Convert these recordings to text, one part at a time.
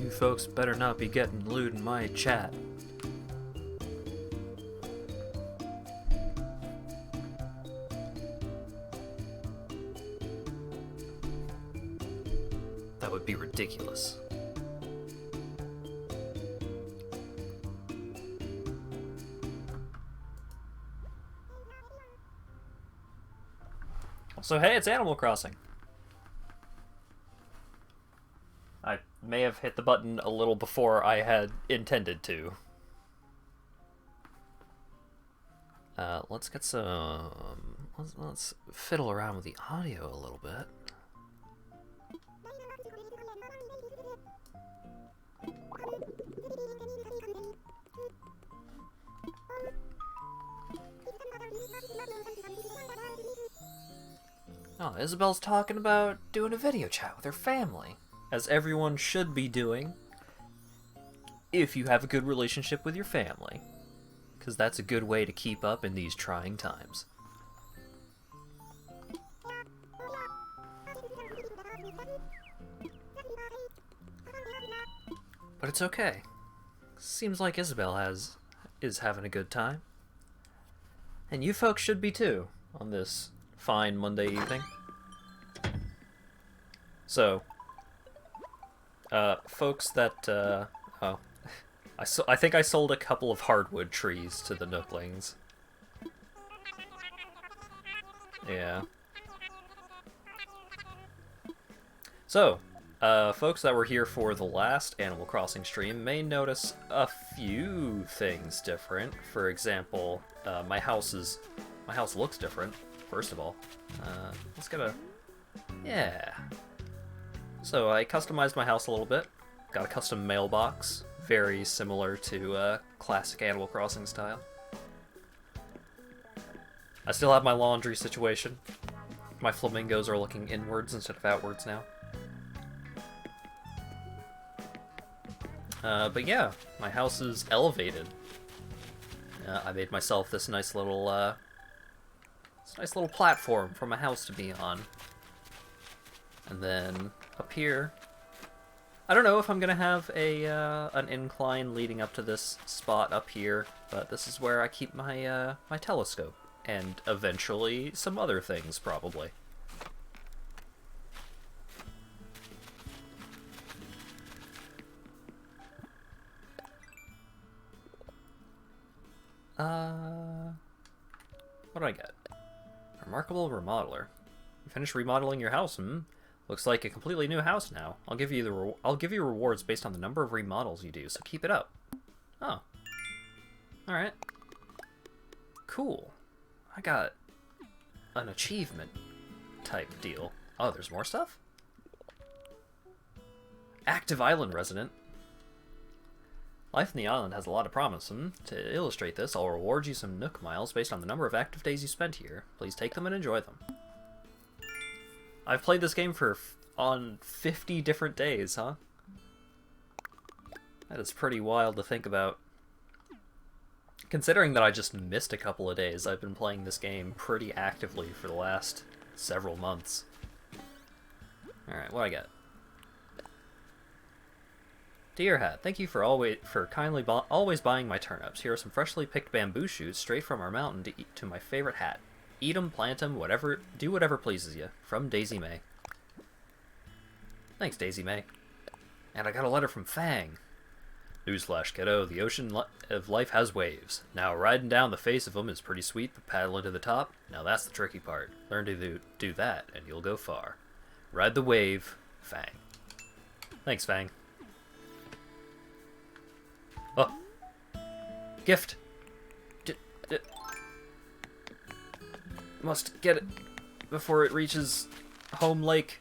You folks better not be getting lewd in my chat. That would be ridiculous. So hey, it's Animal Crossing. I may have hit the button a little before I had intended to. Let's get some... Let's fiddle around with the audio a little bit. Oh, Isabel's talking about doing a video chat with her family, as everyone should be doing if you have a good relationship with your family, because that's a good way to keep up in these trying times. But it's okay. Seems like Isabel is having a good time. And you folks should be too, on this fine Monday evening. So, folks that, oh, I think I sold a couple of hardwood trees to the Nooklings. Yeah. So, folks that were here for the last Animal Crossing stream may notice a few things different. For example, my house looks different, first of all. Let's get a... Yeah. So I customized my house a little bit. Got a custom mailbox, very similar to classic Animal Crossing style. I still have my laundry situation. My flamingos are looking inwards instead of outwards now. But yeah, my house is elevated. I made myself this nice little platform for my house to be on. And then up here, I don't know if I'm gonna have an incline leading up to this spot up here, but this is where I keep my my telescope and eventually some other things probably. What do I get? Remarkable remodeler. You finished remodeling your house, Looks like a completely new house now. I'll give you rewards based on the number of remodels you do, so keep it up. Oh. Alright. Cool. I got an achievement type deal. Oh, there's more stuff? Active island resident. Life in the island has a lot of promise, To illustrate this, I'll reward you some Nook miles based on the number of active days you spent here. Please take them and enjoy them. I've played this game on 50 different days, huh? That is pretty wild to think about. Considering that I just missed a couple of days, I've been playing this game pretty actively for the last several months. Alright, what do I get? Dear Hat, thank you for always buying my turnips. Here are some freshly picked bamboo shoots straight from our mountain to my favorite hat. Eat 'em, plant 'em, do whatever pleases you. From Daisy May. Thanks, Daisy May. And I got a letter from Fang. Newsflash, kiddo. The ocean of life has waves. Now, riding down the face of 'em is pretty sweet, but paddling to the top? Now that's the tricky part. Learn to do that, and you'll go far. Ride the wave, Fang. Thanks, Fang. Oh. Gift. Must get it before it reaches home lake.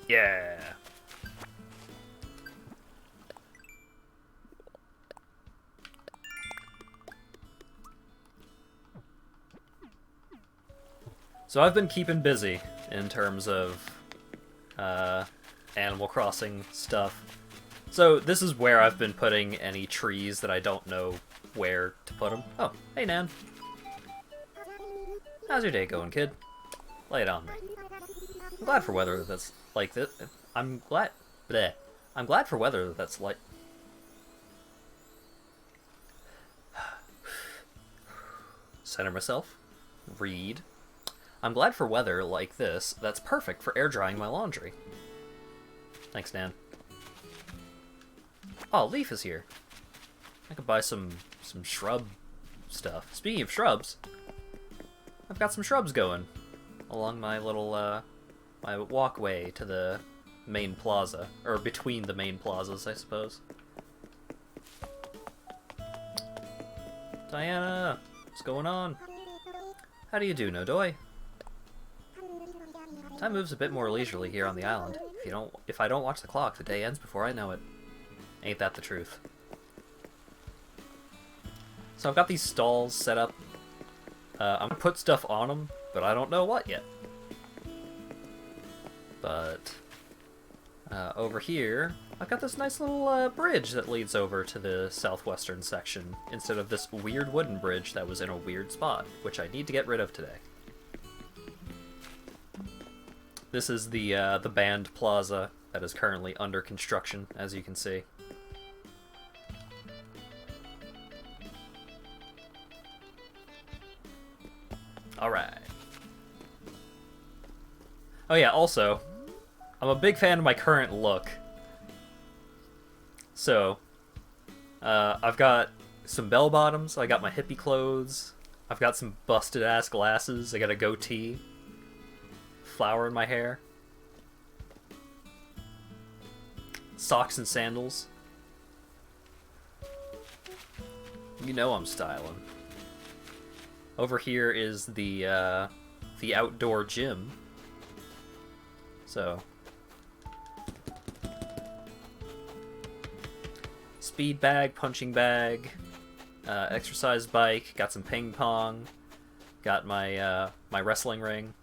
Yeah. So I've been keeping busy in terms of Animal Crossing stuff. So this is where I've been putting any trees that I don't know where to put them. Oh, hey Nan. How's your day going, kid? Lay it on me. I'm glad for weather that's like this. I'm glad. Bleh. I'm glad for weather that's like. Center myself. Read. I'm glad for weather like this that's perfect for air drying my laundry. Thanks, Dan. Oh, Leaf is here. I could buy some shrub stuff. Speaking of shrubs, I've got some shrubs going along my little my walkway to the main plaza, or between the main plazas, I suppose. Diana, what's going on? How do you do, Nodoy? Time moves a bit more leisurely here on the island. If I don't watch the clock, the day ends before I know it. Ain't that the truth? So I've got these stalls set up. I'm gonna put stuff on them, but I don't know what yet. But over here, I've got this nice little bridge that leads over to the southwestern section, instead of this weird wooden bridge that was in a weird spot, which I need to get rid of today. This is the band plaza that is currently under construction, as you can see. Alright. Oh yeah, also, I'm a big fan of my current look. So, I've got some bell bottoms, I got my hippie clothes, I've got some busted ass glasses, I got a goatee, flower in my hair, socks and sandals. You know I'm styling. Over here is the outdoor gym. So, speed bag, punching bag, exercise bike, got some ping pong, got my my wrestling ring.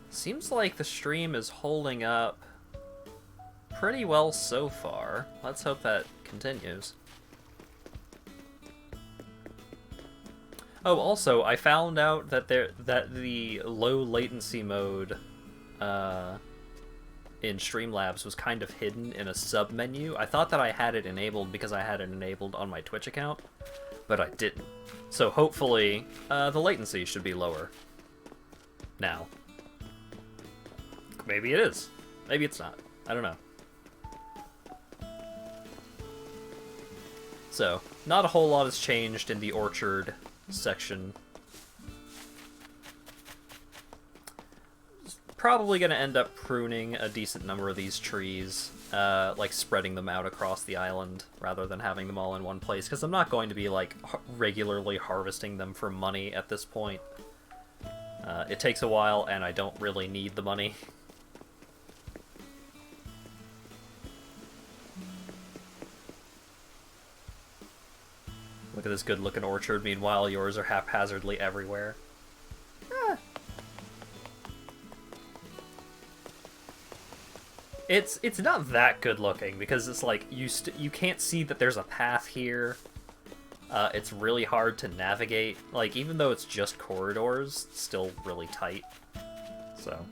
Seems like the stream is holding up pretty well so far. Let's hope that continues. Oh, also, I found out that the low latency mode in Streamlabs was kind of hidden in a sub menu. I thought that I had it enabled because I had it enabled on my Twitch account, but I didn't. So hopefully, the latency should be lower now. Maybe it is. Maybe it's not. I don't know. So, not a whole lot has changed in the orchard section. Probably going to end up pruning a decent number of these trees, like spreading them out across the island rather than having them all in one place, because I'm not going to be like regularly harvesting them for money at this point. It takes a while and I don't really need the money. Look at this good-looking orchard, meanwhile yours are haphazardly everywhere. Ah. It's not that good-looking, because it's like, you can't see that there's a path here. It's really hard to navigate. Like, even though it's just corridors, it's still really tight. So,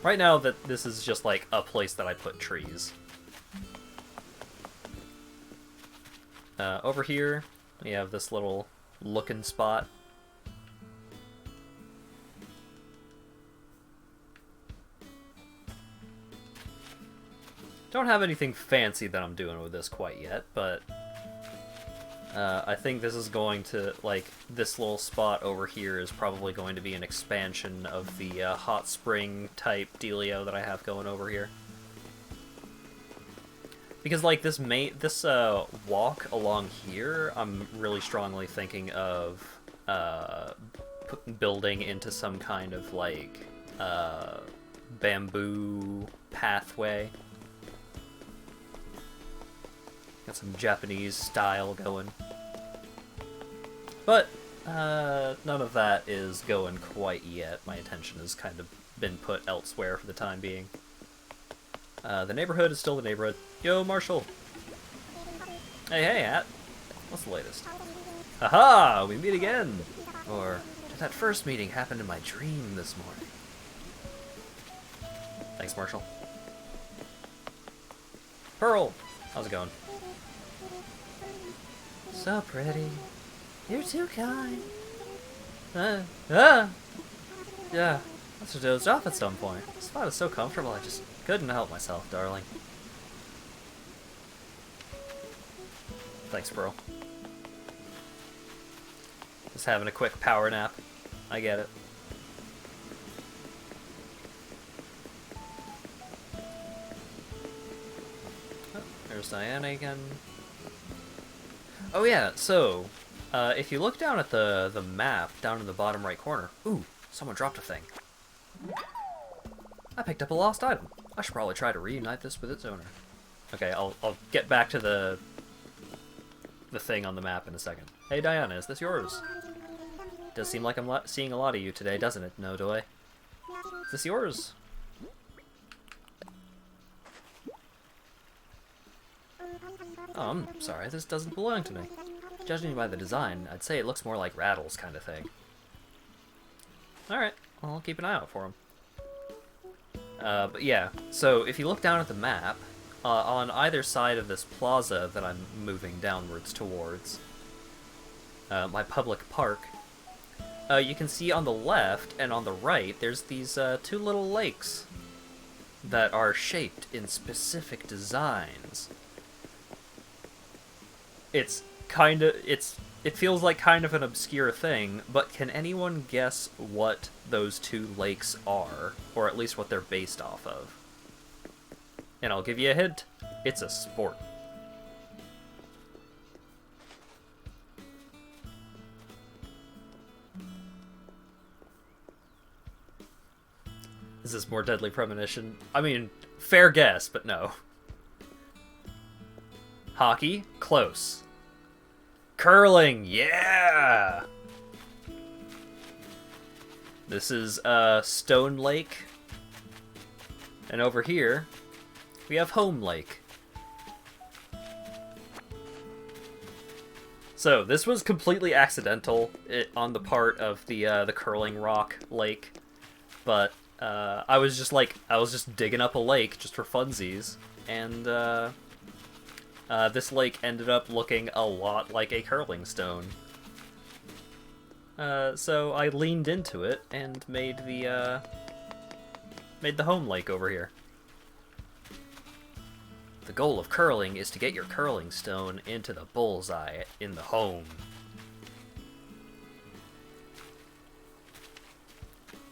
right now, this is just like a place that I put trees. Over here, we have this little looking spot. Don't have anything fancy that I'm doing with this quite yet, but I think this is going to, like, this little spot over here is probably going to be an expansion of the hot spring type dealio that I have going over here. Because, like, this walk along here, I'm really strongly thinking of building into some kind of, like, bamboo pathway. Got some Japanese style going. But, none of that is going quite yet. My attention has kind of been put elsewhere for the time being. The neighborhood is still the neighborhood. Yo, Marshall! Hey, Hat! What's the latest? Aha! We meet again! Or did that first meeting happen in my dream this morning? Thanks, Marshall. Pearl! How's it going? So pretty. You're too kind. Yeah, I should dozed off at some point. This spot is so comfortable, I just couldn't help myself, darling. Thanks, Pearl. Just having a quick power nap. I get it. Oh, there's Diana again. Oh yeah, so, if you look down at the map, down in the bottom right corner... Ooh, someone dropped a thing. I picked up a lost item. I should probably try to reunite this with its owner. Okay, I'll get back to the thing on the map in a second. Hey Diana, is this yours? Does seem like I'm seeing a lot of you today, doesn't it, Nodoy? Is this yours? Oh, I'm sorry, this doesn't belong to me. Judging by the design, I'd say it looks more like Rattles kind of thing. Alright, well, I'll keep an eye out for him. But yeah, so if you look down at the map, on either side of this plaza that I'm moving downwards towards, my public park, you can see on the left and on the right, there's these two little lakes that are shaped in specific designs. It feels like kind of an obscure thing, but can anyone guess what those two lakes are? Or at least what they're based off of? And I'll give you a hint. It's a sport. Is this more Deadly Premonition? I mean, fair guess, but no. Hockey? Close. Curling! Yeah! This is Stone Lake. And over here, we have Home Lake. So, this was completely accidental on the part of the Curling Rock Lake. But I was just digging up a lake just for funsies. And this lake ended up looking a lot like a curling stone. So I leaned into it and made the home lake over here. The goal of curling is to get your curling stone into the bullseye in the home.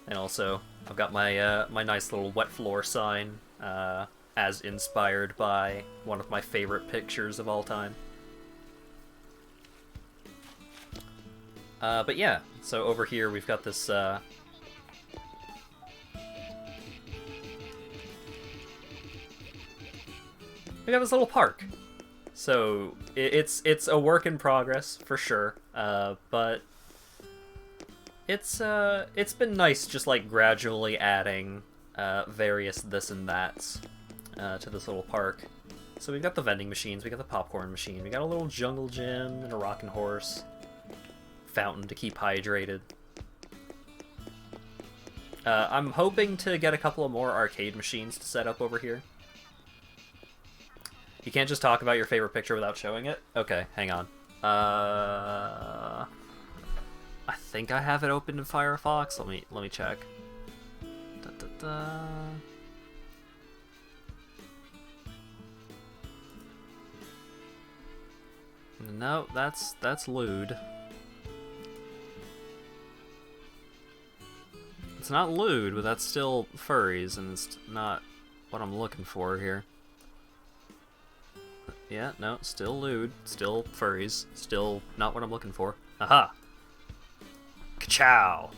And also, I've got my my nice little wet floor sign, as inspired by one of my favorite pictures of all time. But yeah, so over here we've got this, we got this little park. So, it's a work in progress, for sure, but it's been nice just, like, gradually adding, various this and that's, to this little park. So we've got the vending machines, we got the popcorn machine, we got a little jungle gym and a rocking horse. Fountain to keep hydrated. I'm hoping to get a couple of more arcade machines to set up over here. You can't just talk about your favorite picture without showing it? Okay, hang on. I think I have it open in Firefox. Let me check. Da, da, da. No, that's lewd. It's not lewd, but that's still furries, and it's not what I'm looking for here. Yeah, no, still lewd, still furries, still not what I'm looking for. Aha! Ka-chow!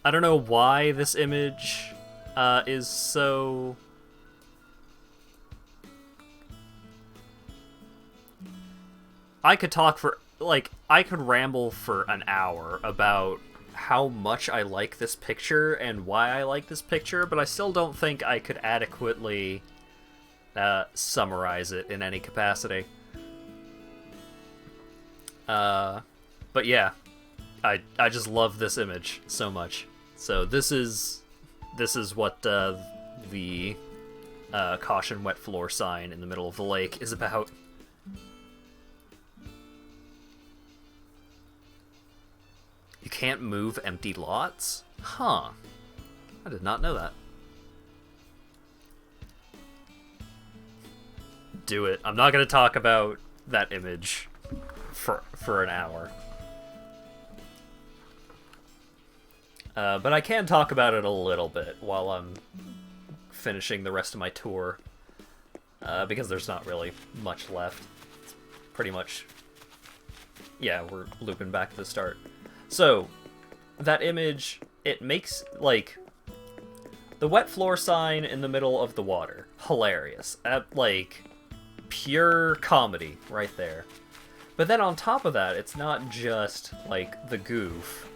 I don't know why this image is so... I could talk for... like, I could ramble for an hour about how much I like this picture and why I like this picture, but I still don't think I could adequately summarize it in any capacity. But yeah, I just love this image so much. So this is what the caution wet floor sign in the middle of the lake is about. You can't move empty lots? Huh. I did not know that. Do it. I'm not going to talk about that image for an hour. But I can talk about it a little bit while I'm finishing the rest of my tour. Because there's not really much left. It's pretty much... Yeah, we're looping back to the start. So, that image, it makes, like... The wet floor sign in the middle of the water. Hilarious. Like, pure comedy right there. But then on top of that, it's not just, like, the goof.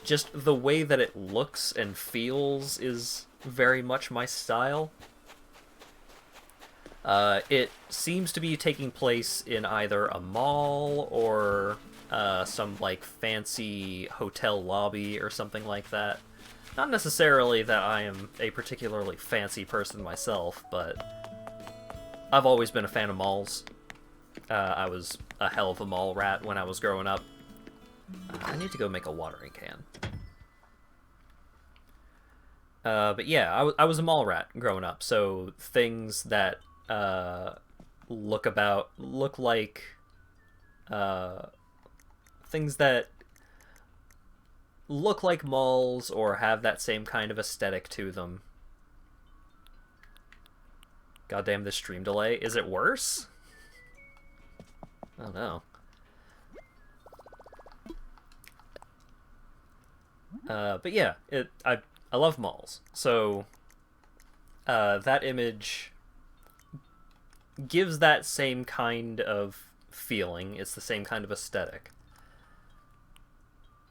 Just the way that it looks and feels is very much my style. It seems to be taking place in either a mall or some, like, fancy hotel lobby or something like that. Not necessarily that I am a particularly fancy person myself, but I've always been a fan of malls. I was a hell of a mall rat when I was growing up. I need to go make a watering can. But yeah, I was a mall rat growing up, so things that look like things that look like malls or have that same kind of aesthetic to them. Goddamn this stream delay. Is it worse? Oh no. But yeah, I love malls. So that image gives that same kind of feeling. It's the same kind of aesthetic.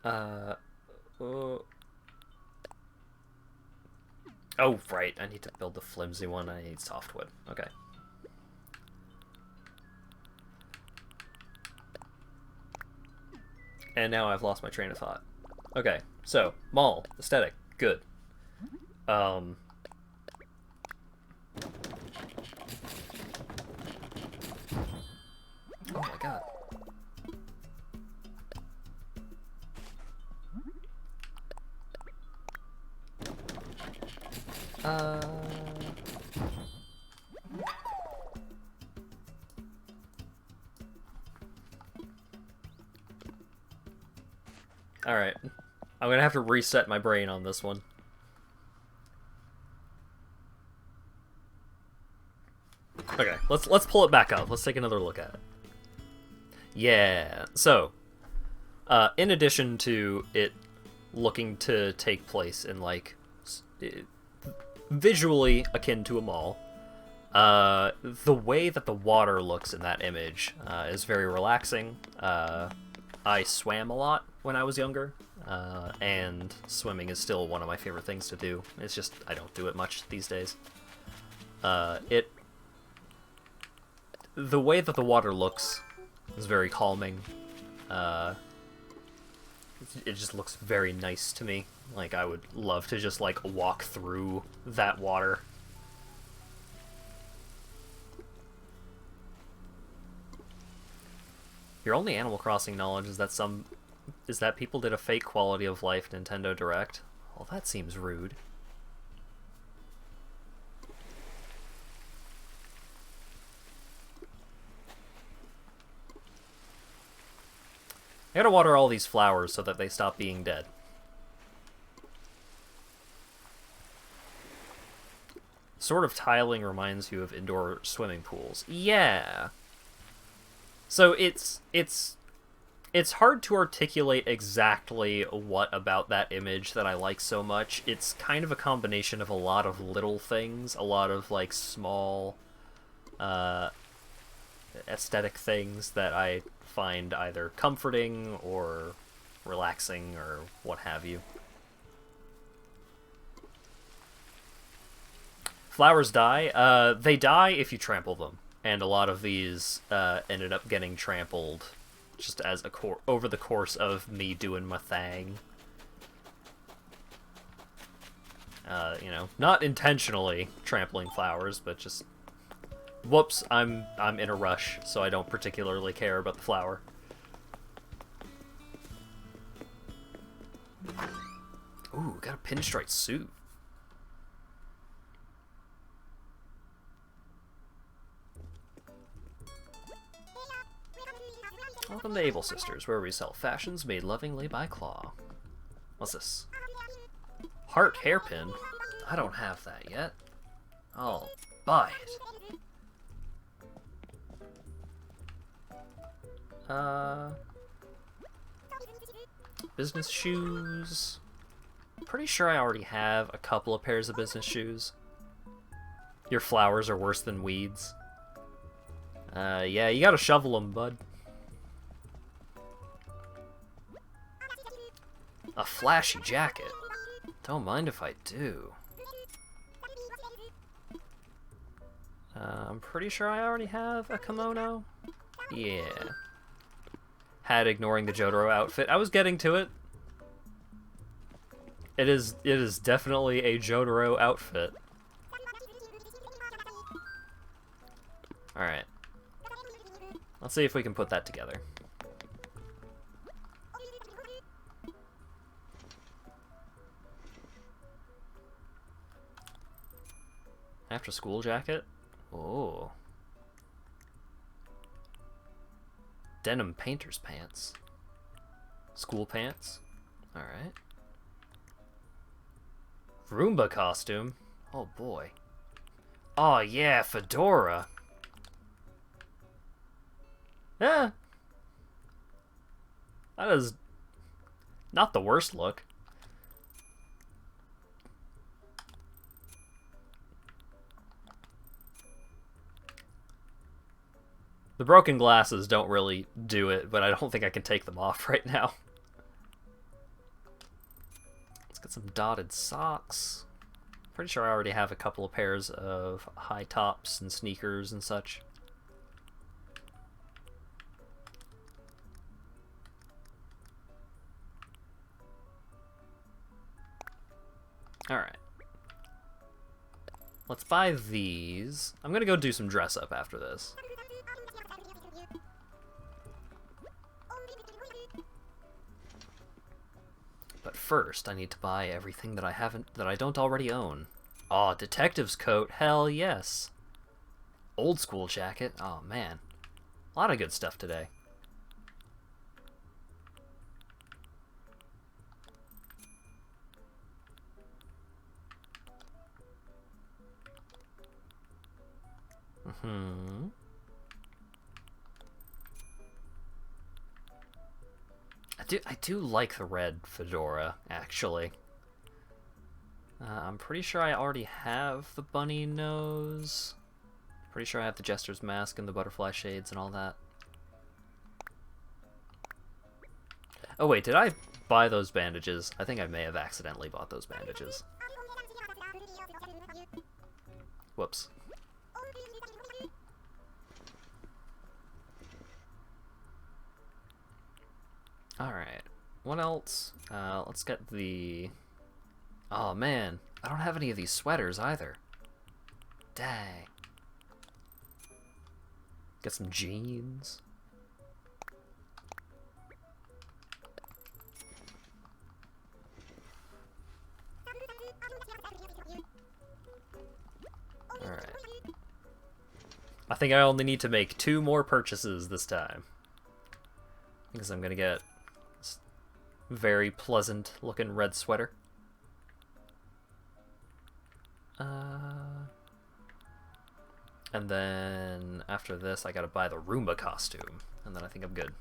Oh, right. I need to build the flimsy one. I need softwood. Okay. And now I've lost my train of thought. Okay, so, mall, aesthetic, good. Oh my god. Alright. I'm gonna have to reset my brain on this one. Okay, let's pull it back up. Let's take another look at it. Yeah, so, in addition to it looking to take place in, like, visually akin to a mall, the way that the water looks in that image is very relaxing. I swam a lot when I was younger, and swimming is still one of my favorite things to do. It's just, I don't do it much these days. The way that the water looks is very calming. It just looks very nice to me. Like, I would love to just, like, walk through that water. Your only Animal Crossing knowledge is that people did a fake quality of life Nintendo Direct? Well, that seems rude. I gotta water all these flowers so that they stop being dead. Sort of tiling reminds you of indoor swimming pools. Yeah. So it's hard to articulate exactly what about that image that I like so much. It's kind of a combination of a lot of little things, a lot of, like, small aesthetic things that I find either comforting or relaxing or what have you. Flowers die. They die if you trample them, and a lot of these ended up getting trampled just as a over the course of me doing my thing. You know, not intentionally trampling flowers, but just whoops, I'm in a rush, so I don't particularly care about the flower. Ooh, got a pinstripe suit. Welcome to Able Sisters, where we sell fashions made lovingly by Claw. What's this? Heart hairpin? I don't have that yet. I'll buy it. Business shoes. Pretty sure I already have a couple of pairs of business shoes. Your flowers are worse than weeds. Yeah, you gotta shovel them, bud. A flashy jacket. Don't mind if I do. I'm pretty sure I already have a kimono. Yeah. Had ignoring the Jotaro outfit. I was getting to it. It is definitely a Jotaro outfit. Alright. Let's see if we can put that together. After school jacket? Oh. Denim painter's pants. School pants? Alright. Roomba costume? Oh boy. Oh yeah, fedora! Yeah. That is not the worst look. The broken glasses don't really do it, but I don't think I can take them off right now. Let's get some dotted socks. Pretty sure I already have a couple of pairs of high tops and sneakers and such. Alright. Let's buy these. I'm gonna go do some dress up after this. But first, I need to buy everything that I don't already own. Aw, detective's coat, hell yes. Old school jacket, oh man. A lot of good stuff today. I do like the red fedora, actually. I'm pretty sure I already have the bunny nose. Pretty sure I have the jester's mask and the butterfly shades and all that. Oh wait, did I buy those bandages? I think I may have accidentally bought those bandages. Whoops. Alright, what else? Let's get the... Oh man, I don't have any of these sweaters either. Dang. Get some jeans. Alright. I think I only need to make 2 more purchases this time. Because I'm gonna get this very pleasant looking red sweater. And then after this, I gotta buy the Roomba costume, and then I think I'm good.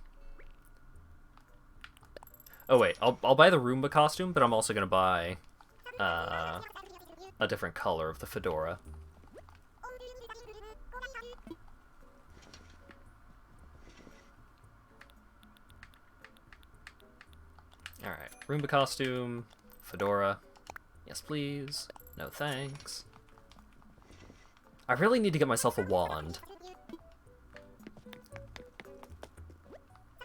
Oh wait, I'll buy the Roomba costume, but I'm also gonna buy a different color of the fedora. Alright, Roomba costume, fedora. Yes, please. No thanks. I really need to get myself a wand.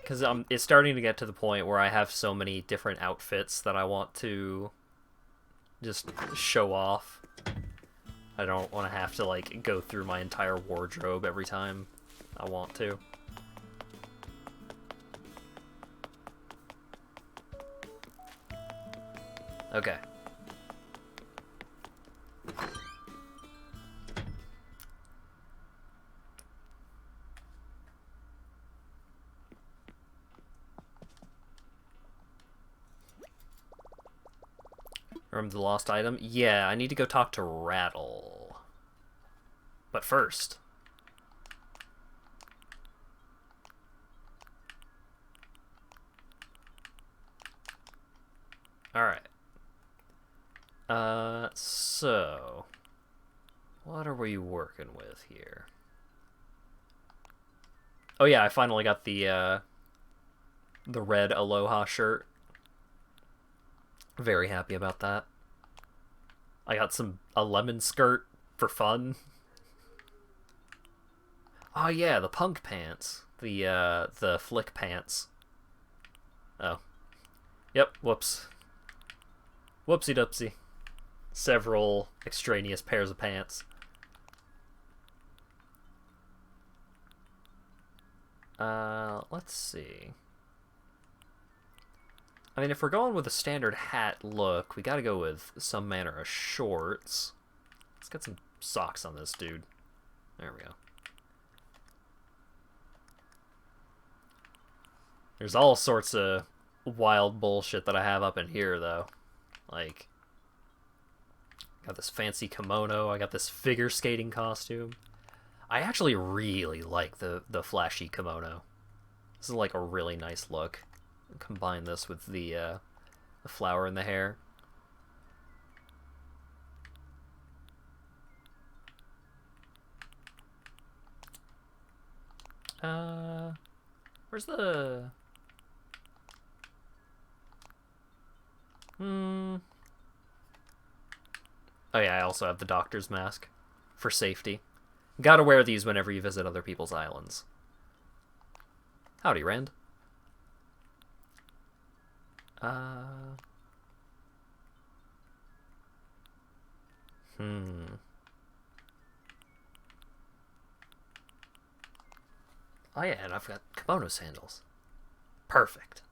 Because it's starting to get to the point where I have so many different outfits that I want to just show off. I don't want to have to, like, go through my entire wardrobe every time I want to. Okay. Remember the lost item? Yeah, I need to go talk to Rattle. But first... Alright. So... What are we working with here? Oh yeah, I finally got the red Aloha shirt. Very happy about that. I got a lemon skirt for fun. Oh yeah, the punk pants. The flick pants. Oh. Yep, whoops. Whoopsie doopsie. Several extraneous pairs of pants. Let's see. I mean, if we're going with a standard hat look, we gotta go with some manner of shorts. Let's get some socks on this dude. There we go. There's all sorts of wild bullshit that I have up in here, though. Like, got this fancy kimono, I got this figure skating costume. I actually really like the flashy kimono. This is like a really nice look. Combine this with the flower in the hair. Where's the... Oh yeah, I also have the doctor's mask. For safety. Gotta wear these whenever you visit other people's islands. Howdy, Rand. Oh yeah, and I've got kimono sandals. Perfect.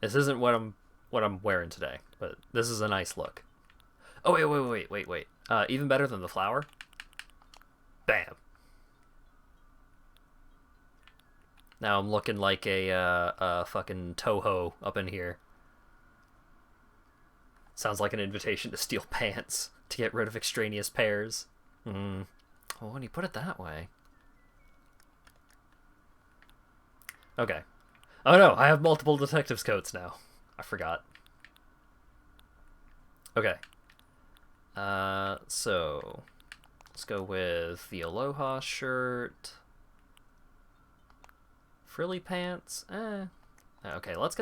This isn't what I'm wearing today, but this is a nice look. Oh wait. Even better than the flower. Bam. Now I'm looking like a fucking Toho up in here. Sounds like an invitation to steal pants to get rid of extraneous pairs. Well, when you put it that way. Okay. Oh no, I have multiple detective's coats now. I forgot. Okay. So let's go with the Aloha shirt. Frilly pants. Okay, let's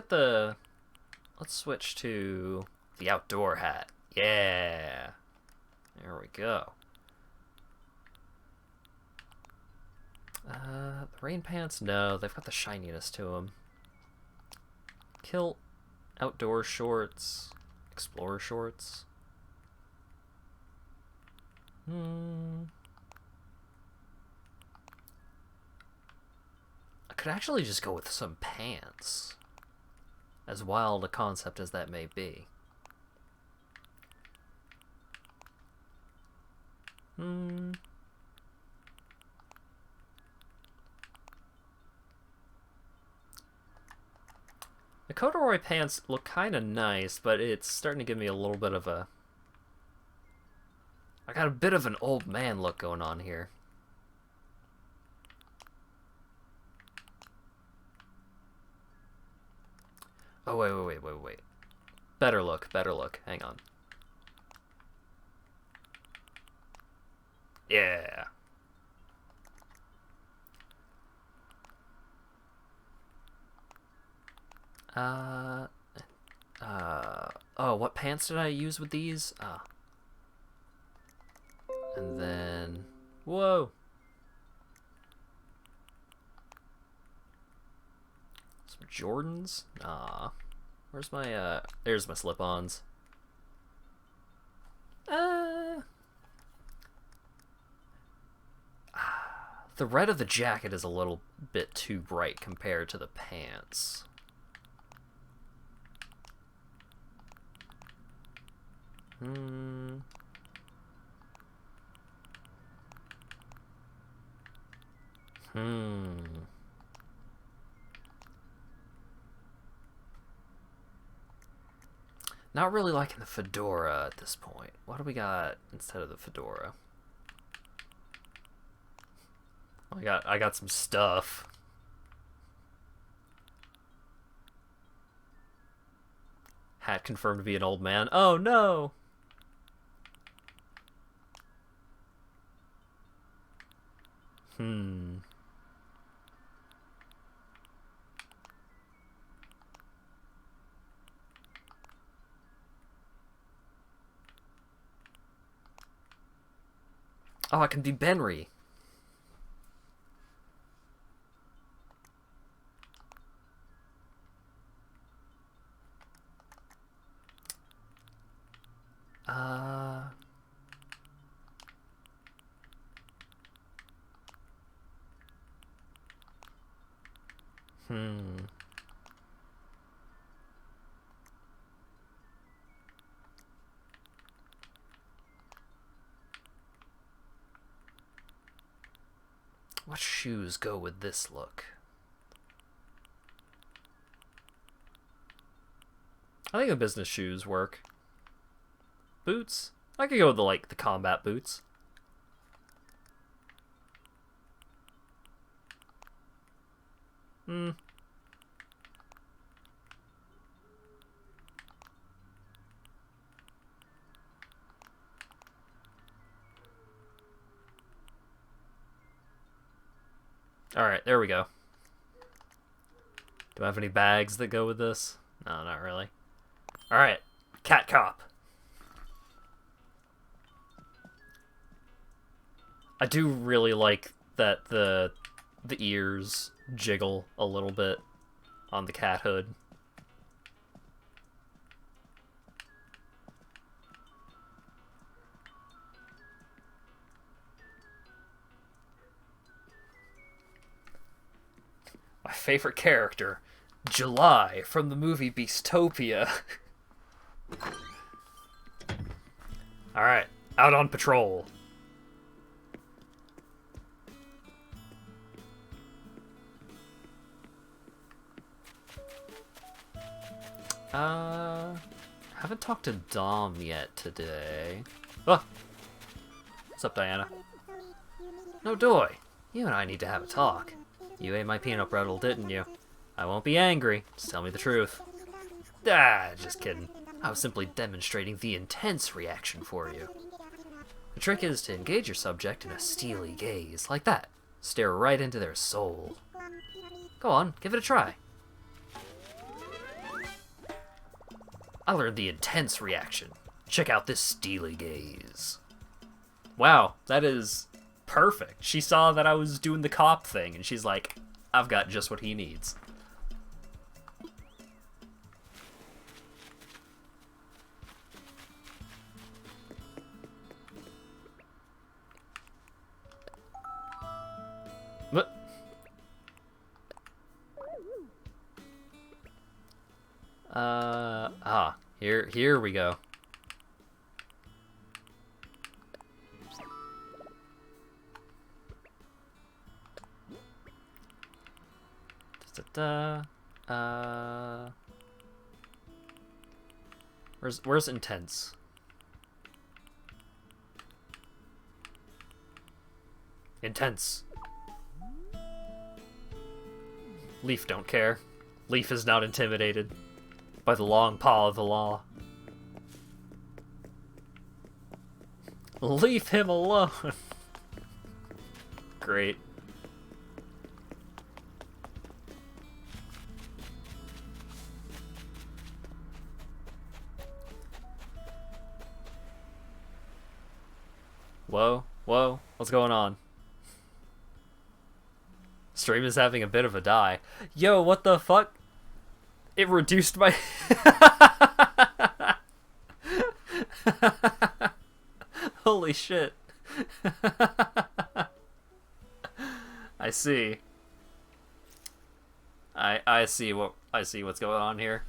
switch to the outdoor hat. Yeah. There we go. The rain pants? No, they've got the shininess to them. Kilt, outdoor shorts, explorer shorts. I could actually just go with some pants. As wild a concept as that may be. The corduroy pants look kind of nice, but it's starting to give me a little bit of a... I got a bit of an old man look going on here. Oh, wait. Better look. Hang on. Yeah. Oh, what pants did I use with these? And then... Whoa! Jordans? Nah. Where's my, there's my slip-ons. The red of the jacket is a little bit too bright compared to the pants. Not really liking the fedora at this point. What do we got instead of the fedora? I got some stuff. Hat confirmed to be an old man. Oh no! Oh, I can be Benry. What shoes go with this look? I think the business shoes work. Boots? I could go with the combat boots. Alright, there we go. Do I have any bags that go with this? No, not really. Alright, cat cop. I do really like that the ears jiggle a little bit on the cat hood. My favorite character, July from the movie Beastopia. Alright, out on patrol. Haven't talked to Dom yet today. Oh! What's up, Diana? No, Doy. You and I need to have a talk. You ate my peanut brittle, didn't you? I won't be angry. Just tell me the truth. Ah, just kidding. I was simply demonstrating the intense reaction for you. The trick is to engage your subject in a steely gaze, like that. Stare right into their soul. Go on, give it a try. I learned the intense reaction. Check out this steely gaze. Wow, that is perfect. She saw that I was doing the cop thing, and she's like, I've got just what he needs. What? Here we go. Where's intense? Intense. Leaf don't care. Leaf is not intimidated by the long paw of the law. Leave him alone. Great. Whoa, whoa, what's going on? Stream is having a bit of a die. Yo, what the fuck? It reduced my... Holy shit. I see. I see what's going on here.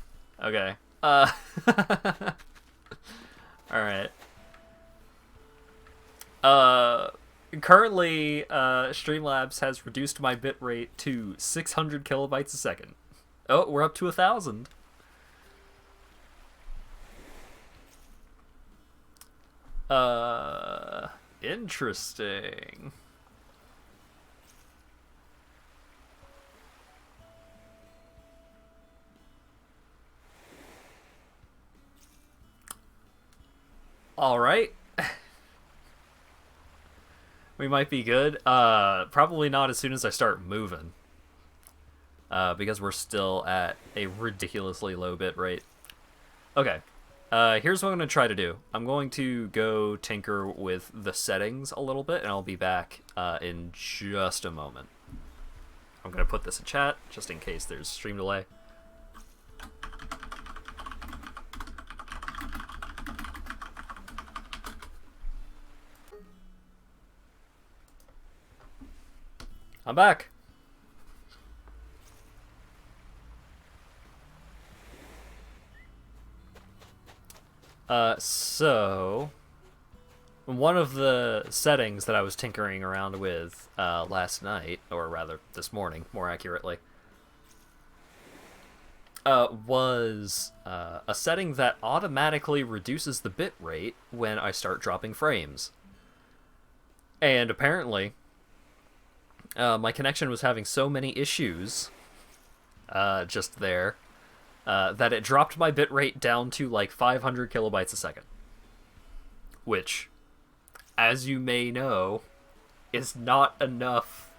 Okay. All right. Currently, Streamlabs has reduced my bitrate to 600 kilobytes a second. Oh, we're up to 1,000. Interesting. All right. We might be good. Probably not as soon as I start moving. Because we're still at a ridiculously low bit rate. Okay. Here's what I'm going to try to do. I'm going to go tinker with the settings a little bit, and I'll be back in just a moment. I'm going to put this in chat, just in case there's stream delay. I'm back. So one of the settings that I was tinkering around with last night, or rather this morning, more accurately, was a setting that automatically reduces the bit rate when I start dropping frames. And apparently, my connection was having so many issues just there that it dropped my bitrate down to like 500 kilobytes a second. Which, as you may know, is not enough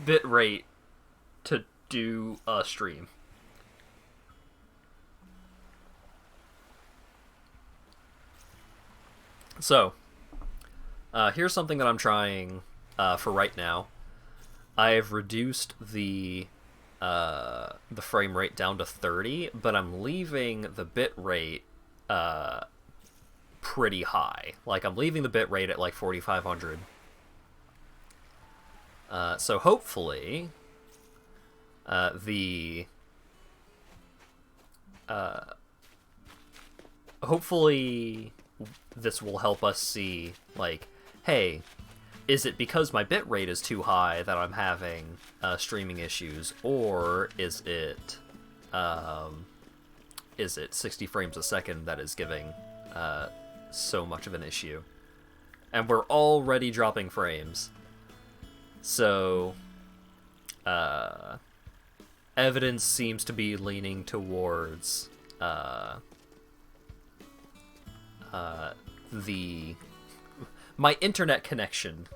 bitrate to do a stream. So, here's something that I'm trying for right now. I've reduced the frame rate down to 30, but I'm leaving the bit rate pretty high. Like, I'm leaving the bit rate at like 4,500. So hopefully hopefully this will help us see, like, hey, is it because my bitrate is too high that I'm having streaming issues, or is it 60 frames a second that is giving so much of an issue? And we're already dropping frames, so evidence seems to be leaning towards my internet connection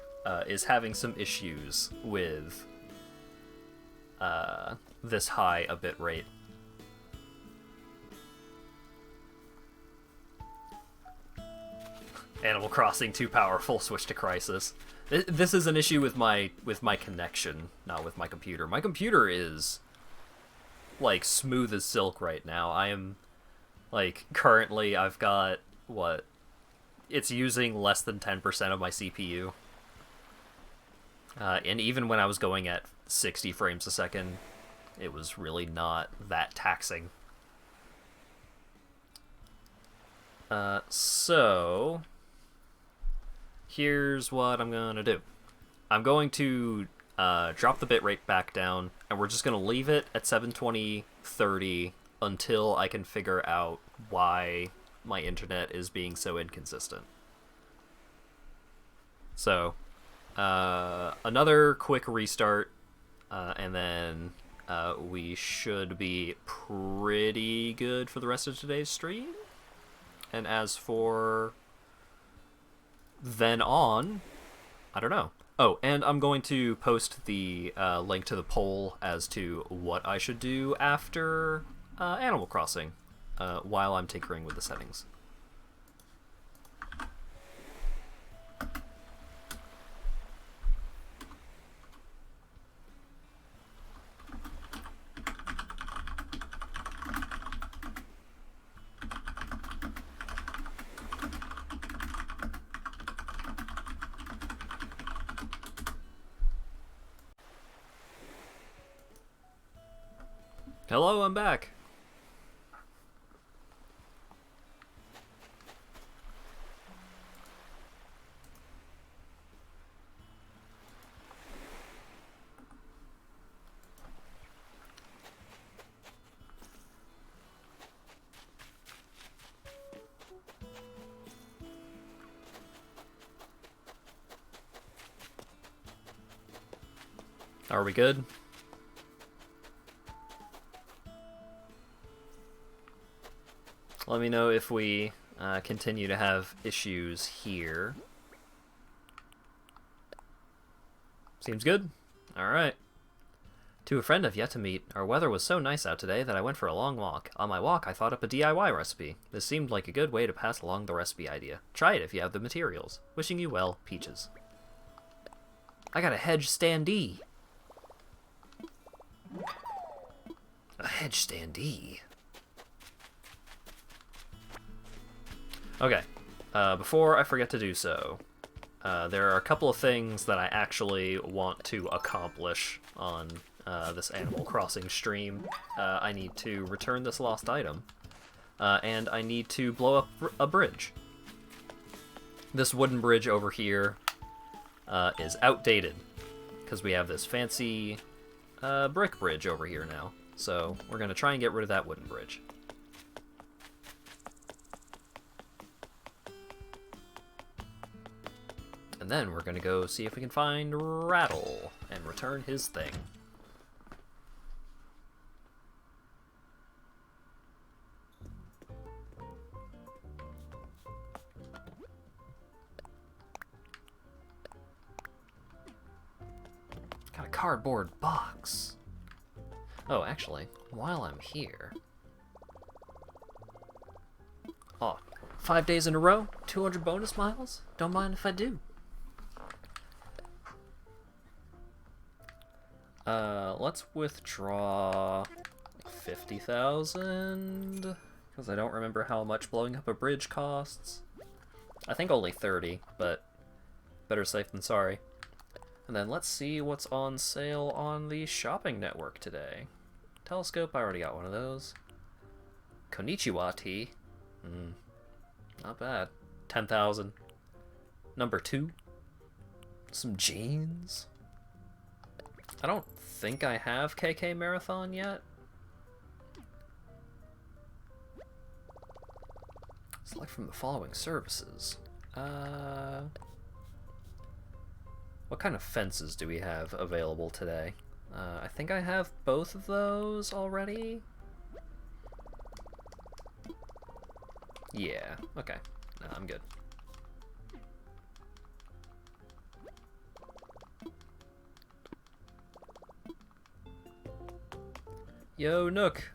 is having some issues with this high a bit rate. Animal Crossing too powerful, switch to Crisis. This is an issue with my connection, not with my computer. My computer is like smooth as silk right now. I am like, currently I've got what? It's using less than 10% of my CPU. And even when I was going at 60 frames a second, it was really not that taxing. So here's what I'm gonna do. I'm going to drop the bitrate back down, and we're just gonna leave it at 720/30 until I can figure out why my internet is being so inconsistent. So, another quick restart, and then we should be pretty good for the rest of today's stream. And as for then on, I don't know. Oh, and I'm going to post the link to the poll as to what I should do after Animal Crossing while I'm tinkering with the settings. Hello, I'm back. Are we good? Let me know if we continue to have issues here. Seems good. Alright. To a friend I've yet to meet, our weather was so nice out today that I went for a long walk. On my walk, I thought up a DIY recipe. This seemed like a good way to pass along the recipe idea. Try it if you have the materials. Wishing you well, Peaches. I got a hedge standee. A hedge standee. Okay, before I forget to do so, there are a couple of things that I actually want to accomplish on this Animal Crossing stream. I need to return this lost item, and I need to blow up a bridge. This wooden bridge over here is outdated, because we have this fancy brick bridge over here now. So we're going to try and get rid of that wooden bridge. And then we're going to go see if we can find Rattle and return his thing. Got a cardboard box. Oh, actually, while I'm here... Oh, 5 days in a row, 200 bonus miles? Don't mind if I do. Let's withdraw 50,000, because I don't remember how much blowing up a bridge costs. I think only 30, but better safe than sorry. And then let's see what's on sale on the shopping network today. Telescope, I already got one of those. Konnichiwa tea. Not bad. 10,000. Number 2. Some jeans. I don't think I have KK Marathon yet. Select from the following services. What kind of fences do we have available today? I think I have both of those already. Yeah, okay. No, I'm good. Yo, Nook!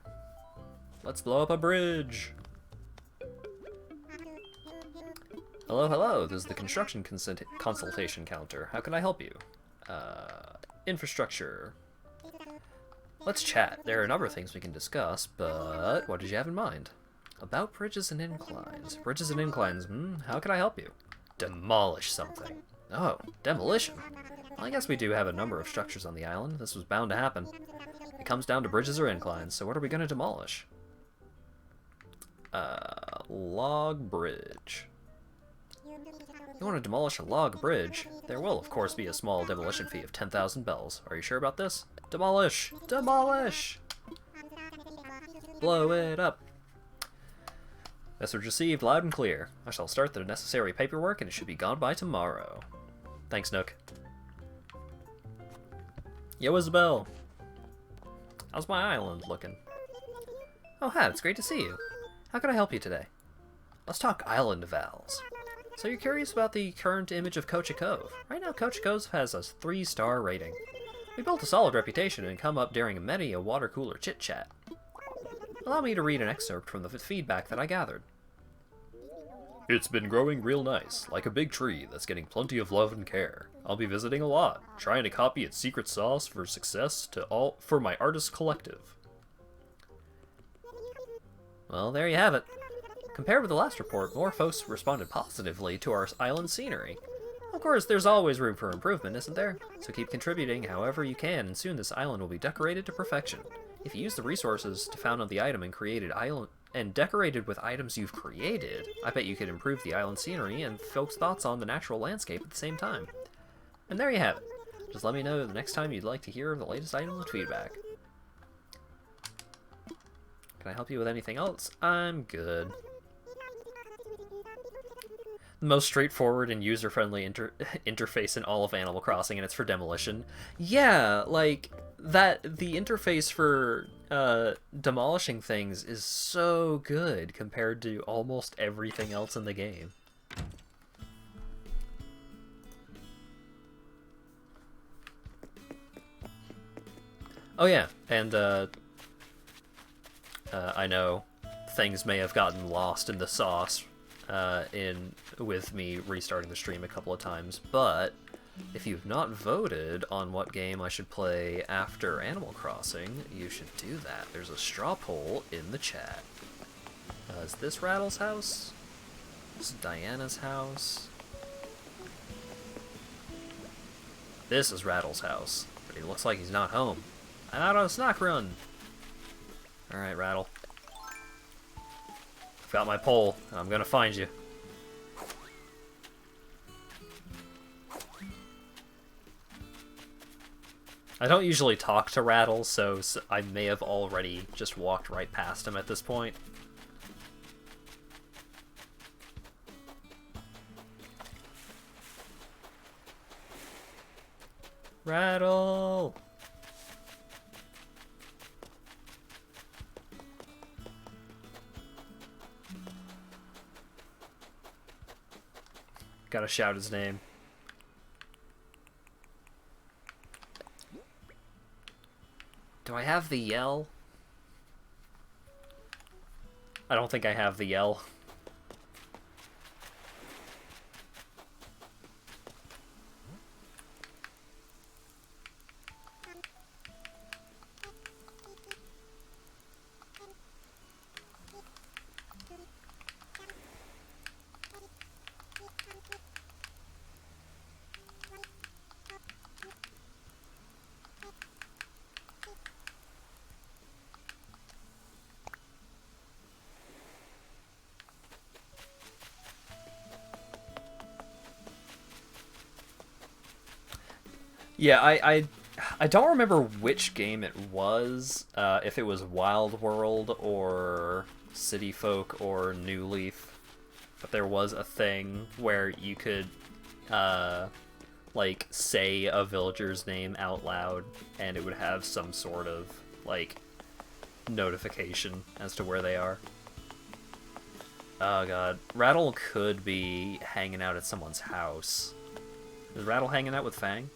Let's blow up a bridge! Hello, hello, this is the construction consultation counter. How can I help you? Infrastructure. Let's chat. There are a number of things we can discuss, but what did you have in mind? About bridges and inclines. Bridges and inclines, how can I help you? Demolish something. Oh, demolition. Well, I guess we do have a number of structures on the island. This was bound to happen. It comes down to bridges or inclines, so what are we going to demolish? Log bridge. You want to demolish a log bridge? There will, of course, be a small demolition fee of 10,000 bells. Are you sure about this? Demolish! Demolish! Blow it up! Message received loud and clear. I shall start the necessary paperwork and it should be gone by tomorrow. Thanks, Nook. Yo, Isabel! How's my island looking? Oh, hi, it's great to see you. How can I help you today? Let's talk island vals. So you're curious about the current image of Kocha Cove. Right now, Kocha Cove has a 3-star rating. We built a solid reputation and come up during many a water cooler chit-chat. Allow me to read an excerpt from the feedback that I gathered. It's been growing real nice, like a big tree that's getting plenty of love and care. I'll be visiting a lot, trying to copy its secret sauce for success for my artist collective. Well, there you have it. Compared with the last report, more folks responded positively to our island scenery. Of course, there's always room for improvement, isn't there? So keep contributing however you can, and soon this island will be decorated to perfection. If you use the resources to found on the item and created island and decorated with items you've created, I bet you could improve the island scenery and folks' thoughts on the natural landscape at the same time. And there you have it. Just let me know the next time you'd like to hear the latest items and feedback. Can I help you with anything else? I'm good. The most straightforward and user-friendly interface in all of Animal Crossing, and it's for demolition. Yeah, like, the interface for demolishing things is so good compared to almost everything else in the game. Oh yeah, and I know things may have gotten lost in the sauce with me restarting the stream a couple of times, but if you've not voted on what game I should play after Animal Crossing, you should do that. There's a straw poll in the chat. Is this Rattle's house? This is Diana's house. This is Rattle's house, but he looks like he's not home. I'm out on a snack run. Alright, Rattle. I've got my pole, and I'm gonna find you. I don't usually talk to Rattle, so I may have already just walked right past him at this point. Rattle! Gotta shout his name. Do I have the yell? I don't think I have the yell. Yeah, I don't remember which game it was, if it was Wild World or City Folk or New Leaf, but there was a thing where you could, like, say a villager's name out loud, and it would have some sort of, like, notification as to where they are. Oh god, Rattle could be hanging out at someone's house. Is Rattle hanging out with Fang?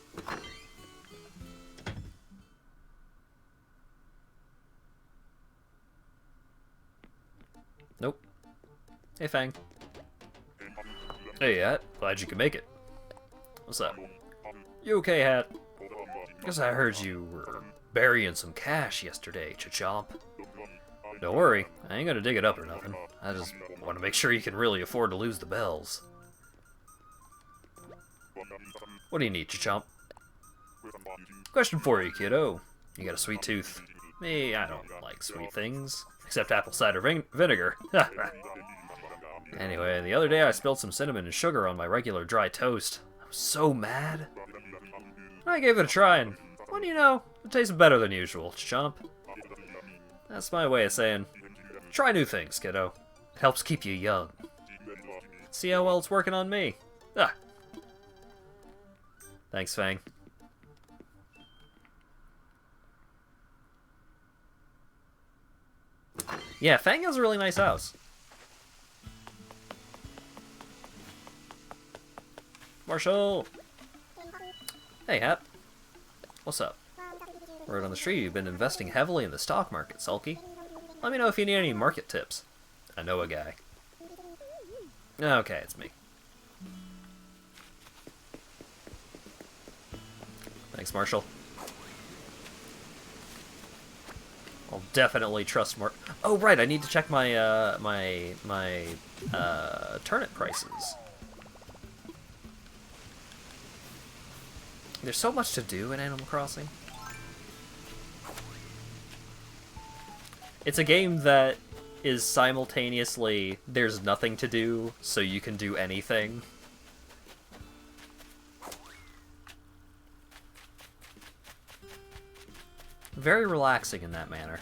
Nope. Hey, Fang. Hey, Hat. Glad you could make it. What's up? You okay, Hat? Guess I heard you were burying some cash yesterday, Chomp. Don't worry, I ain't gonna dig it up or nothing. I just want to make sure you can really afford to lose the bells. What do you need, Chomp? Question for you, kiddo. You got a sweet tooth? Me, I don't like sweet things. Except apple cider vinegar. Anyway, the other day I spilled some cinnamon and sugar on my regular dry toast. I was so mad. I gave it a try, and what do you know? It tasted better than usual, Chomp. That's my way of saying, try new things, kiddo. It helps keep you young. See how well it's working on me. Ah. Thanks, Fang. Yeah, Fang has a really nice house. Marshall! Hey, Hat. What's up? Word on the street, you've been investing heavily in the stock market, Sulky. Let me know if you need any market tips. I know a guy. Okay, it's me. Thanks, Marshall. I'll definitely trust Mark. Oh, right, I need to check my, turnip prices. There's so much to do in Animal Crossing. It's a game that is simultaneously there's nothing to do, so you can do anything. Very relaxing in that manner.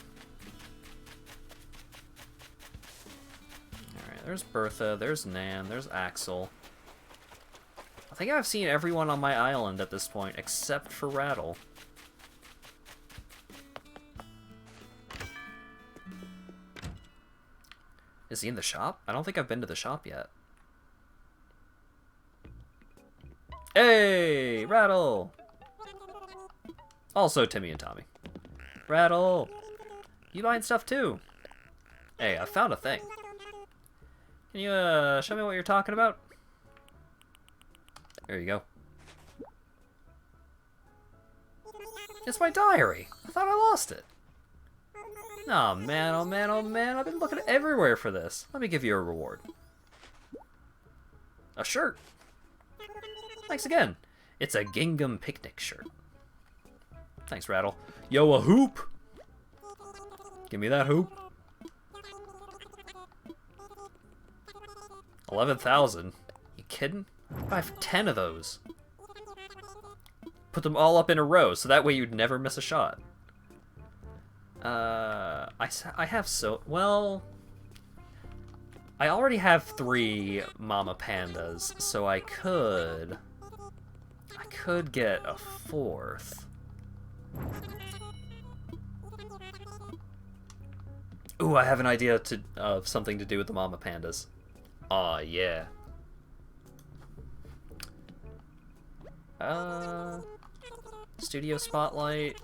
Alright, there's Bertha, there's Nan, there's Axel. I think I've seen everyone on my island at this point, except for Rattle. Is he in the shop? I don't think I've been to the shop yet. Hey, Rattle! Also Timmy and Tommy. Rattle! You buying stuff too? Hey, I found a thing. Can you, show me what you're talking about? There you go. It's my diary. I thought I lost it. Oh man, oh man, oh man, I've been looking everywhere for this. Let me give you a reward. A shirt. Thanks again. It's a gingham picnic shirt. Thanks, Rattle. Yo, a hoop! Give me that hoop. 11,000. You kidding? I have 10 of those. Put them all up in a row, so that way you'd never miss a shot. I have so... Well... I already have 3 Mama Pandas, so I could get a 4th. Ooh, I have an idea of something to do with the Mama Pandas. Aw, yeah. Studio Spotlight.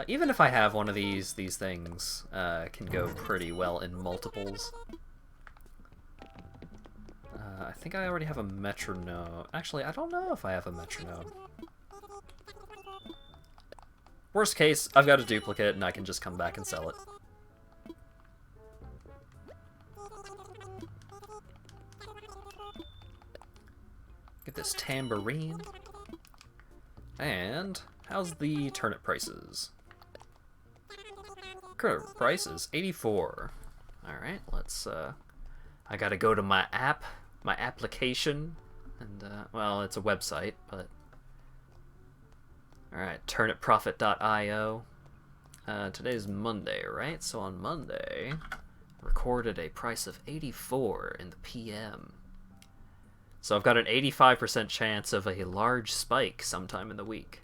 Even if I have one of these things can go pretty well in multiples. I think I already have a metronome. Actually, I don't know if I have a metronome. Worst case, I've got a duplicate and I can just come back and sell it. Get this tambourine. And how's the turnip prices? Current prices, 84. Alright, let's, I gotta go to my app, my application, and, well, it's a website, but... Alright, turnipprofit.io. Today's Monday, right? So on Monday, recorded a price of 84 in the PM. So I've got an 85% chance of a large spike sometime in the week.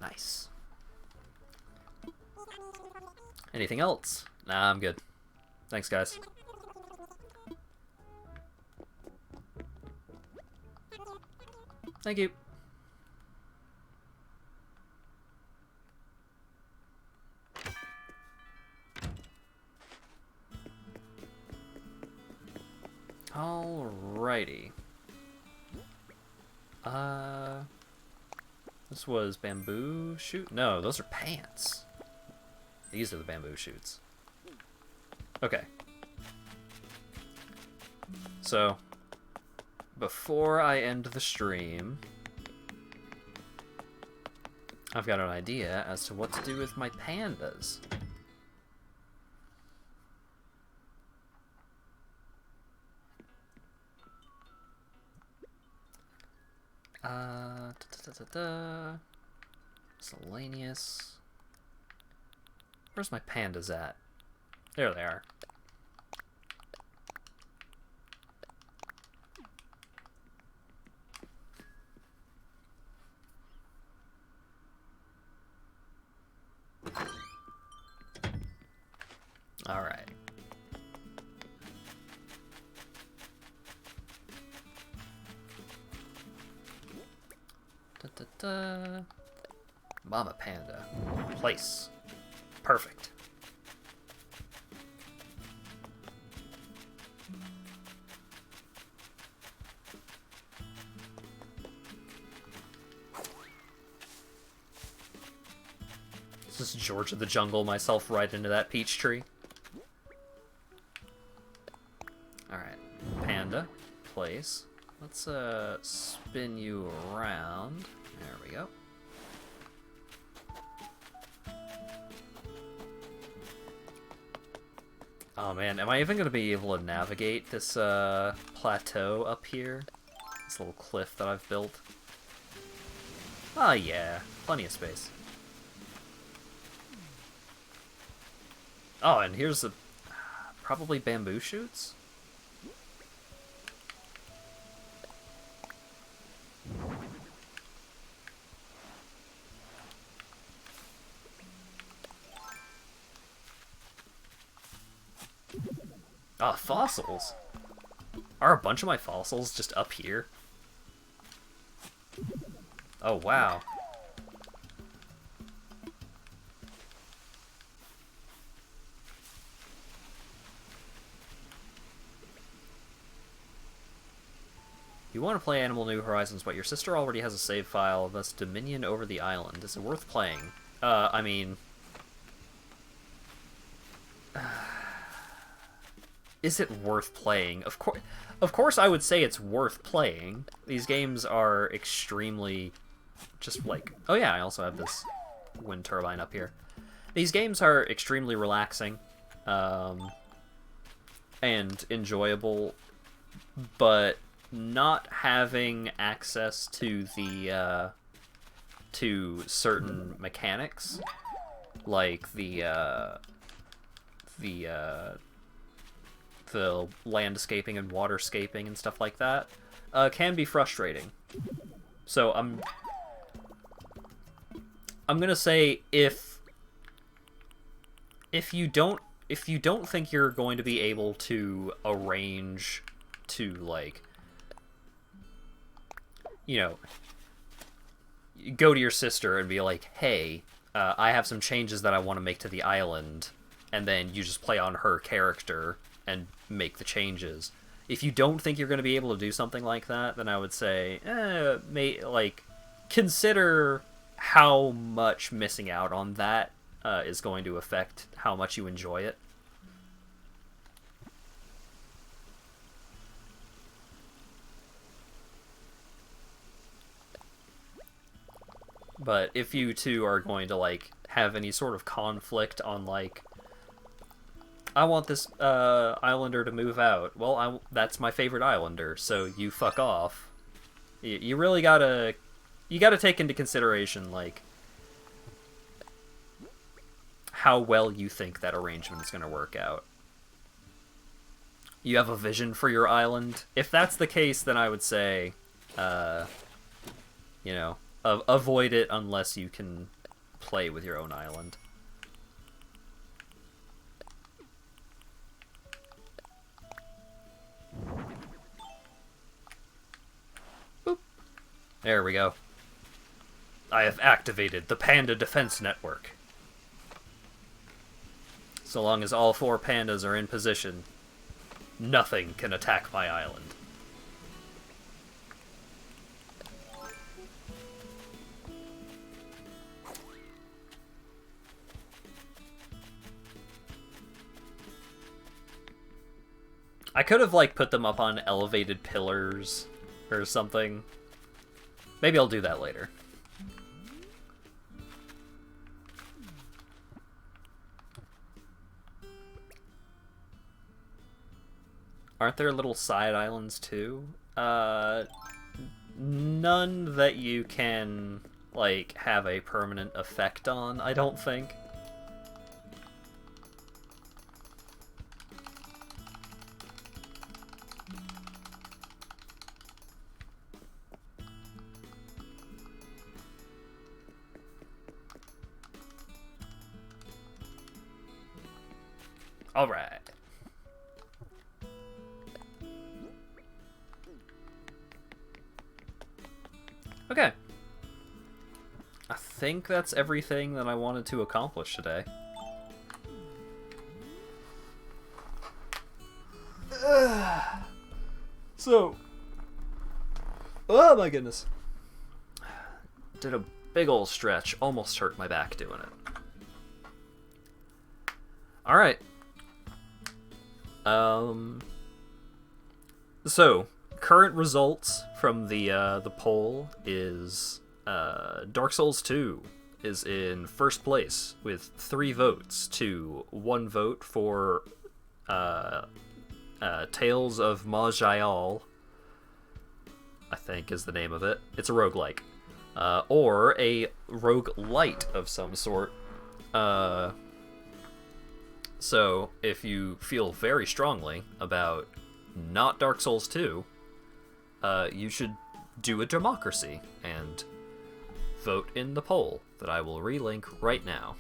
Nice. Anything else? Nah, I'm good. Thanks, guys. Thank you. Alrighty. This was bamboo shoot? No, those are pants. These are the bamboo shoots. Okay. So, before I end the stream, I've got an idea as to what to do with my pandas. Miscellaneous. Where's my pandas at? There they are. All right. Mama Panda. Place. Perfect. Just George of the Jungle myself right into that peach tree. Alright. Panda. Place. Let's spin you around. There we go. Oh man, am I even going to be able to navigate this plateau up here? This little cliff that I've built? Oh yeah, plenty of space. Oh, and here's the... probably bamboo shoots? Ah, fossils? Are a bunch of my fossils just up here? Oh, wow. You want to play Animal New Horizons, but your sister already has a save file, thus dominion over the island. Is it worth playing? I mean... is it worth playing? Of course I would say it's worth playing. These games are extremely... just like... oh yeah, I also have this wind turbine up here. These games are extremely relaxing, and enjoyable, but not having access to the to certain mechanics, like the landscaping and waterscaping and stuff like that, can be frustrating. So I'm gonna say if you don't think you're going to be able to arrange to, like, you know, go to your sister and be like, hey, I have some changes that I want to make to the island, and then you just play on her character and make the changes. If you don't think you're going to be able to do something like that, then I would say, consider how much missing out on that is going to affect how much you enjoy it. But if you two are going to, like, have any sort of conflict on, like, I want this islander to move out. Well, that's my favorite islander, so you fuck off. You really gotta... you gotta take into consideration, like, how well you think that arrangement is gonna work out. You have a vision for your island? If that's the case, then I would say, you know, avoid it unless you can play with your own island. Boop. There we go. I have activated the Panda Defense Network. So long as all 4 pandas are in position, nothing can attack my island. I could have, like, put them up on elevated pillars or something. Maybe I'll do that later. Aren't there little side islands too? None that you can, like, have a permanent effect on, I don't think. All right. Okay. I think that's everything that I wanted to accomplish today. So, oh my goodness. Did a big ol' stretch, almost hurt my back doing it. All right. So, current results from the poll is Dark Souls 2 is in first place with 3 votes to 1 vote for Tales of Maj'Al, I think is the name of it. It's a roguelike. Or a roguelite of some sort. So, if you feel very strongly about not Dark Souls 2, you should do a democracy and vote in the poll that I will relink right now.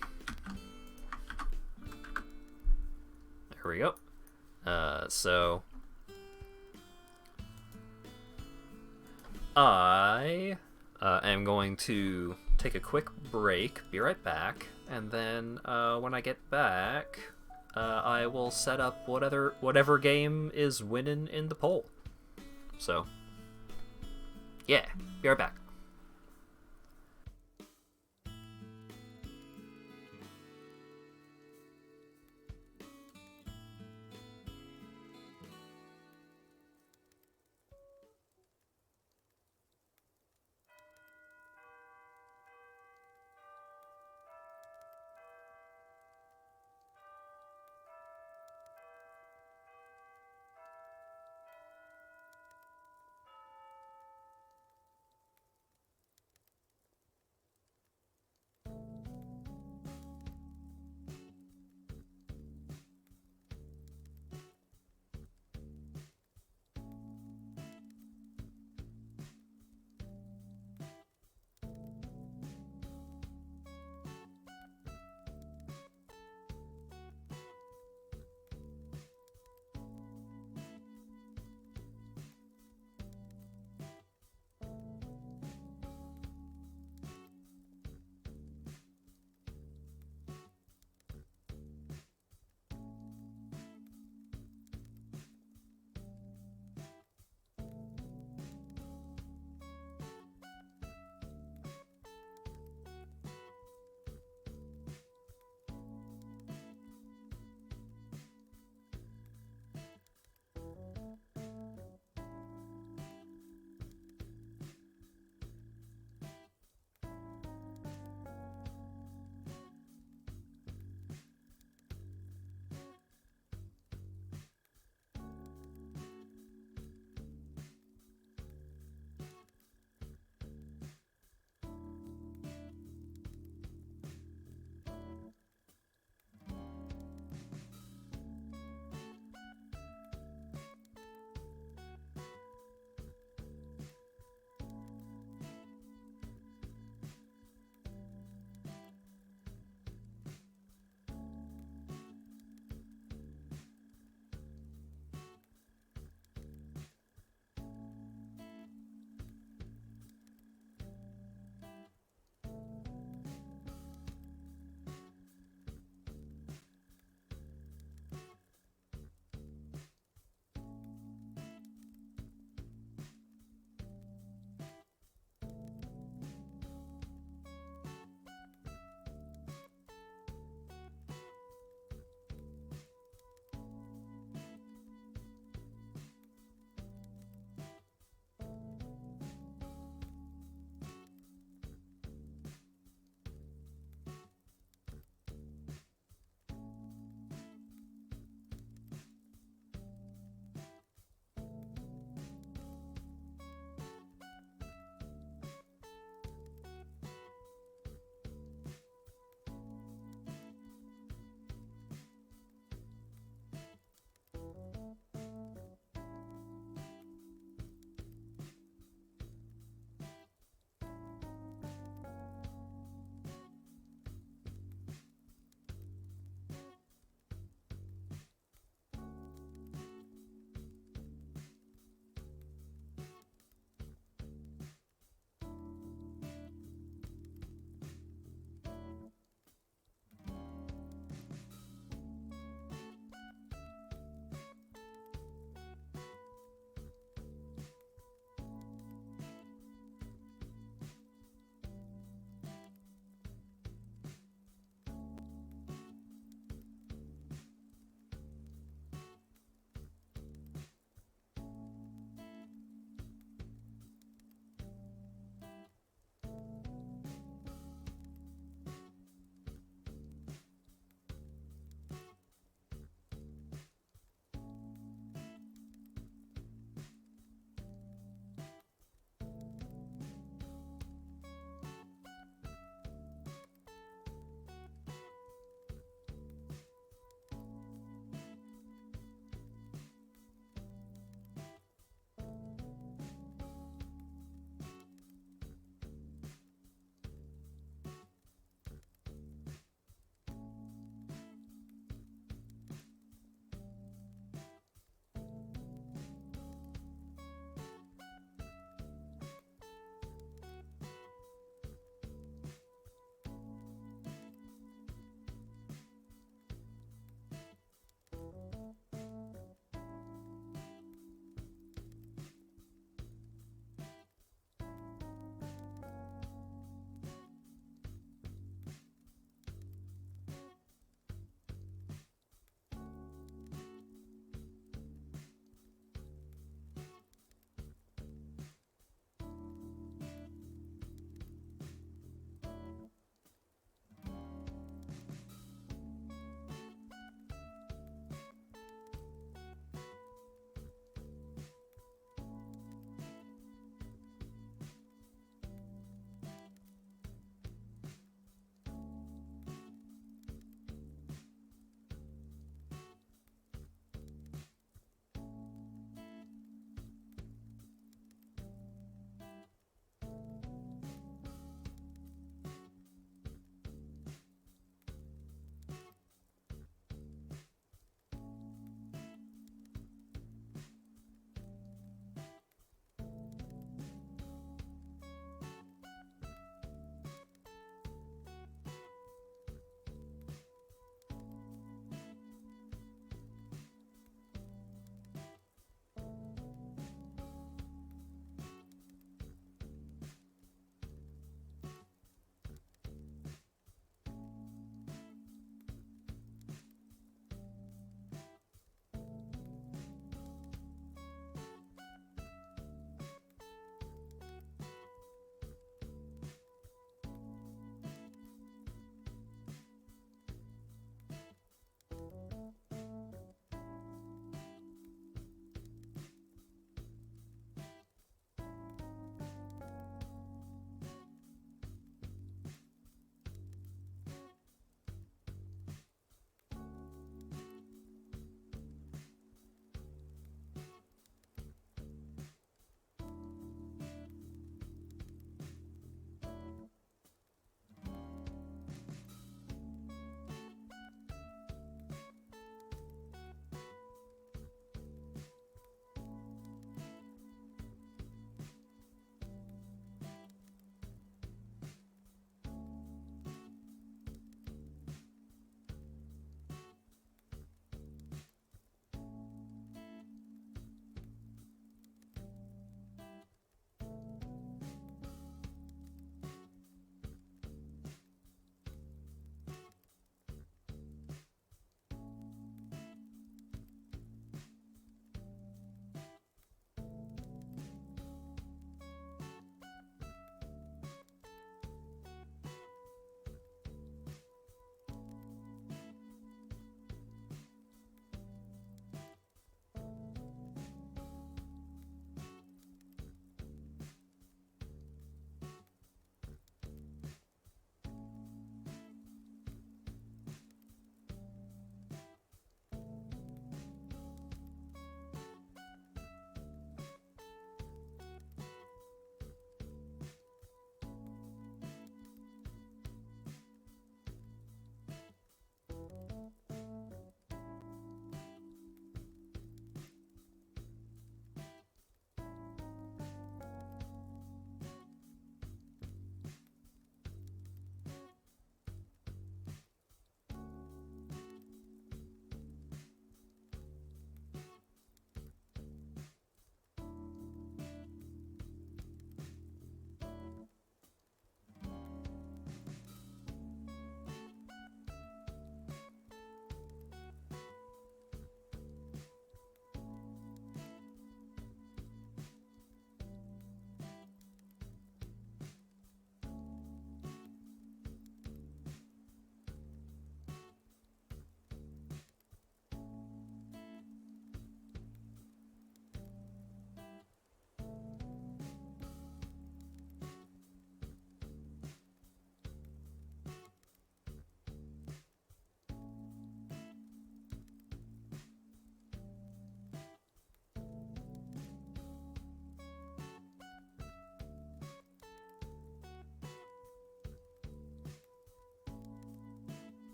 There we go. So I am going to take a quick break, be right back, and then when I get back, I will set up whatever game is winning in the poll. So, yeah, be right back.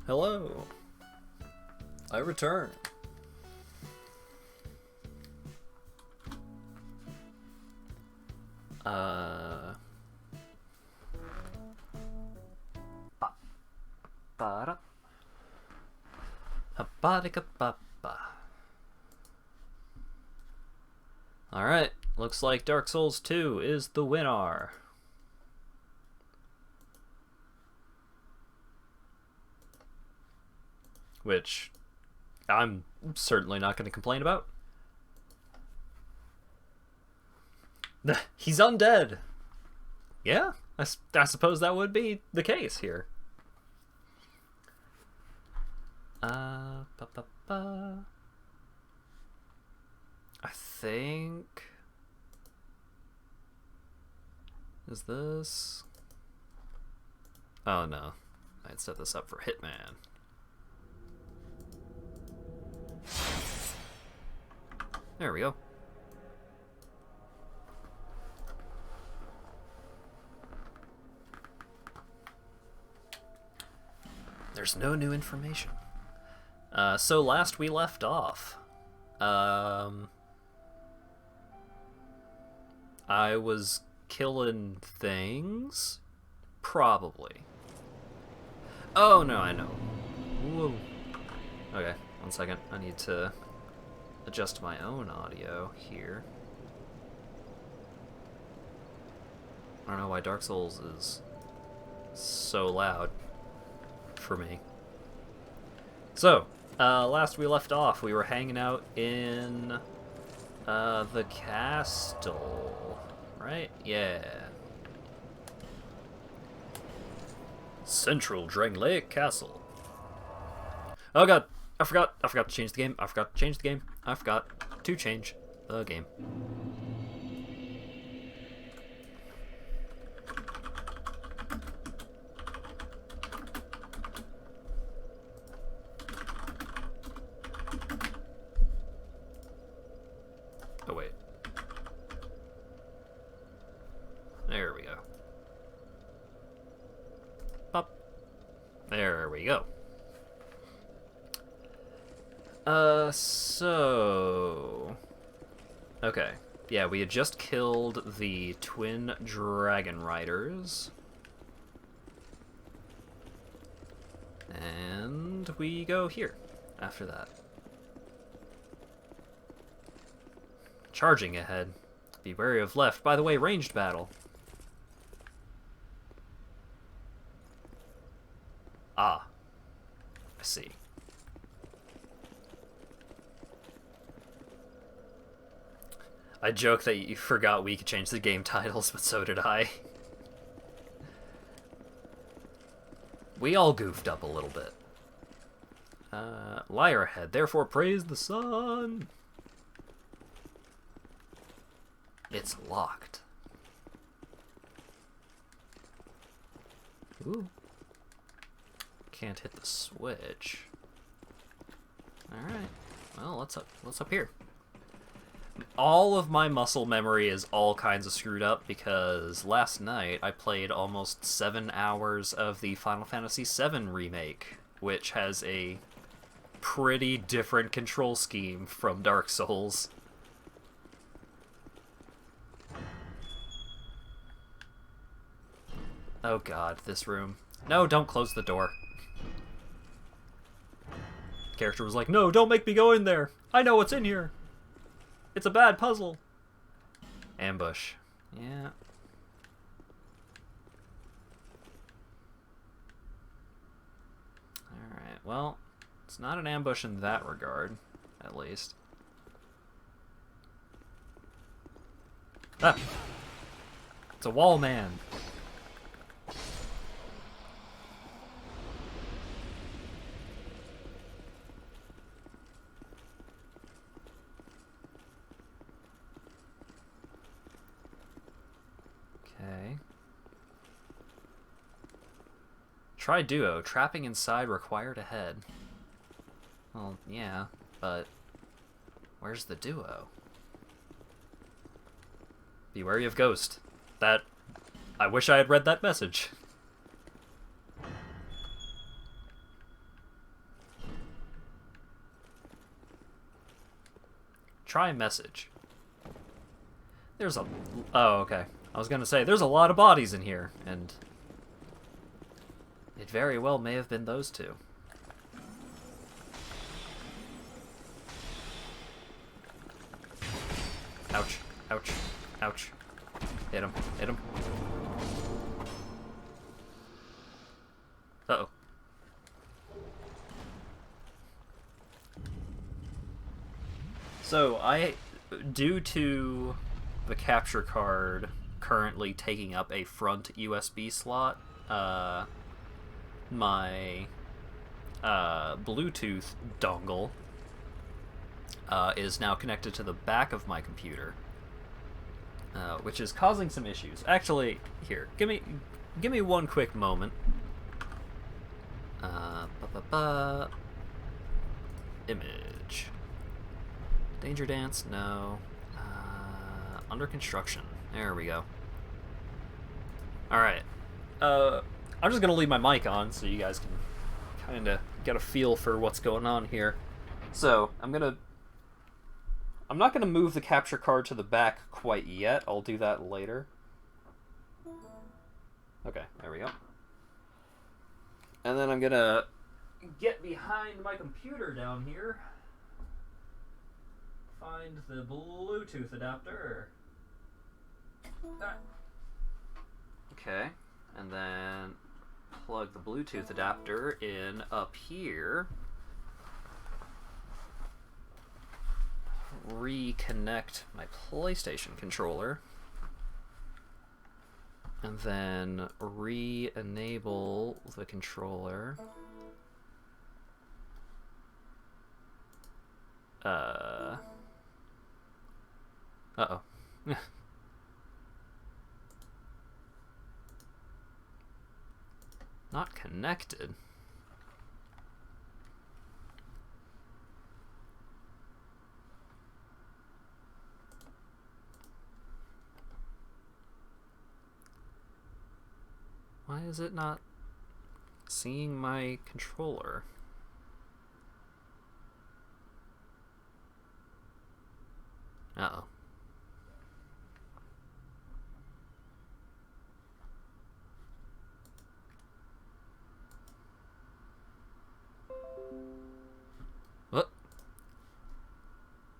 Hello. I return. Ba-da. Ha-ba-da-ka-ba-ba. Alright, looks like Dark Souls 2 is the winner. Which I'm certainly not going to complain about. He's undead. Yeah, I suppose that would be the case here. Ba-ba-ba. I think... Is this... Oh no, I'd set this up for Hitman. There we go. There's no new information. So last we left off, I was killing things? Probably. Oh, no, I know. Whoa. Okay, one second. I need to adjust my own audio here. I don't know why Dark Souls is so loud for me. So, last we left off, we were hanging out in the castle, right? Yeah. Central Drang Lake Castle. Oh god, I forgot to change the game. I forgot to change the game. I forgot to change the game. Oh wait. There we go. Pop. There we go. So... Okay. Yeah, we had just killed the twin dragon riders. And we go here after that. Charging ahead. Be wary of left. By the way, ranged battle. Ah. I see. I joke that you forgot we could change the game titles, but so did I. We all goofed up a little bit. Liar ahead, therefore praise the sun. It's locked. Ooh. Can't hit the switch. Alright. Well, what's up here? All of my muscle memory is all kinds of screwed up because last night I played almost 7 hours of the Final Fantasy VII Remake, which has a pretty different control scheme from Dark Souls. Oh god, this room. No, don't close the door. The character was like, no, don't make me go in there. I know what's in here. It's a bad puzzle. Ambush. Yeah. Alright, well, it's not an ambush in that regard, at least. Ah! It's a wall man. Okay. Try duo. Trapping inside required ahead. Well, yeah, but where's the duo? Be wary of ghost. That... I wish I had read that message. Try message. There's a... Oh, okay. I was gonna say, there's a lot of bodies in here, and... It very well may have been those two. Ouch. Ouch. Ouch. Hit him. Hit him. Uh-oh. So, due to the capture card currently taking up a front USB slot, my Bluetooth dongle is now connected to the back of my computer, which is causing some issues. Actually, here, give me one quick moment. Image. Danger Dance, no. Under construction. There we go. Alright. I'm just gonna leave my mic on so you guys can kinda get a feel for what's going on here. So, I'm not gonna move the capture card to the back quite yet. I'll do that later. Okay, there we go. And then I'm gonna get behind my computer down here. Find the Bluetooth adapter. Okay, and then plug the Bluetooth adapter in up here. Reconnect my PlayStation controller. And then re-enable the controller. Uh-oh. Not connected. Why is it not seeing my controller? Uh-oh. What?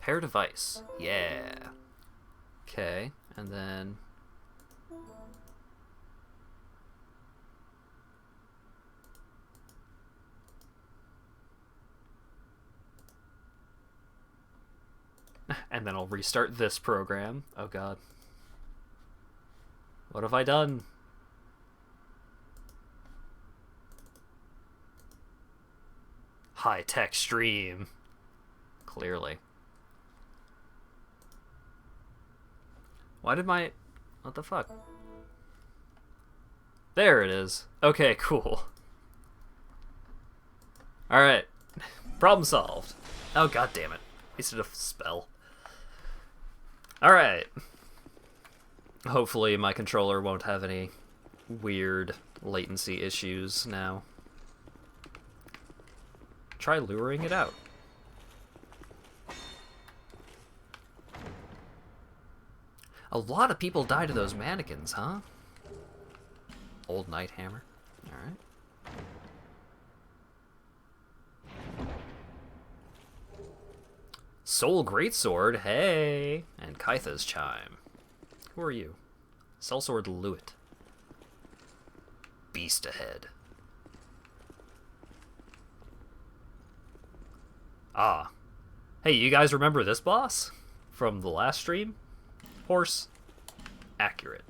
Pair device. Yeah. Okay, and then... And then I'll restart this program. Oh god. What have I done? High-tech stream. Clearly. Why did my... What the fuck? There it is. Okay, cool. Alright. Problem solved. Oh god damn it. Wasted a spell. Alright. Hopefully my controller won't have any weird latency issues now. Try luring it out. A lot of people die to those mannequins, huh? Old Night Hammer. Alright. Soul Greatsword, hey! And Kytha's Chime. Who are you? Sellsword Lewitt. Beast ahead. Ah. Hey, you guys remember this boss? From the last stream? Horse. Accurate.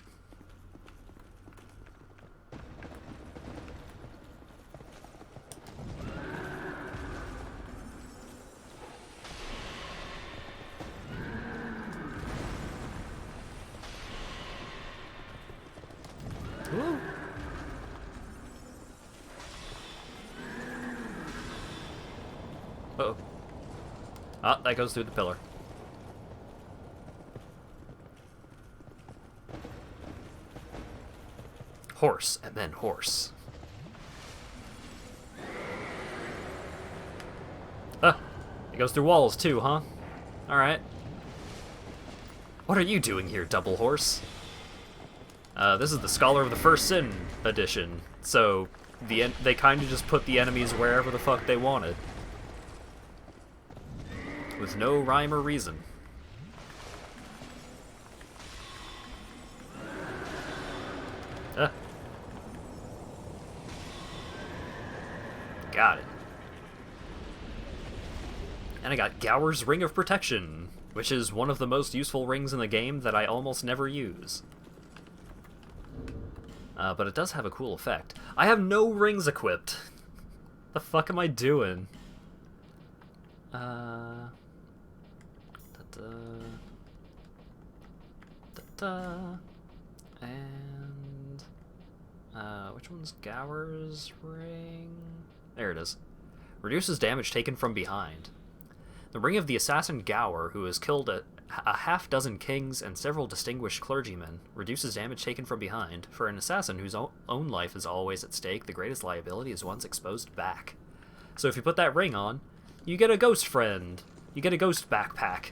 Woo. Uh-oh. Ah, that goes through the pillar. Horse, and then horse. Ah, it goes through walls too, huh? Alright. What are you doing here, Double Horse? This is the Scholar of the First Sin edition, so they kind of just put the enemies wherever the fuck they wanted. With no rhyme or reason. Got it. And I got Gower's Ring of Protection, which is one of the most useful rings in the game that I almost never use. But it does have a cool effect. I have no rings equipped. The fuck am I doing? And which one's Gower's Ring? There it is. Reduces damage taken from behind. The Ring of the Assassin Gower, who has killed a half-dozen kings and several distinguished clergymen, reduces damage taken from behind. For an assassin whose own life is always at stake, the greatest liability is one's exposed back. So if you put that ring on, you get a ghost friend. You get a ghost backpack.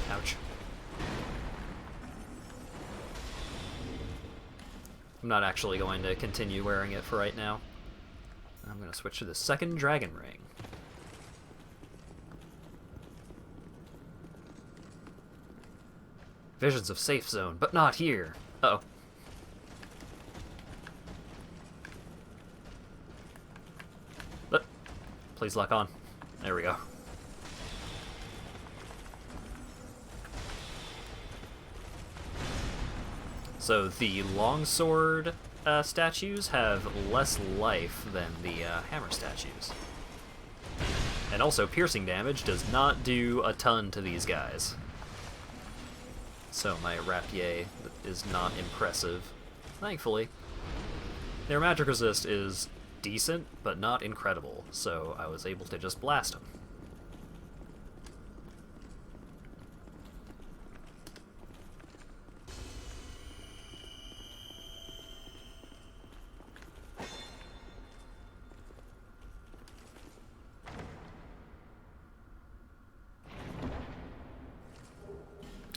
Ouch. I'm not actually going to continue wearing it for right now. I'm going to switch to the second dragon ring. Visions of safe zone, but not here. Uh-oh. Please lock on. There we go. So the longsword statues have less life than the hammer statues. And also, piercing damage does not do a ton to these guys. So my rapier is not impressive, thankfully. Their magic resist is decent, but not incredible, so I was able to just blast them.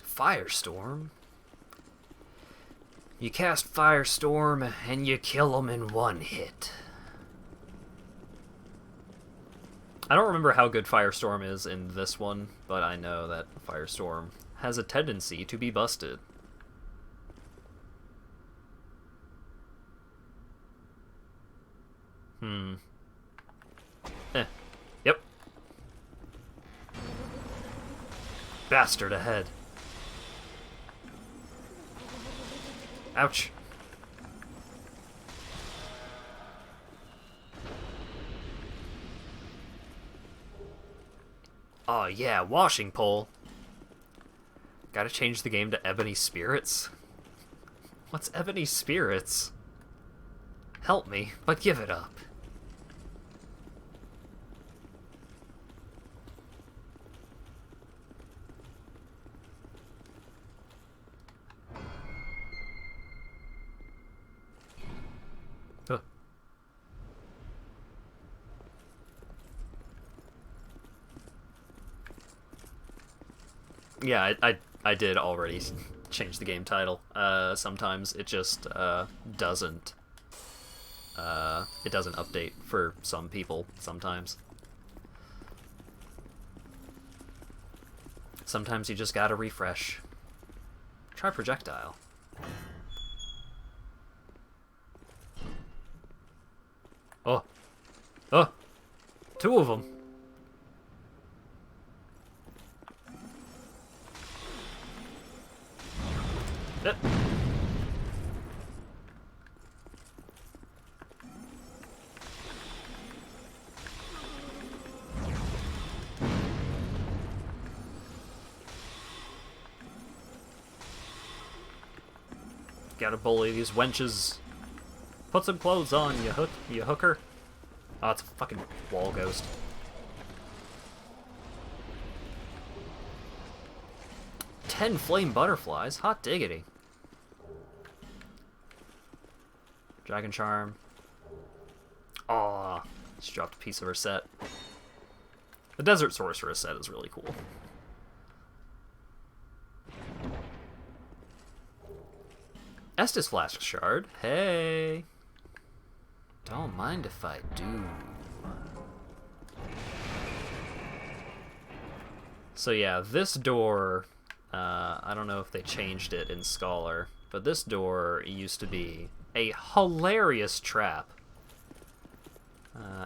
Firestorm? You cast Firestorm and you kill them in one hit. I don't remember how good Firestorm is in this one, but I know that Firestorm has a tendency to be busted. Yep. Bastard ahead. Ouch. Oh yeah, washing pole. Gotta change the game to Ebony Spirits? What's Ebony Spirits? Help me, but give it up. Yeah, I did already change the game title. Sometimes it just doesn't. It doesn't update for some people. Sometimes. Sometimes you just gotta refresh. Try projectile. Oh, oh, two of them. Gotta bully these wenches. Put some clothes on, you hooker. Oh, it's a fucking wall ghost. Ten flame butterflies? Hot diggity. Dragon Charm. Aw, she dropped a piece of her set. The Desert Sorceress set is really cool. Estus Flask Shard. Hey. Don't mind if I do. So yeah, this door, I don't know if they changed it in Scholar, but this door used to be a hilarious trap.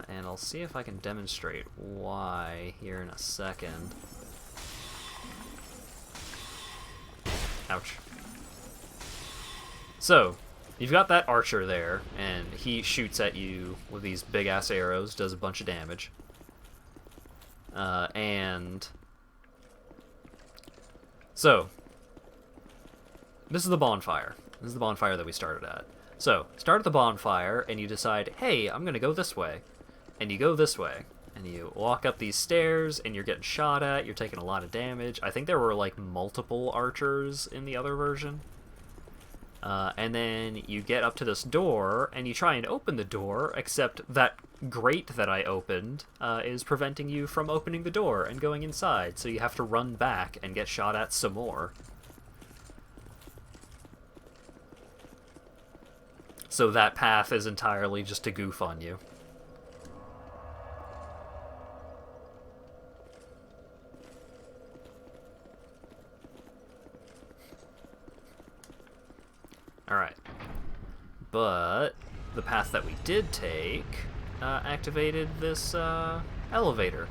And I'll see if I can demonstrate why here in a second. Ouch. So, you've got that archer there, and he shoots at you with these big-ass arrows, does a bunch of damage. And... So, this is the bonfire. This is the bonfire that we started at. So, start at the bonfire, and you decide, hey, I'm gonna go this way. And you go this way. And you walk up these stairs, and you're getting shot at, you're taking a lot of damage. I think there were, like, multiple archers in the other version. And then you get up to this door, and you try and open the door, except that grate that I opened is preventing you from opening the door and going inside, so you have to run back and get shot at some more. So that path is entirely just to goof on you. Alright. But the path that we did take activated this elevator.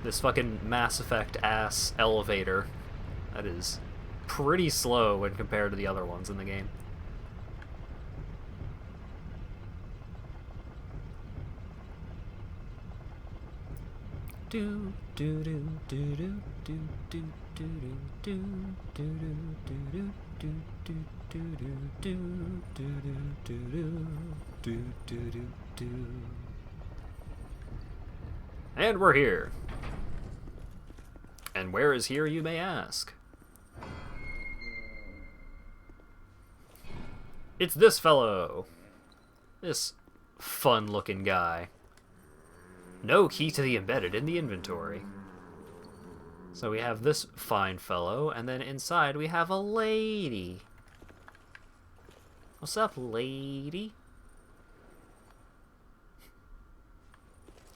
This fucking Mass Effect-ass elevator that is pretty slow when compared to the other ones in the game. Do do do do do do do do do do do do. And we're here. And where is here, you may ask? It's this fellow. This fun-looking guy. No key to the embedded in the inventory. So we have this fine fellow, and then inside we have a lady. What's up, lady?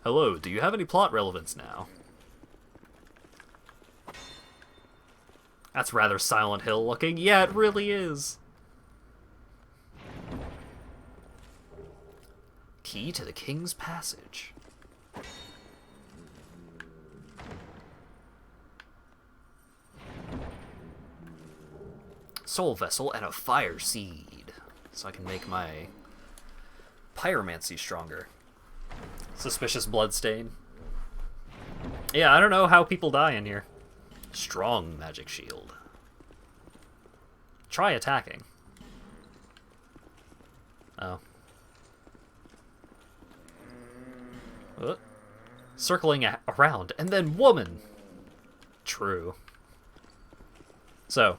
Hello, do you have any plot relevance now? That's rather Silent Hill looking. Yeah, it really is. Key to the King's Passage. Soul Vessel and a Fire Seed. So I can make my pyromancy stronger. Suspicious Bloodstain. Yeah, I don't know how people die in here. Strong Magic Shield. Try attacking. Oh. Circling around, and then woman! True. So,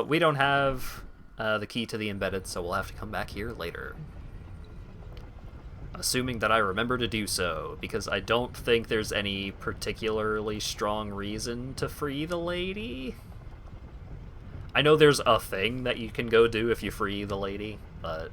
we don't have the key to the embedded, so we'll have to come back here later. Assuming that I remember to do so, because I don't think there's any particularly strong reason to free the lady. I know there's a thing that you can go do if you free the lady, but...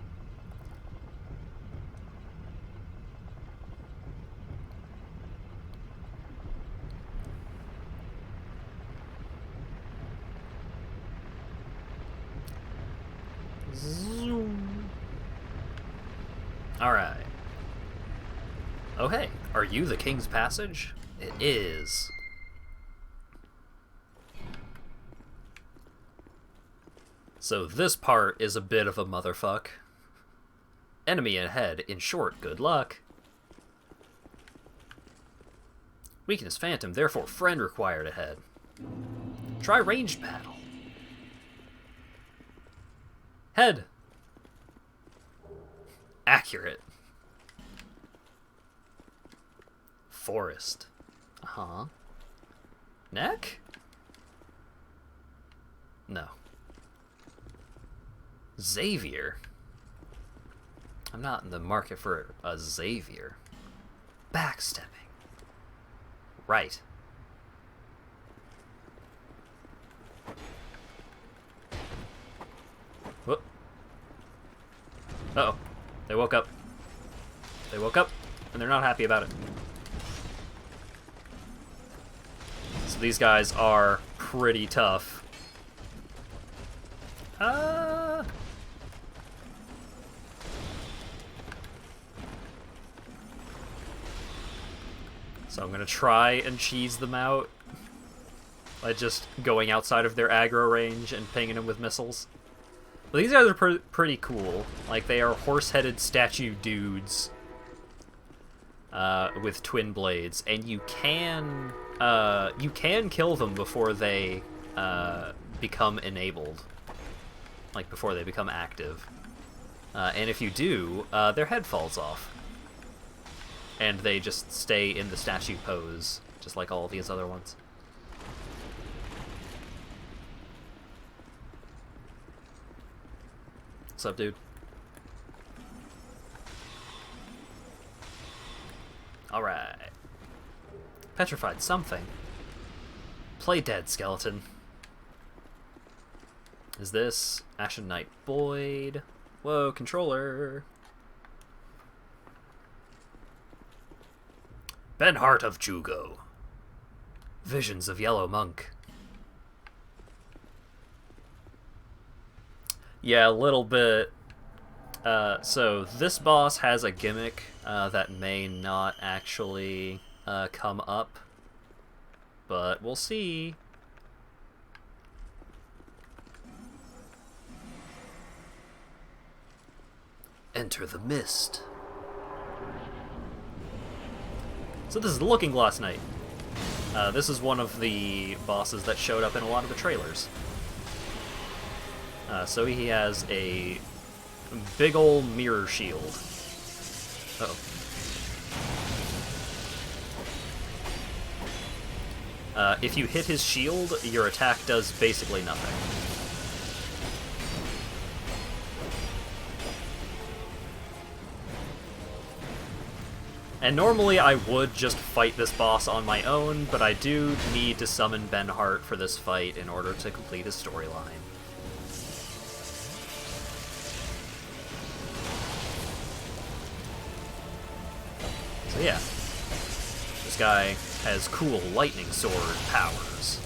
Alright. Oh hey, are you the King's Passage? It is. So this part is a bit of a motherfuck. Enemy ahead, in short, good luck. Weakness Phantom, therefore friend required ahead. Try ranged battle. Head. Accurate. Forest. Uh-huh. Neck? No. Xavier. I'm not in the market for a Xavier. Backstepping. Right. Whoop. Uh-oh. They woke up. They woke up, and they're not happy about it. So these guys are pretty tough. So I'm gonna try and cheese them out by just going outside of their aggro range and pinging them with missiles. But these guys are pretty cool. Like, they are horse-headed statue dudes with twin blades, and you can kill them before they become enabled, like before they become active. And if you do, their head falls off. And they just stay in the statue pose, just like all these other ones. What's up, dude? Alright. Petrified something. Play dead, skeleton. Is this Ashen Knight Boyd? Whoa, controller. Benhart of Jugo. Visions of Yellow Monk. Yeah, a little bit. So this boss has a gimmick that may not actually come up, but we'll see. Enter the mist. So this is the Looking Glass Knight. This is one of the bosses that showed up in a lot of the trailers. So he has a big ol' mirror shield. Uh-oh. If you hit his shield, your attack does basically nothing. And normally I would just fight this boss on my own, but I do need to summon Benhart for this fight in order to complete his storyline. So yeah, this guy has cool lightning sword powers.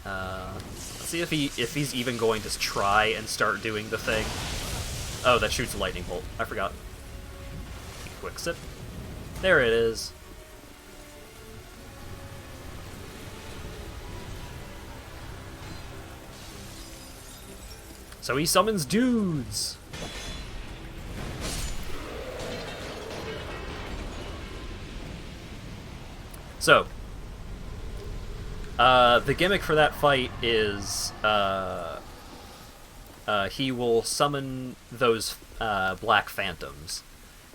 Let's see if he's even going to try and start doing the thing. Oh, that shoots a lightning bolt. I forgot. Quick sip. There it is. So he summons dudes. So, the gimmick for that fight is he will summon those Black Phantoms.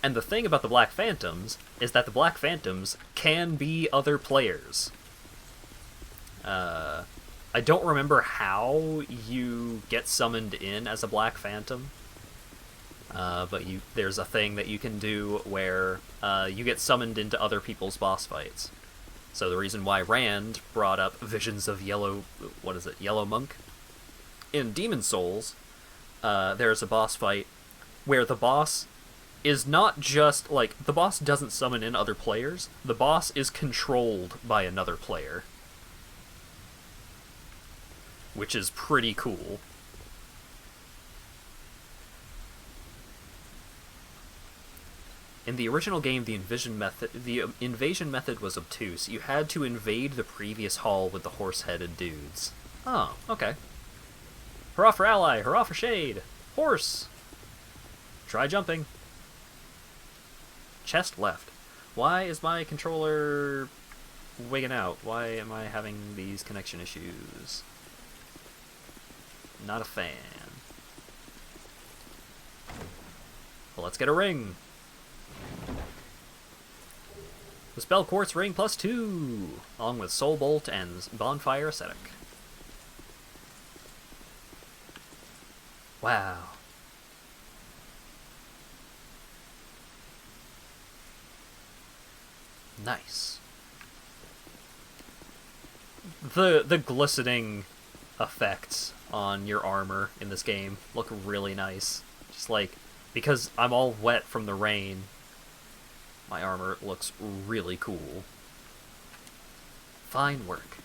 And the thing about the Black Phantoms is that the Black Phantoms can be other players. I don't remember how you get summoned in as a Black Phantom, but there's a thing that you can do where you get summoned into other people's boss fights. So the reason why Rand brought up Visions of Yellow Monk? In Demon Souls, there's a boss fight where the boss is not just, like, the boss doesn't summon in other players, the boss is controlled by another player. Which is pretty cool. In the original game, the invasion method was obtuse. You had to invade the previous hall with the horse-headed dudes. Oh, okay. Hurrah for ally! Hurrah for shade! Horse! Try jumping. Chest left. Why is my controller wigging out? Why am I having these connection issues? Not a fan. Well, let's get a ring. The Spell Quartz ring +2, along with Soul Bolt and Bonfire Ascetic. Wow. Nice. The glistening effects on your armor in this game look really nice. Just like, because I'm all wet from the rain, my armor looks really cool. Fine work.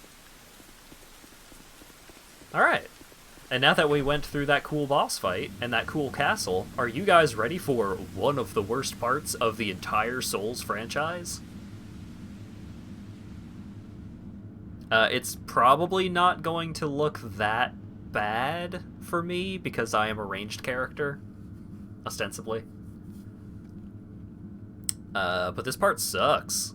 Alright. And now that we went through that cool boss fight and that cool castle, are you guys ready for one of the worst parts of the entire Souls franchise? It's probably not going to look that bad for me because I am a ranged character, ostensibly. But this part sucks.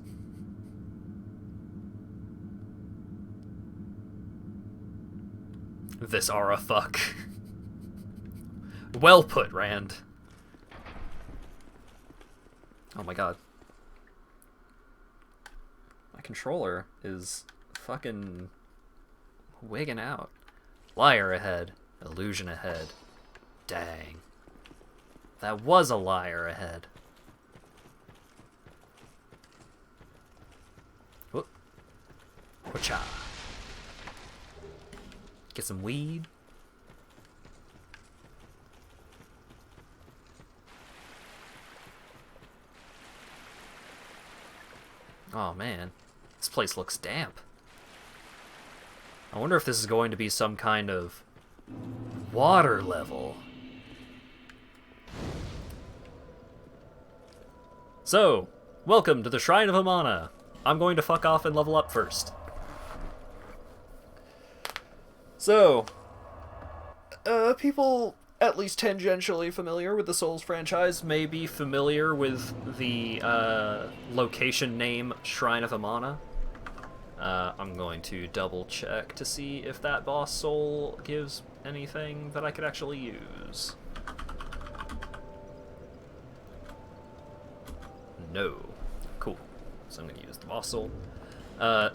This are a fuck. Well put, Rand. Oh my god. My controller is fucking wigging out. Liar ahead. Illusion ahead. Dang. That was a liar ahead. Whoop. Whatcha. Get some weed. Oh man, this place looks damp. I wonder if this is going to be some kind of water level. So, welcome to the Shrine of Amana. I'm going to fuck off and level up first. So, people at least tangentially familiar with the Souls franchise may be familiar with the location name Shrine of Amana. I'm going to double check to see if that boss soul gives anything that I could actually use. No. Cool. So I'm going to use the boss soul. The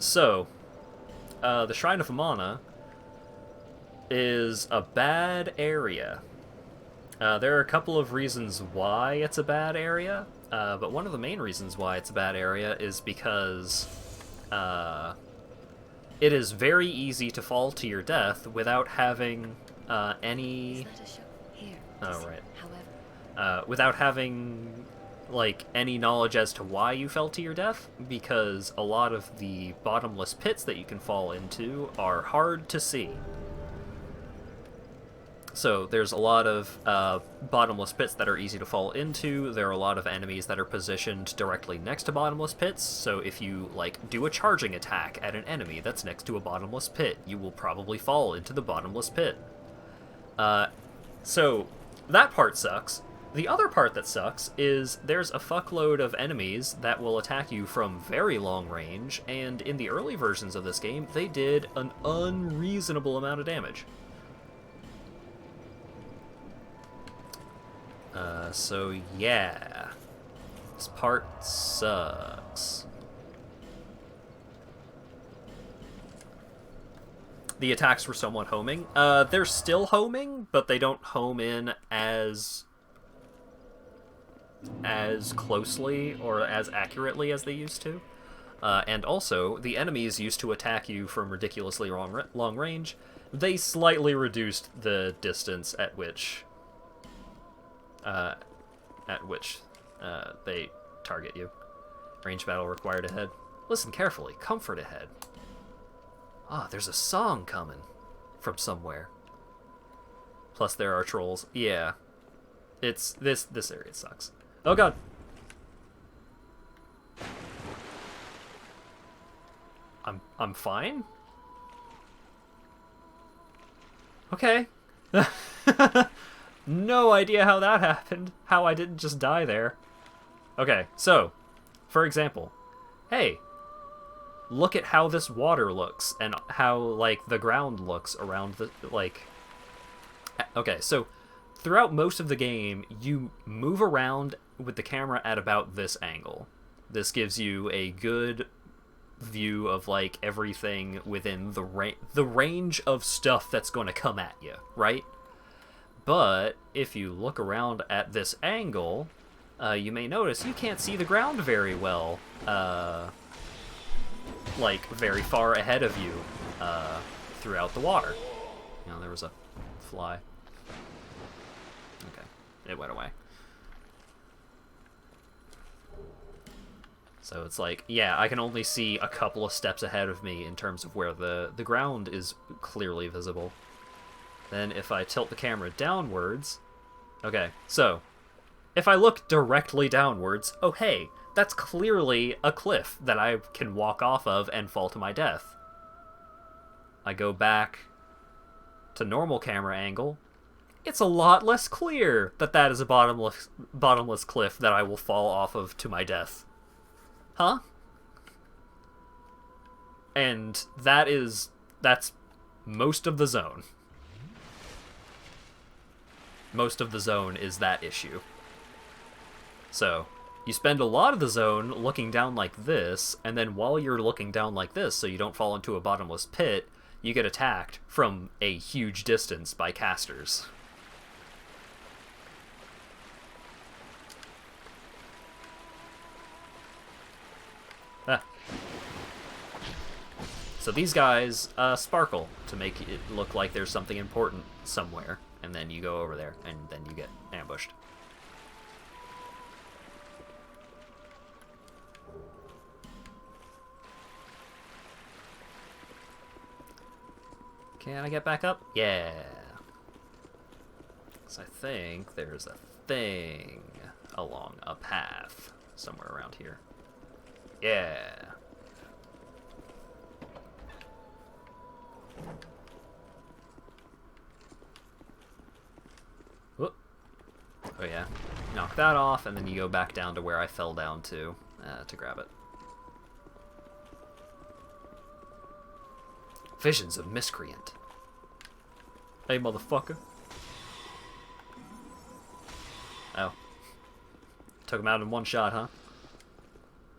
Shrine of Amana is a bad area. There are a couple of reasons why it's a bad area, but one of the main reasons why it's a bad area is because it is very easy to fall to your death without having any... Oh, right. Without having, like, any knowledge as to why you fell to your death, because a lot of the bottomless pits that you can fall into are hard to see. So there's a lot of bottomless pits that are easy to fall into. There are a lot of enemies that are positioned directly next to bottomless pits. So if you, like, do a charging attack at an enemy that's next to a bottomless pit, you will probably fall into the bottomless pit. So that part sucks. The other part that sucks is there's a fuckload of enemies that will attack you from very long range, and in the early versions of this game, they did an unreasonable amount of damage. So yeah, this part sucks. The attacks were somewhat homing. They're still homing, but they don't home in as closely or as accurately as they used to. And also, the enemies used to attack you from ridiculously long range. They slightly reduced the distance at which they target you. Range battle required ahead. Listen carefully. Comfort ahead. Ah, there's a song coming from somewhere. Plus there are trolls. Yeah. It's this area sucks. Oh god. I'm fine? Okay. No idea how that happened. How I didn't just die there. Okay, so, for example, hey, look at how this water looks and how, like, the ground looks around the, like... Okay, so, throughout most of the game, you move around with the camera at about this angle. This gives you a good view of, like, everything within the range of stuff that's going to come at you, right? But if you look around at this angle, you may notice you can't see the ground very well, like very far ahead of you throughout the water. You know, there was a fly. Okay, it went away. So it's like, yeah, I can only see a couple of steps ahead of me in terms of where the ground is clearly visible. Then if I tilt the camera downwards... Okay, so, if I look directly downwards, oh hey, that's clearly a cliff that I can walk off of and fall to my death. I go back to normal camera angle. It's a lot less clear that that is a bottomless cliff that I will fall off of to my death. Huh? And that's most of the zone. Most of the zone is that issue. So, you spend a lot of the zone looking down like this, and then while you're looking down like this so you don't fall into a bottomless pit, you get attacked from a huge distance by casters. Ah. So these guys sparkle to make it look like there's something important somewhere, and then you go over there, and then you get ambushed. Can I get back up? Yeah. So I think there's a thing along a path somewhere around here. Yeah. Whoop. Oh yeah. Knock that off, and then you go back down to where I fell down to grab it. Visions of Miscreant. Hey, motherfucker. Oh. Took him out in one shot, huh?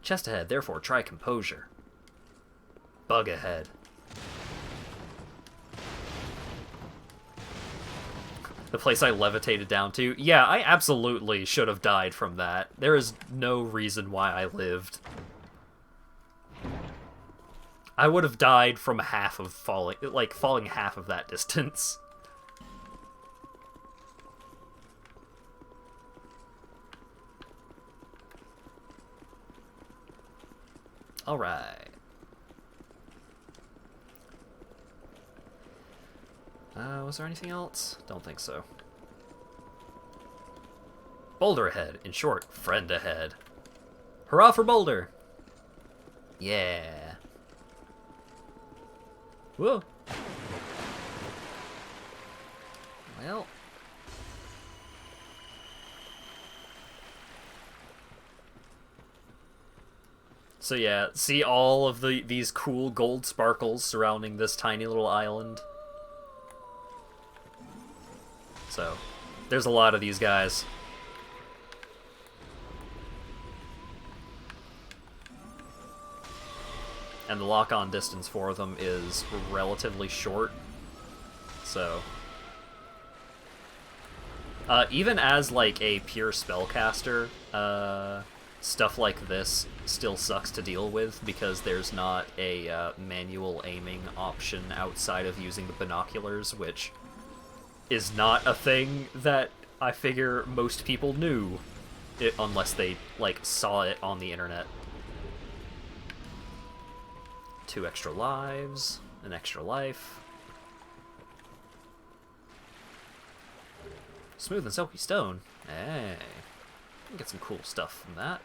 Chest ahead, therefore try composure. Bug ahead. The place I levitated down to. Yeah, I absolutely should have died from that. There is no reason why I lived. I would have died from half of falling, like falling half of that distance. Alright. Was there anything else? Don't think so. Boulder ahead. In short, friend ahead. Hurrah for Boulder! Yeah. Whoa. Well. So yeah, see all of these cool gold sparkles surrounding this tiny little island? So, there's a lot of these guys. And the lock-on distance for them is relatively short. So, even as like a pure spellcaster, stuff like this still sucks to deal with because there's not a manual aiming option outside of using the binoculars, which is not a thing that I figure most people knew, unless they like saw it on the internet. 2 extra lives, an extra life. Smooth and silky stone. Hey, get some cool stuff from that.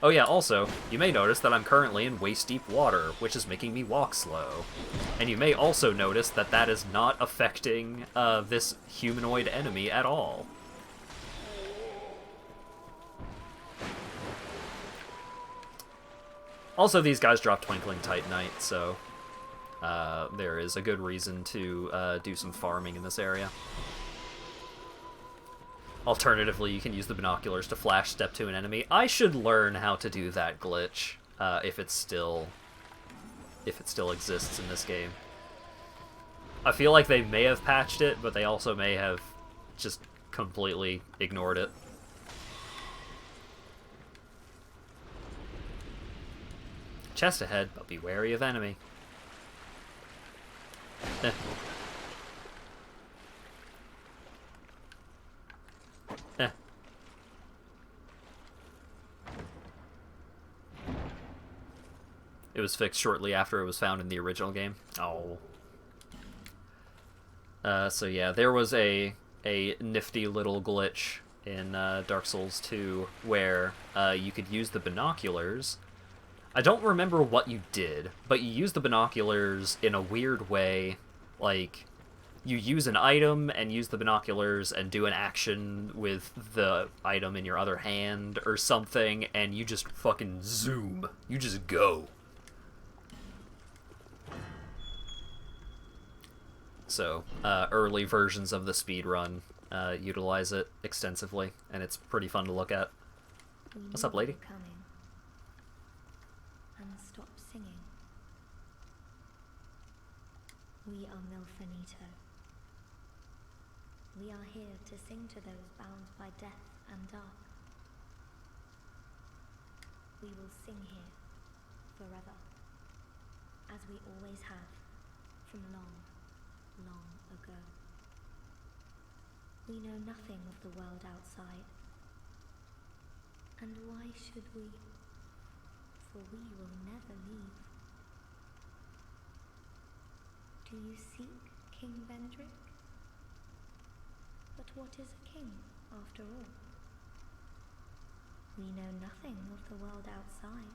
Oh yeah, also, you may notice that I'm currently in waist-deep water, which is making me walk slow. And you may also notice that that is not affecting this humanoid enemy at all. Also, these guys drop Twinkling Titanite, so there is a good reason to do some farming in this area. Alternatively, you can use the binoculars to flash step to an enemy. I should learn how to do that glitch if it still exists in this game. I feel like they may have patched it, but they also may have just completely ignored it. Chest ahead, but be wary of enemy. Eh. Eh. It was fixed shortly after it was found in the original game. Oh. So yeah, there was a nifty little glitch in Dark Souls 2 where you could use the binoculars. I don't remember what you did, but you use the binoculars in a weird way. Like, you use an item and use the binoculars and do an action with the item in your other hand or something, and you just fucking zoom. You just go. So, early versions of the speedrun utilize it extensively, and it's pretty fun to look at. What's up, lady? And stop singing. We are Milfinito. We are here to sing to those bound by death and dark. We will sing here forever, as we always have, from long, long ago. We know nothing of the world outside, and why should we? For we will never leave. Do you seek King Vendrick? But what is a king, after all? We know nothing of the world outside,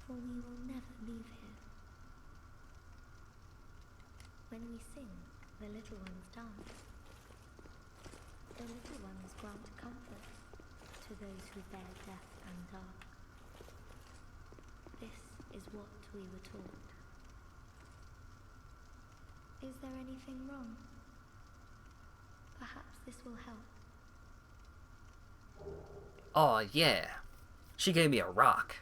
for we will never leave here. When we sing, the little ones dance. The little ones grant comfort to those who bear death and dark. This is what we were taught. Is there anything wrong? Perhaps this will help. Oh, yeah. She gave me a rock.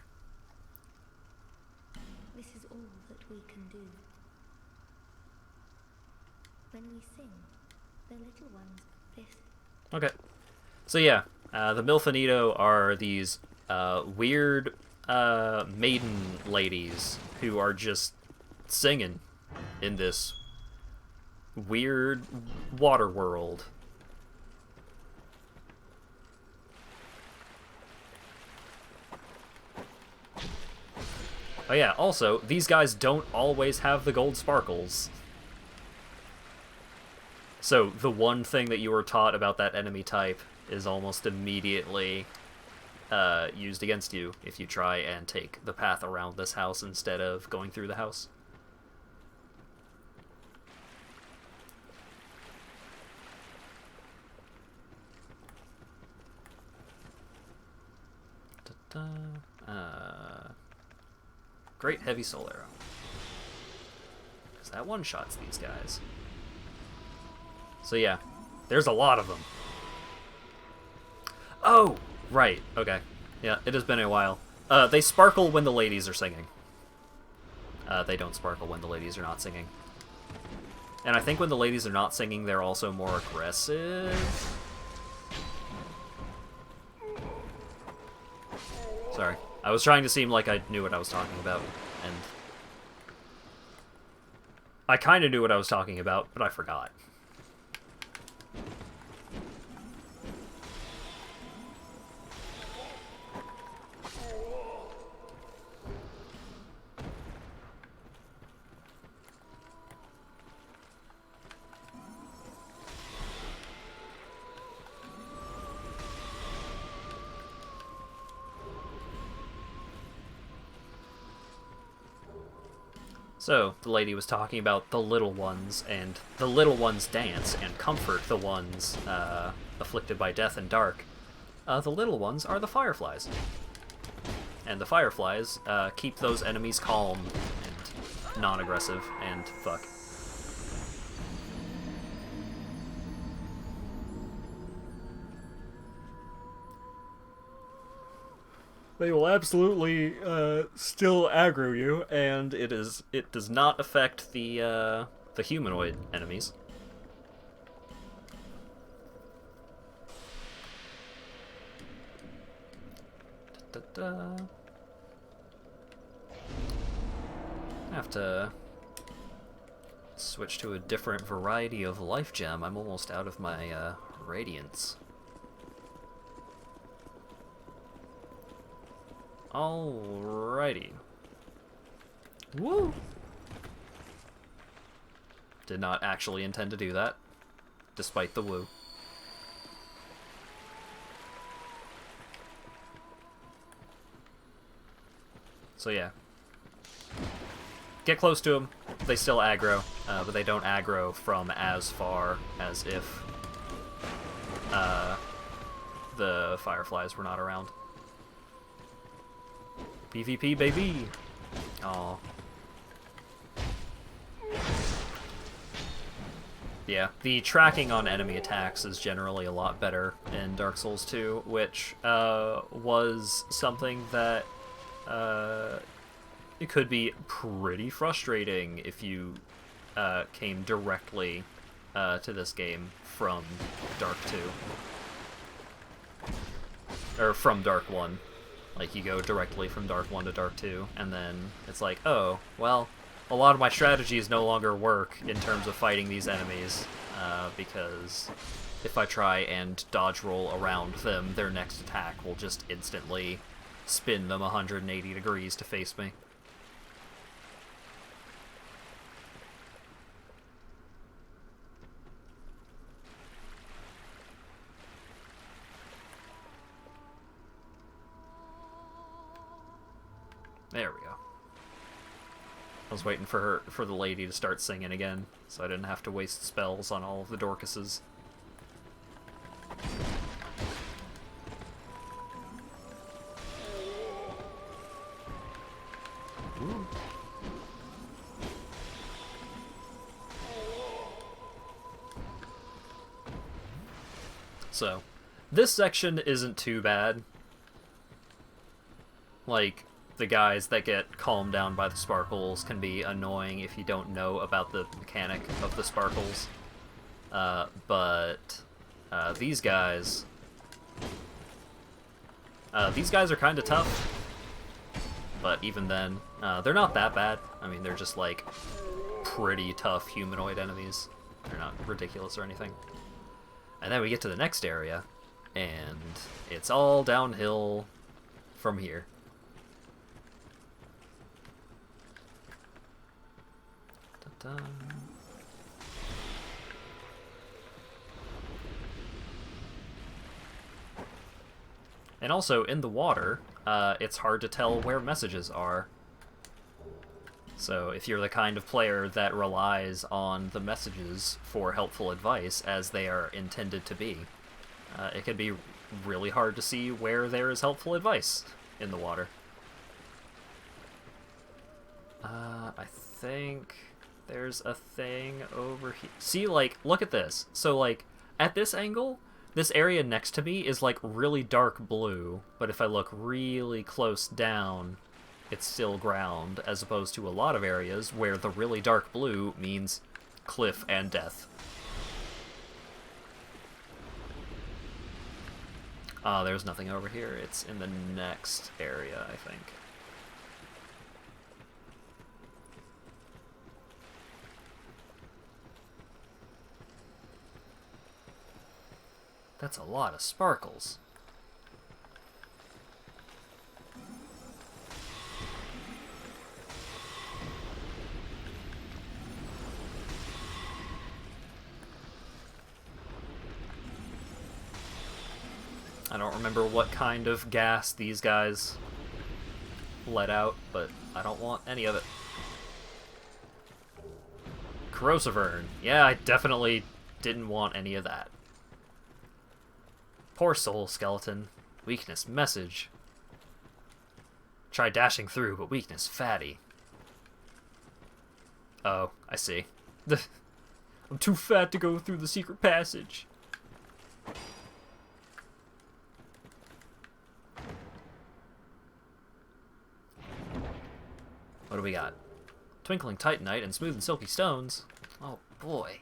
This is all that we can do. When we sing, the little ones this. Okay. So yeah, the Milfinito are these weird maiden ladies who are just singing in this weird water world. Oh yeah, also, these guys don't always have the gold sparkles. So the one thing that you were taught about that enemy type is almost immediately used against you if you try and take the path around this house instead of going through the house. Great heavy soul arrow. Because that one-shots these guys. So yeah, there's a lot of them. Oh, right, okay. Yeah, it has been a while. They sparkle when the ladies are singing. They don't sparkle when the ladies are not singing. And I think when the ladies are not singing, they're also more aggressive. Sorry. I was trying to seem like I knew what I was talking about, and I kind of knew what I was talking about, but I forgot. So, the lady was talking about the little ones, and the little ones dance and comfort the ones afflicted by death and dark. The little ones are the fireflies. And the fireflies keep those enemies calm and non-aggressive and fuck. They will absolutely still aggro you, and it does not affect the humanoid enemies. Da, da, da. I have to switch to a different variety of life gem. I'm almost out of my radiance. Alrighty. Woo! Did not actually intend to do that, despite the woo. So yeah. Get close to them. They still aggro, but they don't aggro from as far as if the fireflies were not around. PvP, baby! Aw. Yeah, the tracking on enemy attacks is generally a lot better in Dark Souls 2, which was something that it could be pretty frustrating if you came directly to this game from Dark 2. Or from Dark 1. Like, you go directly from Dark 1 to Dark 2, and then it's like, oh, well, a lot of my strategies no longer work in terms of fighting these enemies, because if I try and dodge roll around them, their next attack will just instantly spin them 180 degrees to face me. There we go. I was waiting for the lady to start singing again, so I didn't have to waste spells on all of the Dorcases. Ooh. So, this section isn't too bad. Like, the guys that get calmed down by the sparkles can be annoying if you don't know about the mechanic of the sparkles. But these guys are kind of tough. But even then, they're not that bad. I mean, they're just like pretty tough humanoid enemies. They're not ridiculous or anything. And then we get to the next area, and it's all downhill from here. Da-da. And also, in the water, it's hard to tell where messages are. So if you're the kind of player that relies on the messages for helpful advice as they are intended to be, it can be really hard to see where there is helpful advice in the water. I think there's a thing over here. See, like, look at this. So, like, at this angle, this area next to me is, like, really dark blue, but if I look really close down, it's still ground, as opposed to a lot of areas where the really dark blue means cliff and death. There's nothing over here. It's in the next area, I think. That's a lot of sparkles. I don't remember what kind of gas these guys let out, but I don't want any of it. Corrosive urn. Yeah, I definitely didn't want any of that. Poor soul skeleton. Weakness message. Try dashing through, but weakness fatty. Oh, I see. I'm too fat to go through the secret passage. What do we got? Twinkling titanite and smooth and silky stones. Oh boy.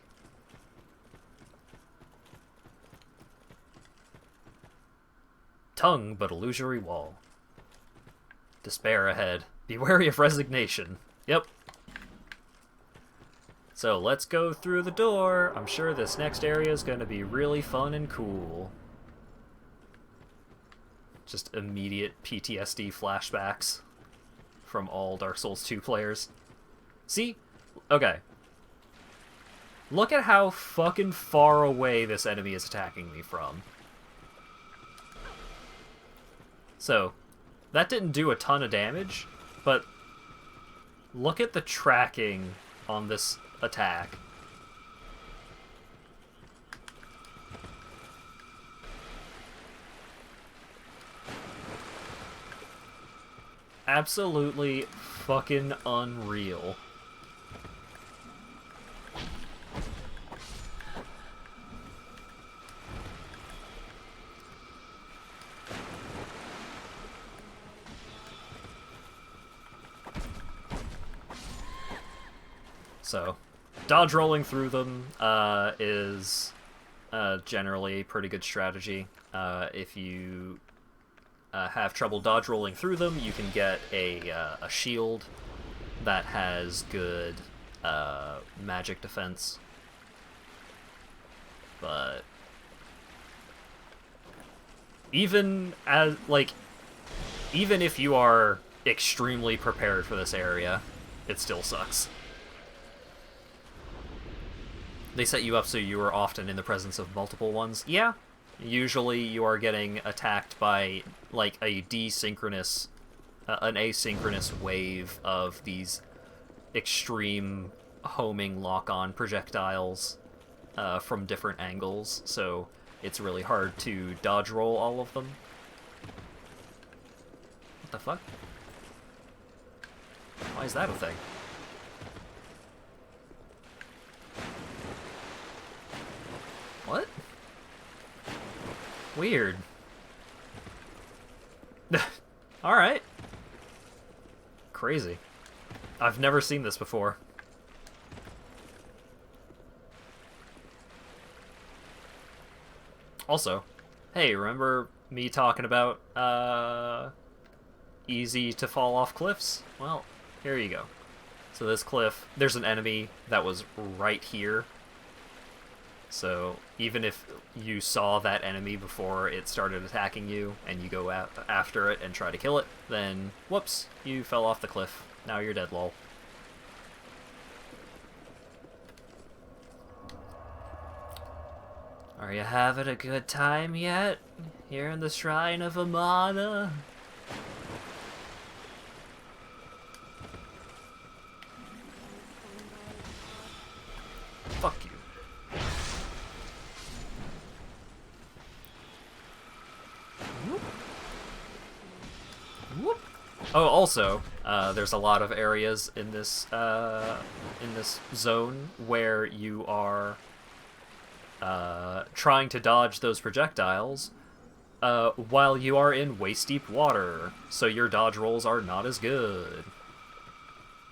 Tongue, but illusory wall. Despair ahead. Be wary of resignation. Yep. So let's go through the door. I'm sure this next area is going to be really fun and cool. Just immediate PTSD flashbacks from all Dark Souls 2 players. See? Okay. Look at how fucking far away this enemy is attacking me from. So, that didn't do a ton of damage, but look at the tracking on this attack. Absolutely fucking unreal. So, dodge rolling through them is generally a pretty good strategy. If you have trouble dodge rolling through them, you can get a shield that has good magic defense. But even if you are extremely prepared for this area, it still sucks. They set you up so you are often in the presence of multiple ones. Yeah, usually you are getting attacked by like an asynchronous wave of these extreme homing lock-on projectiles from different angles, so it's really hard to dodge roll all of them. What the fuck? Why is that a thing? What? Weird. Alright. Crazy. I've never seen this before. Also, hey, remember me talking about, easy to fall off cliffs? Well, here you go. So this cliff, there's an enemy that was right here. So even if you saw that enemy before it started attacking you, and you go after it and try to kill it, then whoops, you fell off the cliff. Now you're dead, lol. Are you having a good time yet? Here in the Shrine of Amana? Fuck you. Whoop. Whoop. Oh, also, there's a lot of areas in this zone where you are trying to dodge those projectiles while you are in waist-deep water, so your dodge rolls are not as good.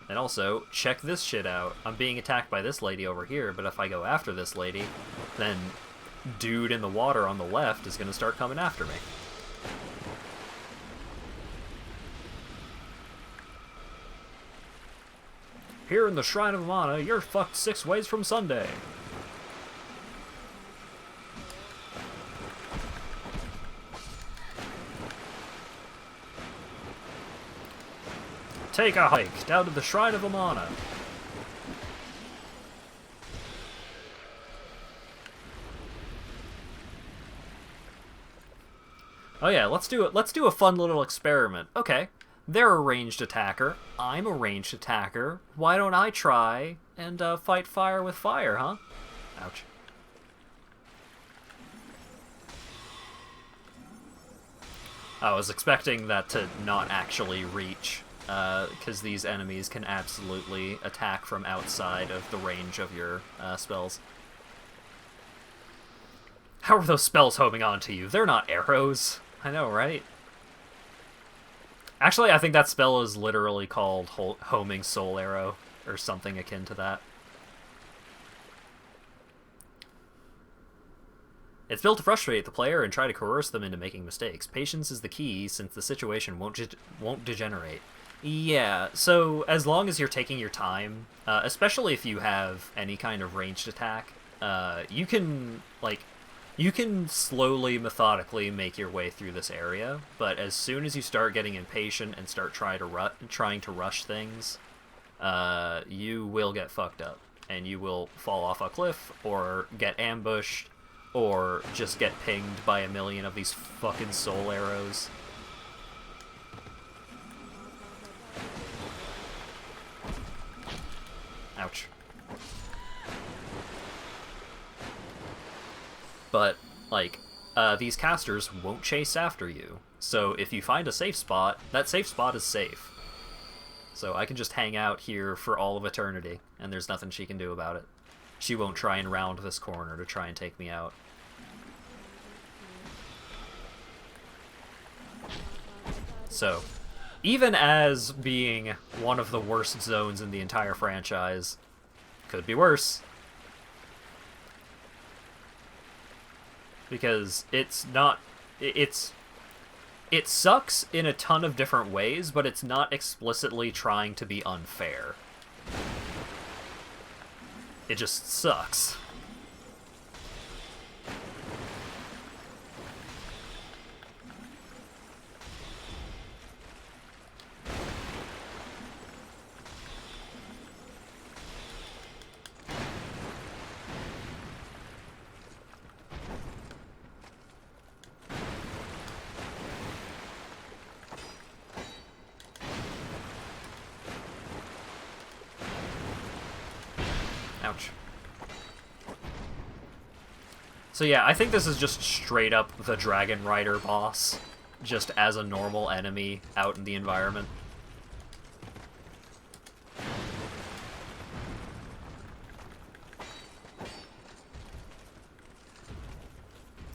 And also, check this shit out. I'm being attacked by this lady over here, but if I go after this lady, then dude in the water on the left is going to start coming after me. Here in the Shrine of Amana, you're fucked 6 ways from Sunday. Take a hike down to the Shrine of Amana. Oh yeah, let's do a fun little experiment. Okay, they're a ranged attacker. I'm a ranged attacker. Why don't I try and fight fire with fire, huh? Ouch. I was expecting that to not actually reach, because these enemies can absolutely attack from outside of the range of your spells. How are those spells homing onto you? They're not arrows. I know, right? Actually, I think that spell is literally called Homing Soul Arrow, or something akin to that. It's built to frustrate the player and try to coerce them into making mistakes. Patience is the key, since the situation won't degenerate. Yeah, so as long as you're taking your time, especially if you have any kind of ranged attack, you can, like, you can slowly, methodically make your way through this area, but as soon as you start getting impatient and start trying to rush things, you will get fucked up, and you will fall off a cliff, or get ambushed, or just get pinged by a million of these fucking soul arrows. Ouch. But, like, these casters won't chase after you. So if you find a safe spot, that safe spot is safe. So I can just hang out here for all of eternity, and there's nothing she can do about it. She won't try and round this corner to try and take me out. So, even as being one of the worst zones in the entire franchise, could be worse. Because it's not... It sucks in a ton of different ways, but it's not explicitly trying to be unfair. It just sucks. Ouch. So yeah, I think this is just straight up the Dragon Rider boss, just as a normal enemy out in the environment.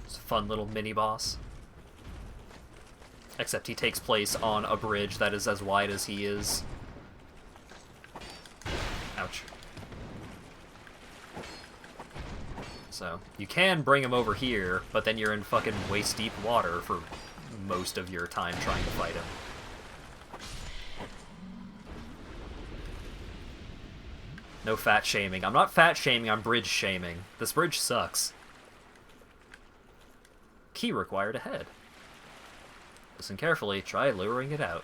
It's a fun little mini-boss. Except he takes place on a bridge that is as wide as he is. Ouch. So, you can bring him over here, but then you're in fucking waist-deep water for most of your time trying to fight him. No fat shaming. I'm not fat shaming, I'm bridge shaming. This bridge sucks. Key required ahead. Listen carefully, try luring it out.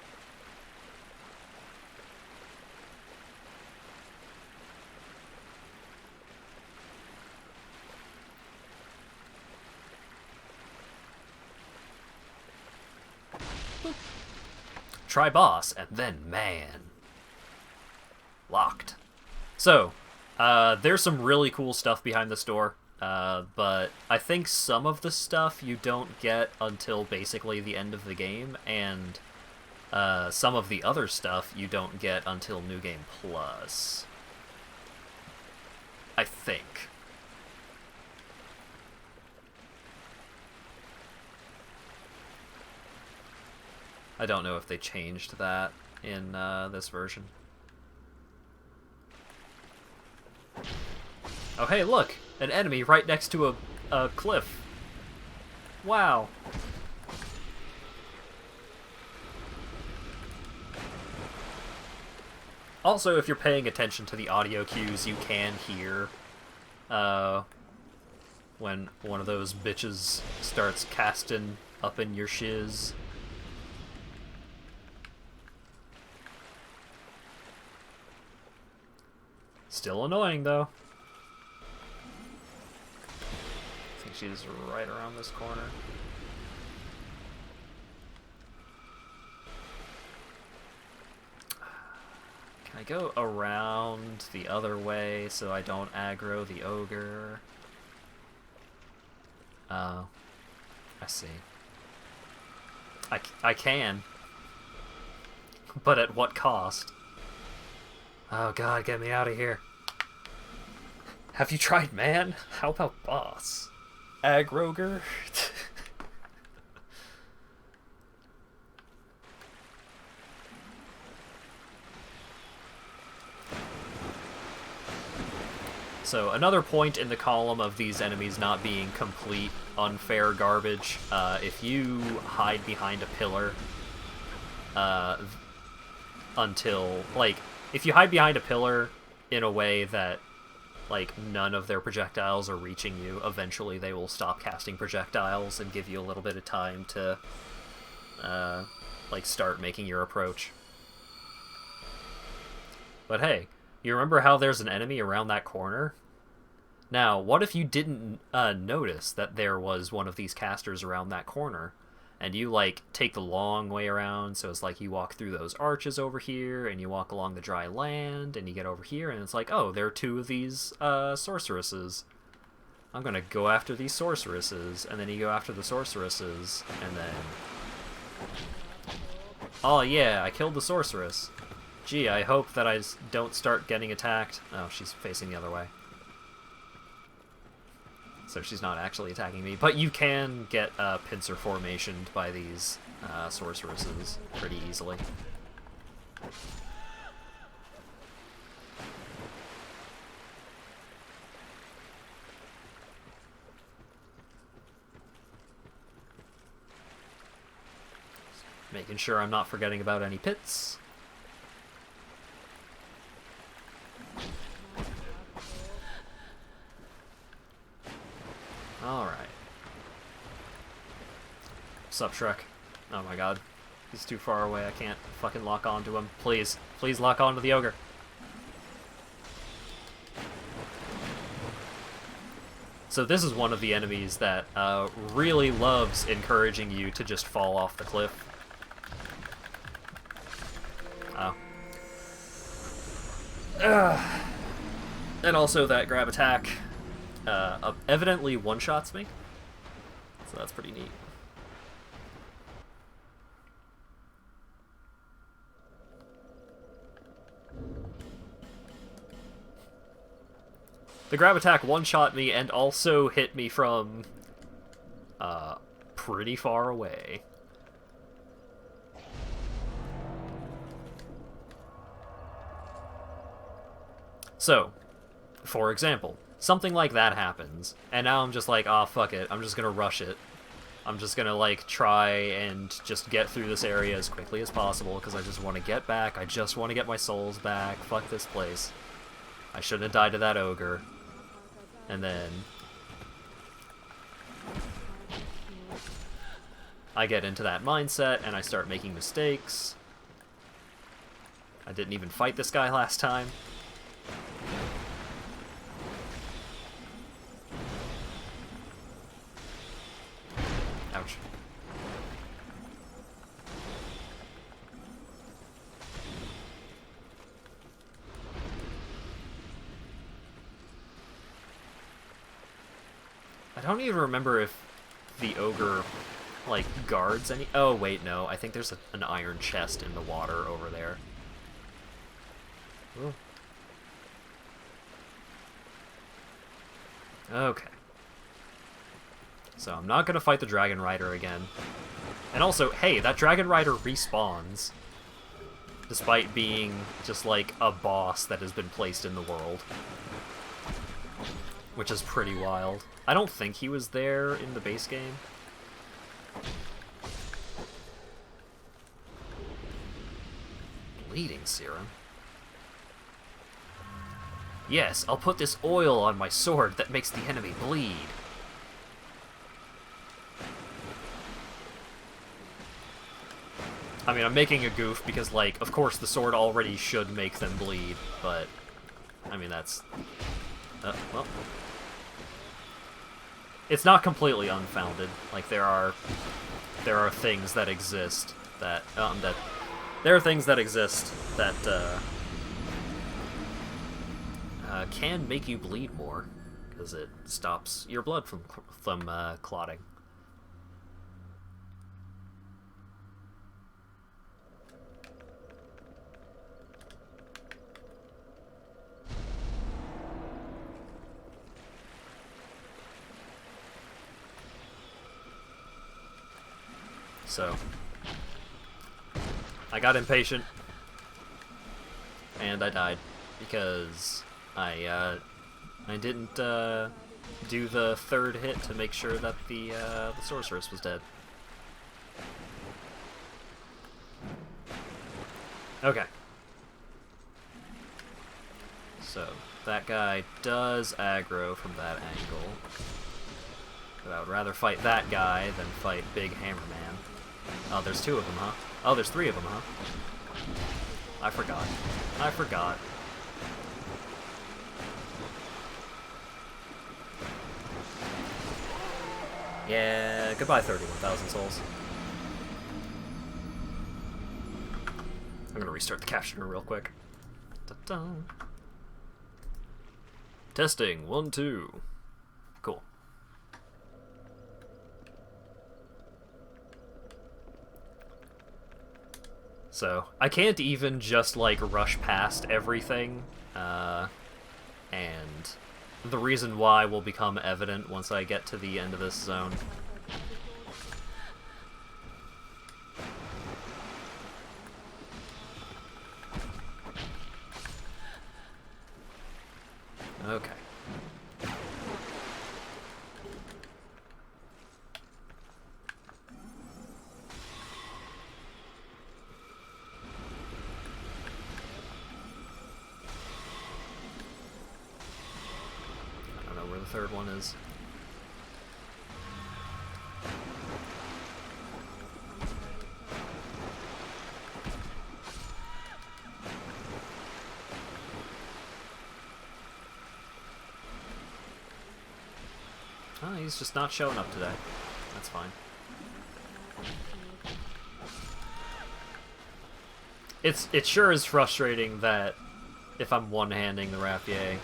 Try boss, and then man. Locked. So, there's some really cool stuff behind this door, but I think some of the stuff you don't get until basically the end of the game, and some of the other stuff you don't get until New Game Plus. I think. I don't know if they changed that in this version. Oh hey, look! An enemy right next to a cliff. Wow. Also, if you're paying attention to the audio cues, you can hear when one of those bitches starts casting up in your shiz. Still annoying, though. I think she's right around this corner. Can I go around the other way so I don't aggro the ogre? Oh. I see. I can. But at what cost? Oh god, get me out of here. Have you tried man? How about boss? Agroger? So, another point in the column of these enemies not being complete, unfair garbage, if you hide behind a pillar, until, like, if you hide behind a pillar in a way that, like, none of their projectiles are reaching you, eventually they will stop casting projectiles and give you a little bit of time to, like, start making your approach. But hey, you remember how there's an enemy around that corner? Now, what if you didn't notice that there was one of these casters around that corner? And you, like, take the long way around, so it's like you walk through those arches over here, and you walk along the dry land, and you get over here, and it's like, oh, there are two of these sorceresses. I'm gonna go after these sorceresses, and then you go after the sorceresses, and then... oh yeah, I killed the sorceress. Gee, I hope that I don't start getting attacked. Oh, she's facing the other way. So she's not actually attacking me. But you can get pincer formationed by these sorceresses pretty easily. Making sure I'm not forgetting about any pits. Alright. Sup, Shrek? Oh my god. He's too far away, I can't fucking lock onto him. Please. Please lock onto the ogre. So this is one of the enemies that really loves encouraging you to just fall off the cliff. Oh. And also that grab attack evidently one-shots me, so that's pretty neat. The grab attack one-shot me and also hit me from pretty far away. So, for example, something like that happens, and now I'm just like, oh, fuck it, I'm just gonna rush it. I'm just gonna, like, try and just get through this area as quickly as possible, because I just want to get back, I just want to get my souls back, fuck this place. I shouldn't have died to that ogre. And then... I get into that mindset, and I start making mistakes. I didn't even fight this guy last time. Ouch. I don't even remember if the ogre, like, guards any... oh, wait, no. I think there's an iron chest in the water over there. Ooh. Okay. So I'm not gonna fight the Dragon Rider again. And also, hey, that Dragon Rider respawns. Despite being just like a boss that has been placed in the world. Which is pretty wild. I don't think he was there in the base game. Bleeding serum? Yes, I'll put this oil on my sword that makes the enemy bleed. I mean, I'm making a goof because, like, of course the sword already should make them bleed, but... I mean, that's... well... It's not completely unfounded. Like, there are things that exist that... there are things that exist that, can make you bleed more, because it stops your blood from clotting. So, I got impatient, and I died, because I didn't do the third hit to make sure that the sorceress was dead. Okay. So, that guy does aggro from that angle. But I would rather fight that guy than fight Big Hammer Man. Oh, there's 2 of them, huh? Oh, there's 3 of them, huh? I forgot. I forgot. Yeah, goodbye 31,000 souls. I'm gonna restart the captioner real quick. Ta-da. Testing, 1, 2. Cool. So, I can't even just, like, rush past everything, and the reason why will become evident once I get to the end of this zone. Okay. I don't know where the 3rd one is. Oh, he's just not showing up today. That's fine. It sure is frustrating that if I'm one-handing the Rapier,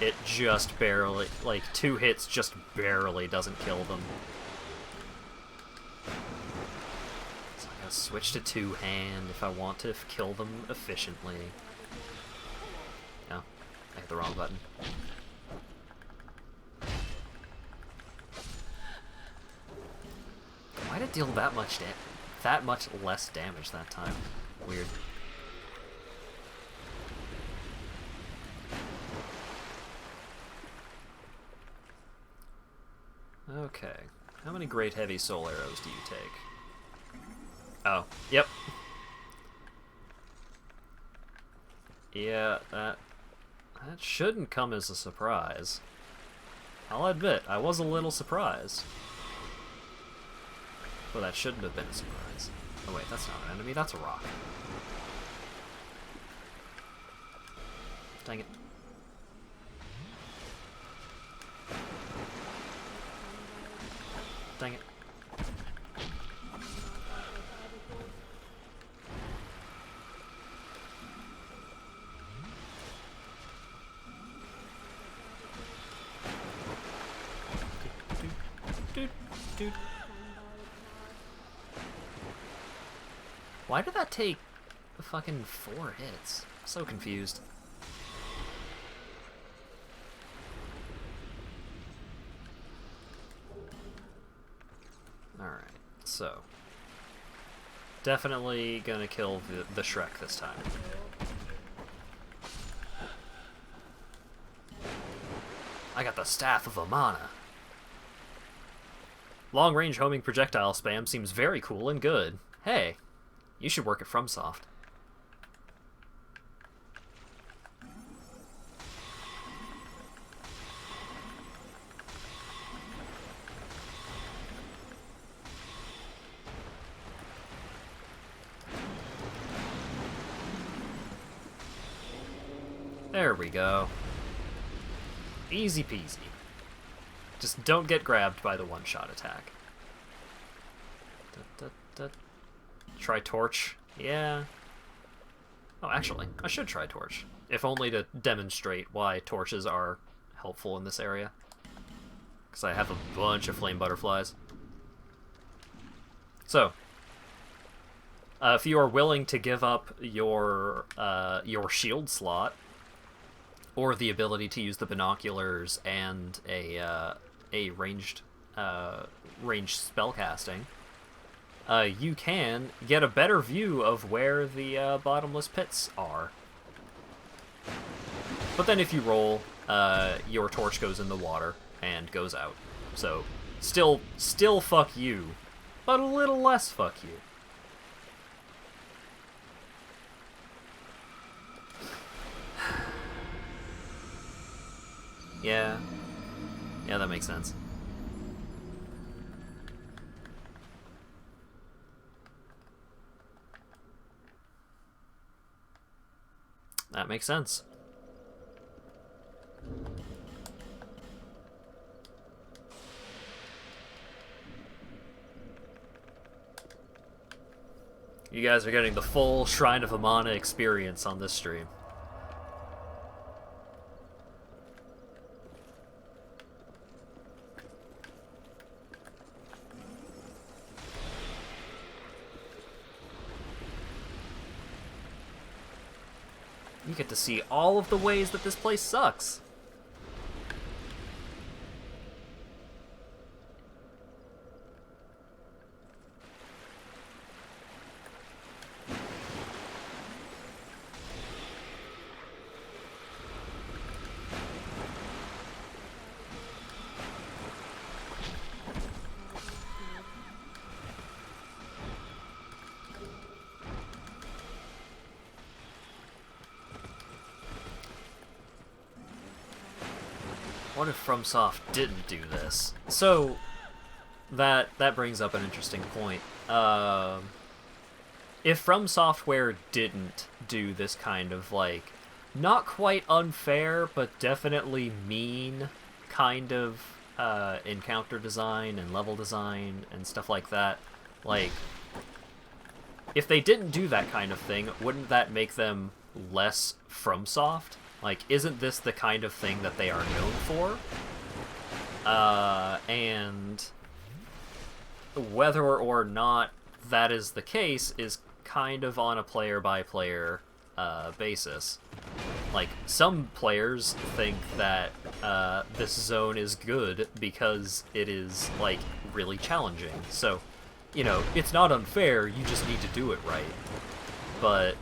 it just barely, like, 2 hits just barely doesn't kill them. So I gotta switch to 2-hand if I want to kill them efficiently. No, I hit the wrong button. Why did it deal that much less damage that time? Weird. Okay. How many great heavy soul arrows do you take? Oh, yep. Yeah, that shouldn't come as a surprise. I'll admit, I was a little surprised. Well, that shouldn't have been a surprise. Oh wait, that's not an enemy, that's a rock. Dang it. Dang it. Dude. Why did that take fucking 4 hits? I'm so confused. Alright, so. Definitely gonna kill the Shrek this time. I got the Staff of Amana. Long-range homing projectile spam seems very cool and good. Hey, you should work at FromSoft. There we go. Easy peasy. Just don't get grabbed by the one-shot attack. Try Torch? Yeah. Oh, actually, I should try Torch. If only to demonstrate why torches are helpful in this area. Because I have a bunch of flame butterflies. So, if you are willing to give up your shield slot, or the ability to use the binoculars and a ranged spellcasting, you can get a better view of where the bottomless pits are. But then if you roll, your torch goes in the water and goes out. So, still fuck you, but a little less fuck you. Yeah. Yeah, that makes sense. That makes sense. You guys are getting the full Shrine of Amana experience on this stream. You get to see all of the ways that this place sucks. What if FromSoft didn't do this? So, that brings up an interesting point. If From Software didn't do this kind of, like, not quite unfair, but definitely mean kind of encounter design and level design and stuff like that, like, if they didn't do that kind of thing, wouldn't that make them less FromSoft? Like, isn't this the kind of thing that they are known for? And whether or not that is the case is kind of on a player-by-player basis. Like, some players think that this zone is good because it is, like, really challenging. So, you know, it's not unfair, you just need to do it right. But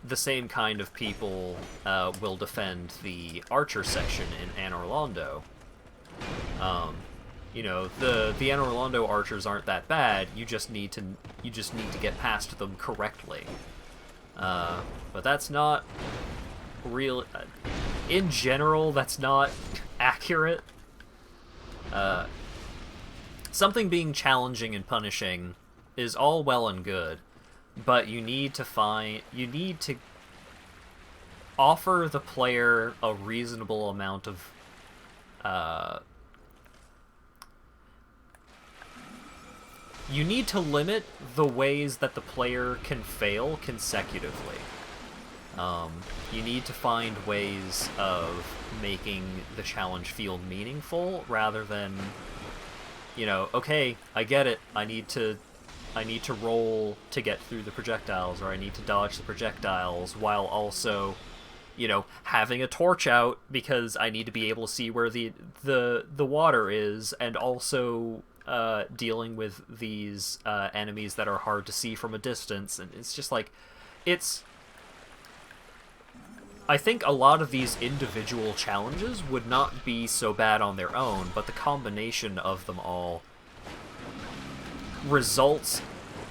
the same kind of people will defend the Archer section in Anne Orlando. You know, the Anne Orlando archers aren't that bad. You just need to get past them correctly. But that's not real. In general, that's not accurate. Something being challenging and punishing is all well and good, but you need to offer the player a reasonable amount of you need to limit the ways that the player can fail consecutively. You need to find ways of making the challenge feel meaningful rather than, you know, okay, I get it, I need to roll to get through the projectiles, or I need to dodge the projectiles while also, you know, having a torch out because I need to be able to see where the water is, and also dealing with these enemies that are hard to see from a distance. And it's just like, I think a lot of these individual challenges would not be so bad on their own, but the combination of them all results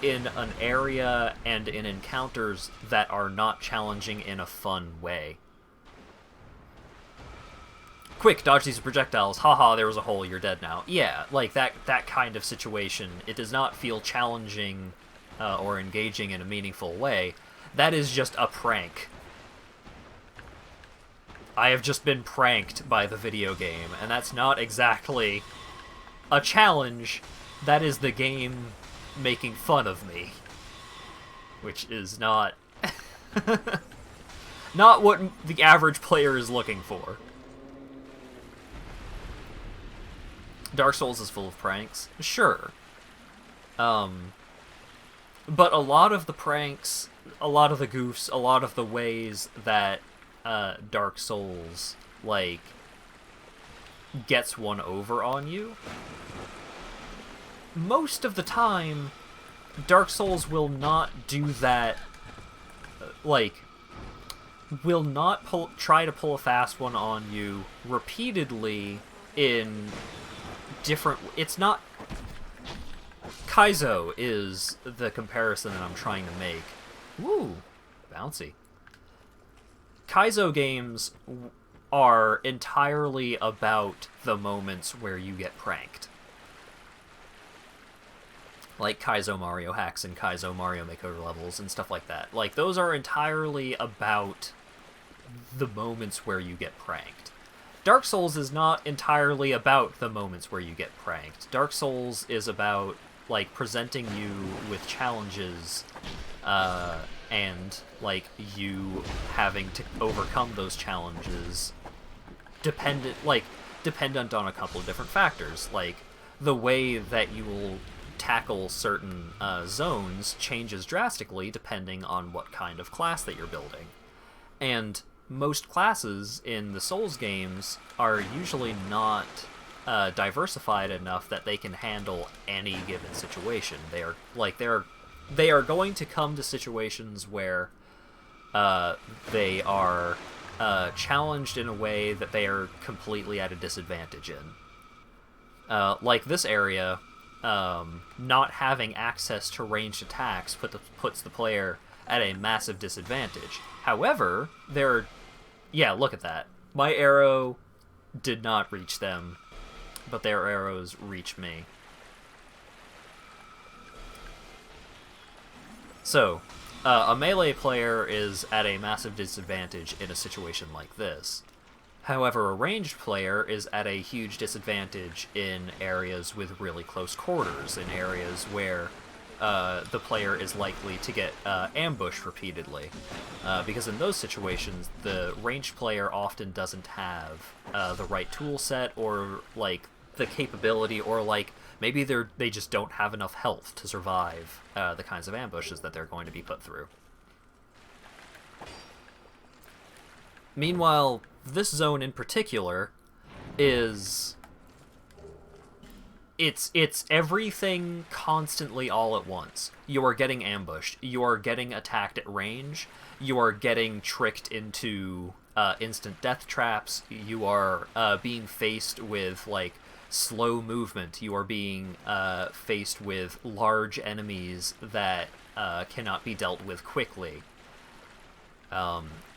in an area and in encounters that are not challenging in a fun way. Quick, dodge these projectiles. Haha, there was a hole, you're dead now. Yeah, like that kind of situation. It does not feel challenging or engaging in a meaningful way. That is just a prank. I have just been pranked by the video game, and that's not exactly a challenge. That is the game making fun of me. Which is not not what the average player is looking for. Dark Souls is full of pranks, sure. But a lot of the pranks, a lot of the goofs, a lot of the ways that Dark Souls, like, gets one over on you, most of the time, Dark Souls will not do that, like, will not try to pull a fast one on you repeatedly in different... It's not... Kaizo is the comparison that I'm trying to make. Woo! Bouncy. Kaizo games are entirely about the moments where you get pranked. Like Kaizo Mario hacks and Kaizo Mario Makeover levels and stuff like that. Like, those are entirely about the moments where you get pranked. Dark Souls is not entirely about the moments where you get pranked. Dark Souls is about, like, presenting you with challenges, and, like, you having to overcome those challenges dependent on a couple of different factors. Like, the way that you will tackle certain zones changes drastically depending on what kind of class that you're building. And most classes in the Souls games are usually not diversified enough that they can handle any given situation. They are going to come to situations where they are challenged in a way that they are completely at a disadvantage in. Like this area, not having access to ranged attacks puts the player at a massive disadvantage. However, look at that. My arrow did not reach them, but their arrows reach me. So, a melee player is at a massive disadvantage in a situation like this. However, a ranged player is at a huge disadvantage in areas with really close quarters, in areas where the player is likely to get ambushed repeatedly. Because in those situations, the ranged player often doesn't have the right tool set, or, like, the capability, or, like, maybe they just don't have enough health to survive the kinds of ambushes that they're going to be put through. Meanwhile, this zone in particular is... It's everything constantly all at once. You are getting ambushed. You are getting attacked at range. You are getting tricked into instant death traps. You are being faced with, like, slow movement. You are being faced with large enemies that cannot be dealt with quickly.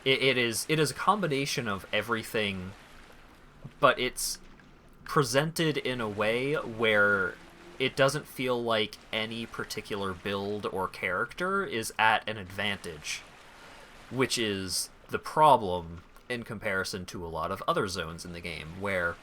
It is a combination of everything, but it's presented in a way where it doesn't feel like any particular build or character is at an advantage, which is the problem in comparison to a lot of other zones in the game, where,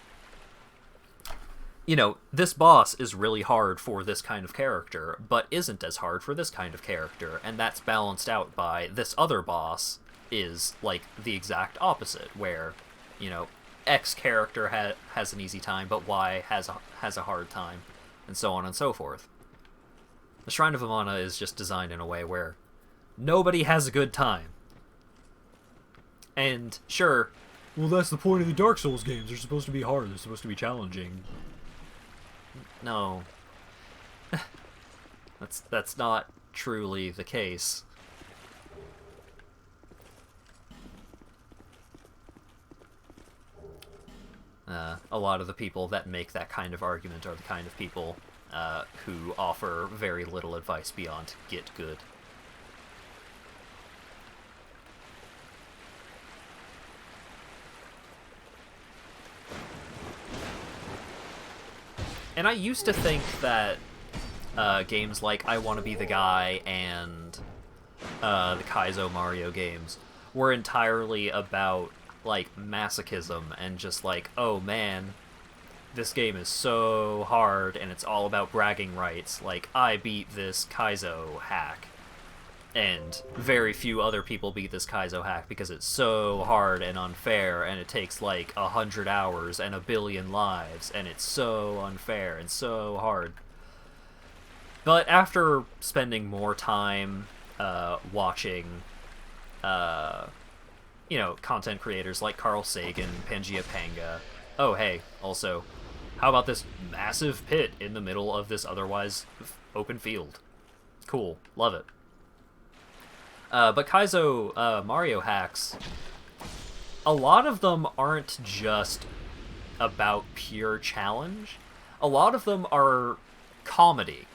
you know, this boss is really hard for this kind of character, but isn't as hard for this kind of character, and that's balanced out by this other boss is, like, the exact opposite, where, you know, X character has an easy time, but Y has a hard time, and so on and so forth. The Shrine of Amana is just designed in a way where nobody has a good time. And, sure, well, that's the point of the Dark Souls games. They're supposed to be hard. They're supposed to be challenging. No. That's not truly the case. A lot of the people that make that kind of argument are the kind of people who offer very little advice beyond get good. And I used to think that games like I Wanna Be the Guy and the Kaizo Mario games were entirely about, like, masochism and just like, oh man, this game is so hard and it's all about bragging rights. Like, I beat this Kaizo hack, and very few other people beat this Kaizo hack because it's so hard and unfair, and it takes like 100 hours and 1 billion lives, and it's so unfair and so hard. But after spending more time watching you know, content creators like Carl Sagan, Pangaea Panga. Oh, hey, also, how about this massive pit in the middle of this otherwise open field? Cool, love it. But Kaizo Mario hacks, a lot of them aren't just about pure challenge. A lot of them are comedy.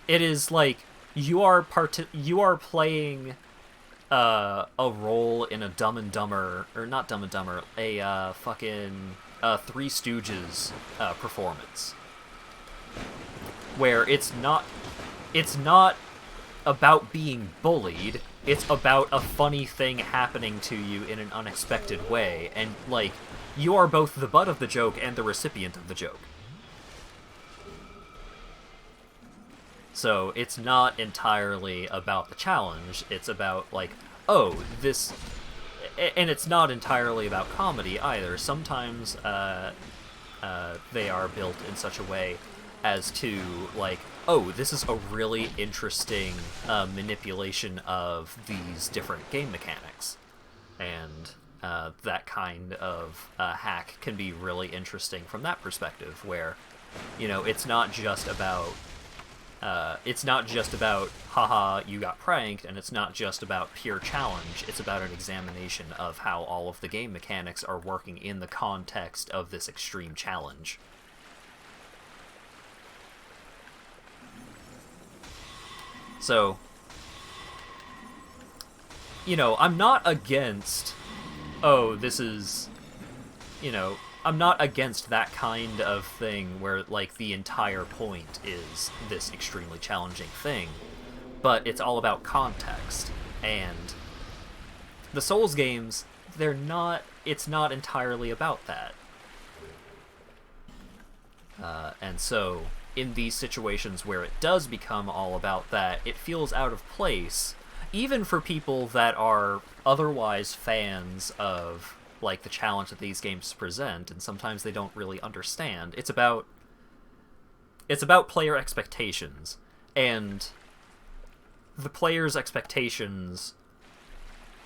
It is like you are playing a role in a Dumb and Dumber, or not Dumb and Dumber, a fucking Three Stooges performance, where it's not about being bullied. It's about a funny thing happening to you in an unexpected way, and like you are both the butt of the joke and the recipient of the joke. So it's not entirely about the challenge. It's about like, oh, this, and it's not entirely about comedy either. Sometimes they are built in such a way as to like, oh, this is a really interesting manipulation of these different game mechanics, and that kind of hack can be really interesting from that perspective, where, you know, it's not just about haha, you got pranked, and it's not just about pure challenge. It's about an examination of how all of the game mechanics are working in the context of this extreme challenge. So, you know, I'm not against, oh, this is, you know, I'm not against that kind of thing where, like, the entire point is this extremely challenging thing, but it's all about context. And the Souls games, it's not entirely about that. And so, in these situations where it does become all about that, it feels out of place, even for people that are otherwise fans of, like, the challenge that these games present, and sometimes they don't really understand. It's about player expectations, and the player's expectations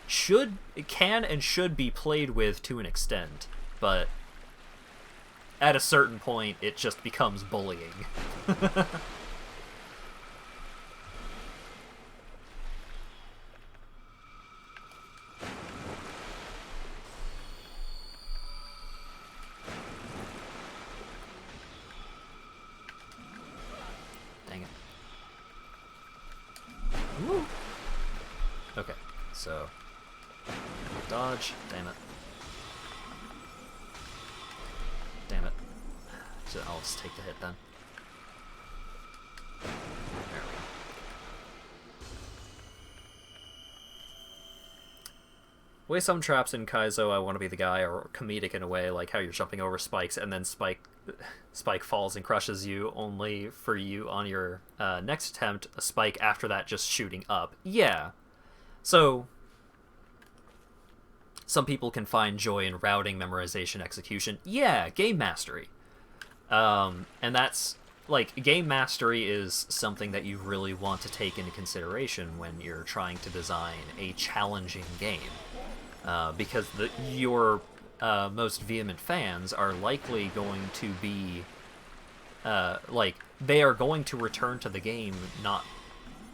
can and should be played with to an extent, but at a certain point it just becomes bullying. Dang it. Woo. Okay, so dodge, damn it. Damn it. So I'll just take the hit then. There we go. Way some traps in Kaizo, I want to be the guy, are comedic in a way, like how you're jumping over spikes and then Spike falls and crushes you, only for you on your next attempt, a Spike after that just shooting up. Yeah. So some people can find joy in routing, memorization, execution. Yeah, game mastery. And that's, like, game mastery is something that you really want to take into consideration when you're trying to design a challenging game. Because your most vehement fans are likely going to be, like, they are going to return to the game not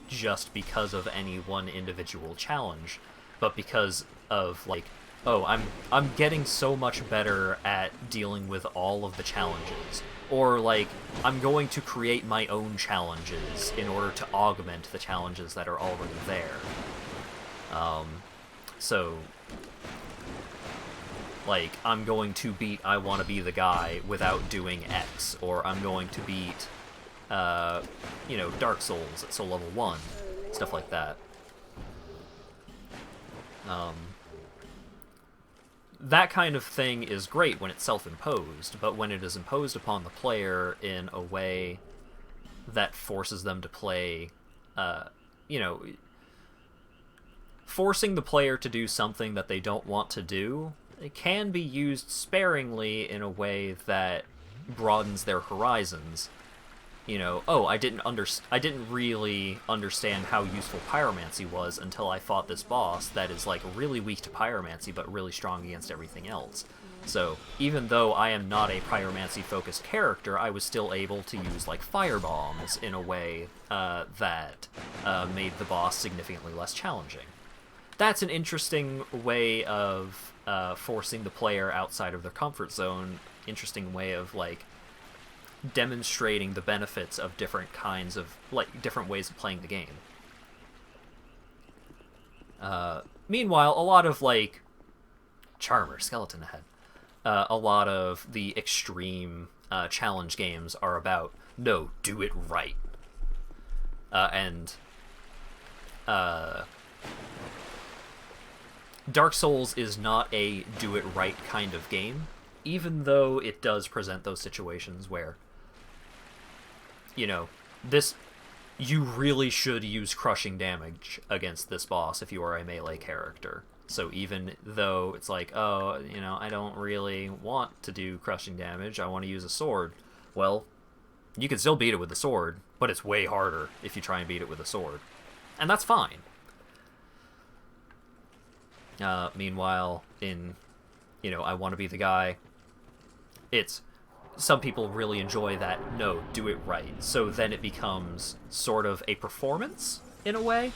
just because of any one individual challenge, but because of, like, oh, I'm getting so much better at dealing with all of the challenges. Or, like, I'm going to create my own challenges in order to augment the challenges that are already there. So, like, I'm going to beat I Want to Be the Guy without doing X, or I'm going to beat, you know, Dark Souls at Soul Level 1, stuff like that. That kind of thing is great when it's self-imposed, but when it is imposed upon the player in a way that forces them to play, you know, forcing the player to do something that they don't want to do, it can be used sparingly in a way that broadens their horizons. You know, oh, I didn't really understand how useful pyromancy was until I fought this boss that is, like, really weak to pyromancy but really strong against everything else. So, even though I am not a pyromancy-focused character, I was still able to use, like, firebombs in a way that made the boss significantly less challenging. That's an interesting way of forcing the player outside of their comfort zone, interesting way of, like, demonstrating the benefits of different kinds of, like, different ways of playing the game. Meanwhile, a lot of, like, Charmer, Skeleton Head, a lot of the extreme challenge games are about, no, do it right. And Dark Souls is not a do it right kind of game, even though it does present those situations where, you know, this, you really should use crushing damage against this boss if you are a melee character. So even though it's like, oh, you know, I don't really want to do crushing damage, I want to use a sword. Well, you can still beat it with a sword, but it's way harder if you try and beat it with a sword. And that's fine. Meanwhile, in, you know, I Want to Be the Guy, it's, some people really enjoy that, no, do it right. So then it becomes sort of a performance, in a way.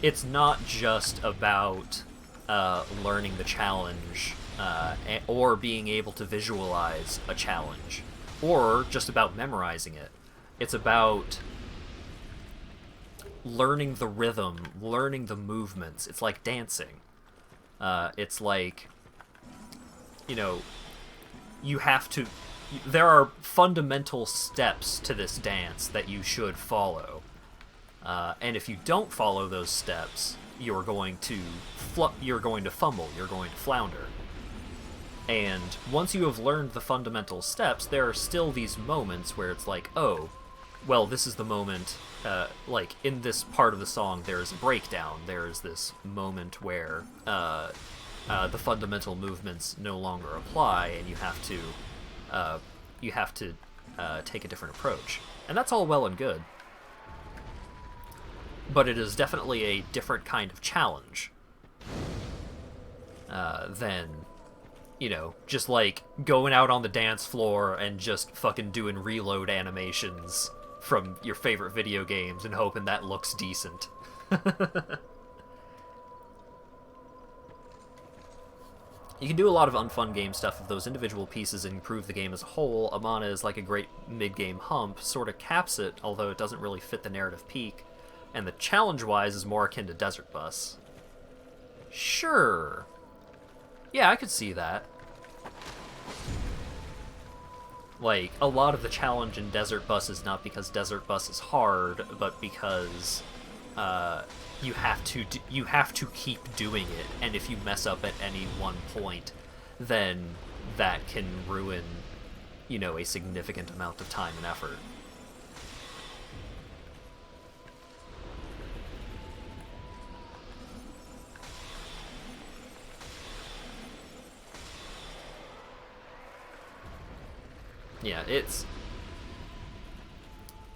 It's not just about learning the challenge or being able to visualize a challenge, or just about memorizing it. It's about learning the rhythm, learning the movements. It's like dancing. It's like, you know, you have to... There are fundamental steps to this dance that you should follow. And if you don't follow those steps, you're going to fumble, you're going to flounder. And once you have learned the fundamental steps, there are still these moments where it's like, oh, well, this is the moment, like, in this part of the song, there's a breakdown. There's this moment where the fundamental movements no longer apply, and you have to take a different approach. And that's all well and good. But it is definitely a different kind of challenge than, you know, just, like, going out on the dance floor and just fucking doing reload animations from your favorite video games and hoping that looks decent. You can do a lot of unfun game stuff if those individual pieces improve the game as a whole. Amana is like a great mid-game hump, sort of caps it, although it doesn't really fit the narrative peak. And the challenge-wise is more akin to Desert Bus. Sure. Yeah, I could see that. Like, a lot of the challenge in Desert Bus is not because Desert Bus is hard, but because you have to keep doing it, and if you mess up at any one point, then that can ruin, you know, a significant amount of time and effort. Yeah,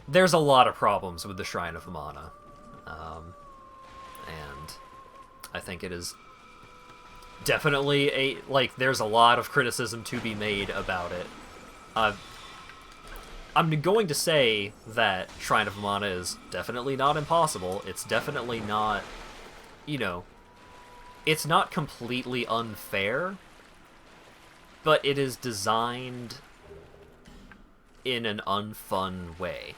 there's a lot of problems with the Shrine of Amana. And I think it is definitely there's a lot of criticism to be made about it. I'm going to say that Shrine of Amana is definitely not impossible. It's definitely not, you know, it's not completely unfair, but it is designed in an unfun way.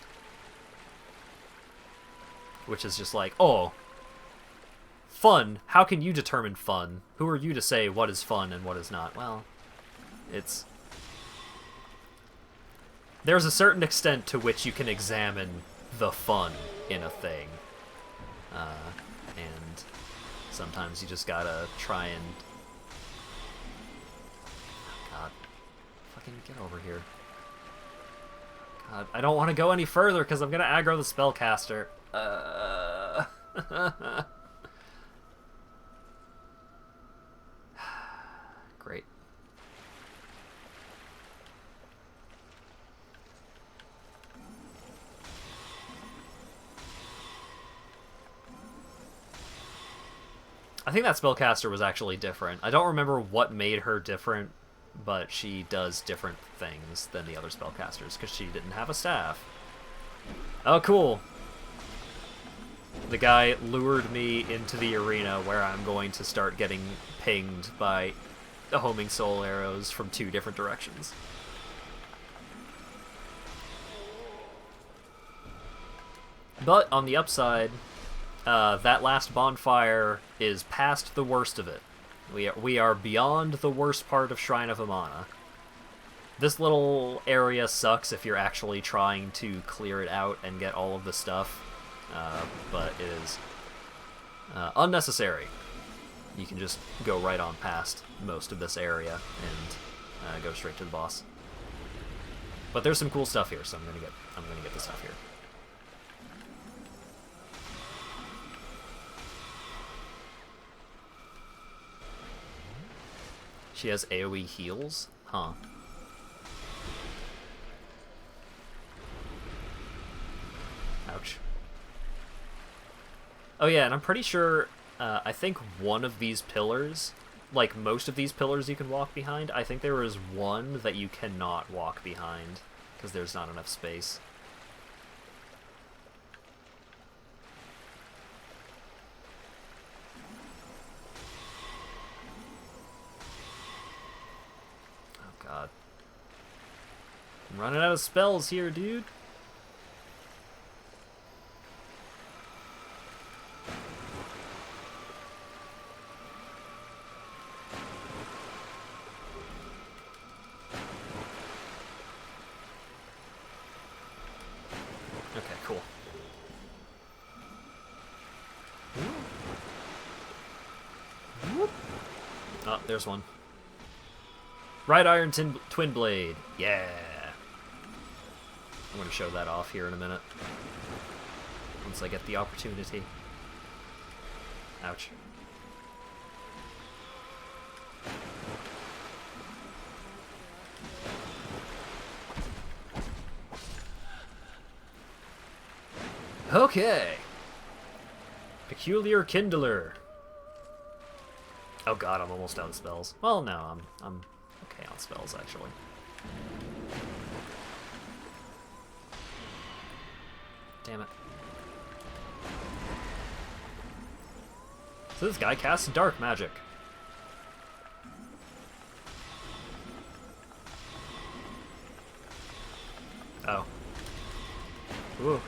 Which is just like, oh, fun? How can you determine fun? Who are you to say what is fun and what is not? Well, there's a certain extent to which you can examine the fun in a thing. And sometimes you just gotta try and... God. Fucking get over here. God, I don't want to go any further because I'm going to aggro the spellcaster. Great. I think that spellcaster was actually different. I don't remember what made her different, but she does different things than the other spellcasters, because she didn't have a staff. Oh, cool. The guy lured me into the arena where I'm going to start getting pinged by homing soul arrows from 2 different directions. But on the upside, that last bonfire is past the worst of it. We are beyond the worst part of Shrine of Amana. This little area sucks if you're actually trying to clear it out and get all of the stuff, but it is unnecessary. You can just go right on past most of this area and go straight to the boss. But there's some cool stuff here, so I'm gonna get the stuff here. She has AoE heals? Huh. Ouch. Oh yeah, and I'm pretty sure, I think one of these pillars, like most of these pillars you can walk behind, I think there is one that you cannot walk behind, because there's not enough space. Oh god. I'm running out of spells here, dude. Cool. Oh, there's one. Right Iron Twin Blade. Yeah. I'm going to show that off here in a minute. Once I get the opportunity. Ouch. Okay. Peculiar Kindler. Oh god, I'm almost out of spells. Well, no, I'm okay on spells actually. Damn it. So this guy casts dark magic. Oh. Ooh.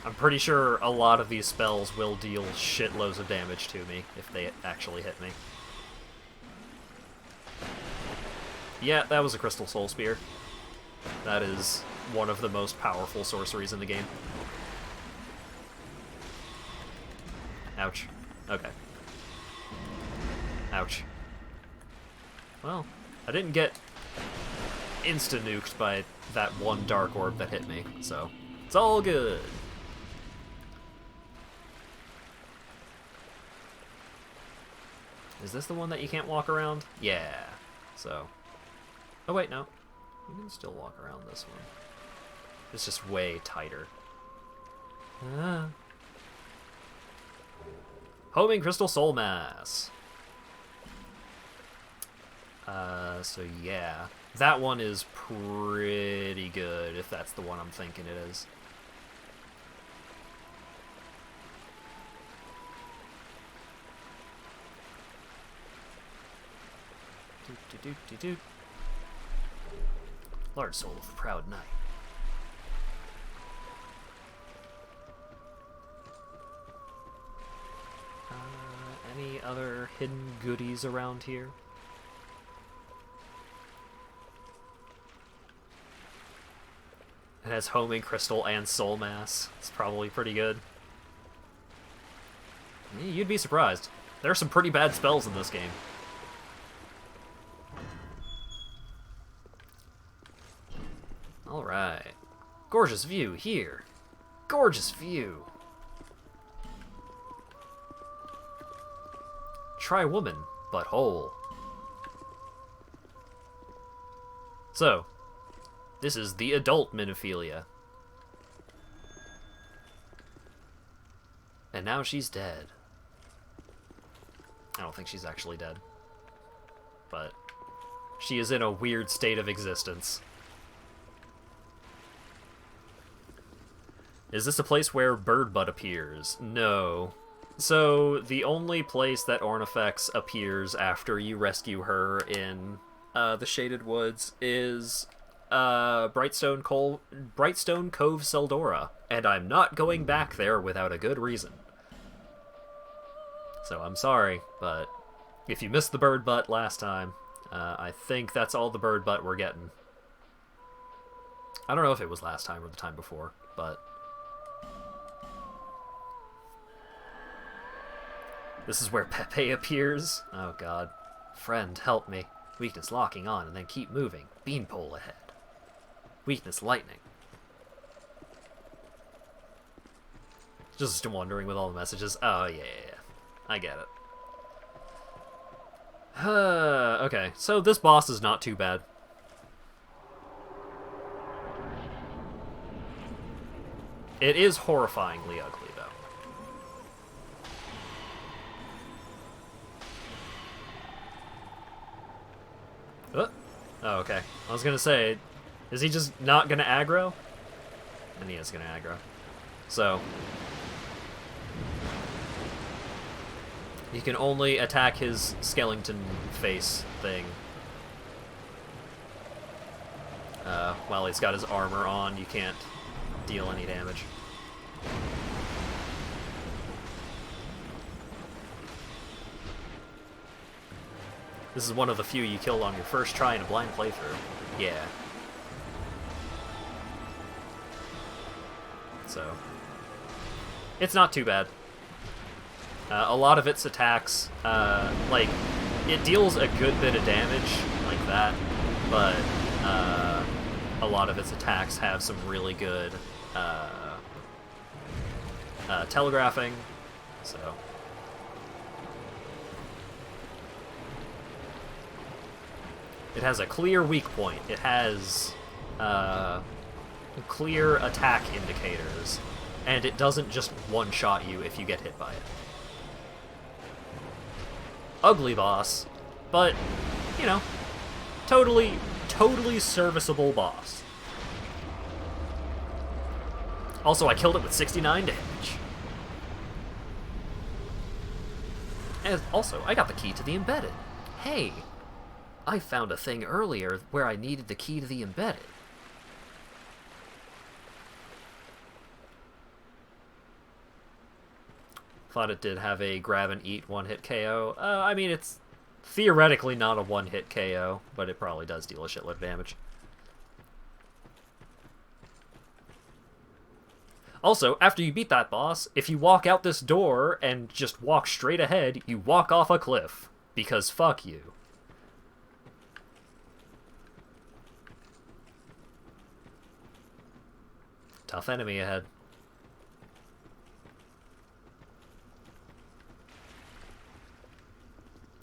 I'm pretty sure a lot of these spells will deal shitloads of damage to me if they actually hit me. Yeah, that was a Crystal Soul Spear. That is one of the most powerful sorceries in the game. Ouch. Okay. Ouch. Well, I didn't get insta-nuked by that one dark orb that hit me, so it's all good. Is this the one that you can't walk around? Yeah. So. Oh wait, no. You can still walk around this one. It's just way tighter. Ah. Homing Crystal Soul Mass. So yeah. That one is pretty good, if that's the one I'm thinking it is. Do-do-do-do-do. Large soul of the proud knight. Any other hidden goodies around here? It has Homing Crystal and Soul Mass. It's probably pretty good. You'd be surprised. There are some pretty bad spells in this game. Alright. Gorgeous view here. Gorgeous view. Try woman, but whole. So, this is the adult Minophilia. And now she's dead. I don't think she's actually dead. But she is in a weird state of existence. Is this a place where Birdbutt appears? No. So, the only place that Ornifex appears after you rescue her in the Shaded Woods is Brightstone Cove Seldora, and I'm not going back there without a good reason. So I'm sorry, but if you missed the bird butt last time, I think that's all the bird butt we're getting. I don't know if it was last time or the time before, but this is where Pepe appears. Oh god. Friend, help me. Weakness locking on and then keep moving. Beanpole ahead. Weakness lightning. Just wondering with all the messages. Oh, yeah. I get it. Okay, so this boss is not too bad. It is horrifyingly ugly, though. Oh, okay. I was gonna say, is he just not gonna aggro? And he is gonna aggro. So, you can only attack his skeleton face thing. While he's got his armor on, you can't deal any damage. This is one of the few you killed on your first try in a blind playthrough. Yeah. So, it's not too bad. A lot of its attacks, like, it deals a good bit of damage like that, but a lot of its attacks have some really good telegraphing, so. It has a clear weak point. It has clear attack indicators, and it doesn't just one-shot you if you get hit by it. Ugly boss, but, you know, totally serviceable boss. Also, I killed it with 69 damage. And also, I got the key to the embedded. Hey, I found a thing earlier where I needed the key to the embedded. Thought it did have a grab and eat one-hit KO. I mean, it's theoretically not a one-hit KO, but it probably does deal a shitload of damage. Also, after you beat that boss, if you walk out this door and just walk straight ahead, you walk off a cliff. Because fuck you. Tough enemy ahead.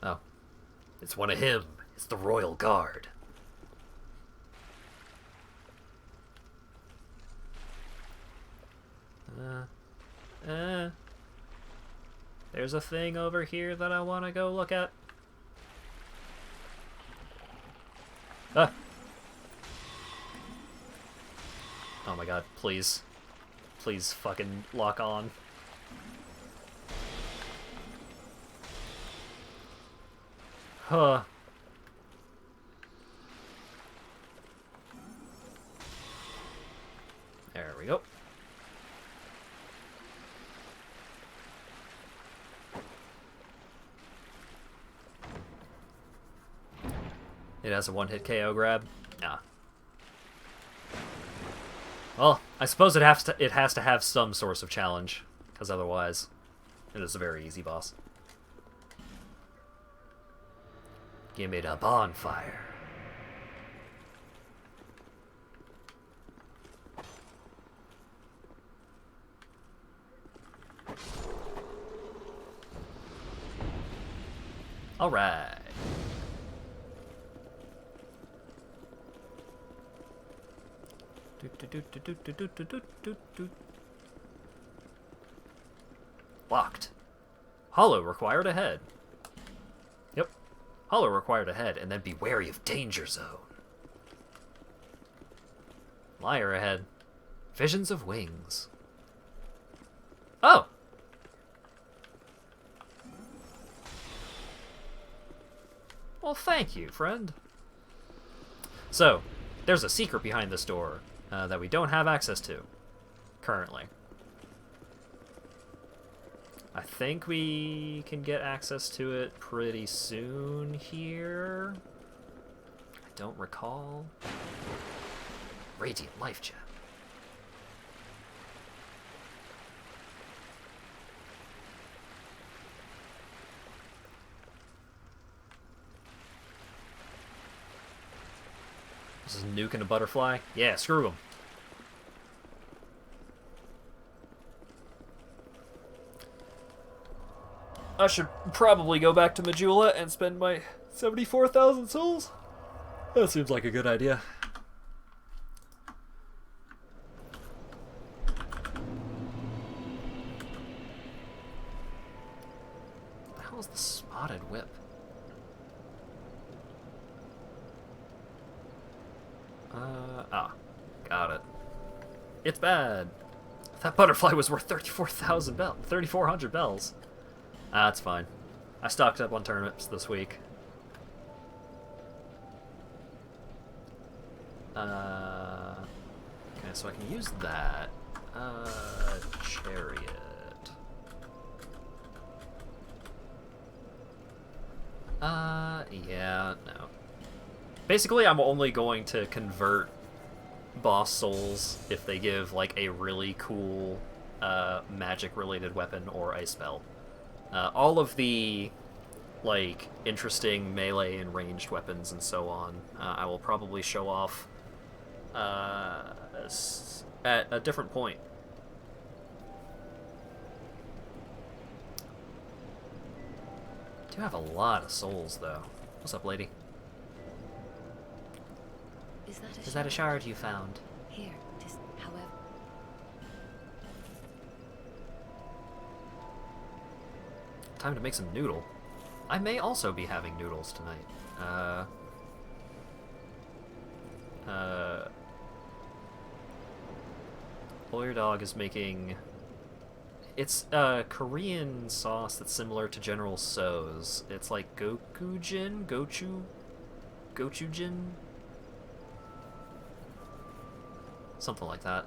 Oh. It's one of him. It's the Royal Guard. There's a thing over here that I want to go look at. Ah! Oh my god, please. Please fucking lock on. Huh. There we go. It has a one-hit KO grab? Nah. Well, I suppose it has to have some source of challenge, because otherwise it is a very easy boss. Give me the bonfire. All right. Locked. Hollow required ahead. Yep. Hollow required ahead, and then be wary of danger zone. Liar ahead. Visions of wings. Oh! Well, thank you, friend. So, There's a secret behind this door that we don't have access to currently. I think we can get access to it pretty soon here. I don't recall. Radiant Life Gem. This is Nuke and a butterfly? Yeah, screw them. I should probably go back to Majula and spend my 74,000 souls. That seems like a good idea. What the hell is the spotted whip? Got it. It's bad. That butterfly was worth 3,400 bells. That's fine. I stocked up on turnips this week. Okay, so I can use that. Chariot. Yeah, no. Basically, I'm only going to convert boss souls if they give, like, a really cool magic-related weapon or a spell. All of the, like, interesting melee and ranged weapons and so on, I will probably show off at a different point. I do have a lot of souls, though. What's up, lady? Is that a shard you found? Here, just however. Time to make some noodle. I may also be having noodles tonight. Lawyer Dog is making... It's a Korean sauce that's similar to General Tso's. It's like gochujin? Gochujin? Something like that.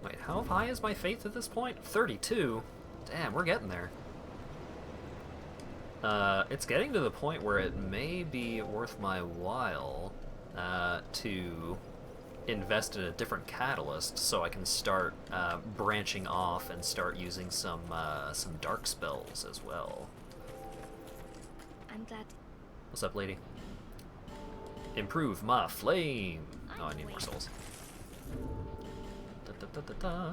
Wait, how high is my faith at this point? 32? Damn, we're getting there. It's getting to the point where it may be worth my while to invest in a different catalyst so I can start branching off and start using some dark spells as well. I'm glad. What's up, lady? Improve my flame. Oh, I need more souls. Da, da, da, da, da.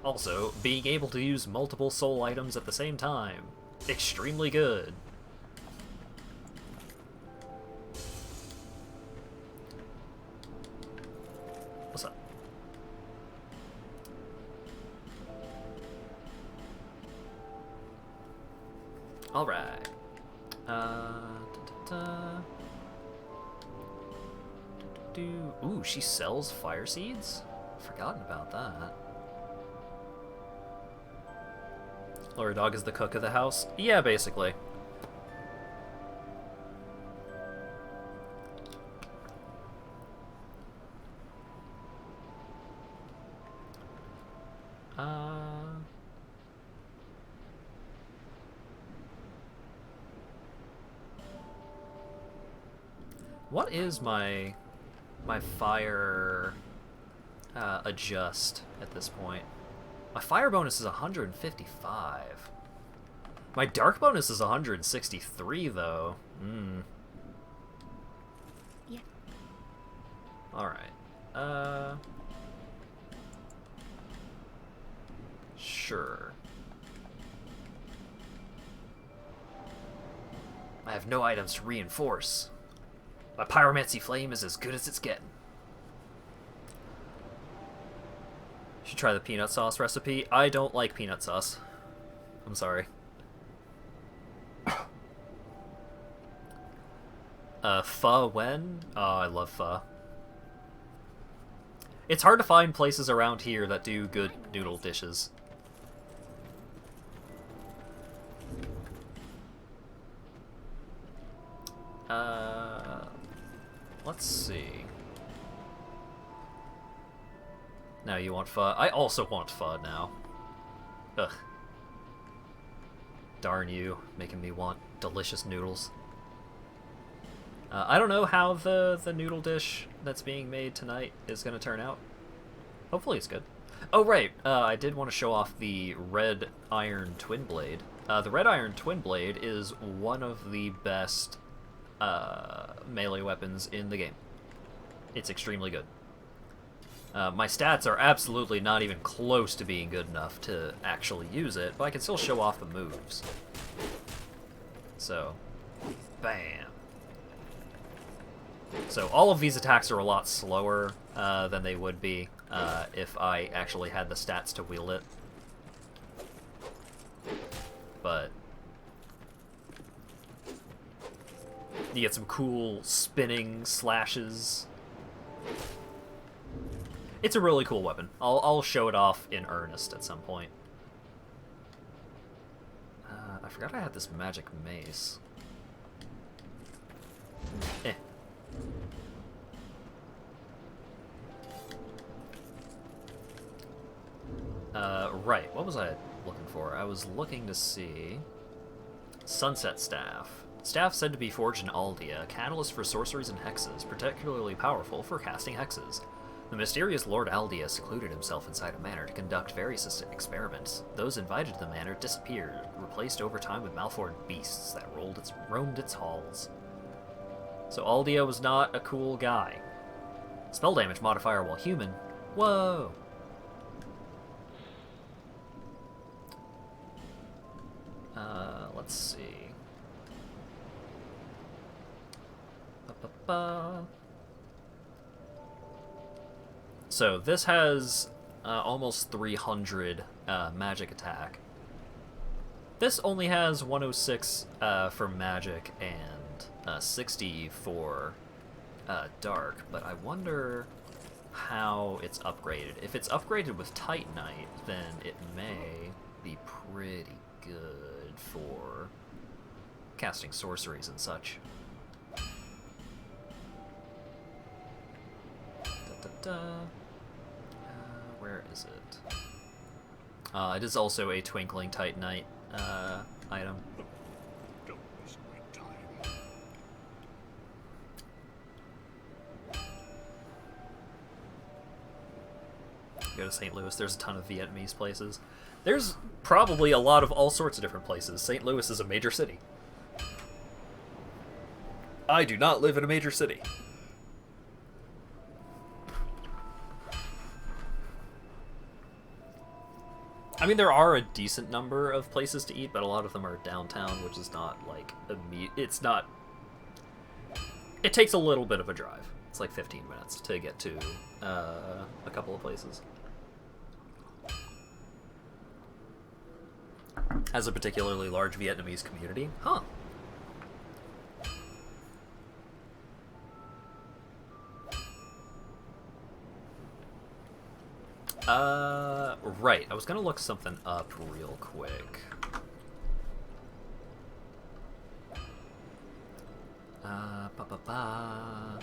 Also, being able to use multiple soul items at the same time. Extremely good. What's up? Alright. Ooh, she sells fire seeds? Forgotten about that. Laura Dog is the cook of the house? Yeah, basically. What is my fire adjust at this point? My fire bonus is 155. My dark bonus is 163, though. Yeah. Alright. Sure. I have no items to reinforce. My pyromancy flame is as good as it's getting. Should try the peanut sauce recipe. I don't like peanut sauce. I'm sorry. Pho when? Oh, I love pho. It's hard to find places around here that do good noodle dishes. let's see. Now you want FUD? I also want FUD now. Ugh. Darn you, making me want delicious noodles. I don't know how the noodle dish that's being made tonight is going to turn out. Hopefully it's good. Oh, right. I did want to show off the Red Iron Twin Blade. The Red Iron Twin Blade is one of the best melee weapons in the game. It's extremely good. My stats are absolutely not even close to being good enough to actually use it, but I can still show off the moves. So, bam. So all of these attacks are a lot slower than they would be if I actually had the stats to wield it. But you get some cool spinning slashes. It's a really cool weapon. I'll show it off in earnest at some point. I forgot I had this magic mace. Eh. Right, what was I looking for? I was looking to see... Sunset Staff. Staff said to be forged in Aldia, catalyst for sorceries and hexes, particularly powerful for casting hexes. The mysterious Lord Aldia secluded himself inside a manor to conduct various experiments. Those invited to the manor disappeared, replaced over time with malformed beasts that roamed its halls. So Aldia was not a cool guy. Spell damage modifier while human. Whoa! Let's see. So this has almost 300 magic attack. This only has 106 for magic and 60 for dark, but I wonder how it's upgraded. If it's upgraded with Titanite, then it may be pretty good for casting sorceries and such. Where is it? It is also a Twinkling Titanite item. Don't waste my time. Go to St. Louis, there's a ton of Vietnamese places. There's probably a lot of all sorts of different places. St. Louis is a major city. I do not live in a major city. I mean, there are a decent number of places to eat, but a lot of them are downtown, which is not, like, it's not... It takes a little bit of a drive. It's like 15 minutes to get to a couple of places. Has a particularly large Vietnamese community. Huh. Right. I was gonna look something up real quick. Ba-ba-ba.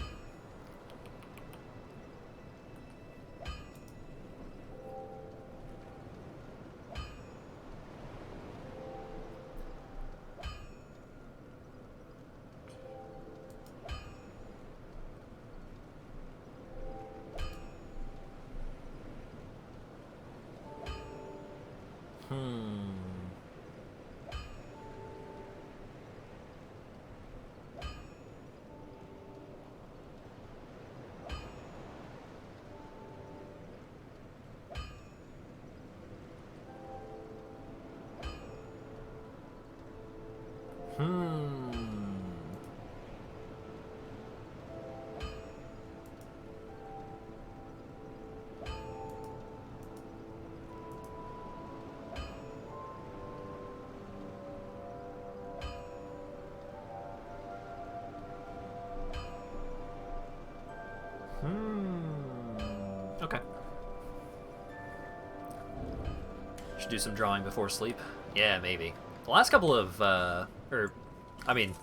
Okay. Should do some drawing before sleep. Yeah, maybe. The last couple of, I mean,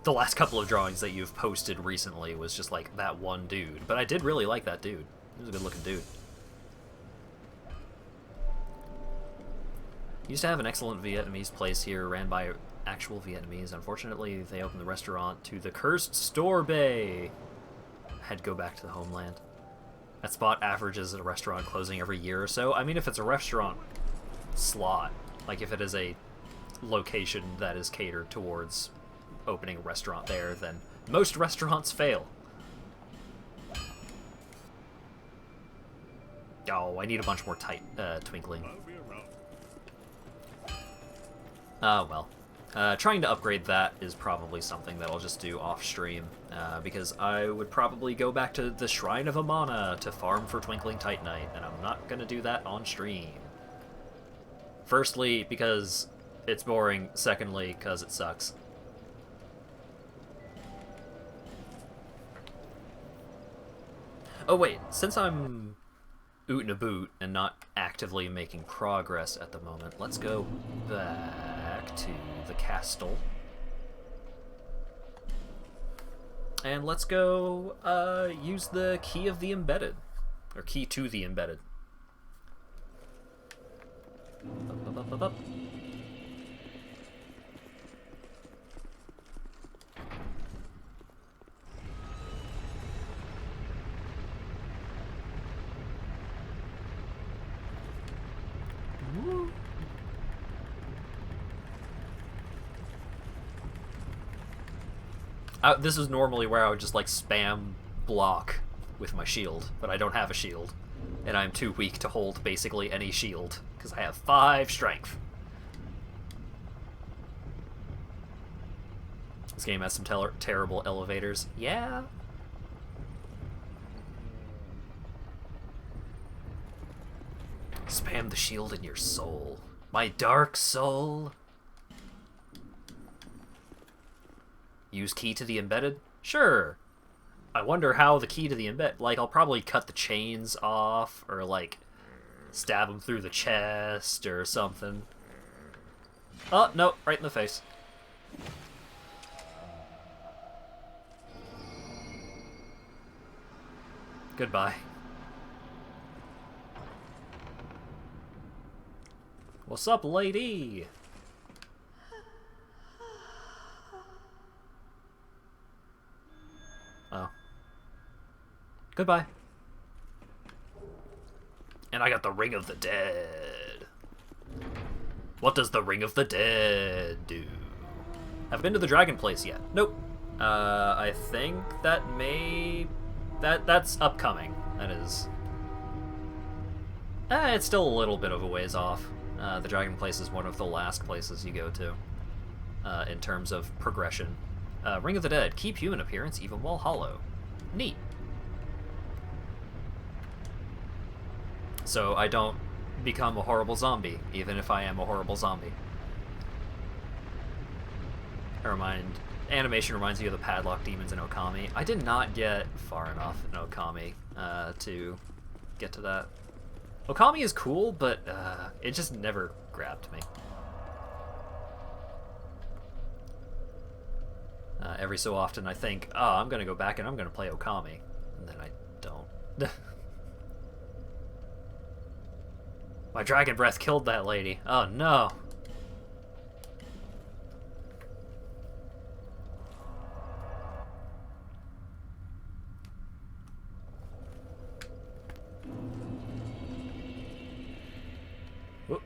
the last couple of drawings that you've posted recently was just like that one dude. But I did really like that dude. He was a good looking dude. Used to have an excellent Vietnamese place here, ran by actual Vietnamese. Unfortunately, they opened the restaurant to the cursed store bay. Had to go back to the homeland. That spot averages a restaurant closing every year or so. I mean, if it's a restaurant slot, like if it is a location that is catered towards opening a restaurant there, then most restaurants fail. Oh, I need a bunch more twinkling. I'll be around. Well. Trying to upgrade that is probably something that I'll just do off-stream, because I would probably go back to the Shrine of Amana to farm for Twinkling Titanite, and I'm not going to do that on stream. Firstly, because it's boring. Secondly, because it sucks. Oh wait, since I'm ootin' a boot and not actively making progress at the moment, let's go back to the castle. And let's go use the key of the embedded. Or key to the embedded. Up, up, up, up, up. Woo. This is normally where I would just like spam block with my shield, but I don't have a shield, and I'm too weak to hold basically any shield because I have 5 strength. This game has some terrible elevators. Yeah. Spam the shield in your soul. My dark soul. Use key to the embedded? Sure. I wonder how the key to the embed... Like, I'll probably cut the chains off, or, like, stab him through the chest, or something. Oh, no, right in the face. Goodbye. What's up, lady? Oh. Goodbye. And I got the Ring of the Dead. What does the Ring of the Dead do? Have been to the Dragon Place yet? Nope. I think that may... That's upcoming. That is... it's still a little bit of a ways off. The Dragon Place is one of the last places you go to, in terms of progression. Ring of the Dead. Keep human appearance even while hollow. Neat. So I don't become a horrible zombie, even if I am a horrible zombie. Animation reminds me of the padlock demons in Okami. I did not get far enough in Okami to get to that. Okami is cool, but it just never grabbed me. Every so often I think, oh, I'm going to go back and I'm going to play Okami. And then I don't. My dragon breath killed that lady. Oh, no. Whoop.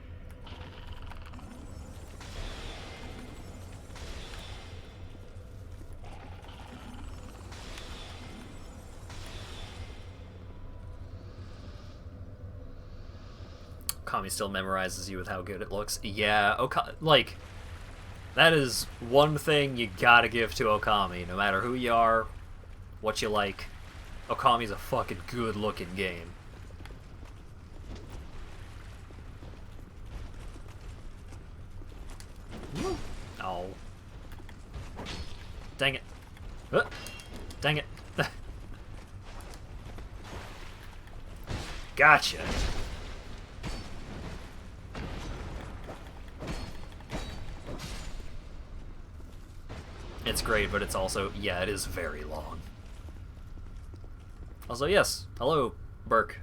Okami still memorizes you with how good it looks. Yeah, like, that is one thing you gotta give to Okami, no matter who you are, what you like. Okami's a fucking good-looking game. Oh. Dang it. Dang it. Gotcha. It's great, but it's also, yeah, it is very long. Also, yes, hello, Burke.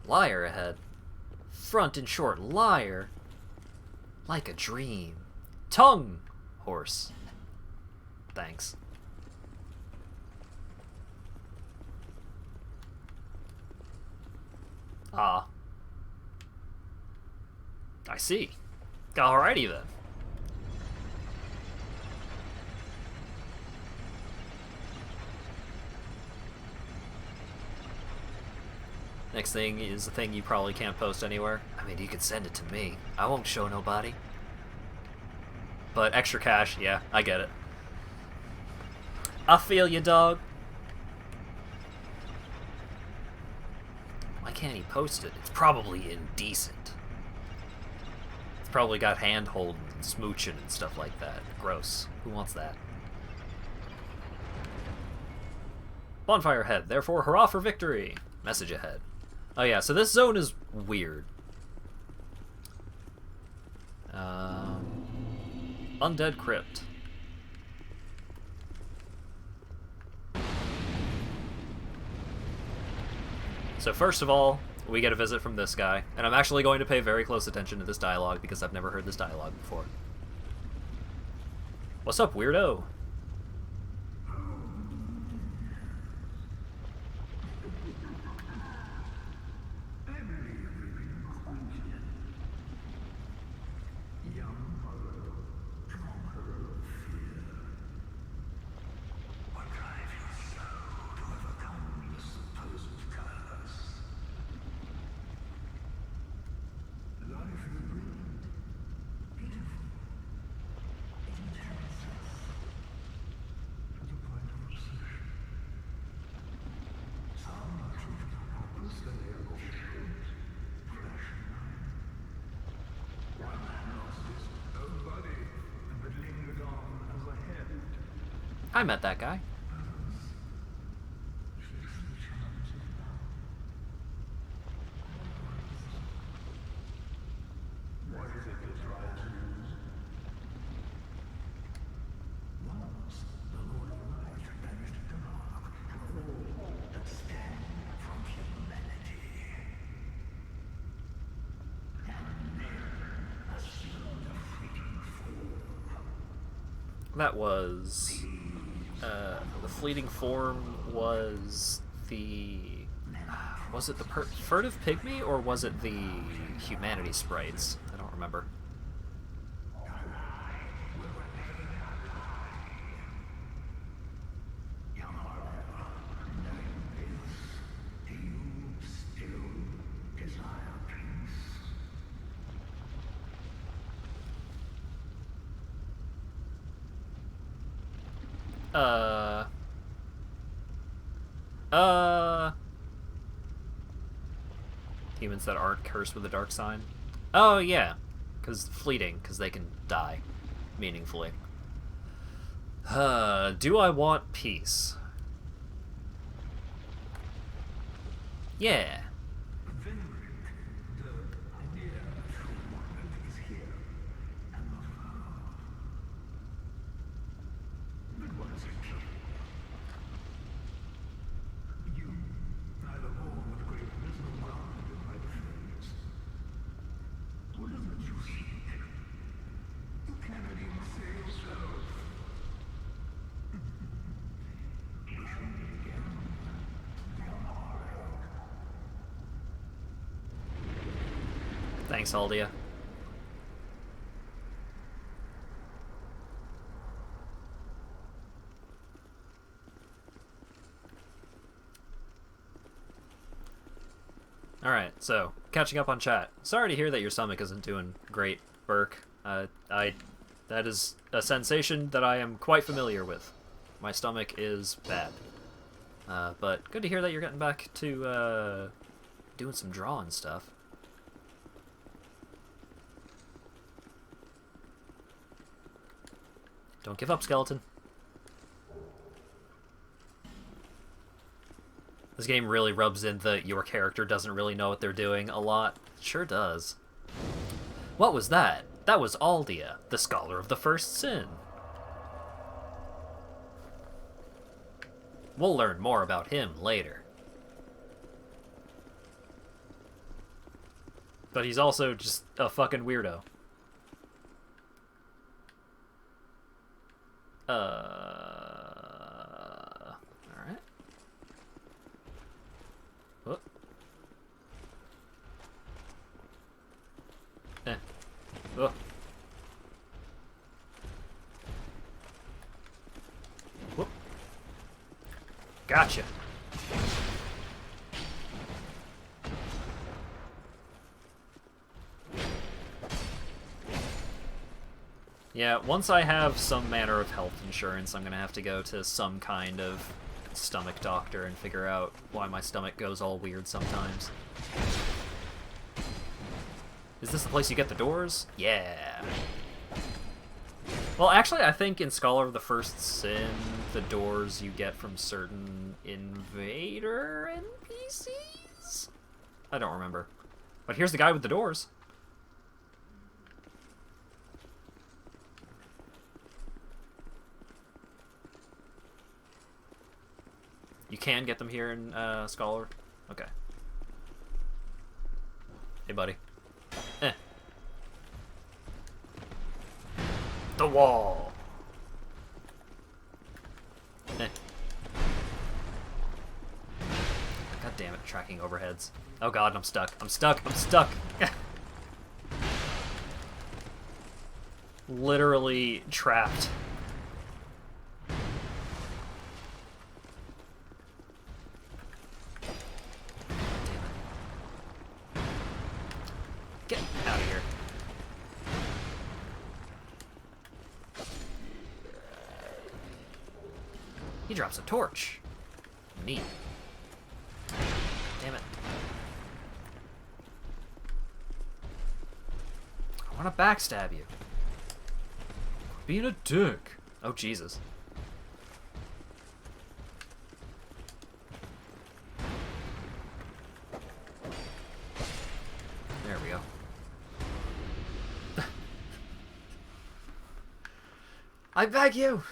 Liar ahead. Front and short liar. Like a dream. Tongue, horse. Thanks. Ah. I see. Alrighty then. Next thing is the thing you probably can't post anywhere. I mean, you can send it to me. I won't show nobody. But extra cash, yeah, I get it. I feel you, dog. Why can't he post it? It's probably indecent. It's probably got hand-holding and smooching and stuff like that. Gross. Who wants that? Bonfire ahead, therefore hurrah for victory! Message ahead. Oh yeah, so this zone is weird. Undead Crypt. So first of all, we get a visit from this guy, and I'm actually going to pay very close attention to this dialogue because I've never heard this dialogue before. What's up, weirdo? I met that guy. That was... the fleeting form was the... Was it the furtive pygmy, or was it the humanity sprites? I don't remember. Humans that aren't cursed with a dark sign. Oh, yeah. Because fleeting, because they can die meaningfully. Do I want peace? Yeah. Thanks, Aldia. Alright, so, catching up on chat. Sorry to hear that your stomach isn't doing great, Burke. That is a sensation that I am quite familiar with. My stomach is bad. But good to hear that you're getting back to, doing some drawing stuff. Don't give up, skeleton. This game really rubs in the your character doesn't really know what they're doing a lot. It sure does. What was that? That was Aldia, the scholar of the first sin. We'll learn more about him later. But he's also just a fucking weirdo. Alright. Whoop. Oh. Whoop. Gotcha. Yeah, once I have some manner of health insurance, I'm gonna have to go to some kind of stomach doctor and figure out why my stomach goes all weird sometimes. Is this the place you get the doors? Yeah. Well, actually, I think in Scholar of the First Sin, the doors you get from certain invader NPCs? I don't remember. But here's the guy with the doors. You can get them here in Scholar? Okay. Hey, buddy. Eh. The wall! Eh. God damn it, tracking overheads. Oh god, I'm stuck. I'm stuck. I'm stuck! Literally trapped. Get out of here. He drops a torch. Neat. Damn it. I want to backstab you. Being a dick. Oh, Jesus. There we go. I beg you!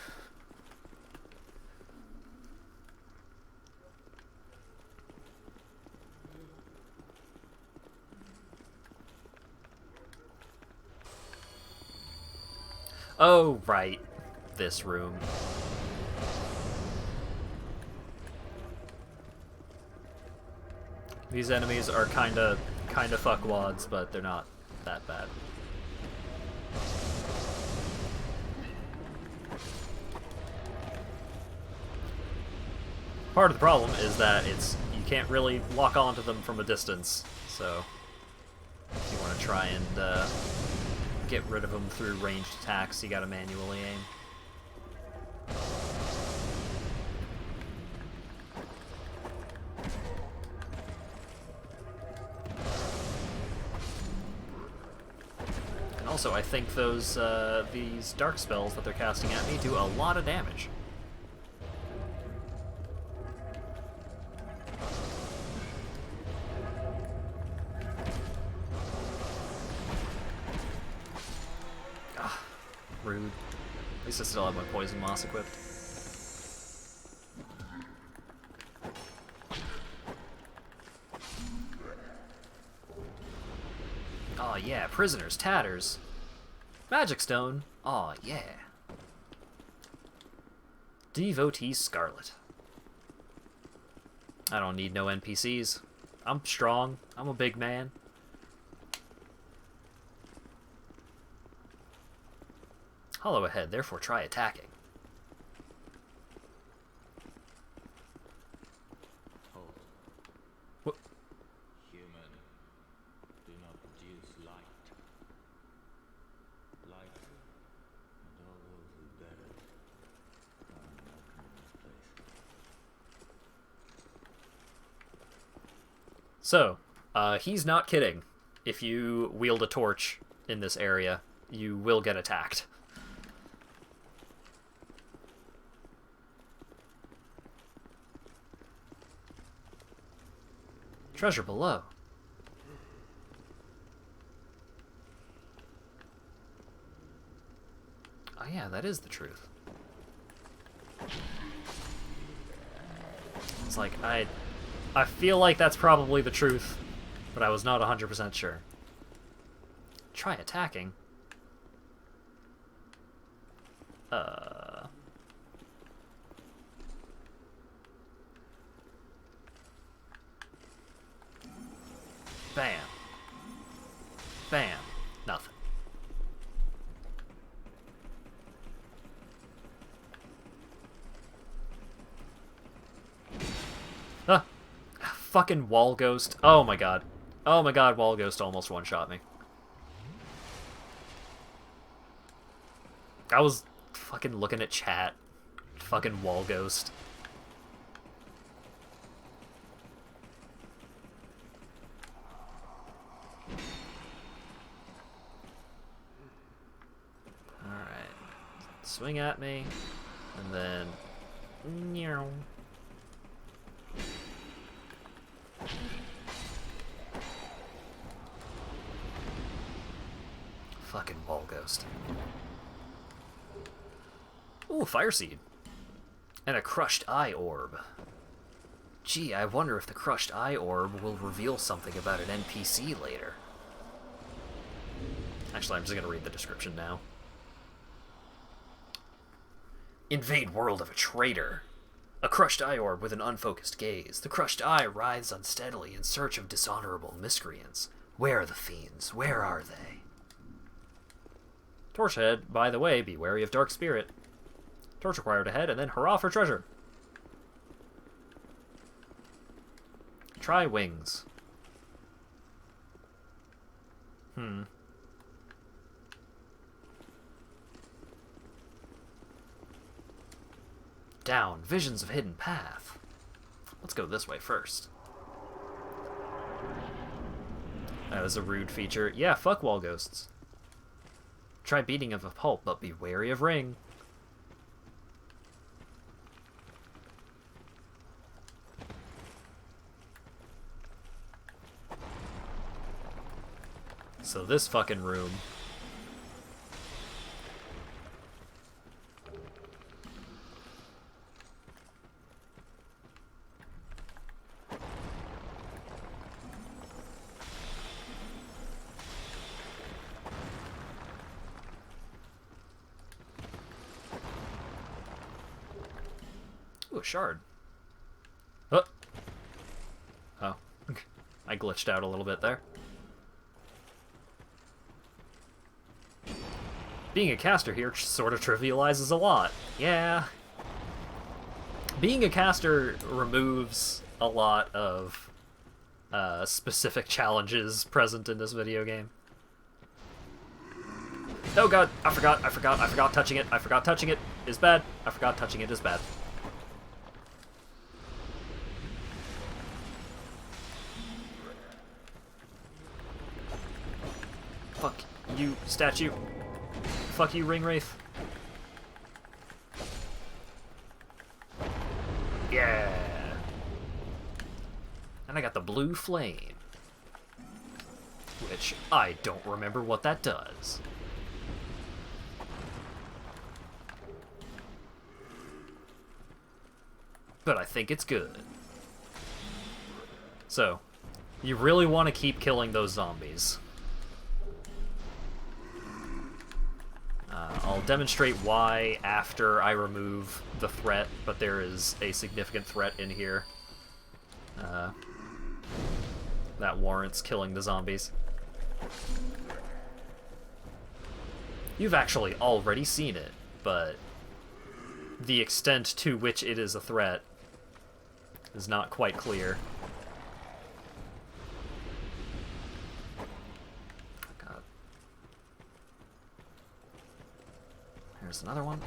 Oh, right. This room. These enemies are kinda fuckwads, but they're not that bad. Part of the problem is that you can't really lock onto them from a distance, so if you want to try and get rid of them through ranged attacks, you gotta manually aim. And also, I think these dark spells that they're casting at me do a lot of damage. Rude. At least I still have my poison moss equipped. Aw, yeah, prisoners, tatters. Magic stone. Aw, yeah. Devotee Scarlet. I don't need no NPCs. I'm strong. I'm a big man. Hollow ahead, therefore try attacking. Hold. What? Human, do not produce light. Light, and all those who bear it, are welcome in this place. So, he's not kidding. If you wield a torch in this area, you will get attacked. Treasure below. Oh yeah, that is the truth. It's like, I feel like that's probably the truth, but I was not 100% sure. Try attacking? Bam. Bam. Nothing. Ah. Fucking wall ghost. Oh my god. Oh my god, wall ghost almost one-shot me. I was fucking looking at chat. Fucking wall ghost. Alright. Swing at me. And then... Meow. Fucking wall ghost. Ooh, fire seed. And a crushed eye orb. Gee, I wonder if the crushed eye orb will reveal something about an NPC later. Actually, I'm just gonna read the description now. Invade world of a traitor. A crushed eye orb with an unfocused gaze. The crushed eye writhes unsteadily in search of dishonorable miscreants. Where are the fiends? Where are they? Torchhead, by the way, be wary of dark spirit. Torch required ahead, and then hurrah for treasure. Try wings. Down, visions of hidden path. Let's go this way first. That was a rude feature. Yeah, fuck wall ghosts. Try beating of a pulp, but be wary of ring. So this fucking room. Ooh, a shard. Oh. Oh. I glitched out a little bit there. Being a caster here sort of trivializes a lot. Yeah. Being a caster removes a lot of specific challenges present in this video game. Oh god, I forgot touching it. I forgot touching it is bad. I forgot touching it is bad. Fuck you, statue. Fuck you, ring wraith. Yeah. And I got the blue flame. Which I don't remember what that does. But I think it's good. So, you really want to keep killing those zombies. I'll demonstrate why after I remove the threat, but there is a significant threat in here that warrants killing the zombies. You've actually already seen it, but the extent to which it is a threat is not quite clear. God. Here's another one.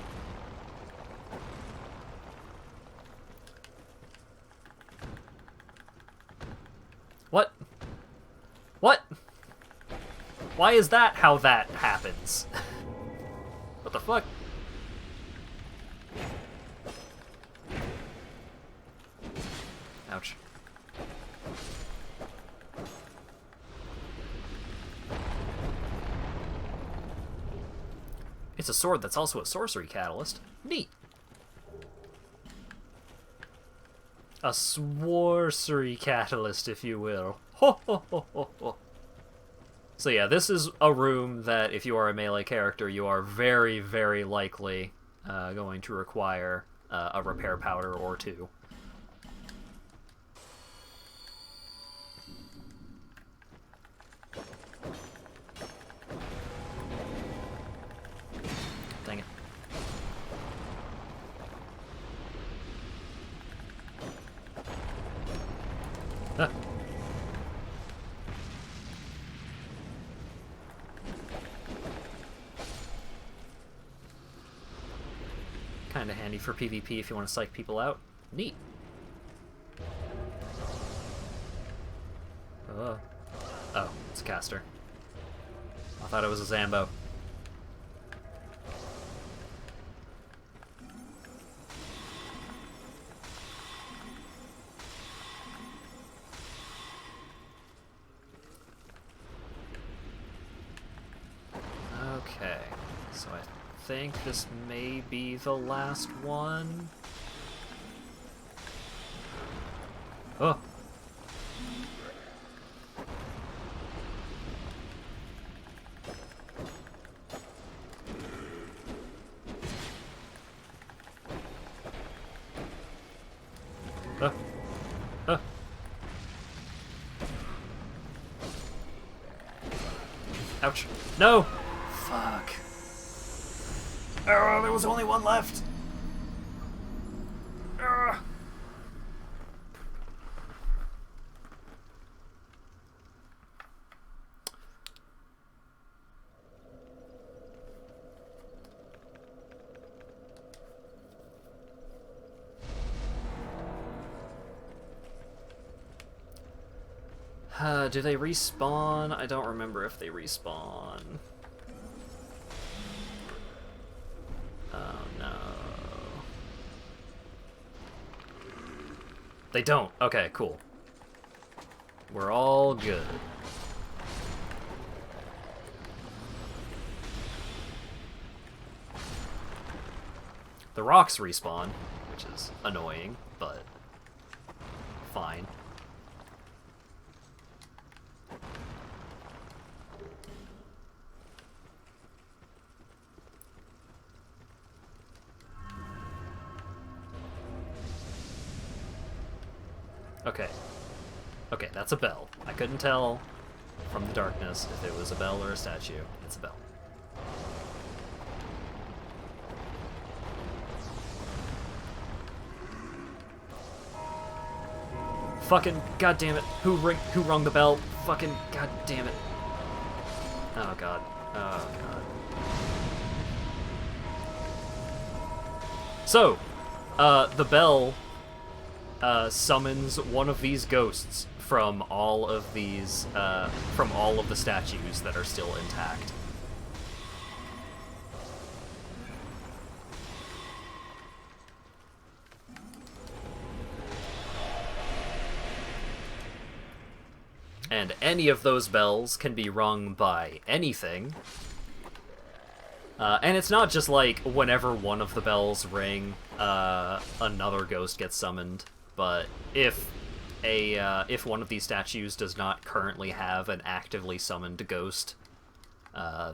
What? What? Why is that how that happens? What the fuck? Ouch. It's a sword that's also a sorcery catalyst. Neat. A sorcery catalyst, if you will. Ho ho ho ho ho. So yeah, this is a room that, if you are a melee character, you are very, very likely going to require a repair powder or two. Dang it. Ah. Kinda handy for PvP if you want to psych people out. Neat. Oh, it's a caster. I thought it was a Zambo. Okay, so I think this may be the last one. Oh. Ouch. No! Fuck. Oh, there was only one left. Do they respawn? I don't remember if they respawn. Oh no. They don't. Okay, cool. We're all good. The rocks respawn, which is annoying, but fine. Okay. Okay, that's a bell. I couldn't tell from the darkness if it was a bell or a statue. It's a bell. Fucking goddamn it! Who rung the bell? Fucking goddamn it! Oh god. Oh god. So, the bell summons one of these ghosts from all of these, from all of the statues that are still intact. And any of those bells can be rung by anything. And it's not just like whenever one of the bells ring, another ghost gets summoned. But if one of these statues does not currently have an actively summoned ghost,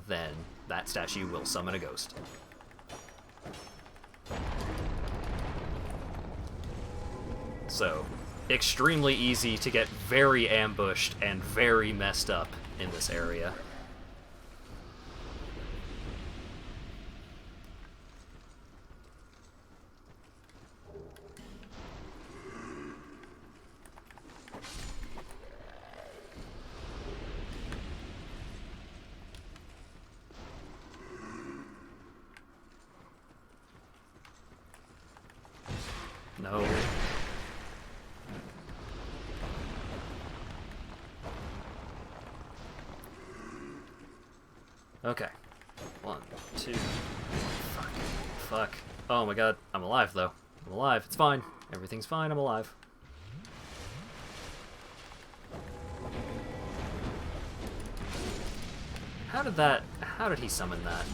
then that statue will summon a ghost. So, extremely easy to get very ambushed and very messed up in this area. No. Okay. 1, 2. Fuck. Fuck. Oh my god. I'm alive, though. I'm alive. It's fine. Everything's fine. I'm alive. How did he summon that?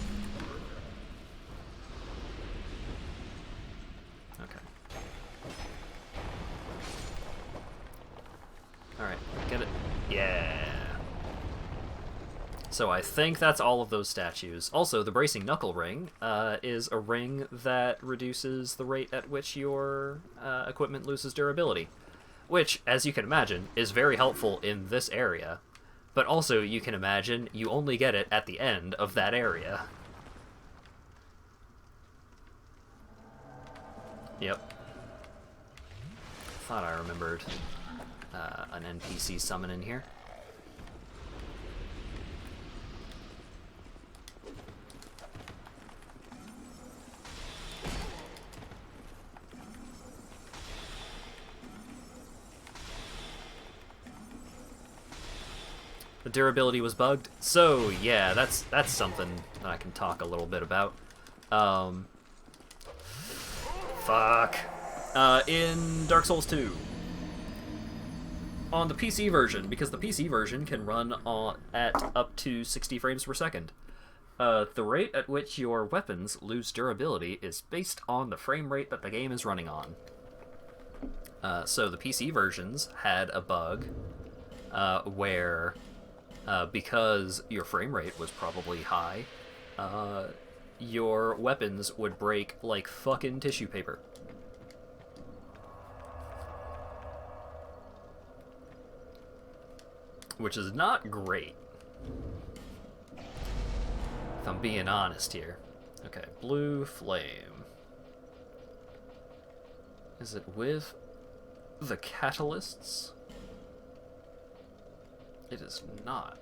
Yeah. So I think that's all of those statues. Also, the Bracing Knuckle Ring is a ring that reduces the rate at which your equipment loses durability. Which, as you can imagine, is very helpful in this area. But also, you can imagine, you only get it at the end of that area. Yep. Thought I remembered an NPC summon in here. The durability was bugged, so yeah, that's something that I can talk a little bit about. Fuck. In Dark Souls 2, on the PC version, because the PC version can run at up to 60 frames per second, the rate at which your weapons lose durability is based on the frame rate that the game is running on. So the PC versions had a bug where, because your frame rate was probably high, your weapons would break like fucking tissue paper. Which is not great, if I'm being honest here. Okay, blue flame. Is it with the catalysts? It is not.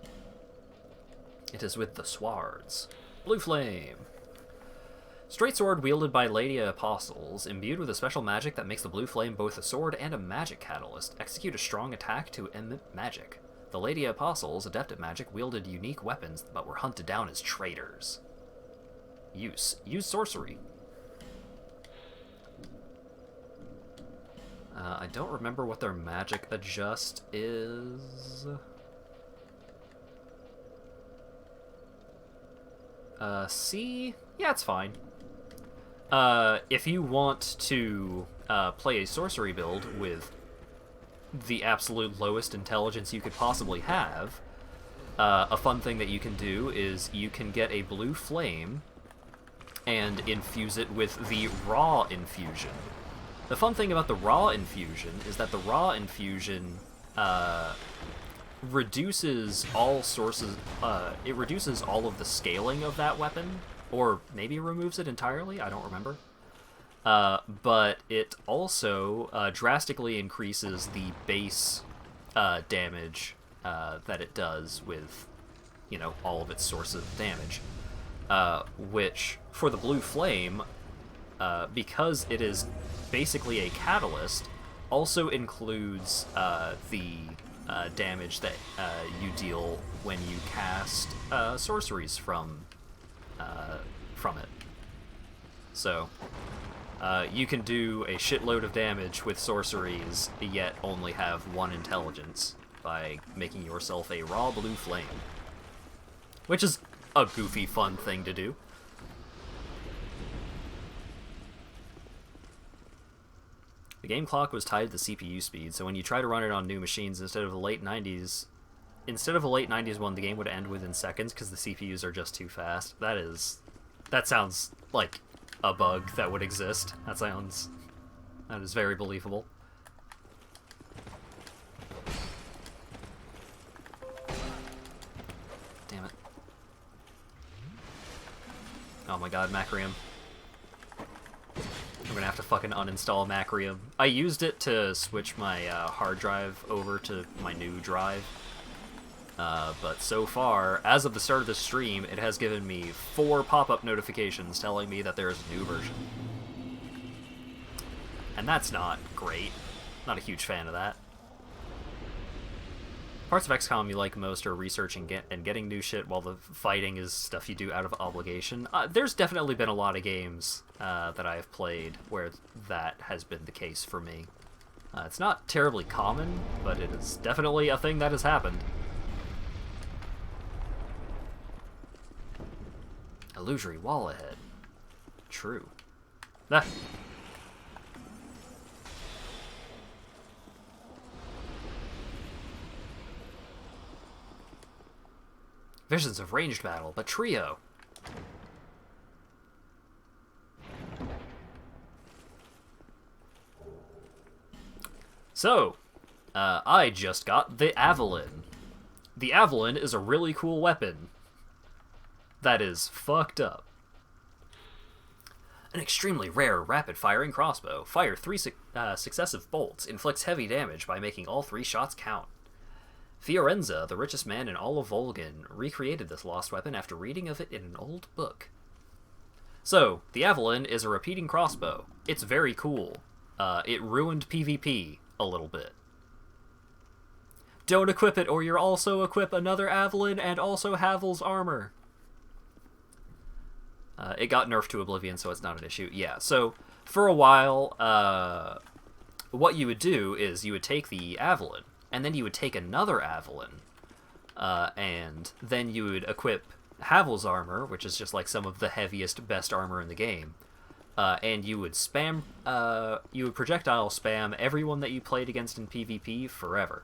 It is with the swords. Blue flame. Straight sword wielded by Lady Apostles, imbued with a special magic that makes the blue flame both a sword and a magic catalyst. Execute a strong attack to emit magic. The Lady Apostles, adept at magic, wielded unique weapons, but were hunted down as traitors. Use sorcery. I don't remember what their magic adjust is. C? Yeah, it's fine. If you want to play a sorcery build with the absolute lowest intelligence you could possibly have, a fun thing that you can do is you can get a blue flame and infuse it with the raw infusion. The fun thing about the raw infusion is that the raw infusion reduces all sources, it reduces all of the scaling of that weapon, or maybe removes it entirely, I don't remember. But it also drastically increases the base damage that it does with, you know, all of its sources of damage. Which, for the blue flame, because it is basically a catalyst, also includes the damage that you deal when you cast sorceries from it. So, you can do a shitload of damage with sorceries, yet only have 1 intelligence by making yourself a raw blue flame. Which is a goofy, fun thing to do. The game clock was tied to the CPU speed, so when you try to run it on new machines, instead of a late 90s one, the game would end within seconds because the CPUs are just too fast. That sounds like a bug that would exist. That is very believable. Damn it. Oh my god, Macrium. I'm gonna have to fucking uninstall Macrium. I used it to switch my hard drive over to my new drive. But so far, as of the start of the stream, it has given me 4 pop-up notifications telling me that there is a new version. And that's not great. Not a huge fan of that. Parts of XCOM you like most are researching and getting new shit, while the fighting is stuff you do out of obligation. There's definitely been a lot of games that I have played where that has been the case for me. It's not terribly common, but it is definitely a thing that has happened. Illusory wall ahead. True. Ah. Visions of ranged battle, but trio. So, I just got the Avalon. The Avalon is a really cool weapon that is fucked up. An extremely rare rapid-firing crossbow. Fire 3 successive bolts. Inflicts heavy damage by making all 3 shots count. Fiorenza, the richest man in all of Volgan, recreated this lost weapon after reading of it in an old book. So, the Avalon is a repeating crossbow. It's very cool. It ruined PvP a little bit. Don't equip it, or you'll also equip another Avalon and also Havel's armor. It got nerfed to oblivion, so it's not an issue. Yeah, so for a while, what you would do is you would take the Avalon, and then you would take another Avalon, and then you would equip Havel's armor, which is just like some of the heaviest, best armor in the game, and you would spam, you would projectile spam everyone that you played against in PvP forever.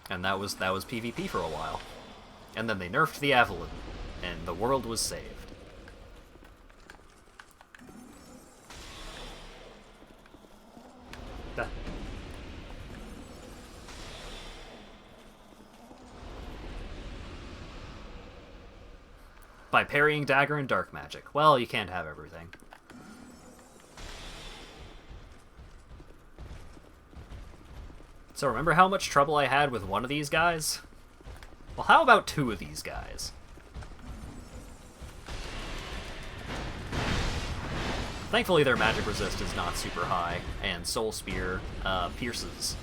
And that was PvP for a while. And then they nerfed the Avalon, and the world was saved. By parrying dagger and dark magic. Well, you can't have everything. So remember how much trouble I had with one of these guys? Well, how about 2 of these guys? Thankfully, their magic resist is not super high, and Soul Spear pierces.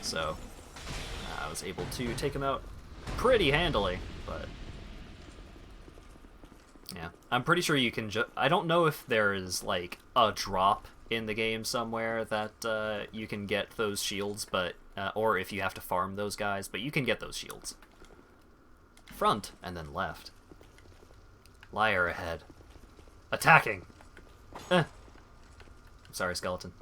So, I was able to take them out pretty handily, but... yeah, I'm pretty sure you can I don't know if there is, like, a drop in the game somewhere that you can get those shields, but or if you have to farm those guys, but you can get those shields. Front, and then left. Liar ahead. Attacking! I'm sorry, skeleton.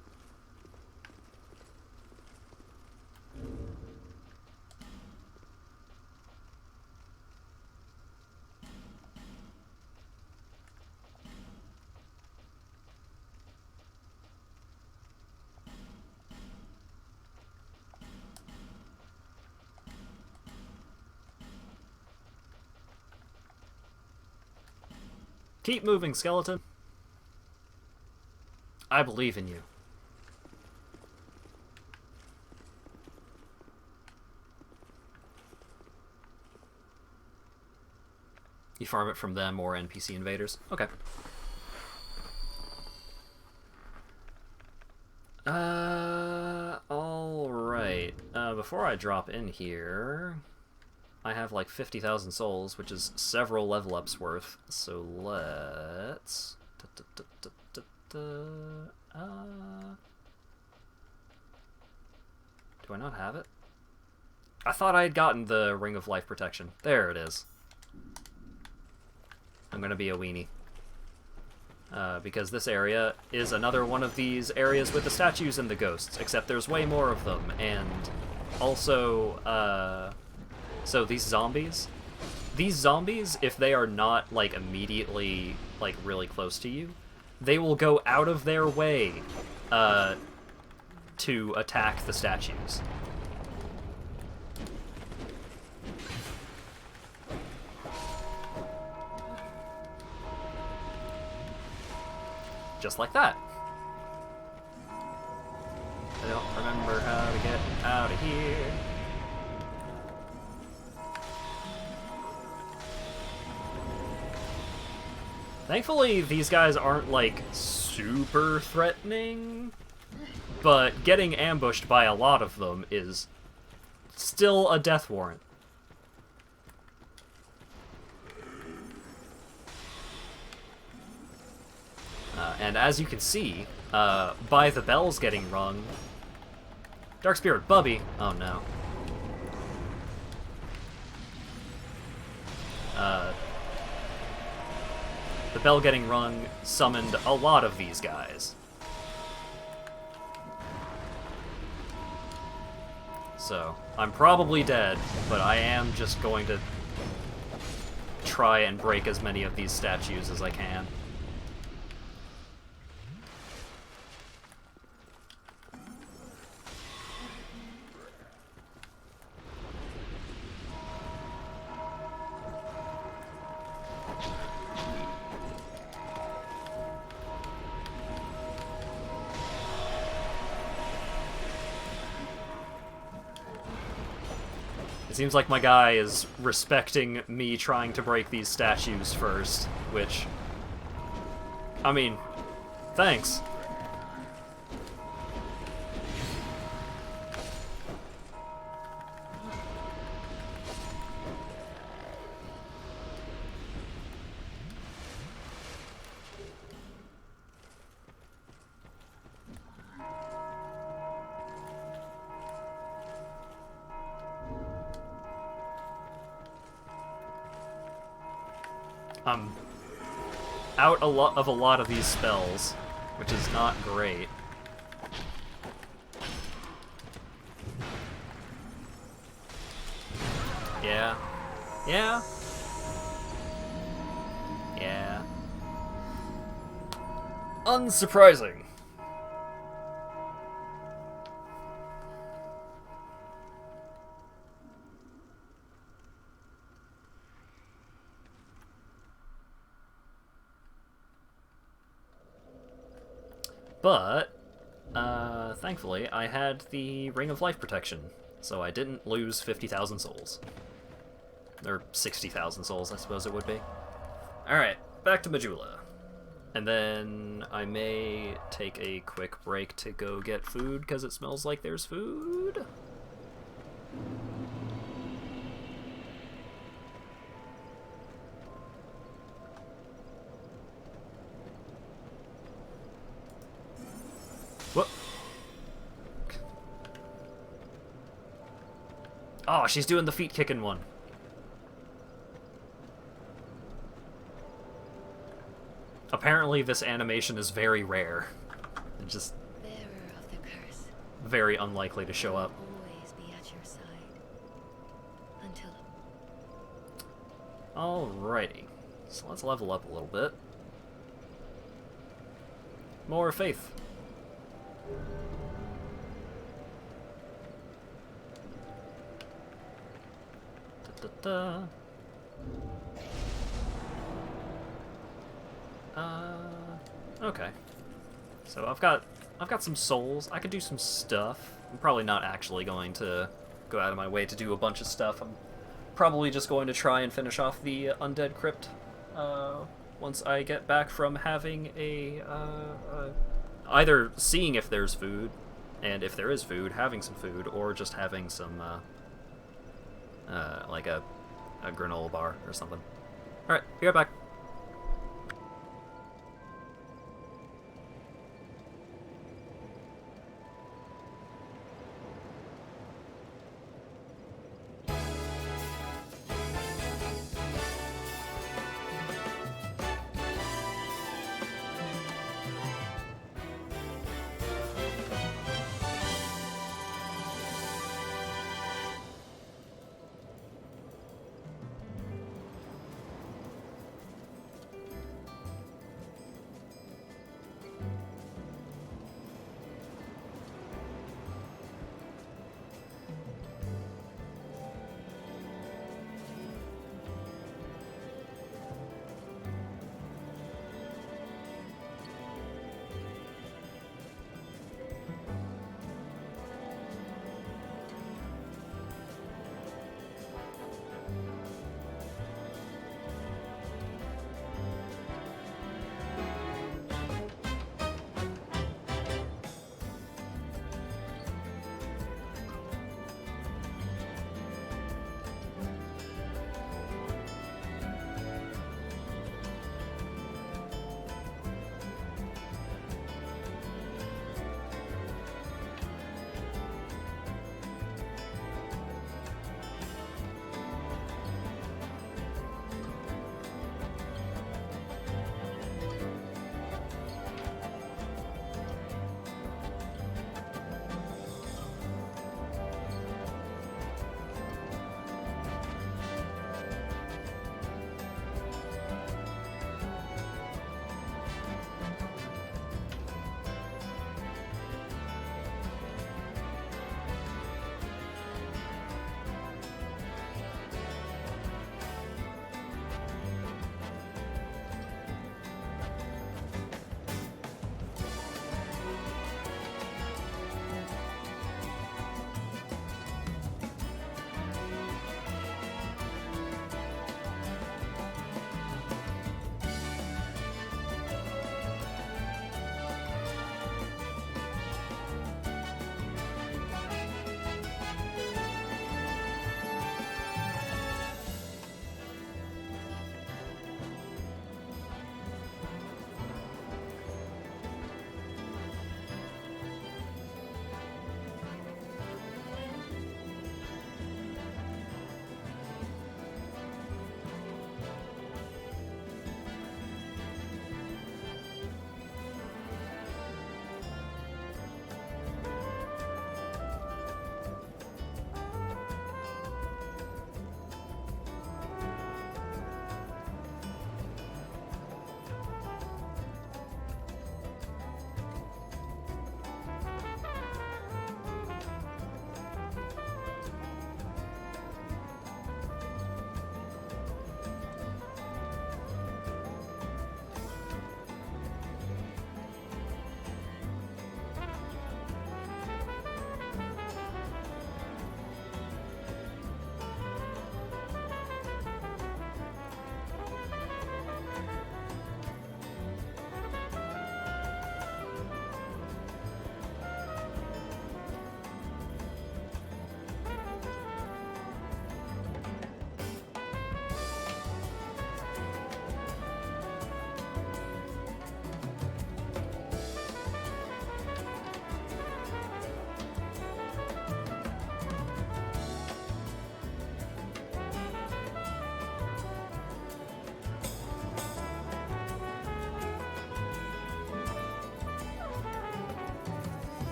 Keep moving, skeleton. I believe in you. You farm it from them or NPC invaders? Okay. Alright. Before I drop in here, I have like 50,000 souls, which is several level ups worth, so let's... do I not have it? I thought I had gotten the Ring of Life Protection. There it is. I'm gonna be a weenie. Because this area is another one of these areas with the statues and the ghosts, except there's way more of them, and also, so these zombies, if they are not, like, immediately, like, really close to you, they will go out of their way to attack the statues. Just like that. I don't remember how to get out of here. Thankfully, these guys aren't, like, super threatening, but getting ambushed by a lot of them is still a death warrant. And as you can see, by the bells getting rung... Dark Spirit Bubby! Oh no. The bell getting rung summoned a lot of these guys. So, I'm probably dead, but I am just going to try and break as many of these statues as I can. It seems like my guy is respecting me trying to break these statues first, which... I mean, thanks. I'm out a lot of these spells, which is not great. Yeah. Yeah. Yeah. Unsurprising. But, thankfully, I had the Ring of Life Protection, so I didn't lose 50,000 souls. Or 60,000 souls, I suppose it would be. Alright, back to Majula. And then I may take a quick break to go get food, because it smells like there's food. What? Oh, she's doing the feet kicking one. Apparently this animation is very rare. And just Bearer of the curse, very unlikely to show up. always be at your side. Until Alrighty. So let's level up a little bit. More faith. Da-da-da. Okay. So I've got some souls. I could do some stuff. I'm probably not actually going to go out of my way to do a bunch of stuff. I'm probably just going to try and finish off the Undead Crypt once I get back from having either seeing if there's food, and if there is food, having some food, or just having some like a granola bar or something. Alright, be right back.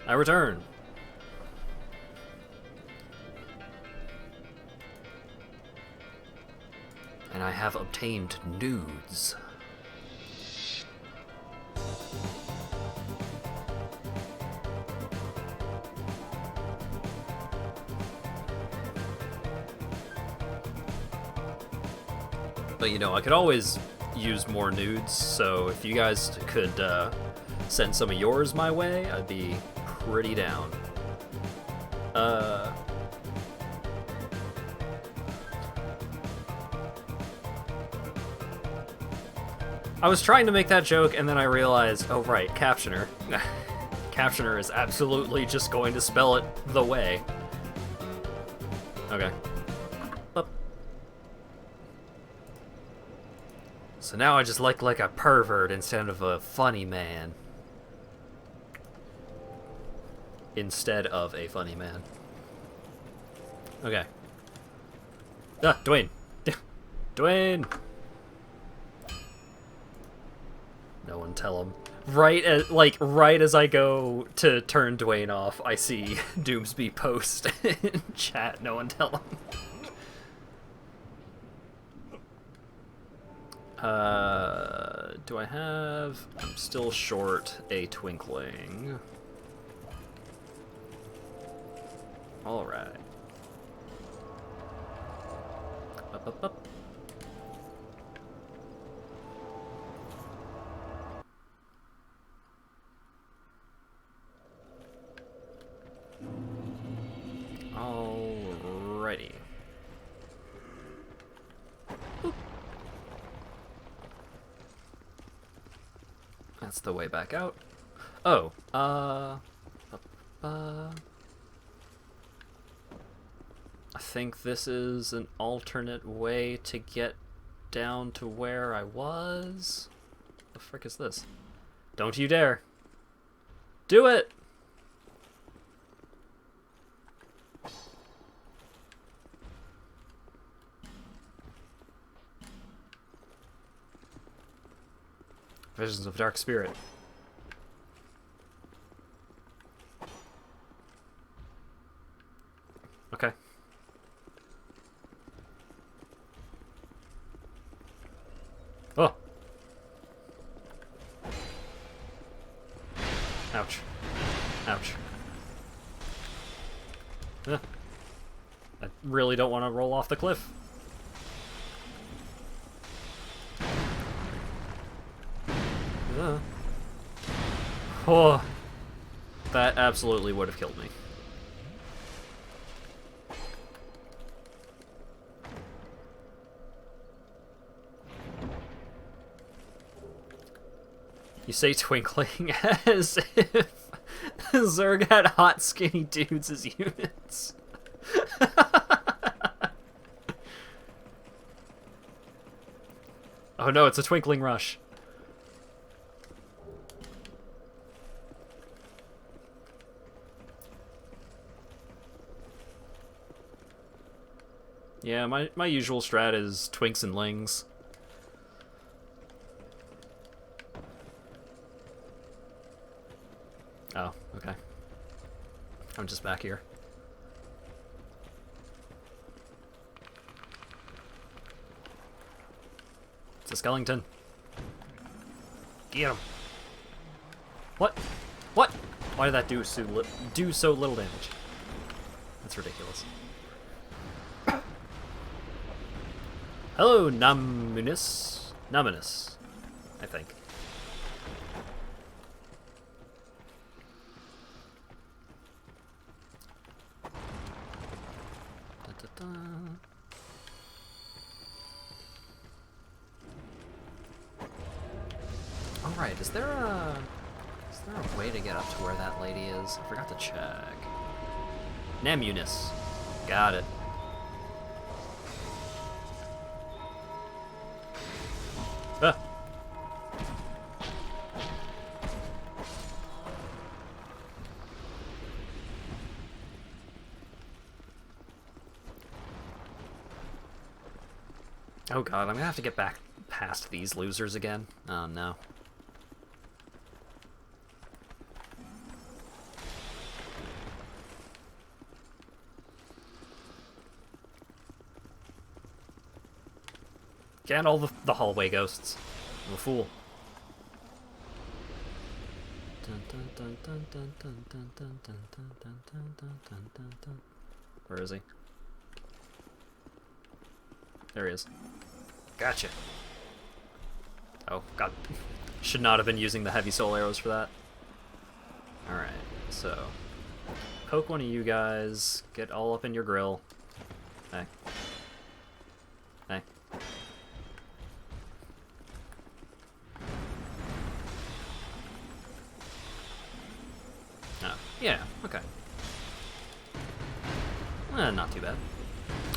I return. And I have obtained nudes. But you know, I could always use more nudes, so if you guys could send some of yours my way, I'd be pretty down. I was trying to make that joke, and then I realized, oh right, Captioner. Captioner is absolutely just going to spell it the way. Okay. Up. So now I just look like a pervert instead of a funny man. Instead of a funny man. Okay. Ah, Dwayne! Dwayne! No one tell him. Right as I go to turn Dwayne off, I see Doomsby post in chat. No one tell him. Do I have... I'm still short a twinkling. Alright. Up. Alrighty. Boop. That's the way back out. Oh, I think this is an alternate way to get down to where I was. The frick is this? Don't you dare. Do it! Visions of Dark Spirit. Okay. Oh! Ouch. Ouch. I really don't want to roll off the cliff. Oh, that absolutely would have killed me. You say twinkling as if Zerg had hot skinny dudes as units. Oh no, it's a twinkling rush. Yeah, my usual strat is twinks and lings. Oh, okay. I'm just back here. It's a skeleton. Get him. What? What? Why did that do so little damage? That's ridiculous. Hello, Naminus. Naminus, I think. Alright, is there a way to get up to where that lady is? I forgot to check. Namunus. Got it. Ah. Oh god, I'm gonna have to get back past these losers again. Oh no. And all the hallway ghosts. I'm a fool. Where is he? There he is. Gotcha. Oh, God. Should not have been using the heavy soul arrows for that. Alright, so... poke one of you guys. Get all up in your grill. Hey. Hey. Oh, yeah, okay. Not too bad.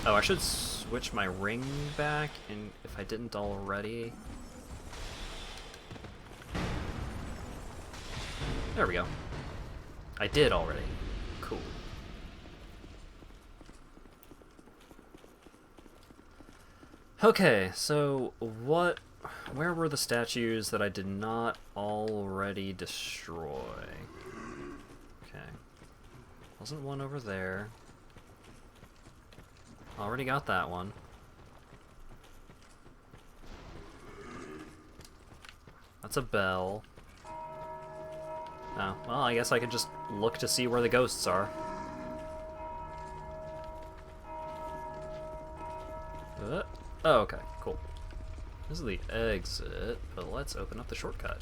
Oh, I should switch my ring back, and if I didn't already... There we go. I did already. Cool. Okay, so where were the statues that I did not already destroy? Okay. Wasn't one over there. Already got that one. That's a bell. Oh, well, I guess I could just look to see where the ghosts are. Oh, okay, cool. This is the exit, but let's open up the shortcut.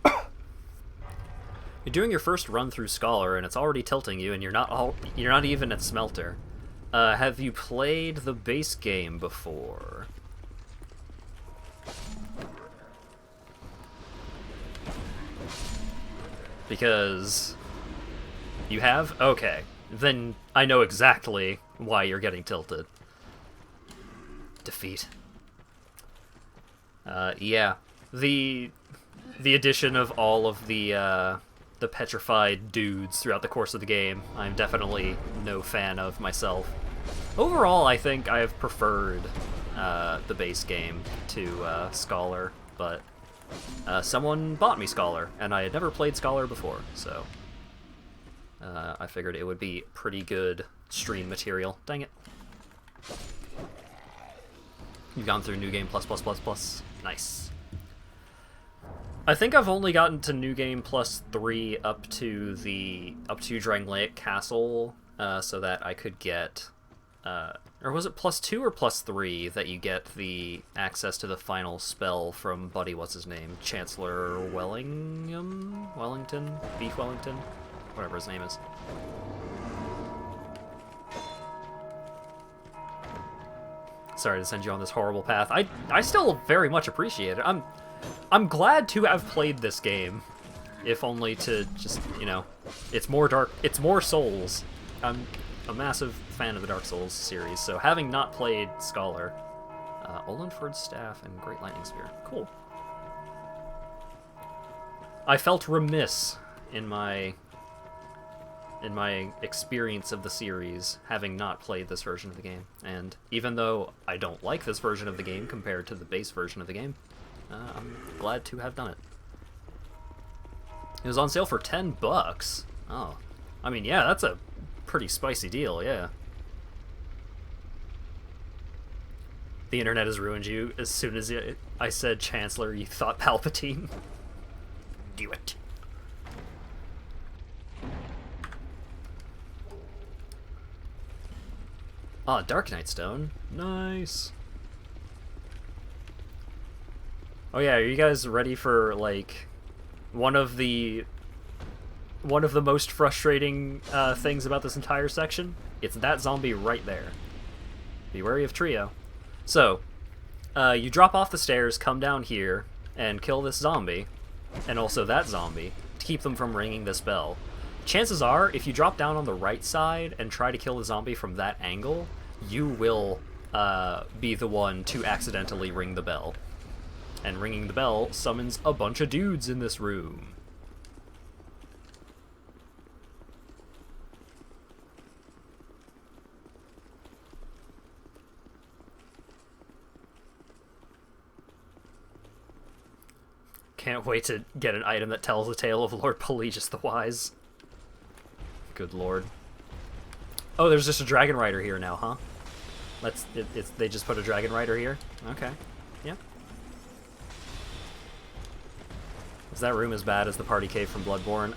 You're doing your first run through Scholar, and it's already tilting you, and you're not even at Smelter. Have you played the base game before? Because you have? Okay. Then I know exactly why you're getting tilted. Defeat. Yeah. The addition of all of the petrified dudes throughout the course of the game, I'm definitely no fan of myself. Overall, I think I have preferred the base game to Scholar, but someone bought me Scholar, and I had never played Scholar before, so I figured it would be pretty good stream material. Dang it. You've gone through New Game plus. Nice. I think I've only gotten to New Game +3 up to Drangleic Castle, so that I could get, or was it +2 or +3 that you get the access to the final spell from Buddy, what's his name? Chancellor Wellington? Beef Wellington? Whatever his name is. Sorry to send you on this horrible path. I still very much appreciate it. I'm glad to have played this game, if only to just, you know, it's more Souls. I'm a massive fan of the Dark Souls series, so having not played Scholar, Olenford's Staff and Great Lightning Spear, cool. I felt remiss in my experience of the series, having not played this version of the game. And even though I don't like this version of the game compared to the base version of the game, I'm glad to have done it. It was on sale for $10. Oh, I mean, yeah, that's a pretty spicy deal, yeah. The internet has ruined you. As soon as I said Chancellor, you thought Palpatine. Do it. Ah, Dark Knight Stone. Nice. Oh yeah, are you guys ready for, like, one of the most frustrating things about this entire section? It's that zombie right there. Be wary of Trio. So, you drop off the stairs, come down here, and kill this zombie, and also that zombie, to keep them from ringing this bell. Chances are, if you drop down on the right side and try to kill the zombie from that angle, you will be the one to accidentally ring the bell. And ringing the bell summons a bunch of dudes in this room. Can't wait to get an item that tells the tale of Lord Pelagius the Wise. Good lord. Oh, there's just a Dragon Rider here now, huh? They just put a dragon rider here. Okay, yeah. Is that room as bad as the party cave from Bloodborne?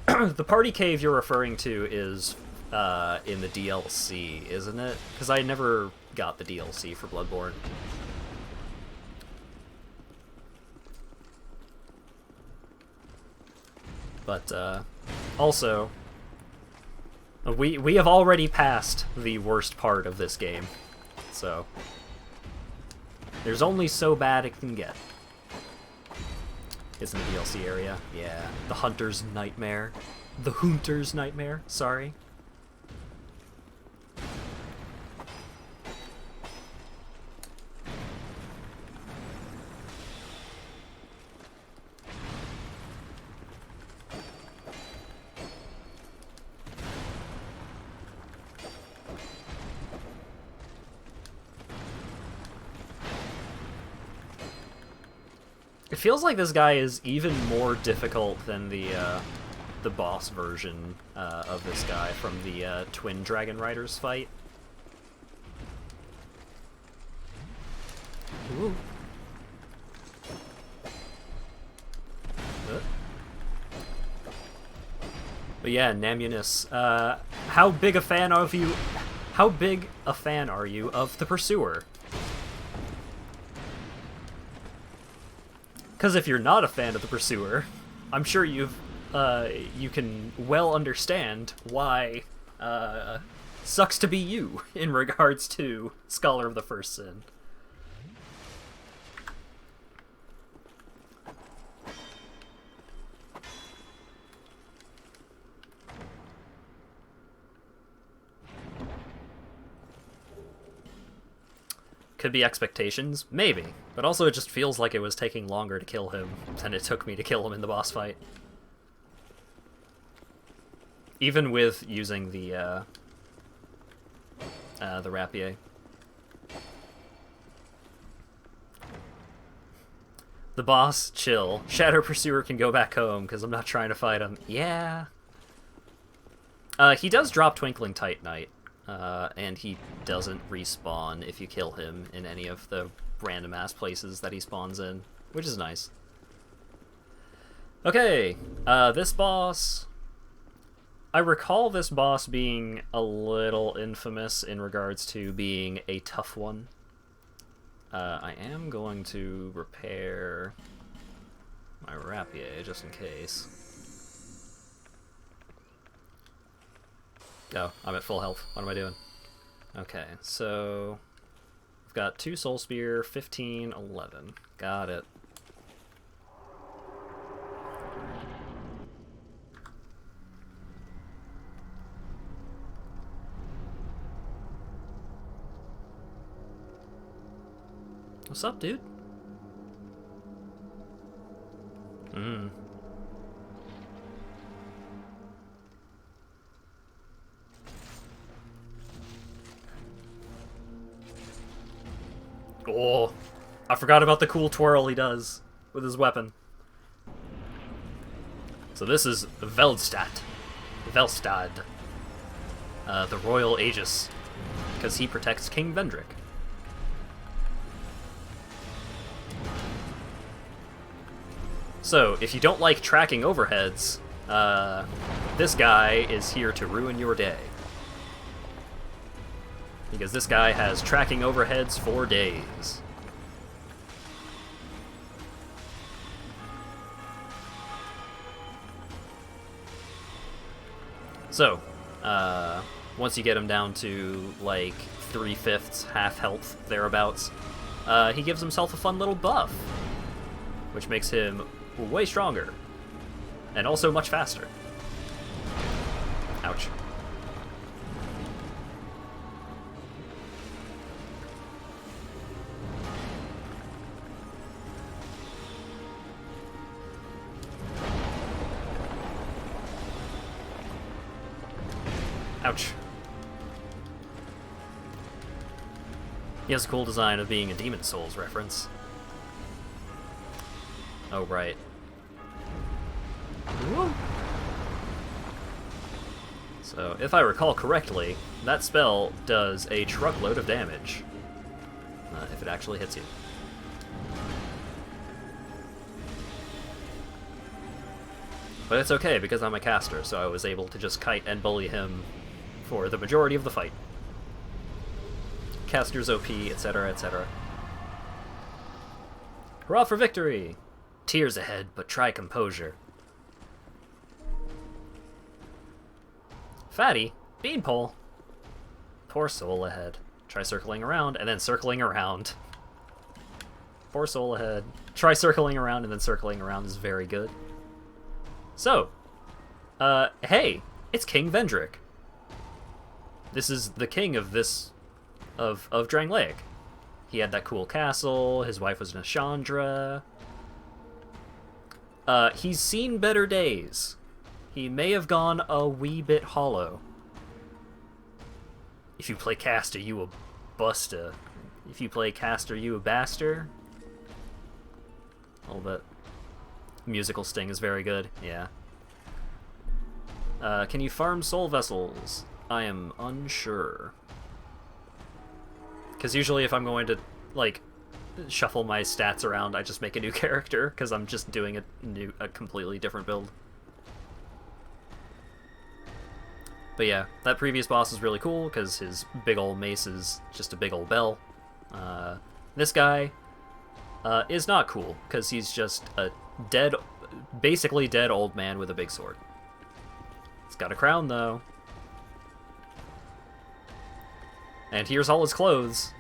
The party cave you're referring to is in the DLC, isn't it? Because I never got the DLC for Bloodborne. But also, we have already passed the worst part of this game, so there's only so bad it can get. It's in the DLC area. Yeah, the Hunter's Nightmare. The Hunter's Nightmare, sorry. It feels like this guy is even more difficult than the boss version of this guy from the Twin Dragon Riders fight. Ooh. But yeah, Namunus, how big a fan of you? How big a fan are you of the Pursuer? Because if you're not a fan of the Pursuer, I'm sure you can well understand why sucks to be you in regards to Scholar of the First Sin. Could be expectations, maybe, but also it just feels like it was taking longer to kill him than it took me to kill him in the boss fight. Even with using the rapier. The boss, chill. Shadow Pursuer can go back home because I'm not trying to fight him. Yeah. He does drop Twinkling Titanite. And he doesn't respawn if you kill him in any of the random-ass places that he spawns in, which is nice. Okay, this boss... I recall this boss being a little infamous in regards to being a tough one. I am going to repair my rapier, just in case. Oh, I'm at full health. What am I doing? Okay, so... I've got 2 Soul Spear, 15, 11. Got it. What's up, dude? Oh, I forgot about the cool twirl he does with his weapon. So this is Velstad, the Royal Aegis, because he protects King Vendrick. So, if you don't like tracking overheads, this guy is here to ruin your day. Because this guy has tracking overheads for days. So, once you get him down to, like, 3/5, half health, thereabouts, he gives himself a fun little buff, which makes him way stronger, and also much faster. Ouch. Ouch. He has a cool design of being a Demon Souls reference. Oh, right. Woo. So, if I recall correctly, that spell does a truckload of damage. If it actually hits you. But it's okay, because I'm a caster, so I was able to just kite and bully him for the majority of the fight. Caster's OP, etc., etc. Hurrah for victory! Tears ahead, but try composure. Fatty? Beanpole? Poor soul ahead. Try circling around, and then circling around. Poor soul ahead. Try circling around, and then circling around is very good. So, hey, it's King Vendrick. This is the king of this, of Drangleic. He had that cool castle, his wife was Nashandra. He's seen better days. He may have gone a wee bit hollow. If you play caster, you a buster. If you play caster, you a bastard. All that musical sting is very good, yeah. Can you farm soul vessels? I am unsure. Because usually if I'm going to, like, shuffle my stats around, I just make a new character, because I'm just doing a completely different build. But yeah, that previous boss is really cool, because his big old mace is just a big old bell. This guy is not cool, because he's just a basically dead old man with a big sword. He's got a crown, though. And here's all his clothes,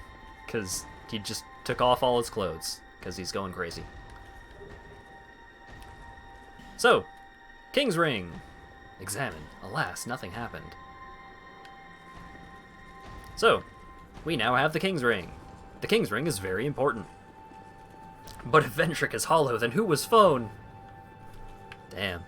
because he just took off all his clothes, because he's going crazy. So, King's Ring. Examine. Alas, nothing happened. So, we now have the King's Ring. The King's Ring is very important. But if Vendrick is hollow, then who was Phone? Damn.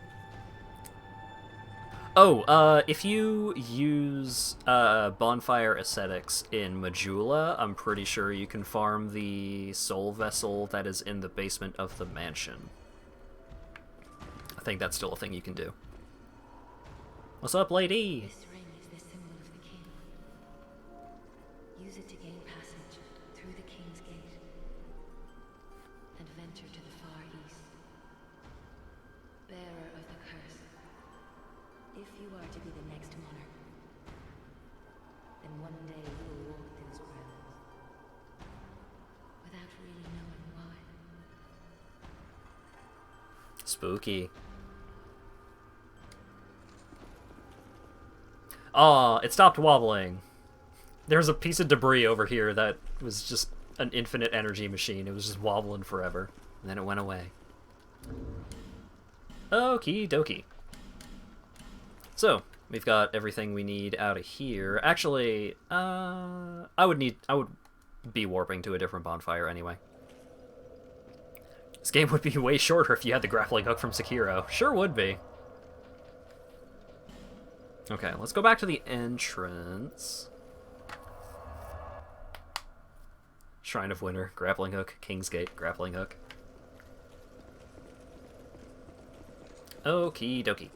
Oh, if you use Bonfire Ascetics in Majula, I'm pretty sure you can farm the soul vessel that is in the basement of the mansion. I think that's still a thing you can do. What's up, lady? This ring is the symbol of the king. Use it to gain passage through the king's gate and venture to the far east. Bearer of the curse. If you are to be the next monarch, then one day you will walk those grounds without really knowing why. Spooky. Aw, it stopped wobbling. There's a piece of debris over here that was just an infinite energy machine. It was just wobbling forever. And then it went away. Okie dokie. So, we've got everything we need out of here. Actually, I would be warping to a different bonfire anyway. This game would be way shorter if you had the grappling hook from Sekiro. Sure would be. Okay, let's go back to the entrance. Shrine of Winter, grappling hook, King's Gate, grappling hook. Okie dokie.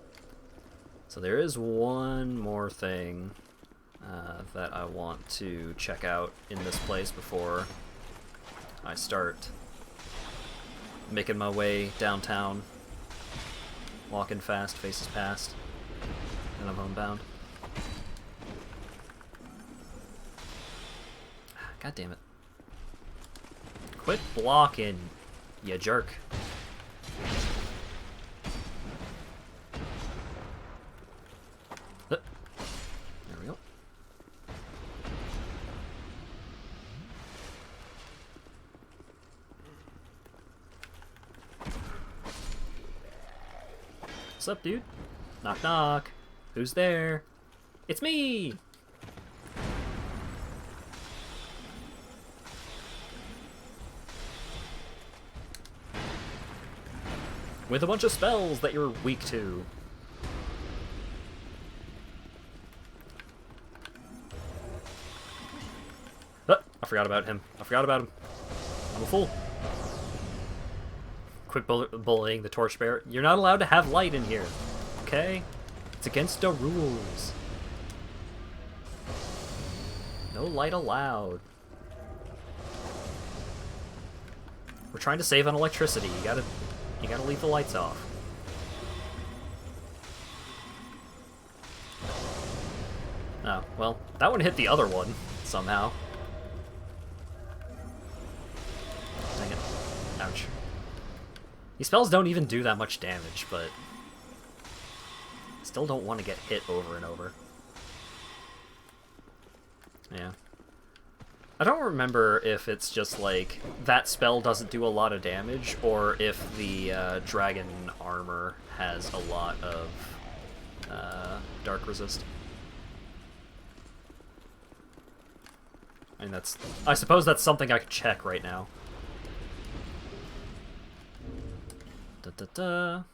So there is one more thing that I want to check out in this place before I start making my way downtown. Walking fast, faces past. And I'm homebound. God damn it. Quit blocking, you jerk. There we go. What's up, dude? Knock knock. Who's there? It's me! With a bunch of spells that you're weak to. I forgot about him. I forgot about him. I'm a fool. Quit bullying the torchbearer. You're not allowed to have light in here. Okay? It's against the rules. No light allowed. We're trying to save on electricity. You gotta leave the lights off. Oh, well, that one hit the other one, somehow. Dang it. Ouch. These spells don't even do that much damage, but... still don't want to get hit over and over. Yeah. I don't remember if it's just, like, that spell doesn't do a lot of damage, or if the dragon armor has a lot of dark resist. I mean, I suppose that's something I could check right now. The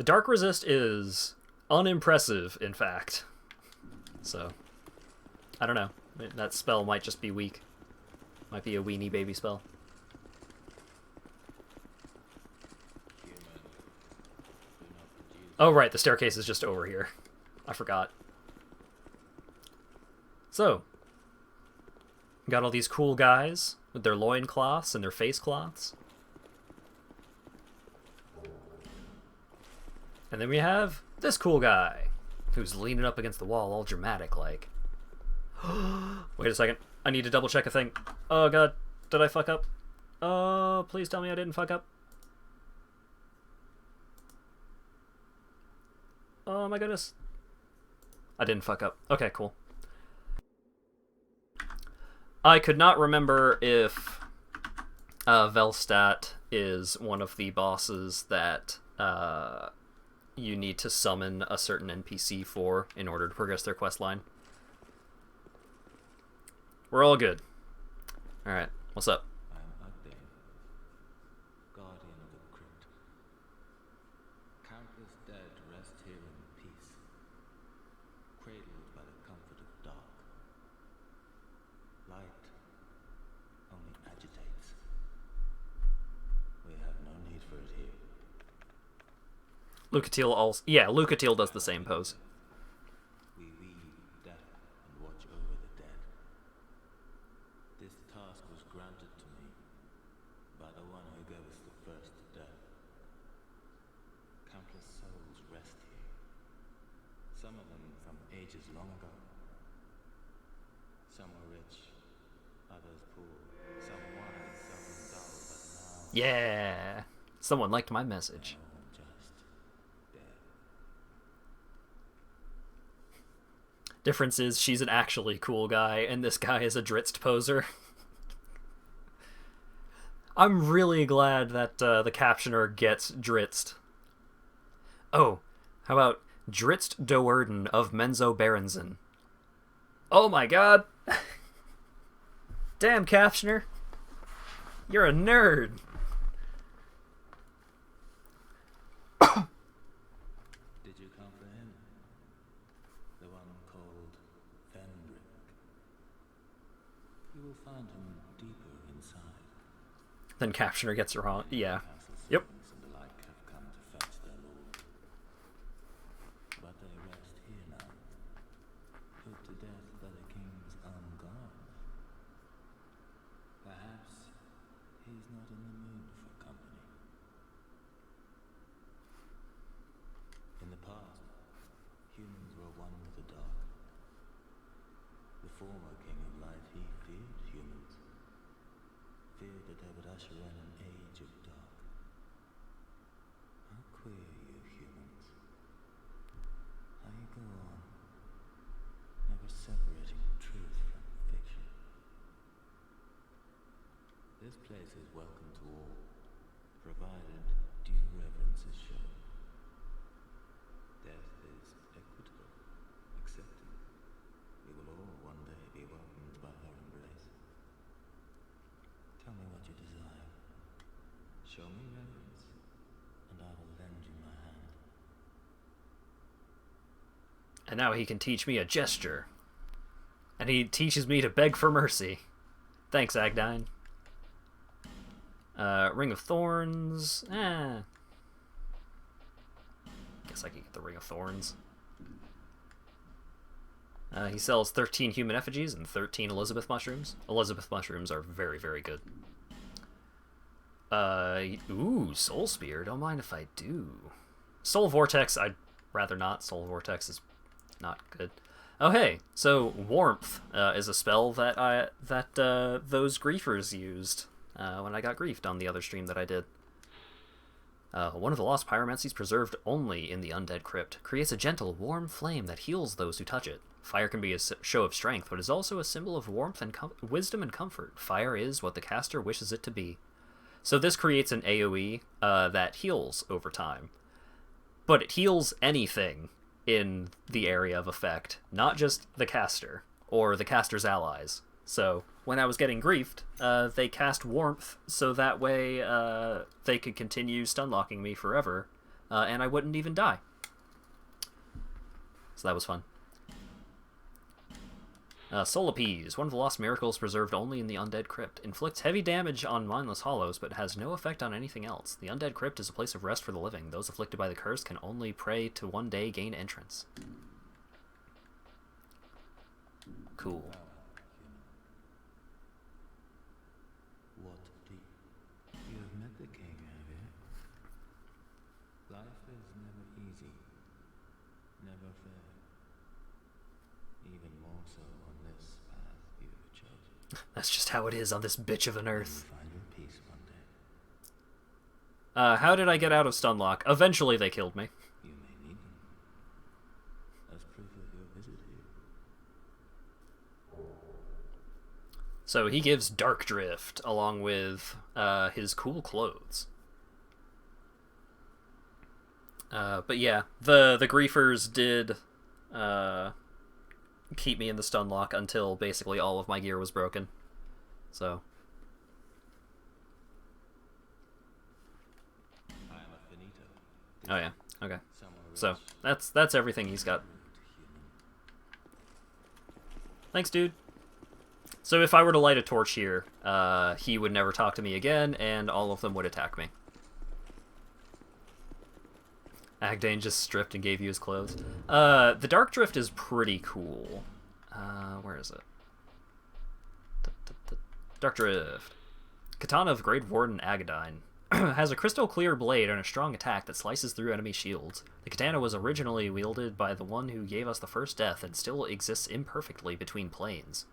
dark resist is unimpressive, in fact. So, I don't know. That spell might just be weak. Might be a weenie baby spell. Oh, right, the staircase is just over here. I forgot. So, got all these cool guys with their loincloths and their face cloths. And then we have this cool guy who's leaning up against the wall all dramatic like. Wait a second. I need to double check a thing. Oh god, did I fuck up? Oh, please tell me I didn't fuck up. Oh my goodness. I didn't fuck up. Okay, cool. I could not remember if Velstadt is one of the bosses that you need to summon a certain NPC for in order to progress their quest line. We're all good. Alright, what's up? I am Ugday, guardian of the crypt. Countless dead rest here in peace, cradled by the comfort of dark. Light only agitates. We have no need for it here. Lucatiel also... yeah, Lucatiel does the same pose. We weave death and watch over the dead. This task was granted to me by the one who gave us the first death. Countless souls rest here. Some of them from ages long ago. Some were rich, others poor. Some wise, some dull, but now... Yeah! Someone liked my message. Difference is she's an actually cool guy, and this guy is a Dritzt poser. I'm really glad that the captioner gets Dritzt. Oh, how about Dritzt Doerden of Menzo Berensen? Oh my god! Damn, captioner! You're a nerd! Did you comprehend? The one called Fenric. You will find him deeper inside. Then captioner gets her wrong. Yeah. Council Yep. servants and the like have come to fetch their lord. But they rest here now, put to death by the king's own guards. Perhaps he's not in the mood for company. In the past, humans were one with the dark. The former king of light, he feared humans. Feared that they would usher in an age of dark. How queer you humans. How you go on, never separating truth from fiction. This place is welcome to all, provided due reverence is shown. Death is equitable, accepting. We will all one day be welcomed by her embrace. Tell me what you desire. Show me reverence, and I will lend you my hand. And now he can teach me a gesture. And he teaches me to beg for mercy. Thanks, Agdine. Ring of Thorns. Guess I could get the Ring of Thorns. He sells 13 human effigies and 13 Elizabeth mushrooms. Elizabeth mushrooms are very, very good. Ooh, Soul Spear. Don't mind if I do. Soul Vortex, I'd rather not. Soul Vortex is not good. Oh, hey. So, Warmth is a spell that those griefers used when I got griefed on the other stream that I did. One of the lost pyromancies preserved only in the Undead Crypt creates a gentle, warm flame that heals those who touch it. Fire can be a show of strength, but is also a symbol of warmth and wisdom and comfort. Fire is what the caster wishes it to be. So this creates an AoE that heals over time. But it heals anything in the area of effect, not just the caster, or the caster's allies. So when I was getting griefed, they cast Warmth, so that way they could continue stunlocking me forever, and I wouldn't even die. So that was fun. Soul Appease, one of the lost miracles preserved only in the Undead Crypt. Inflicts heavy damage on mindless hollows, but has no effect on anything else. The Undead Crypt is a place of rest for the living. Those afflicted by the curse can only pray to one day gain entrance. Cool. What do you have met the king, have you? Life is never easy, never fair. Even more so on this path you have chosen. That's just how it is on this bitch of an earth. You'll find your peace one day. How did I get out of Stunlock? Eventually they killed me. You may need them as proof of your visit here. So he gives Dark Drift along with his cool clothes. But yeah, the griefers did keep me in the Stunlock until basically all of my gear was broken. So I am a finito. oh yeah, okay. Somewhere So else. that's everything he's got. Thanks, dude. So if I were to light a torch here, he would never talk to me again, and all of them would attack me. Agdane just stripped and gave you his clothes. The Dark Drift is pretty cool. Where is it? Dark Drift. Katana of Great Warden Agadine. Has a crystal clear blade and a strong attack that slices through enemy shields. The katana was originally wielded by the one who gave us the first death and still exists imperfectly between planes.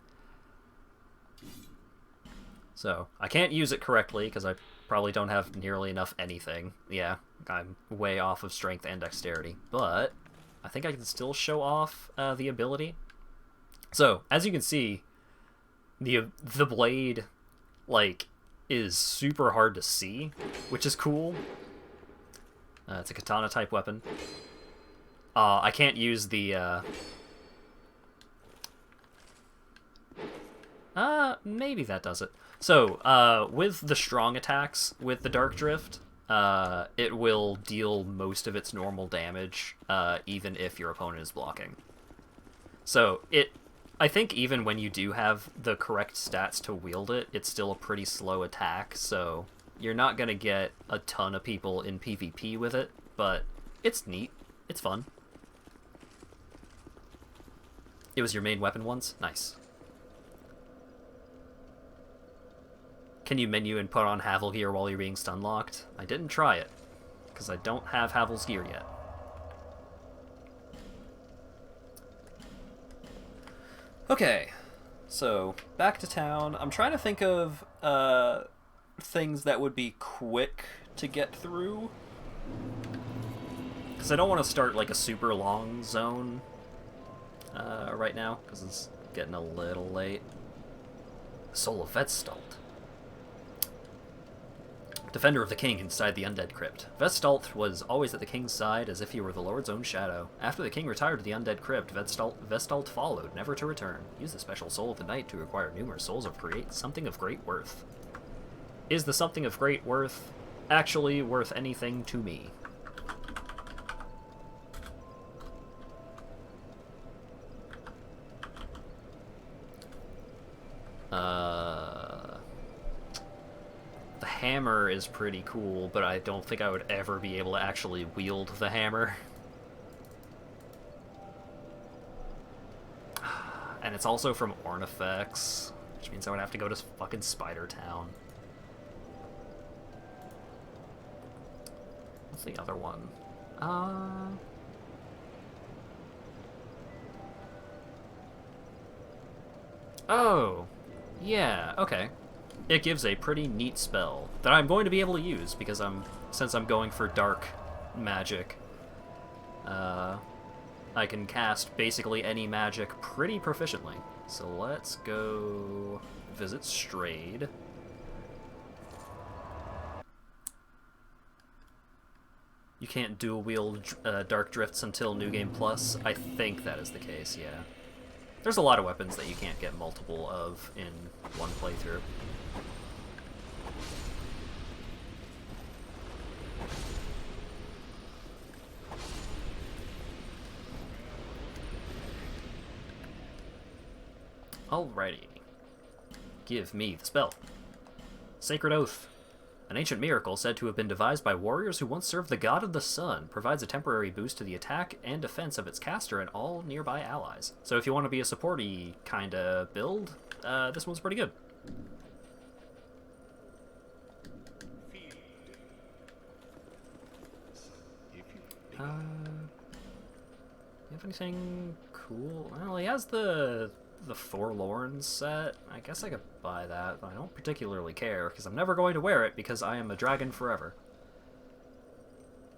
So, I can't use it correctly because I probably don't have nearly enough anything. Yeah, I'm way off of strength and dexterity. But I think I can still show off the ability. So, as you can see, the blade, like, is super hard to see, which is cool. It's a katana type weapon. I can't use the maybe that does it. So, with the strong attacks with the Dark Drift, it will deal most of its normal damage, even if your opponent is blocking. So, I think even when you do have the correct stats to wield it, it's still a pretty slow attack, so you're not gonna get a ton of people in PvP with it, but it's neat. It's fun. It was your main weapon once? Nice. Can you menu and put on Havel gear while you're being stunlocked? I didn't try it, because I don't have Havel's gear yet. Okay, so back to town. I'm trying to think of things that would be quick to get through, because I don't want to start like a super long zone right now, because it's getting a little late. Soul of Vetstalt. Defender of the king inside the undead crypt. Vetstalt was always at the king's side, as if he were the lord's own shadow. After the king retired to the undead crypt, Vetstalt followed, never to return. Use the special soul of the night to acquire numerous souls of create something of great worth. Is the something of great worth actually worth anything to me? The hammer is pretty cool, but I don't think I would ever be able to actually wield the hammer. And it's also from Ornifex, which means I would have to go to fucking Spider Town. What's the other one? Oh, yeah, okay. It gives a pretty neat spell that I'm going to be able to use because since I'm going for dark magic. I can cast basically any magic pretty proficiently. So let's go visit Strayed. You can't dual wield Dark Drifts until New Game Plus. I think that is the case, yeah. There's a lot of weapons that you can't get multiple of in one playthrough. Alrighty. Give me the spell. Sacred Oath. An ancient miracle said to have been devised by warriors who once served the god of the sun, provides a temporary boost to the attack and defense of its caster and all nearby allies. So if you want to be a supporty kinda build, this one's pretty good. You have anything cool? Well, he has the Forlorn set. I guess I could buy that, but I don't particularly care, because I'm never going to wear it, because I am a dragon forever.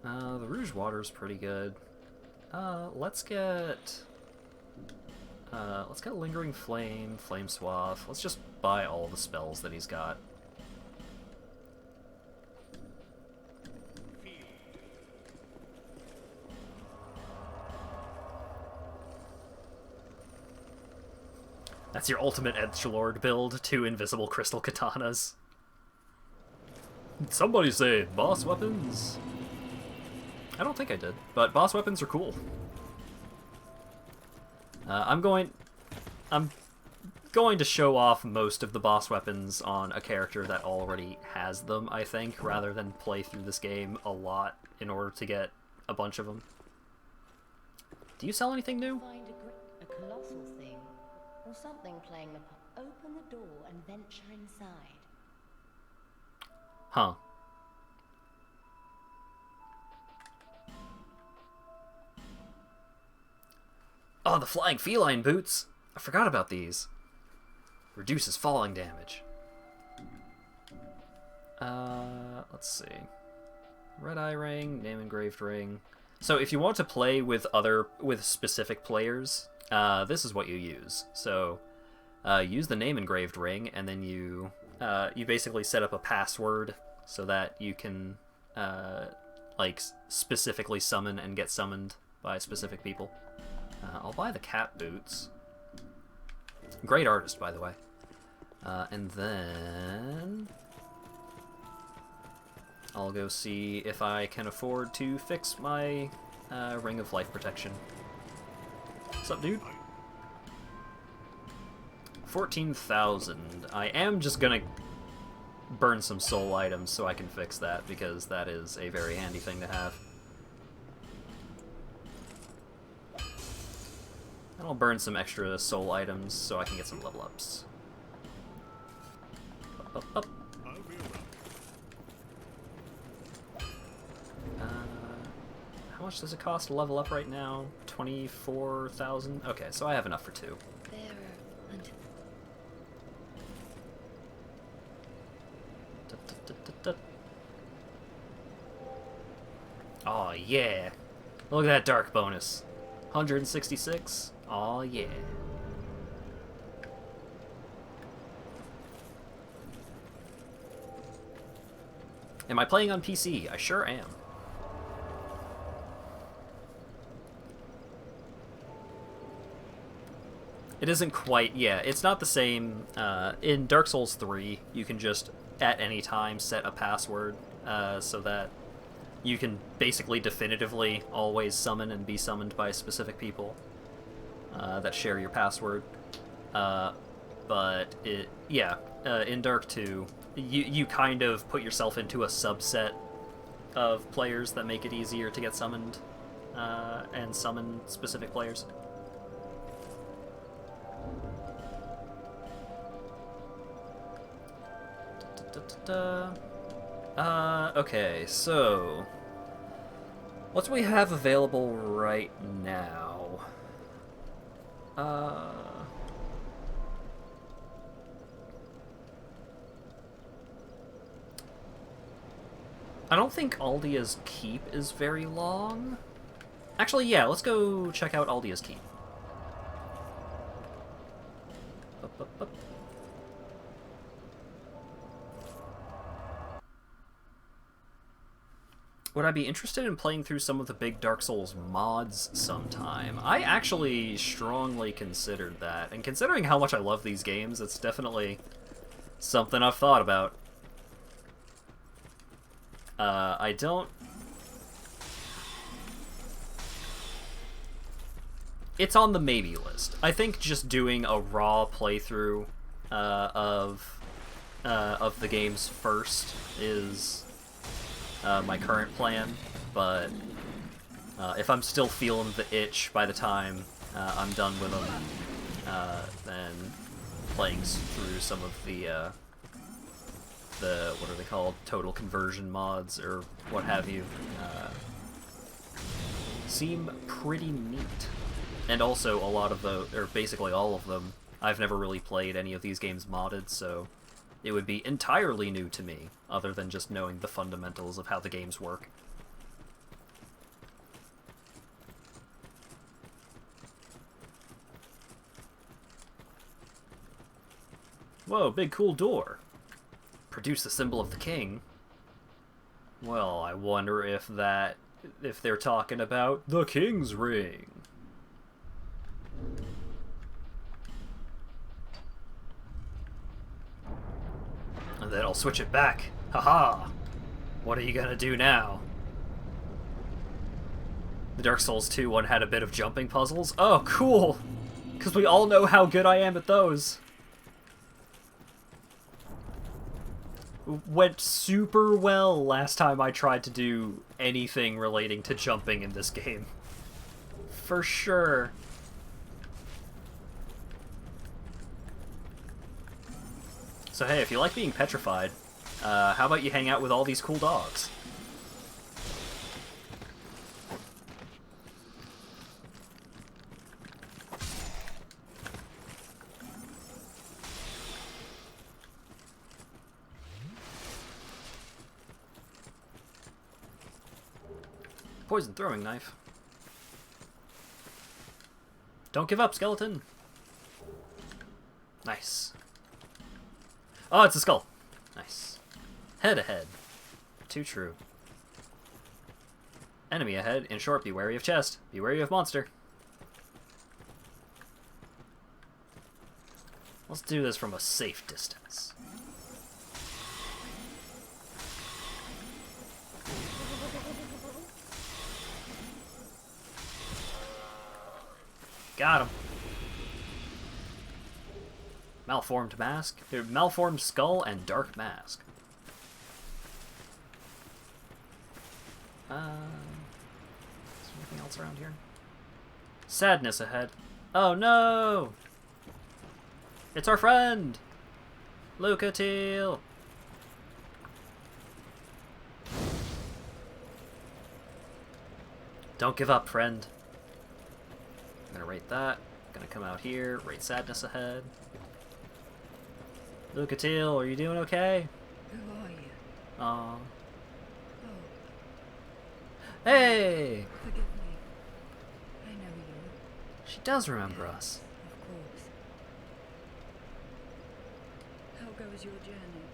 The Rouge Water's pretty good. Let's get Lingering Flame, Flame Swath. Let's just buy all the spells that he's got. That's your ultimate edgelord build, 2 invisible crystal katanas. Somebody say boss weapons. I don't think I did, but boss weapons are cool. I'm going to show off most of the boss weapons on a character that already has them, I think, rather than play through this game a lot in order to get a bunch of them. Do you sell anything new? Find a colossal thing, or something playing the part. Open the door and venture inside. Huh. Oh, the flying feline boots! I forgot about these. Reduces falling damage. Let's see. Red Eye Ring, Name Engraved Ring. So if you want to play with specific players, this is what you use. So use the Name Engraved Ring, and then you basically set up a password so that you can like specifically summon and get summoned by specific people. I'll buy the cat boots. Great artist, by the way. And then I'll go see if I can afford to fix my Ring of Life Protection. What's up, dude? 14,000. I am just gonna burn some soul items so I can fix that, because that is a very handy thing to have. And I'll burn some extra soul items so I can get some level ups. Up, up, up. How much does it cost to level up right now? 24,000? Okay, so I have enough for 2. Oh yeah! Look at that dark bonus. 166? Oh yeah. Am I playing on PC? I sure am. It isn't quite, yeah, it's not the same. In Dark Souls 3, you can just, at any time, set a password so that you can basically definitively always summon and be summoned by specific people that share your password. But, in Dark 2, you kind of put yourself into a subset of players that make it easier to get summoned and summon specific players. Okay, so what do we have available right now? I don't think Aldia's Keep is very long. Actually, yeah, let's go check out Aldia's Keep. Up, up, up. Would I be interested in playing through some of the big Dark Souls mods sometime? I actually strongly considered that, and considering how much I love these games, it's definitely something I've thought about. I don't... It's on the maybe list. I think just doing a raw playthrough of the games first is my current plan, but if I'm still feeling the itch by the time I'm done with them, then playing through some of the what are they called? Total conversion mods or what have you seem pretty neat. And also a lot of the, or basically all of them, I've never really played any of these games modded, so it would be entirely new to me, other than just knowing the fundamentals of how the games work. Whoa, big cool door. Produce the symbol of the king. Well, I wonder if they're talking about the king's ring. And then I'll switch it back. Haha! What are you gonna do now? The Dark Souls 2 one had a bit of jumping puzzles. Oh, cool! Because we all know how good I am at those. Went super well last time I tried to do anything relating to jumping in this game. For sure. So hey, if you like being petrified, how about you hang out with all these cool dogs? Poison throwing knife. Don't give up, skeleton. Nice. Oh, it's a skull. Nice. Head ahead. Too true. Enemy ahead. In short, be wary of chest. Be wary of monster. Let's do this from a safe distance. Got him. Malformed mask. Malformed skull and dark mask. Is there anything else around here? Sadness ahead. Oh no! It's our friend! Lucatiel! Don't give up, friend. I'm gonna rate that. Gonna come out here, rate sadness ahead. Lucatiel, are you doing okay? Who are you? Aw. Oh, Hey! forgive me. I know you. She does remember us. Of course. How goes your journey?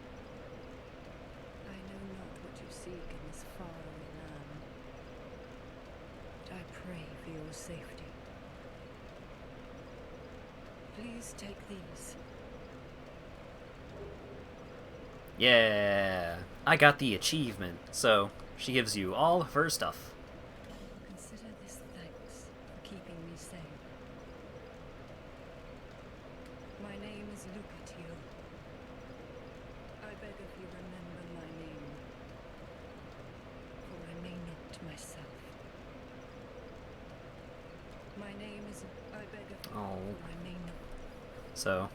I know not what you seek in this faraway land, but I pray for your safety. Please take these. Yeah, I got the achievement. So, she gives you all of her stuff. Consider this thanks for keeping me safe. My name is Lucatiel. I beg of you remember my name, for I may not myself. My name is... I beg of you, Oh. for I may not. So,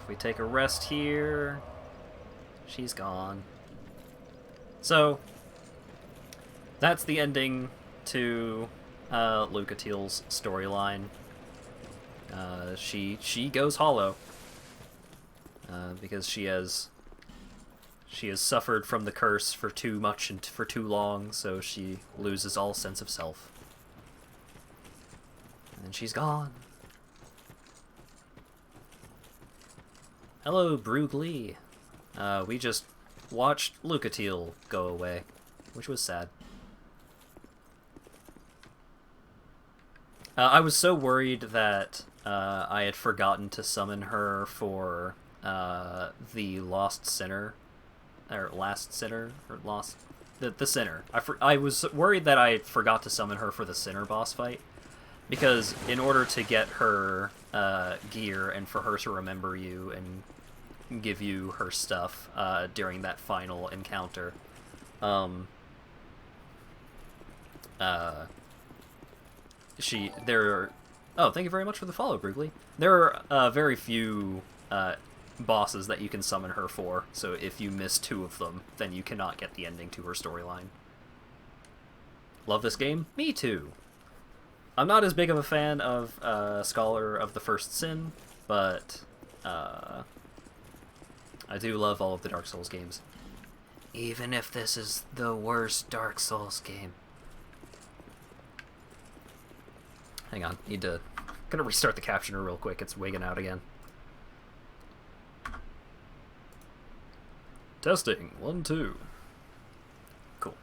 we take a rest here, she's gone. So, that's the ending to Lucatiel's storyline. She goes hollow because she has suffered from the curse for too much and for too long, so she loses all sense of self. And she's gone. Hello, Bruglee. We just watched Lucatiel go away, which was sad. I was so worried that I had forgotten to summon her for the Lost Sinner, or Last Sinner, or Lost... The Sinner. I was worried that I forgot to summon her for the Sinner boss fight, because in order to get her gear and for her to remember you and give you her stuff during that final encounter, oh, thank you very much for the follow, Bruglee. There are very few bosses that you can summon her for, so if you miss 2 of them, then you cannot get the ending to her storyline. Love this game? Me too. I'm not as big of a fan of Scholar of the First Sin, but I do love all of the Dark Souls games. Even if this is the worst Dark Souls game. Hang on, gonna restart the captioner real quick, it's wigging out again. Testing, 1, 2. Cool.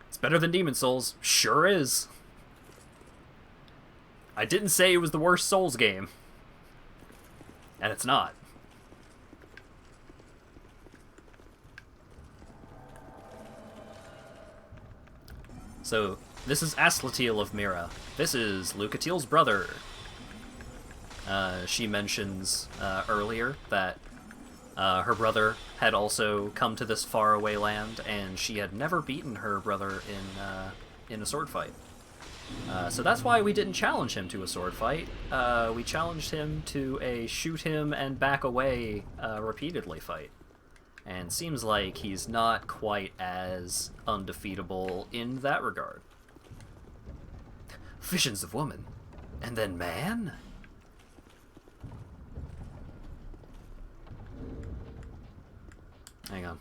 It's better than Demon Souls, sure is. I didn't say it was the worst Souls game. And it's not. So, this is Aslatiel of Mira. This is Lucatiel's brother. She mentions earlier that her brother had also come to this faraway land, and she had never beaten her brother in a sword fight. So that's why we didn't challenge him to a sword fight. We challenged him to a shoot him and back away repeatedly fight. And seems like he's not quite as undefeatable in that regard. Visions of woman. And then man? Hang on.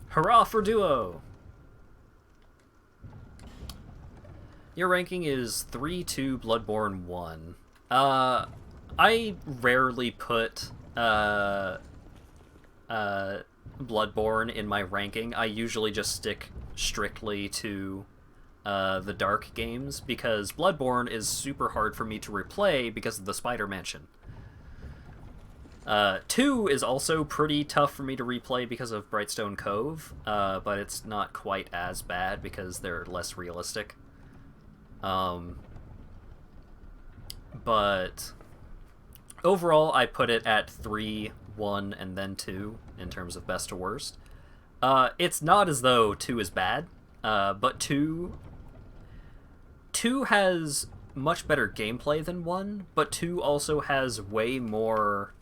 Hurrah for Duo! Your ranking is 3-2 Bloodborne 1. I rarely put Bloodborne in my ranking. I usually just stick strictly to the Dark games, because Bloodborne is super hard for me to replay because of the Spider Mansion. 2 is also pretty tough for me to replay because of Brightstone Cove, but it's not quite as bad because they're less realistic. But overall, I put it at 3, 1, and then 2 in terms of best to worst. It's not as though 2 is bad, but 2 has much better gameplay than 1, but 2 also has way more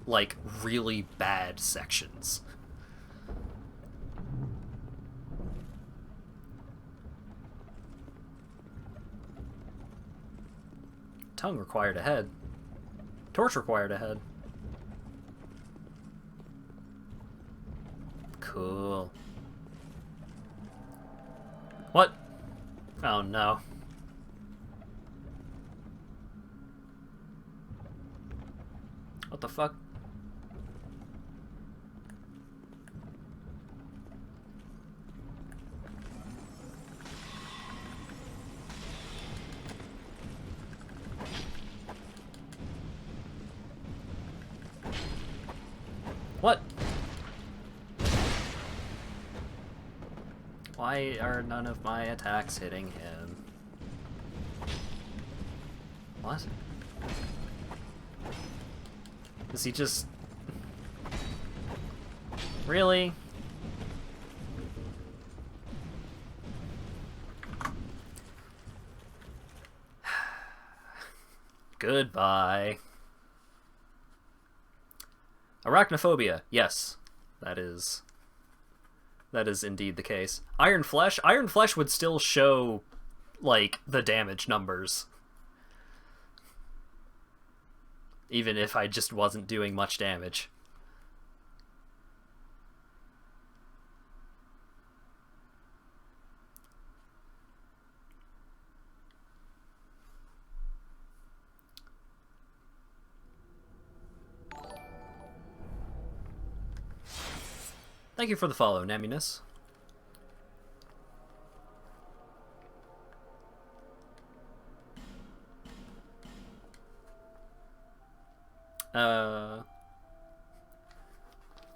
like really bad sections. Tongue required a head. Torch required a head. Cool. What? Oh no. What the fuck? What? Why are none of my attacks hitting him? What? Is he just... Really? Goodbye. Arachnophobia. Yes, that is indeed the case. Iron Flesh? Iron Flesh would still show, like, the damage numbers. Even if I just wasn't doing much damage. Thank you for the follow, Neminus.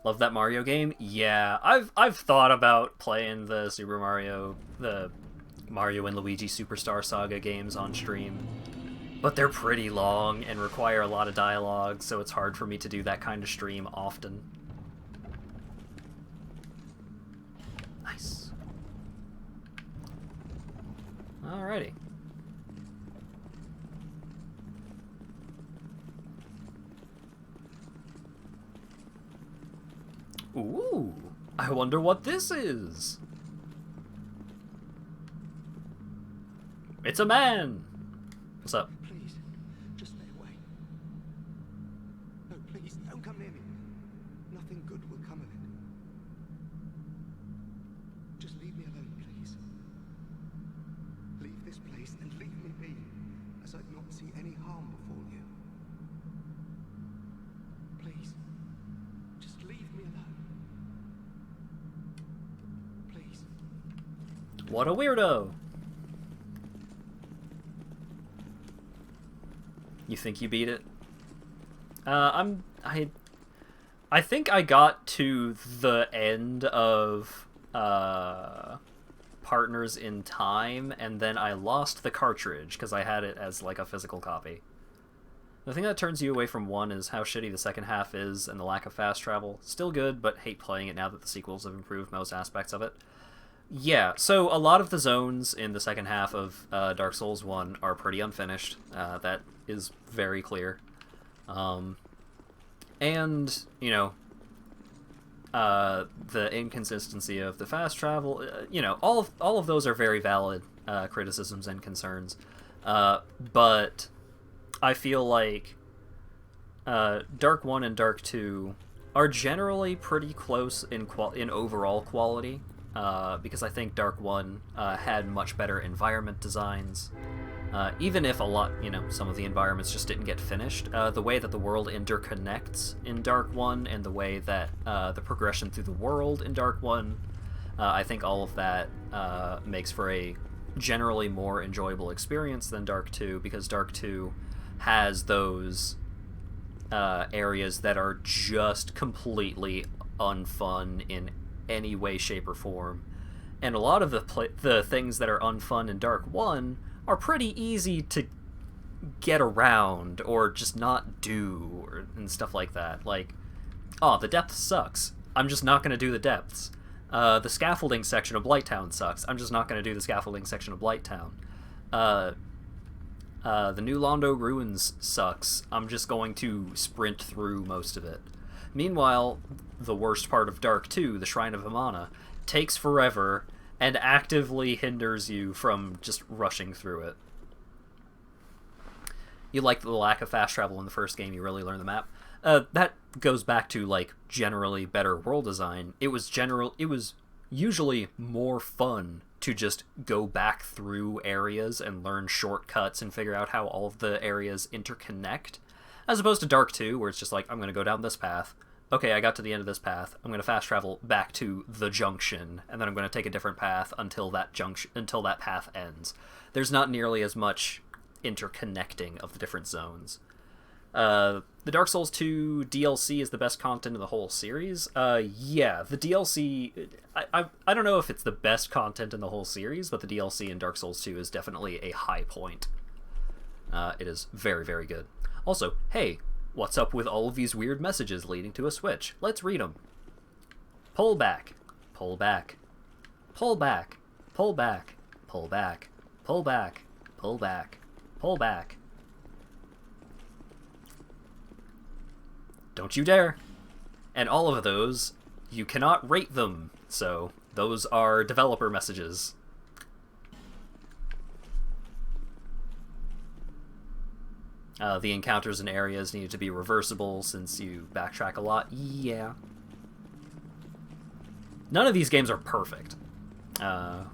Love that Mario game? Yeah, I've thought about playing the Mario and Luigi Superstar Saga games on stream, but they're pretty long and require a lot of dialogue, so it's hard for me to do that kind of stream often. Nice. Alrighty. Ooh, I wonder what this is. It's a man. What's up? Please, just stay away. No, please, don't come near me. Nothing good will come of it. Just leave me alone, please. Leave this place and leave me be, as I'd not see any harm befall you. Please, just leave me alone. Please. What a weirdo. You think you beat it? I think I got to the end of Partners in Time, and then I lost the cartridge because I had it as like a physical copy. The thing that turns you away from 1 is how shitty the second half is and the lack of fast travel. Still good, but hate playing it now that the sequels have improved most aspects of it. Yeah, so a lot of the zones in the second half of Dark Souls 1 are pretty unfinished. That is very clear. And, you know, the inconsistency of the fast travel, you know, all of those are very valid criticisms and concerns. But I feel like Dark 1 and Dark 2 are generally pretty close in overall quality. Because I think Dark 1 had much better environment designs. Even if some of the environments just didn't get finished. The way that the world interconnects in Dark 1 and the way that the progression through the world in Dark 1, I think all of that makes for a generally more enjoyable experience than Dark 2, because Dark 2 has those areas that are just completely unfun in any way, shape, or form. And a lot of the things that are unfun in Dark 1 are pretty easy to get around or just not do and stuff like that. Like, oh, the depth sucks. I'm just not going to do the depths. The scaffolding section of Blighttown sucks. I'm just not going to do the scaffolding section of Blighttown. The New Londo Ruins sucks. I'm just going to sprint through most of it. Meanwhile, the worst part of Dark 2, the Shrine of Amana, takes forever and actively hinders you from just rushing through it. You like the lack of fast travel in the first game, you really learn the map. That goes back to, like, generally better world design. It was usually more fun to just go back through areas and learn shortcuts and figure out how all of the areas interconnect, as opposed to Dark 2, where it's just like, I'm going to go down this path. Okay, I got to the end of this path. I'm going to fast travel back to the junction, and then I'm going to take a different path until that path ends. There's not nearly as much interconnecting of the different zones. The Dark Souls 2 DLC is the best content in the whole series. Yeah, the DLC... I don't know if it's the best content in the whole series, but the DLC in Dark Souls 2 is definitely a high point. It is very, very good. Also, hey, What's up with all of these weird messages leading to a switch? Let's read them. Pull back. Pull back. Pull back. Pull back. Pull back. Pull back. Pull back. Pull back. Don't you dare. And all of those, you cannot rate them. So, those are developer messages. The encounters and areas need to be reversible since you backtrack a lot. Yeah. None of these games are perfect. Not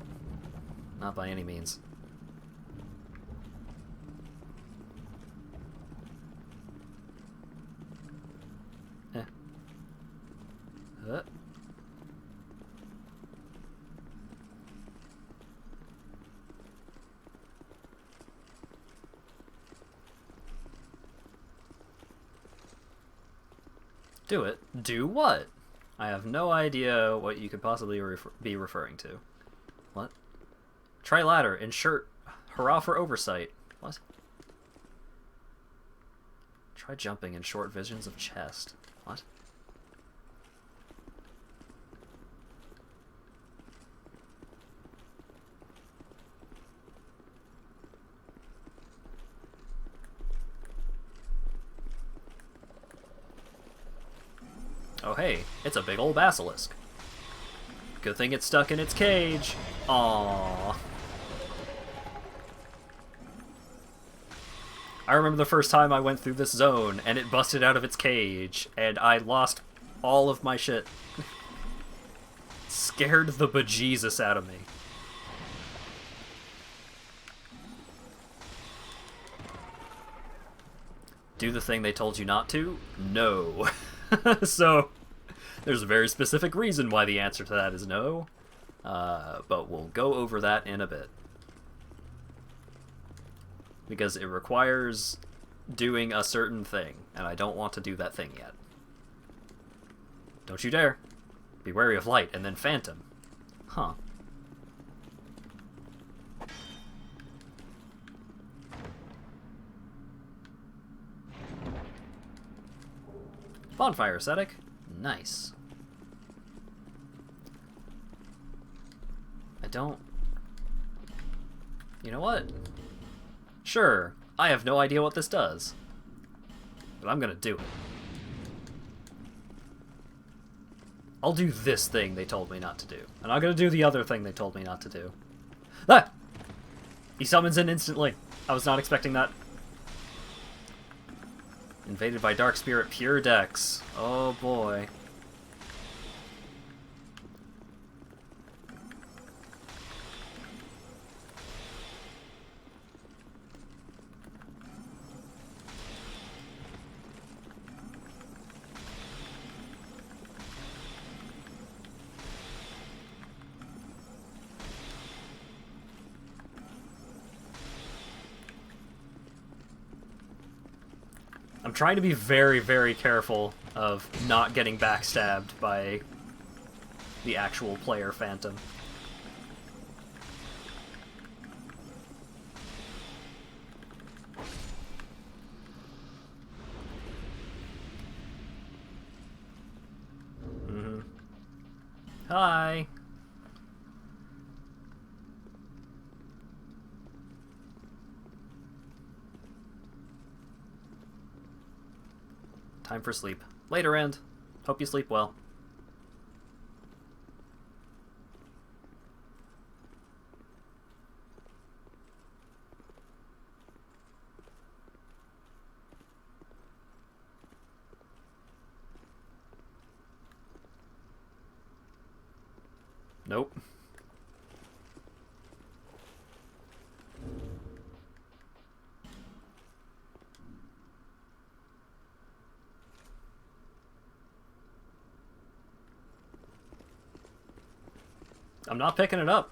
by any means. Do it. Do what? I have no idea what you could possibly be referring to. What? Try ladder. Insert. Hurrah for oversight. What? Try jumping in short visions of chest. What? Oh hey, it's a big old basilisk. Good thing it's stuck in its cage. Aww. I remember the first time I went through this zone and it busted out of its cage and I lost all of my shit. Scared the bejesus out of me. Do the thing they told you not to? No. So, there's a very specific reason why the answer to that is no, but we'll go over that in a bit. Because it requires doing a certain thing, and I don't want to do that thing yet. Don't you dare. Be wary of light, and then phantom. Huh. Bonfire aesthetic. Nice. I don't... You know what? Sure, I have no idea what this does. But I'm gonna do it. I'll do this thing they told me not to do. And I'm gonna do the other thing they told me not to do. Ah! He summons in instantly. I was not expecting that. Invaded by Dark Spirit Pure Dex. Oh boy. I'm trying to be very, very careful of not getting backstabbed by the actual player Phantom. Hi! Time for sleep. Later, End. Hope you sleep well. Nope. I'm not picking it up.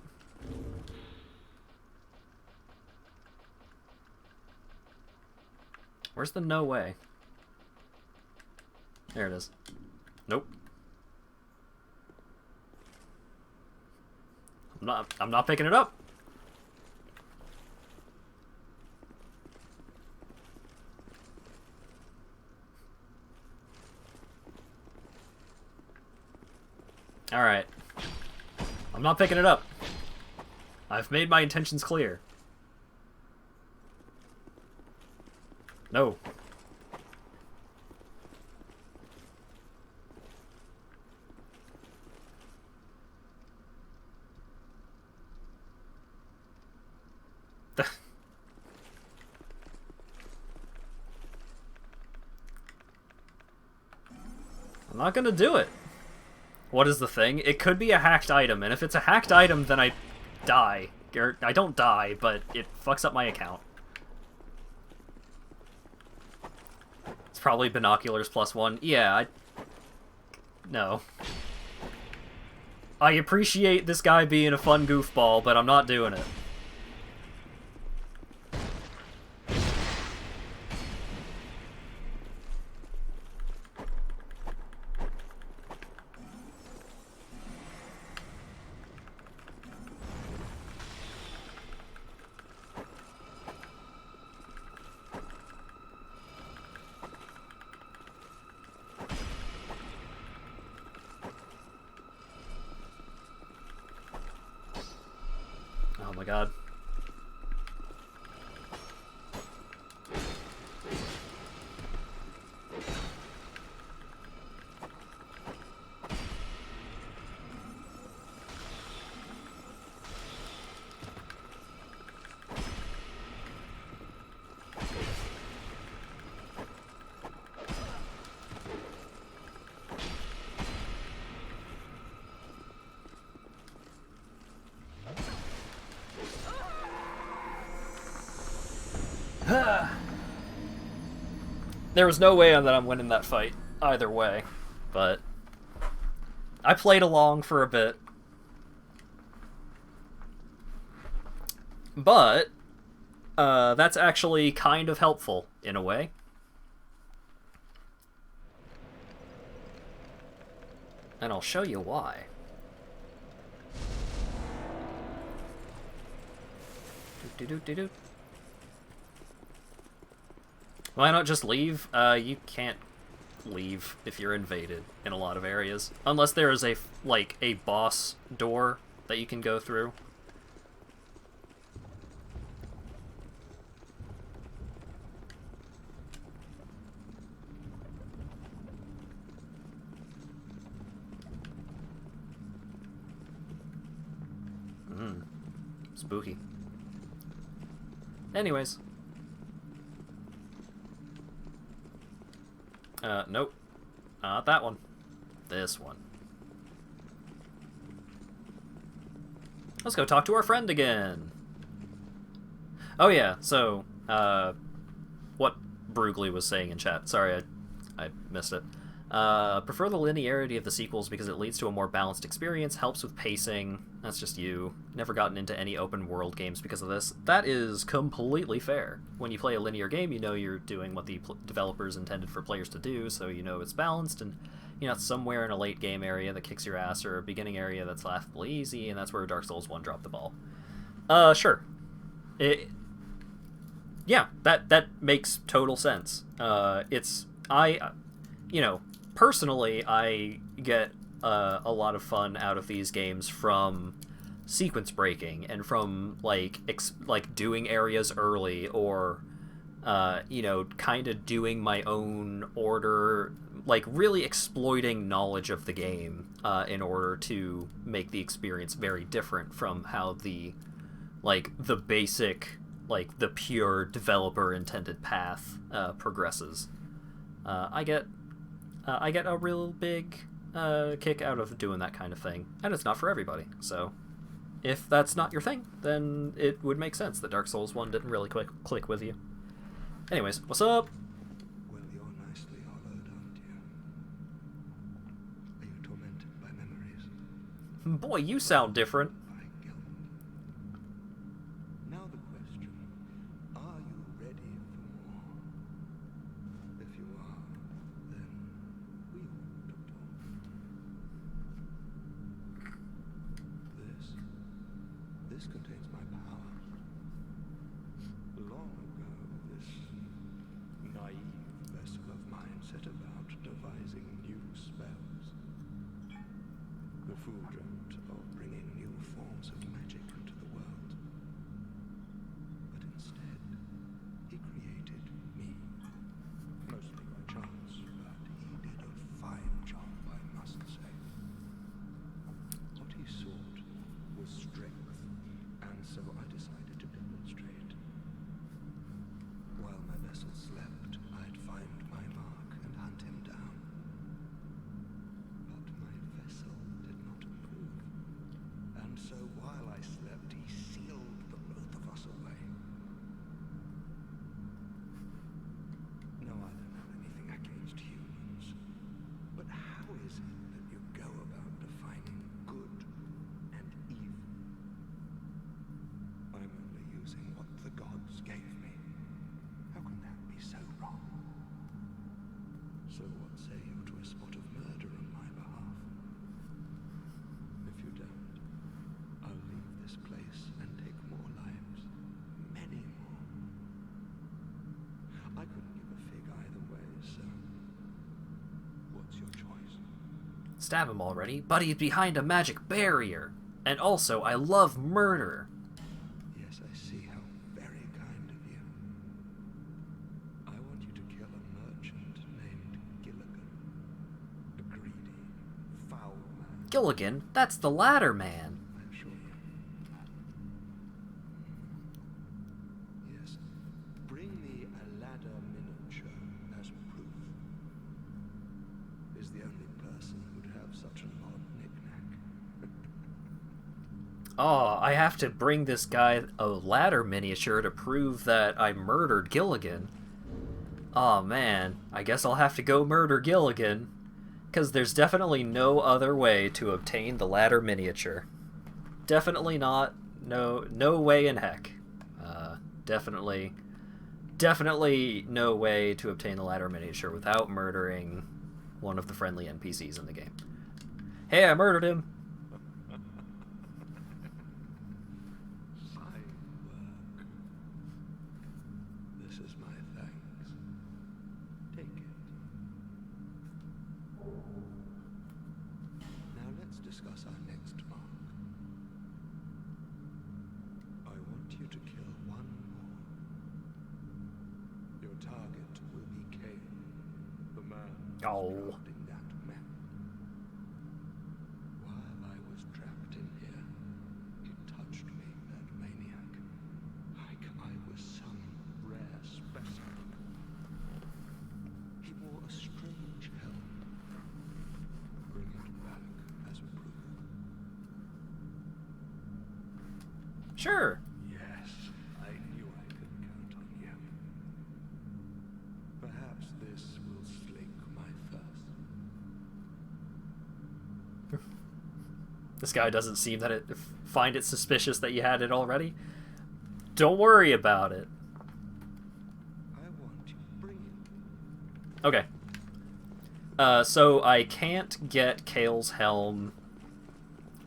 Where's the no way? There it is. Nope. I'm not picking it up. Alright. I'm not picking it up. I've made my intentions clear. No. I'm not gonna do it. What is the thing? It could be a hacked item, and if it's a hacked item, then I die. Or, I don't die, but it fucks up my account. It's probably binoculars +1. Yeah, no. I appreciate this guy being a fun goofball, but I'm not doing it. Oh my god. There was no way that I'm winning that fight either way, but I played along for a bit. But that's actually kind of helpful in a way. And I'll show you why. Do-do-do-do-do. Why not just leave? You can't leave if you're invaded in a lot of areas. Unless there is a boss door that you can go through. Spooky. Anyways. Nope. Not that one. This one. Let's go talk to our friend again. Oh yeah, so, what Brugly was saying in chat. Sorry, I missed it. Prefer the linearity of the sequels because it leads to a more balanced experience, helps with pacing. That's just you. Never gotten into any open world games because of this. That is completely fair. When you play a linear game, you know you're doing what the developers intended for players to do, so you know it's balanced, and you know it's somewhere in a late game area that kicks your ass, or a beginning area that's laughably easy, and that's where Dark Souls 1 dropped the ball. Sure. Yeah, that makes total sense. You know, personally, I get a lot of fun out of these games from sequence breaking and from like doing areas early, or you know, kind of doing my own order, like really exploiting knowledge of the game in order to make the experience very different from how the basic, the pure developer intended path progresses. I get a real big kick out of doing that kind of thing, and it's not for everybody. So, if that's not your thing, then it would make sense that Dark Souls 1 didn't really click with you. Anyways, what's up? Well, you're nicely hollowed, aren't you? Are you tormented by memories? Boy, you sound different. By guilt? Now the question, are you ready for more? If you are, then we ought to talk. This contains my power. Long ago, this naive vessel of mine set about devising new spells. The fool dreamt of bringing new forms of magic into the world. But instead, he created me. Mostly by chance, but he did a fine job, I must say. What he sought was strength, and so I decided to demonstrate. While my vessel slept, I'd find my mark and hunt him down. But my vessel did not approve, and so while I slept, he sealed the both of us away. No, I don't have anything against humans, but how is it that you go about defining good and evil? I'm only using what the gods gave me. How can that be so wrong? So what say you to a spot of murder on my behalf? If you don't, I'll leave this place and take more lives. Many more. I couldn't give a fig either way, so what's your choice? Stab him already, but he's behind a magic barrier. And also, I love murder. Yes, I see how very kind of you. I want you to kill a merchant named Gilligan. A greedy, foul man, Gilligan, that's the ladder man. I assure you. Yes, bring me a ladder miniature as proof. Is the only person who'd have such an odd knick-knack. Oh, I have to bring this guy a ladder miniature to prove that I murdered Gilligan. Oh man, I guess I'll have to go murder Gilligan. Because there's definitely no other way to obtain the ladder miniature. Definitely not. No way in heck. Definitely no way to obtain the ladder miniature without murdering one of the friendly NPCs in the game. Hey, I murdered him! Fine work. This is my thanks. Take it. Now let's discuss our next mark. I want you to kill one more. Your target will be Kane, the man surrounding that map. While I was trapped in here, he touched me, that maniac, like I was some rare specimen. He wore a strange helm. Bring it back as proof. Sure. Yes, I knew I could count on you. Perhaps this will slake my thirst. This guy doesn't seem that find it suspicious that you had it already. Don't worry about it. I want you. Bring it. Okay. So I can't get Kale's helm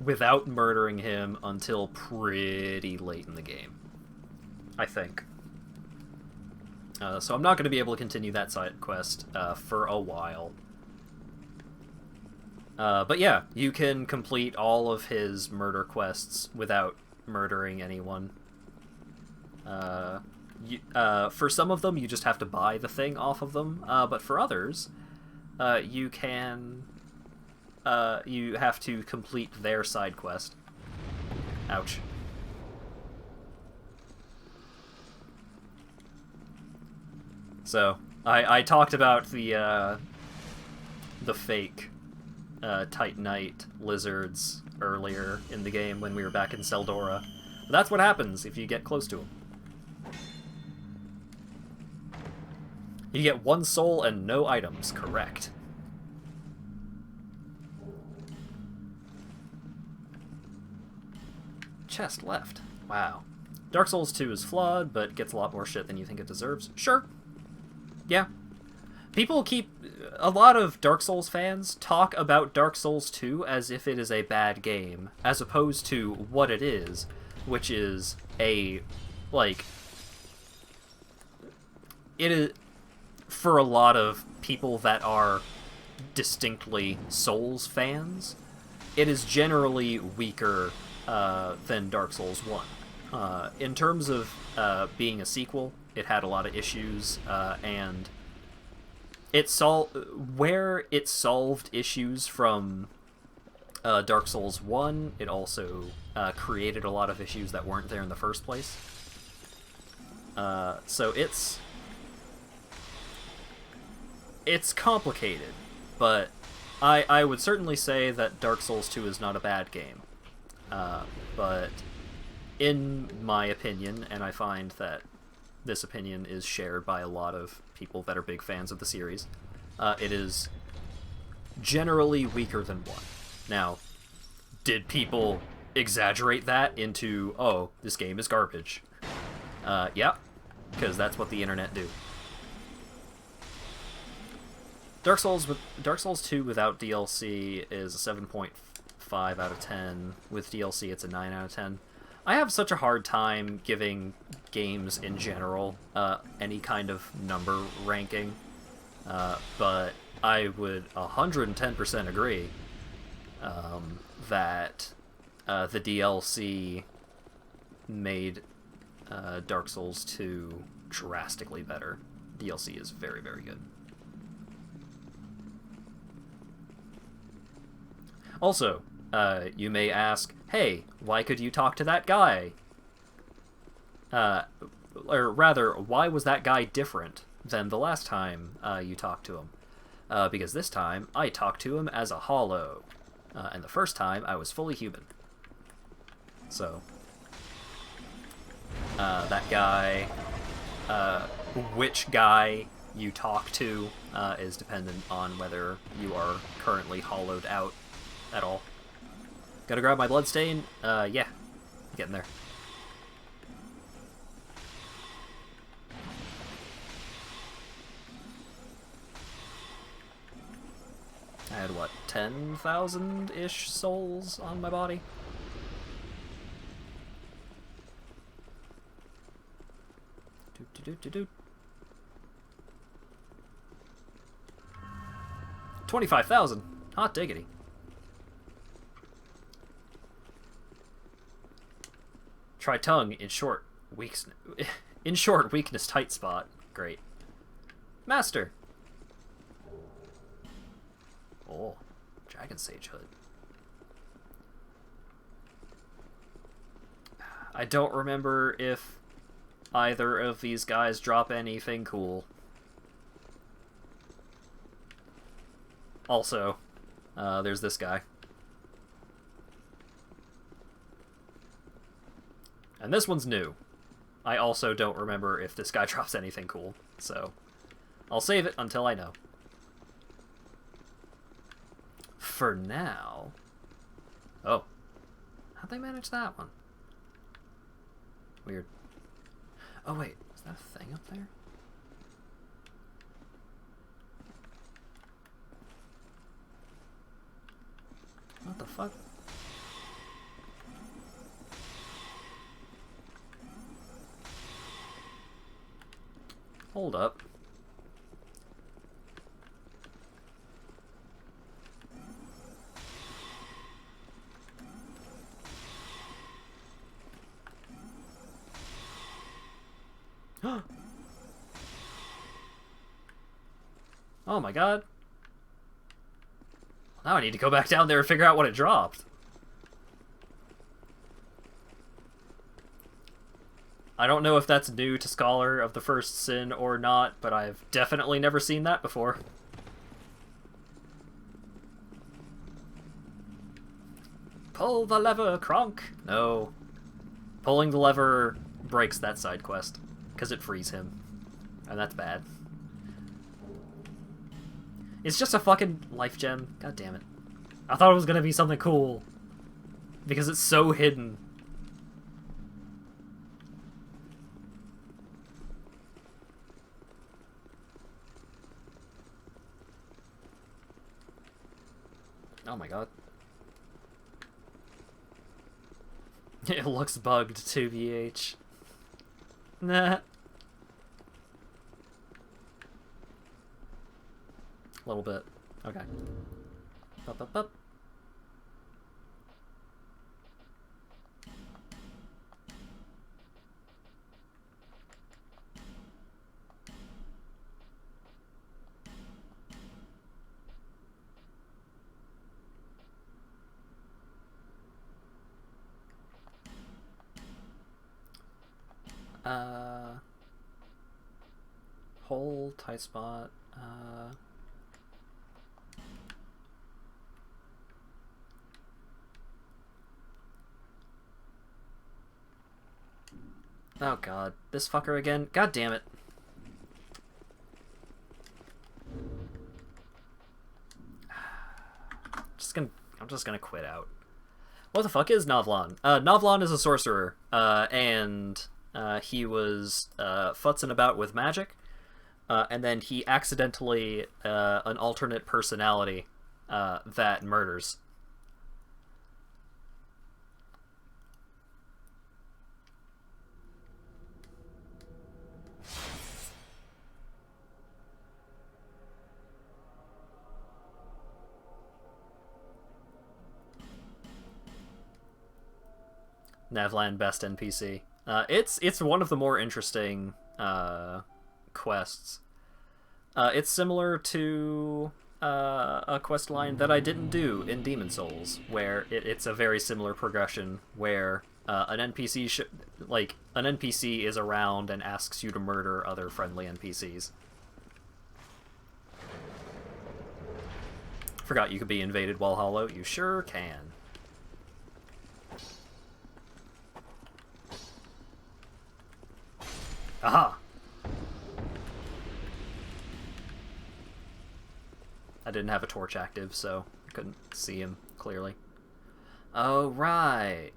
without murdering him until pretty late in the game, I think. So I'm not going to be able to continue that side quest for a while. But yeah, you can complete all of his murder quests without murdering anyone. For some of them, you just have to buy the thing off of them, but for others, you can... you have to complete their side quest. Ouch. So, I talked about the fake Titanite lizards earlier in the game when we were back in Seldora. But that's what happens if you get close to them. You get 1 soul and no items, correct. Chest left. Wow. Dark Souls 2 is flawed, but gets a lot more shit than you think it deserves. Sure. Yeah. People keep... A lot of Dark Souls fans talk about Dark Souls 2 as if it is a bad game, as opposed to what it is, which is a, like... It is... For a lot of people that are distinctly Souls fans, it is generally weaker than Dark Souls 1. In terms of being a sequel, it had a lot of issues, and where it solved issues from Dark Souls 1, it also created a lot of issues that weren't there in the first place. So it's complicated, but I would certainly say that Dark Souls 2 is not a bad game. But in my opinion, and I find that this opinion is shared by a lot of people that are big fans of the series, it is generally weaker than 1. Now, did people exaggerate that into, oh, this game is garbage? Yeah, because that's what the internet do. Dark Souls 2 without DLC is a 7.5 out of 10. With DLC, it's a 9 out of 10. I have such a hard time giving games in general any kind of number ranking, but I would 110% agree that the DLC made Dark Souls 2 drastically better. DLC is very, very good. Also, you may ask, hey, why could you talk to that guy? Or rather, why was that guy different than the last time you talked to him? Because this time, I talked to him as a hollow. And the first time, I was fully human. So, that guy, which guy you talk to is dependent on whether you are currently hollowed out at all. Gotta grab my bloodstain? Yeah. Getting there. I had, what, 10,000-ish souls on my body? Doot. 25,000! Hot diggity. Try tongue in short, weakness tight spot. Great. Master! Oh, Dragon Sage Hood. I don't remember if either of these guys drop anything cool. Also, there's this guy. And this one's new. I also don't remember if this guy drops anything cool, so I'll save it until I know. For now... Oh. How'd they manage that one? Weird. Oh wait, is that a thing up there? What the fuck? Hold up. Oh my god. Now I need to go back down there and figure out what it dropped. I don't know if that's new to Scholar of the First Sin or not, but I've definitely never seen that before. Pull the lever, Kronk! No. Pulling the lever breaks that side quest, because it frees him. And that's bad. It's just a fucking life gem. God damn it. I thought it was gonna be something cool. Because it's so hidden. Oh my god. It looks bugged too, VH. Nah. A little bit. Okay. Up. Hole, tight spot, oh god, this fucker again. God damn it. I'm just gonna quit out. What the fuck is Novlon? Novlon is a sorcerer, and he was futzing about with magic, and then he accidentally an alternate personality that murders. Navlan best NPC. It's one of the more interesting quests. It's similar to a quest line that I didn't do in Demon Souls, where it's a very similar progression where an NPC is around and asks you to murder other friendly NPCs. Forgot you could be invaded while hollow. You sure can. Aha! I didn't have a torch active, so I couldn't see him clearly. Oh, right.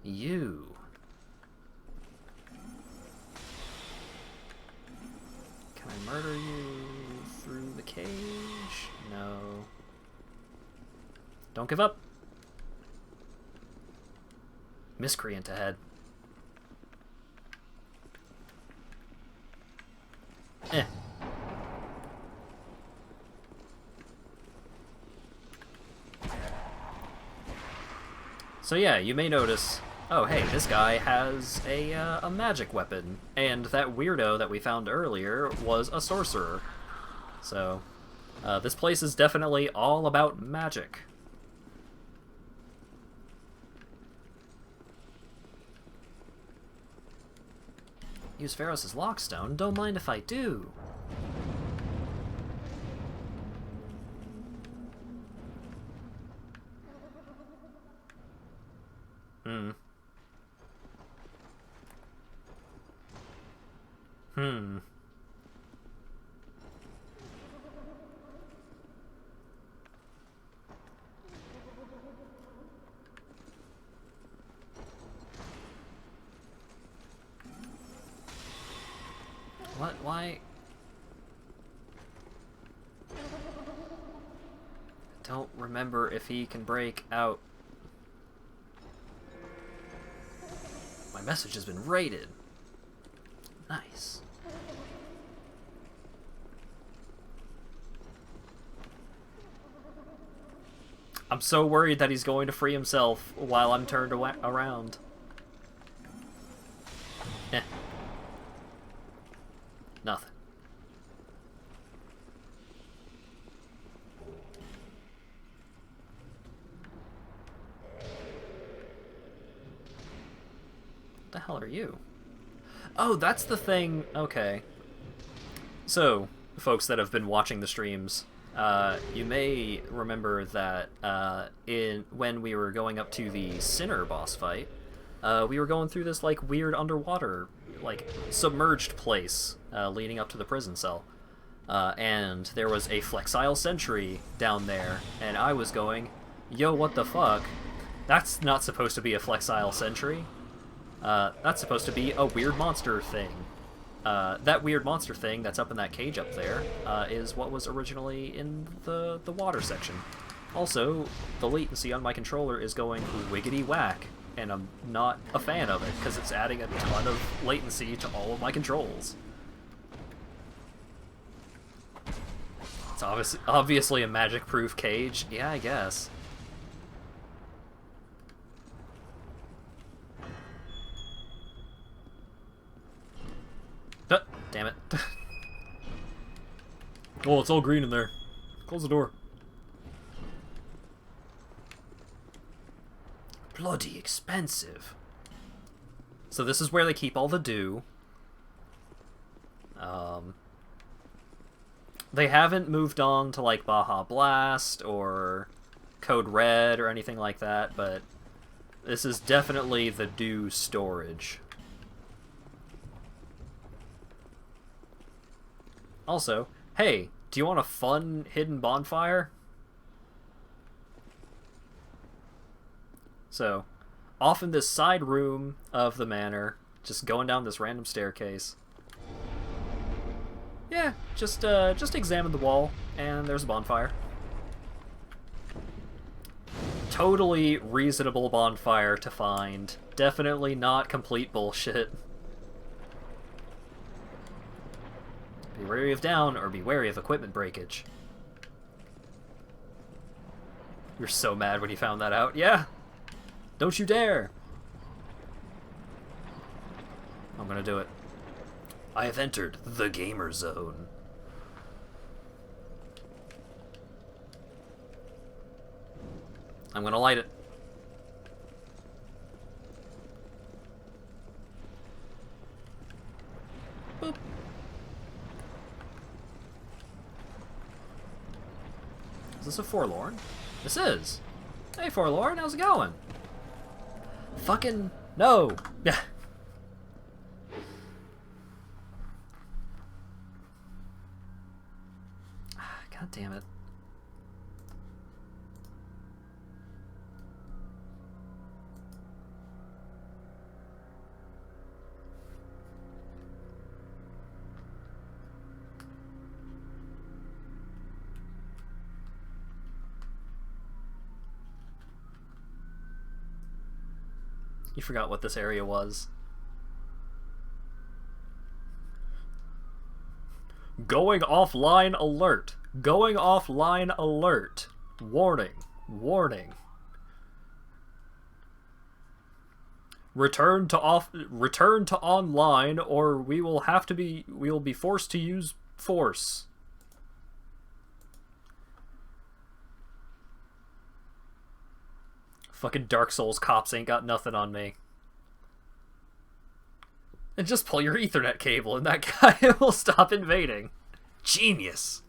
You. Can I murder you through the cage? No. Don't give up. Miscreant ahead. Eh. So yeah, you may notice, oh hey, this guy has a magic weapon, and that weirdo that we found earlier was a sorcerer. So, this place is definitely all about magic. Use Pharos' Lockstone? Don't mind if I do. Hmm. What? Why? I don't remember if he can break out. My message has been raided. Nice. I'm so worried that he's going to free himself while I'm turned around. Eh. Nothing. What the hell are you? Oh, that's the thing. Okay. So, folks that have been watching the streams, you may remember that when we were going up to the Sinner boss fight, we were going through this like weird underwater, like submerged place leading up to the prison cell, and there was a flexile sentry down there, and I was going, yo, what the fuck? That's not supposed to be a flexile sentry. That's supposed to be a weird monster thing. That weird monster thing that's up in that cage up there is what was originally in the water section. Also, the latency on my controller is going wiggity whack, and I'm not a fan of it because it's adding a ton of latency to all of my controls. It's obviously a magic-proof cage. Yeah, I guess. Damn it. Oh, it's all green in there. Close the door. Bloody expensive. So this is where they keep all the dew. They haven't moved on to, like, Baja Blast or Code Red or anything like that, but this is definitely the dew storage. Also, hey, do you want a fun hidden bonfire? So, off in this side room of the manor, just going down this random staircase. Yeah, just examine the wall, and there's a bonfire. Totally reasonable bonfire to find. Definitely not complete bullshit. Be wary of down, or be wary of equipment breakage. You're so mad when you found that out. Yeah! Don't you dare! I'm gonna do it. I have entered the gamer zone. I'm gonna light it. Boop. Is this a Forlorn? This is. Hey, Forlorn, how's it going? Fucking no. Yeah. God damn it. You forgot what this area was. Going offline alert. Going offline alert. Warning. Warning. Return to online, or we will be forced to use force. Fucking Dark Souls cops ain't got nothing on me. And just pull your Ethernet cable and that guy will stop invading. Genius.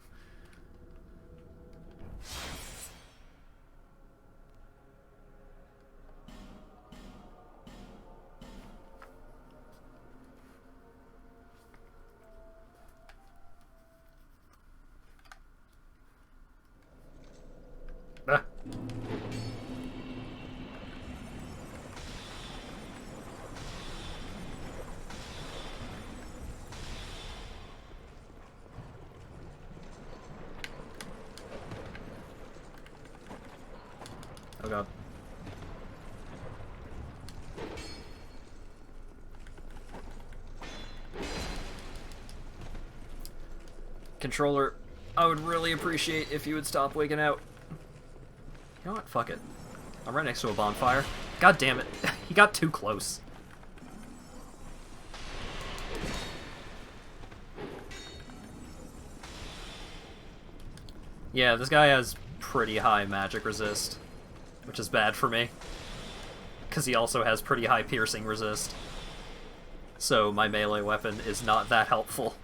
Ah. Oh god. Controller, I would really appreciate if you would stop wigging out. You know what? Fuck it. I'm right next to a bonfire. God damn it. He got too close. Yeah, this guy has pretty high magic resist, which is bad for me, because he also has pretty high piercing resist. So my melee weapon is not that helpful.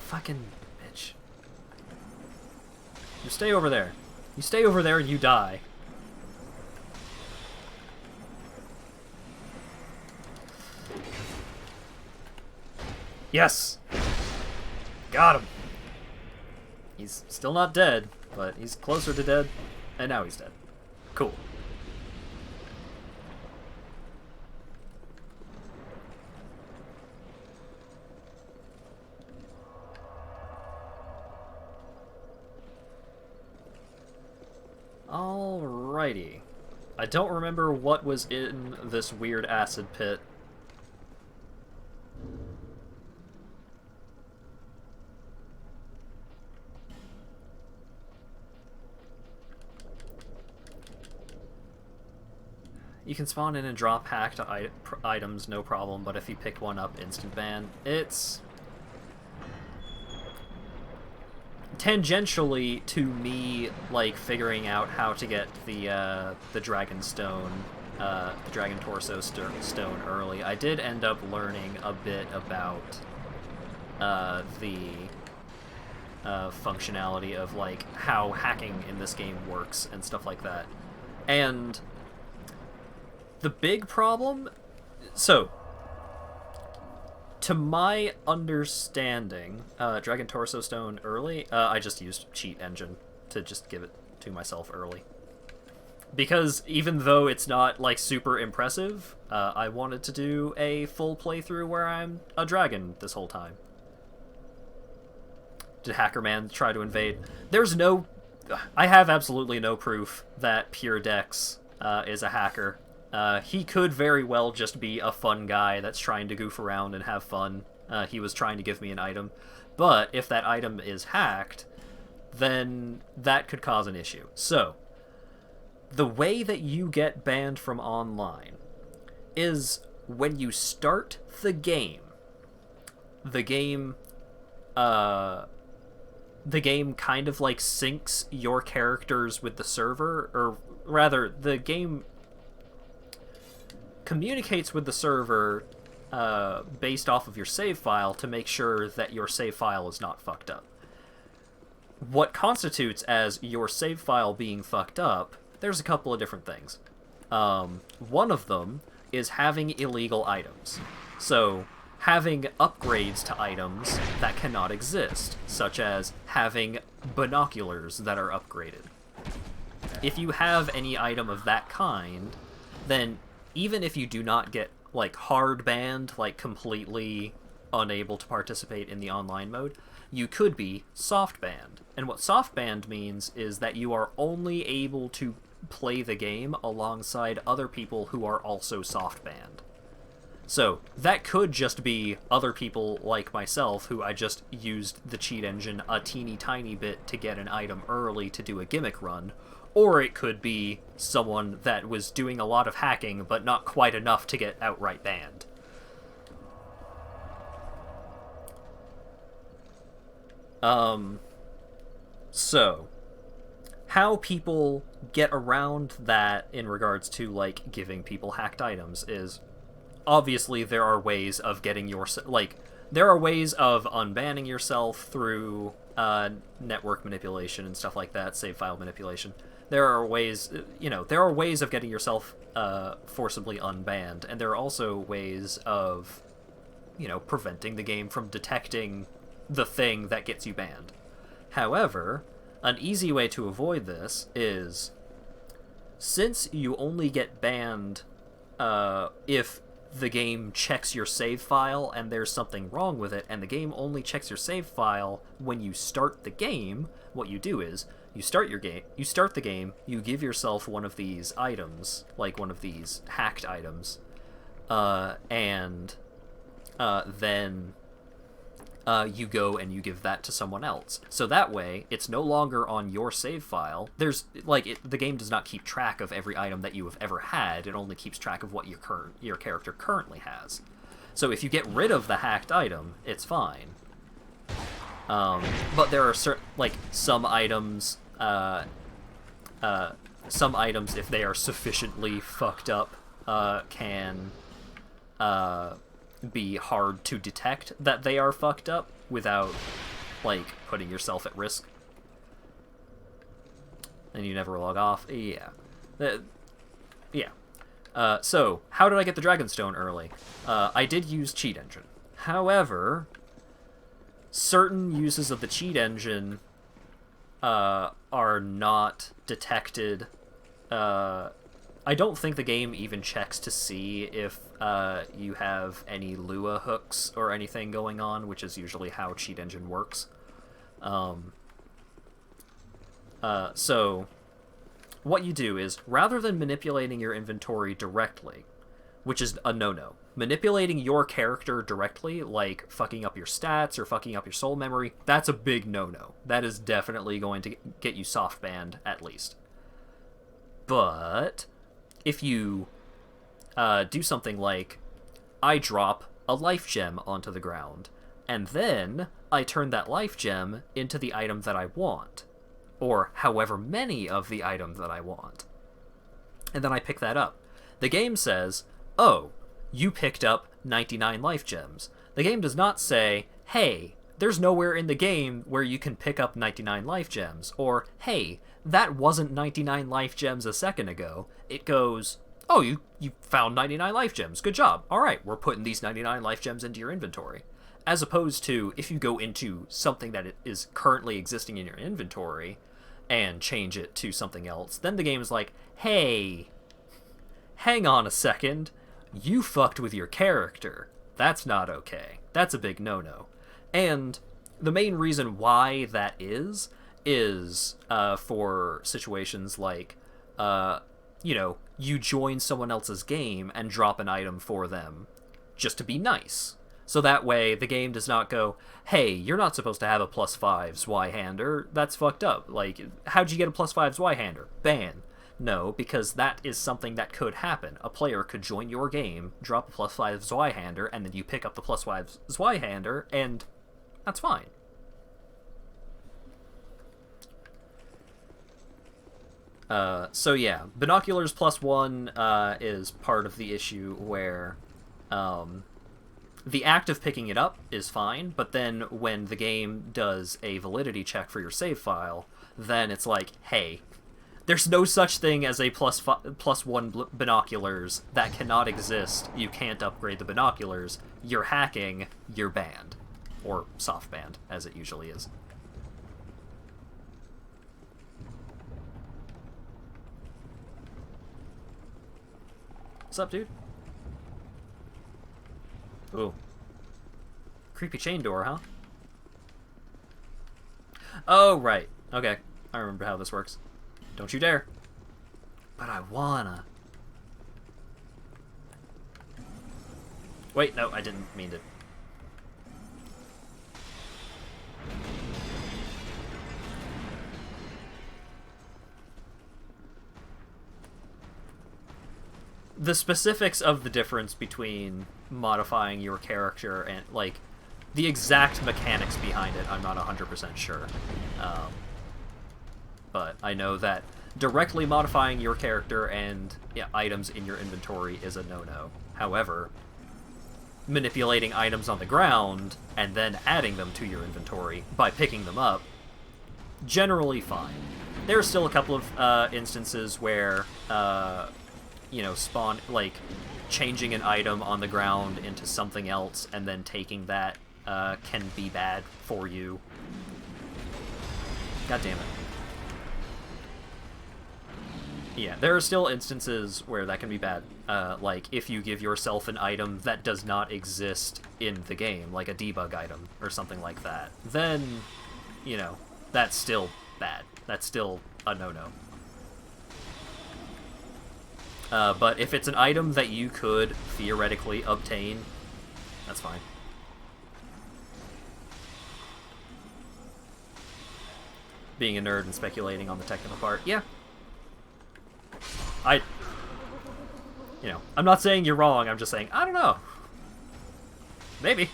Fucking bitch. You stay over there. You stay over there and you die. Yes! Got him! He's still not dead, but he's closer to dead, and now he's dead. Cool. Alrighty. I don't remember what was in this weird acid pit. You can spawn in and drop hacked items, no problem, but if you picked one up, instant ban. It's tangentially to me like figuring out how to get the dragon stone, the dragon torso stone early. I did end up learning a bit about the functionality of like how hacking in this game works and stuff like that. And the big problem, so to my understanding, Dragon Torso Stone early, I just used Cheat Engine to just give it to myself early. Because even though it's not, like, super impressive, I wanted to do a full playthrough where I'm a dragon this whole time. Did Hacker Man try to invade? There's no... I have absolutely no proof that Pure Dex is a hacker. He could very well just be a fun guy that's trying to goof around and have fun. He was trying to give me an item. But if that item is hacked, then that could cause an issue. So, the way that you get banned from online is when you start the game kind of like syncs your characters with the server, or rather, the game communicates with the server based off of your save file to make sure that your save file is not fucked up. What constitutes as your save file being fucked up, there's a couple of different things. One of them is having illegal items. So, having upgrades to items that cannot exist, such as having binoculars that are upgraded. If you have any item of that kind, then even if you do not get, like, hard banned, like, completely unable to participate in the online mode, you could be soft banned. And what soft banned means is that you are only able to play the game alongside other people who are also soft banned. So, that could just be other people like myself who I just used the cheat engine a teeny tiny bit to get an item early to do a gimmick run, or it could be someone that was doing a lot of hacking but not quite enough to get outright banned. So, how people get around that in regards to, like, giving people hacked items is, obviously there are ways of getting your, like, there are ways of unbanning yourself through network manipulation and stuff like that, save file manipulation. There are ways, there are ways of getting yourself forcibly unbanned, and there are also ways of, preventing the game from detecting the thing that gets you banned. However, an easy way to avoid this is, since you only get banned if the game checks your save file and there's something wrong with it, and the game only checks your save file when you start the game, what you do is, you start the game, you give yourself one of these items, like one of these hacked items, and then you go and you give that to someone else. So that way, it's no longer on your save file. There's, the game does not keep track of every item that you have ever had. It only keeps track of what your character currently has. So if you get rid of the hacked item, it's fine. But there are some items, if they are sufficiently fucked up, can be hard to detect that they are fucked up without, putting yourself at risk. And you never log off. Yeah. So, how did I get the Dragonstone early? I did use Cheat Engine. However, certain uses of the Cheat Engine are not detected. I don't think the game even checks to see if you have any Lua hooks or anything going on, which is usually how Cheat Engine works. So, what you do is, rather than manipulating your inventory directly, which is a no-no, manipulating your character directly, like fucking up your stats or fucking up your soul memory, that's a big no-no. That is definitely going to get you soft banned, at least. But if you do something like, I drop a life gem onto the ground, and then I turn that life gem into the item that I want, or however many of the item that I want. And then I pick that up. The game says, oh, you picked up 99 life gems. The game does not say, hey, there's nowhere in the game where you can pick up 99 life gems, or, hey, that wasn't 99 life gems a second ago. It goes, oh, you found 99 life gems. Good job. All right, we're putting these 99 life gems into your inventory. As opposed to, if you go into something that is currently existing in your inventory and change it to something else, then the game is like, hey, hang on a second. You fucked with your character. That's not okay. That's a big no-no. And the main reason why that is for situations like, you join someone else's game and drop an item for them just to be nice. So that way the game does not go, hey, you're not supposed to have a +5 Zweihander. That's fucked up. Like, how'd you get a +5 Zweihander? Ban. No, because that is something that could happen. A player could join your game, drop a +5 Zweihander, and then you pick up the +5 Zweihander, and that's fine. So yeah, binoculars +1 is part of the issue where the act of picking it up is fine, but then when the game does a validity check for your save file, then it's like, hey, there's no such thing as a +1 binoculars. That cannot exist. You can't upgrade the binoculars. You're hacking. You're banned. Or soft banned, as it usually is. What's up, dude? Ooh. Creepy chain door, huh? Oh, right. Okay. I remember how this works. Don't you dare. But I wanna. Wait, no, I didn't mean to. The specifics of the difference between modifying your character and, like, the exact mechanics behind it, I'm not 100% sure. But I know that directly modifying your character and items in your inventory is a no-no. However, manipulating items on the ground and then adding them to your inventory by picking them up, generally fine. There are still a couple of instances where, spawn, like, changing an item on the ground into something else and then taking that can be bad for you. God damn it. Yeah, there are still instances where that can be bad. Like, if you give yourself an item that does not exist in the game, like a debug item or something like that, then, that's still bad. That's still a no-no. But if it's an item that you could theoretically obtain, that's fine. Being a nerd and speculating on the technical part, yeah. I'm not saying you're wrong, I'm just saying, I don't know. Maybe.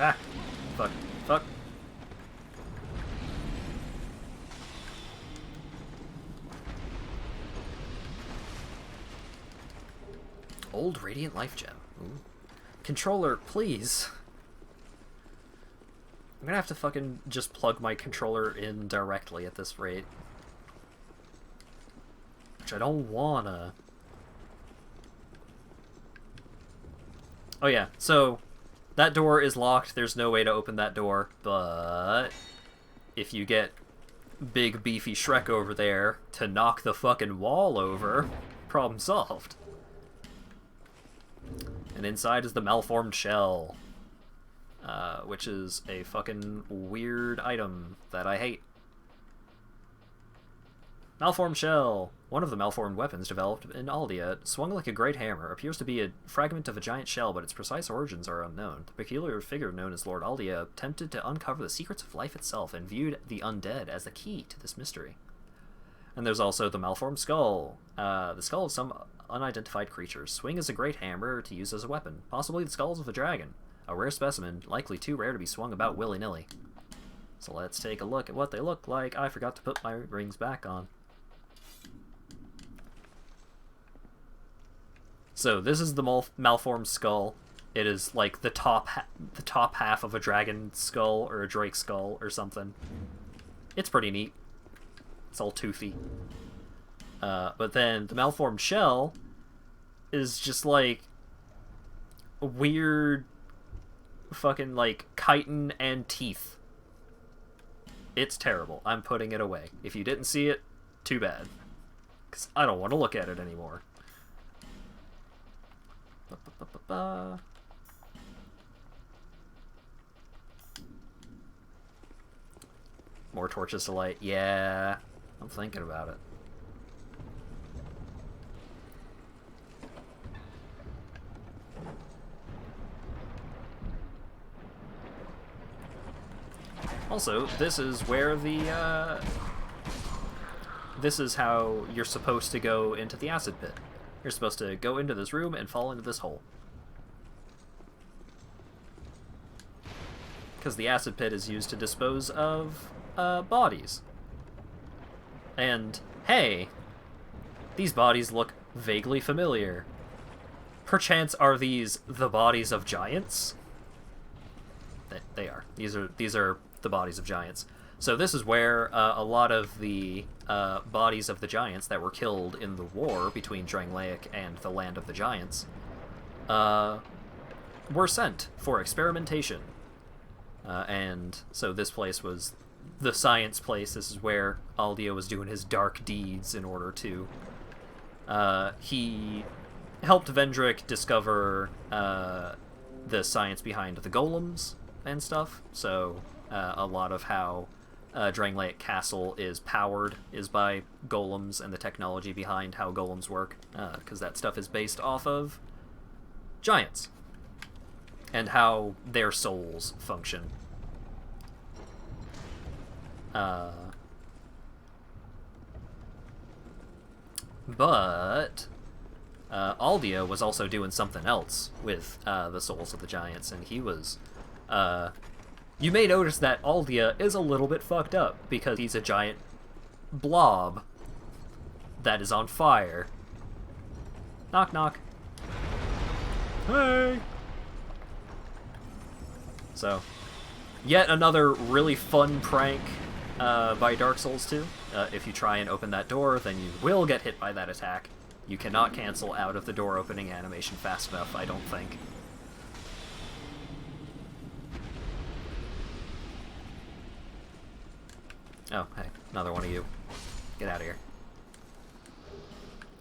Ah. Fuck. Old Radiant Life Gem. Ooh. Controller, please. I'm gonna have to fucking just plug my controller in directly at this rate. Which I don't wanna. Oh yeah, so that door is locked. There's no way to open that door, but if you get big beefy Shrek over there to knock the fucking wall over, problem solved. And inside is the malformed shell, which is a fucking weird item that I hate. Malformed shell. One of the malformed weapons developed in Aldea swung like a great hammer, appears to be a fragment of a giant shell, but its precise origins are unknown. The peculiar figure known as Lord Aldea attempted to uncover the secrets of life itself and viewed the undead as the key to this mystery. And there's also the malformed skull. The skull of some unidentified creatures. Swing as a great hammer to use as a weapon. Possibly the skulls of a dragon. A rare specimen, likely too rare to be swung about willy-nilly. So let's take a look at what they look like. I forgot to put my rings back on. So this is the malformed skull. It is like the top half of a dragon skull or a drake skull or something. It's pretty neat. It's all toothy. But then the malformed shell is just like a weird fucking like chitin and teeth. It's terrible. I'm putting it away. If you didn't see it, too bad. Because I don't want to look at it anymore. More torches to light. Yeah, I'm thinking about it. Also, this is where the, this is how you're supposed to go into the acid pit. You're supposed to go into this room and fall into this hole. Because the acid pit is used to dispose of, bodies. And, hey, these bodies look vaguely familiar. Perchance are these the bodies of giants? They are. These are the bodies of giants. So this is where a lot of the bodies of the giants that were killed in the war between Drangleic and the Land of the Giants were sent for experimentation. And so this place was the science place. This is where Aldea was doing his dark deeds in order to... he helped Vendrick discover the science behind the golems and stuff. So a lot of how Drangleic Castle is powered is by golems and the technology behind how golems work, because that stuff is based off of giants and how their souls function. But Aldea was also doing something else with the souls of the giants, and he was... you may notice that Aldea is a little bit fucked up, because he's a giant blob that is on fire. Knock, knock. Hey! So, yet another really fun prank by Dark Souls 2. If you try and open that door, then you will get hit by that attack. You cannot cancel out of the door opening animation fast enough, I don't think. Oh, hey, another one of you. Get out of here.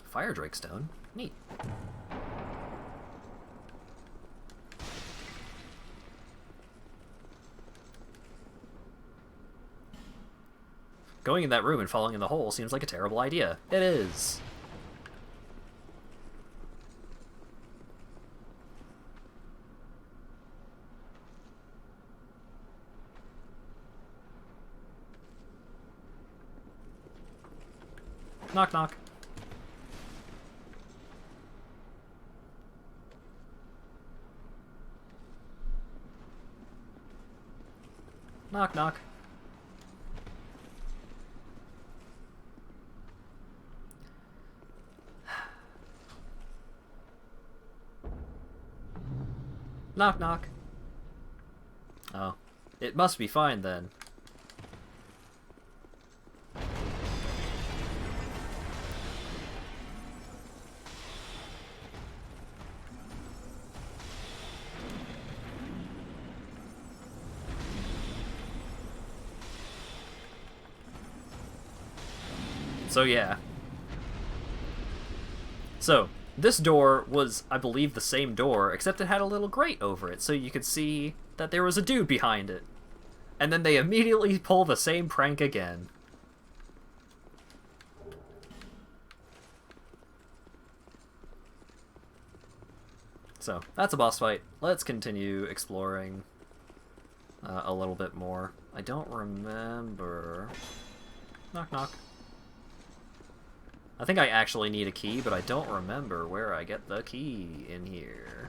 Fire Drake Stone? Neat. Going in that room and falling in the hole seems like a terrible idea. It is. Knock, knock. Knock, knock. Knock, knock. Oh. It must be fine, then. So, yeah. So, this door was, I believe, the same door, except it had a little grate over it, so you could see that there was a dude behind it. And then they immediately pull the same prank again. So, that's a boss fight. Let's continue exploring a little bit more. I don't remember... Knock, knock. I think I actually need a key, but I don't remember where I get the key in here.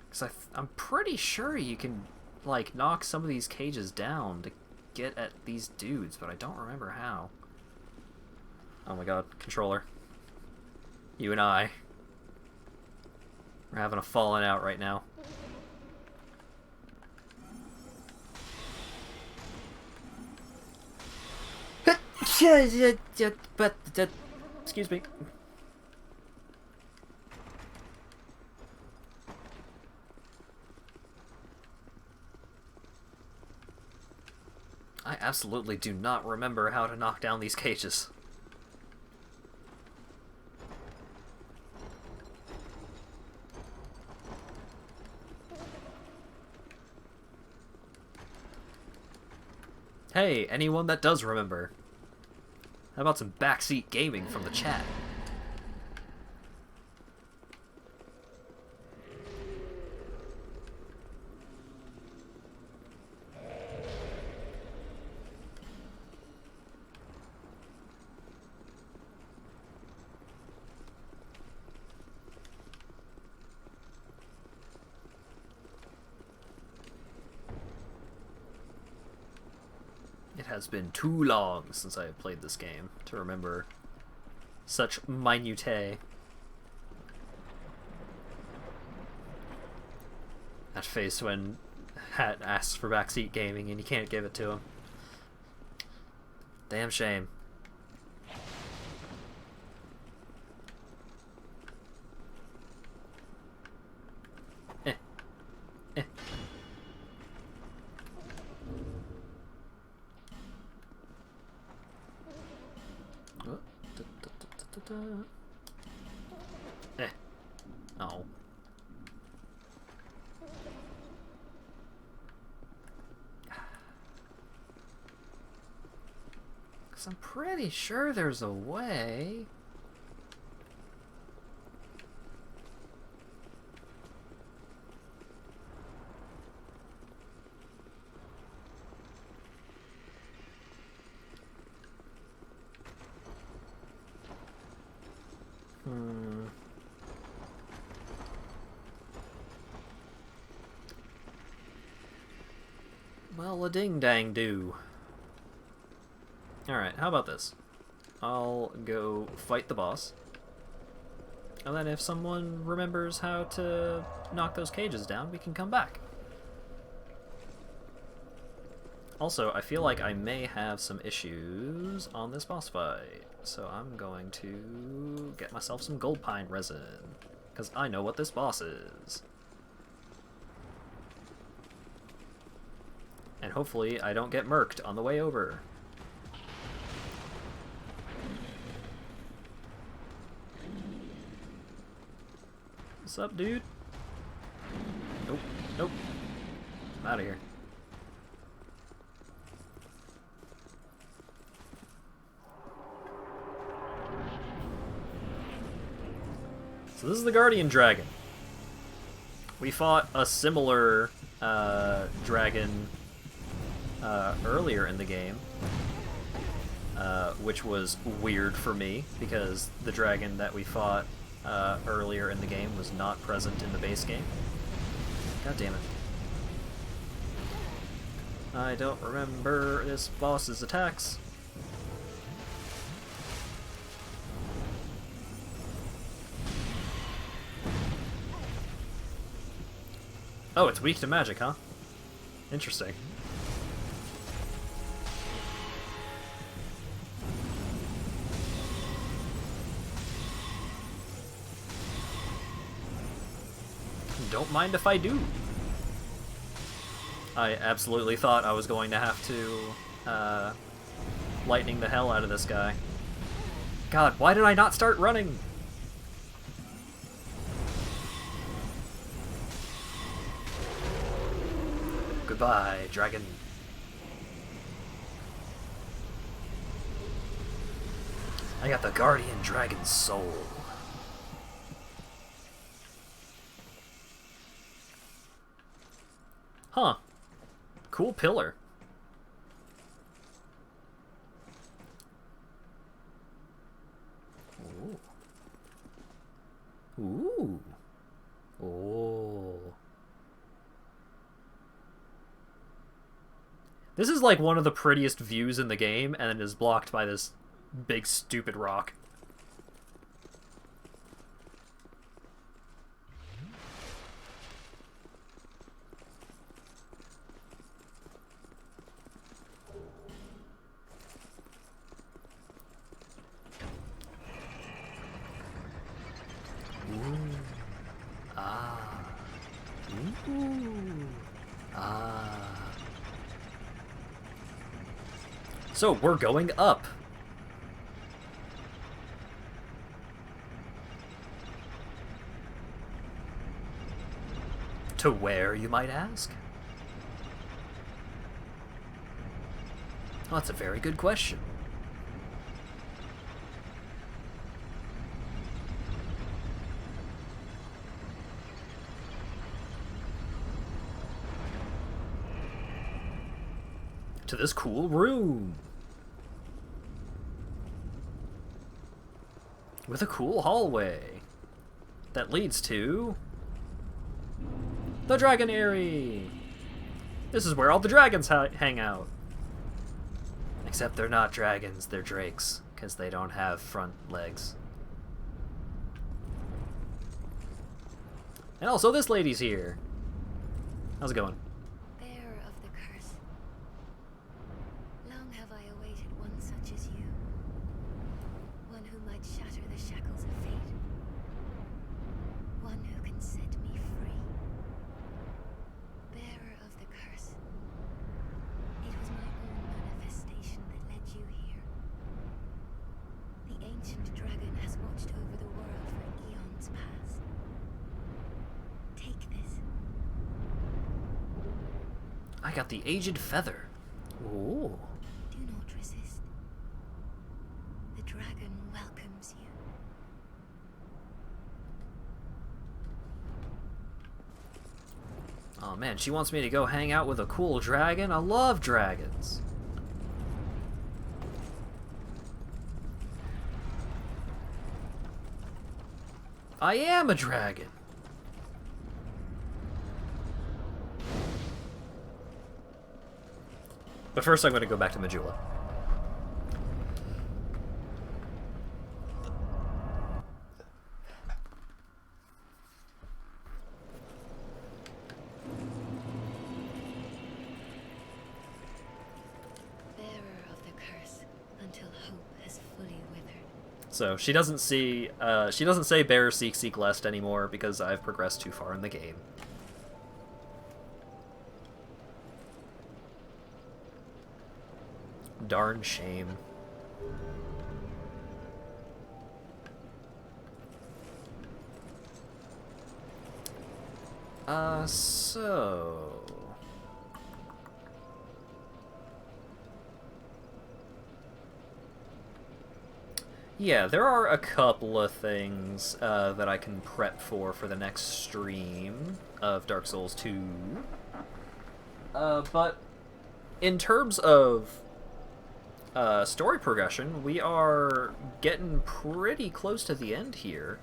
Because I'm pretty sure you can, like, knock some of these cages down to get at these dudes, but I don't remember how. Oh my god, controller. You and I. We're having a falling out right now. Excuse me. I absolutely do not remember how to knock down these cages. Hey, anyone that does remember. How about some backseat gaming from the chat? It has been too long since I have played this game to remember such minutiae. That face when Hat asks for backseat gaming and you can't give it to him. Damn shame. Eh. Eh. Eh. Oh. Because I'm pretty sure there's a way. Well, a ding-dang-do. Alright, how about this? I'll go fight the boss. And then if someone remembers how to knock those cages down, we can come back. Also, I feel like I may have some issues on this boss fight. So I'm going to get myself some gold pine resin. Because I know what this boss is. And hopefully I don't get murked on the way over. What's up, dude? Nope, nope. I'm out of here. So this is the Guardian Dragon. We fought a similar dragon earlier in the game, which was weird for me because the dragon that we fought earlier in the game was not present in the base game. God damn it. I don't remember this boss's attacks. Oh, it's weak to magic, huh? Interesting. Don't mind if I do. I absolutely thought I was going to have to lightning the hell out of this guy. God, why did I not start running? Goodbye, dragon. I got the Guardian Dragon Soul. Huh. Cool pillar. Ooh. Ooh. Oh. This is like one of the prettiest views in the game, and it is blocked by this big stupid rock. Ooh. Ah. Ooh. Ah. So we're going up. To where, you might ask? Well, that's a very good question. To this cool room. With a cool hallway that leads to the Dragonary. This is where all the dragons hang out. Except they're not dragons, they're drakes, because they don't have front legs. And also this lady's here. How's it going? Bearer of the curse, long have I awaited one such as you. One who might shatter the shackles of fate. One who can set me free. Bearer of the curse, it was my own manifestation that led you here. The ancient dragon has watched over the world for eons past. Take this. I got the Aged Feather. Ooh. Do not resist. The dragon welcomes you. Oh man, she wants me to go hang out with a cool dragon? I love dragons. I am a dragon. But first I'm going to go back to Majula. Bearer of the curse, until hope has fully withered. So she doesn't say bear seek lest anymore because I've progressed too far in the game. Darn shame. So... yeah, there are a couple of things that I can prep for the next stream of Dark Souls 2. But in terms of story progression, we are getting pretty close to the end here.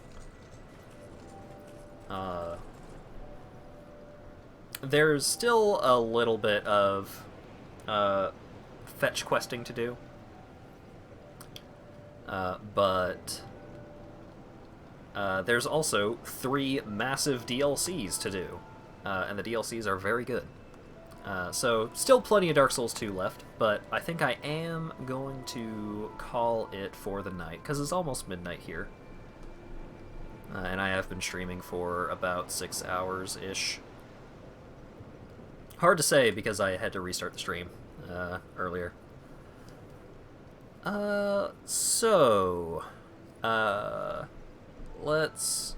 There's still a little bit of fetch questing to do. But there's also 3 massive DLCs to do, and the DLCs are very good. So still plenty of Dark Souls 2 left, but I think I am going to call it for the night, because it's almost midnight here. And I have been streaming for about 6 hours-ish. Hard to say because I had to restart the stream earlier. Let's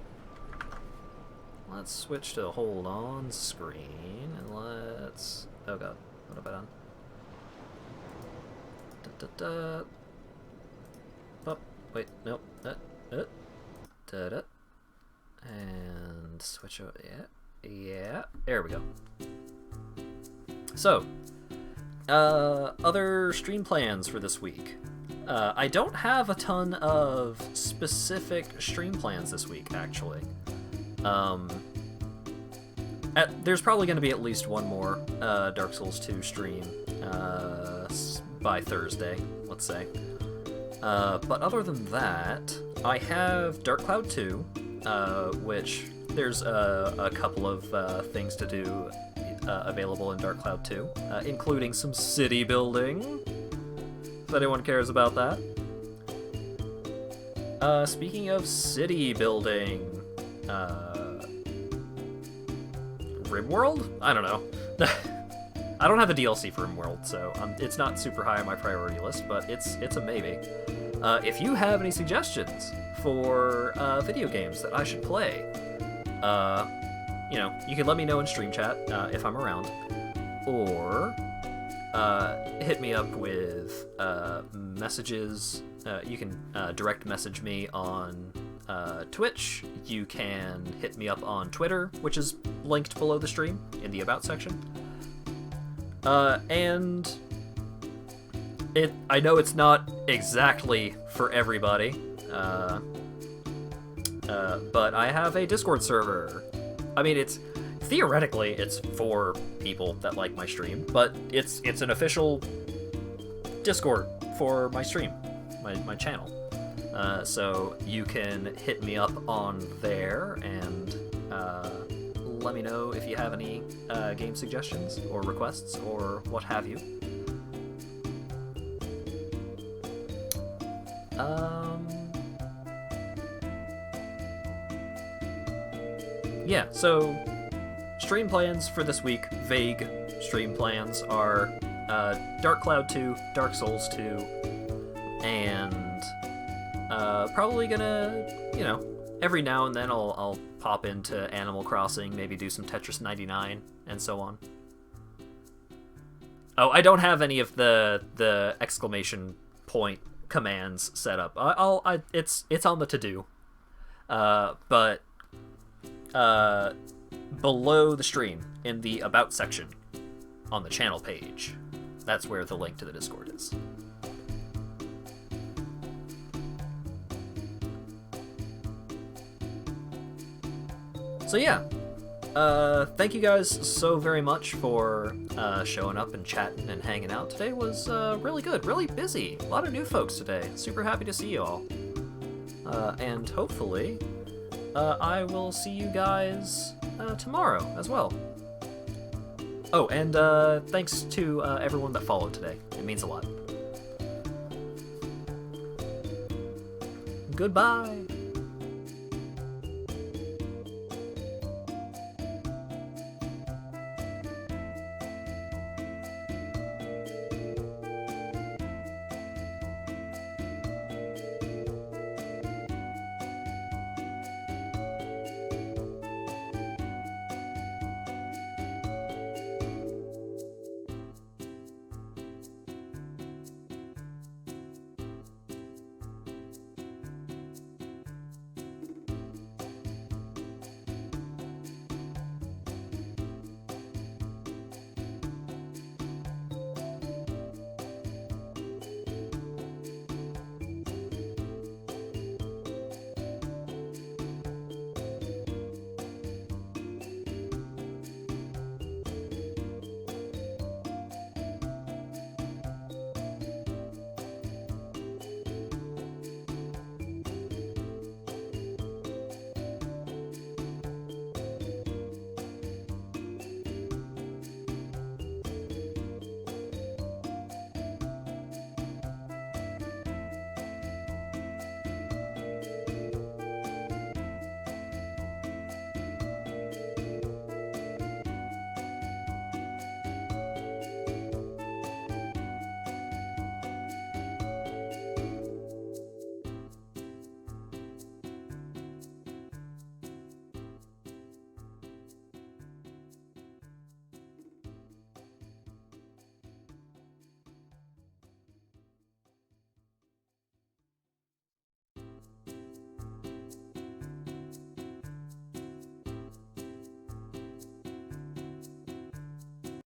switch to hold on screen, and let's... oh god, what have I done? wait, nope. Da-da. And switch over. Yeah. There we go. So, other stream plans for this week. I don't have a ton of specific stream plans this week, actually. There's probably going to be at least one more Dark Souls 2 stream by Thursday, let's say. But other than that, I have Dark Cloud 2, which there's a couple of things to do available in Dark Cloud 2, including some city building, if anyone cares about that. Speaking of city building, RimWorld? I don't know. I don't have a DLC for RimWorld, so it's not super high on my priority list, but it's a maybe. If you have any suggestions for video games that I should play, you can let me know in stream chat if I'm around, or hit me up with messages. You can direct message me on Twitch. You can hit me up on Twitter, which is linked below the stream in the About section. And I know it's not exactly for everybody, but I have a Discord server. I mean, theoretically it's for people that like my stream, but it's an official Discord for my stream, my channel. So you can hit me up on there and let me know if you have any game suggestions or requests or what have you. Yeah, so stream plans for this week, vague stream plans, are Dark Cloud 2, Dark Souls 2, and probably gonna, every now and then I'll pop into Animal Crossing, maybe do some Tetris 99, and so on. Oh, I don't have any of the exclamation point commands set up. It's on the to-do. But below the stream, in the About section, on the channel page, that's where the link to the Discord is. So yeah, thank you guys so very much for showing up and chatting and hanging out. Today was really good, really busy. A lot of new folks today. Super happy to see you all. And hopefully, I will see you guys tomorrow as well. Oh, and thanks to everyone that followed today. It means a lot. Goodbye!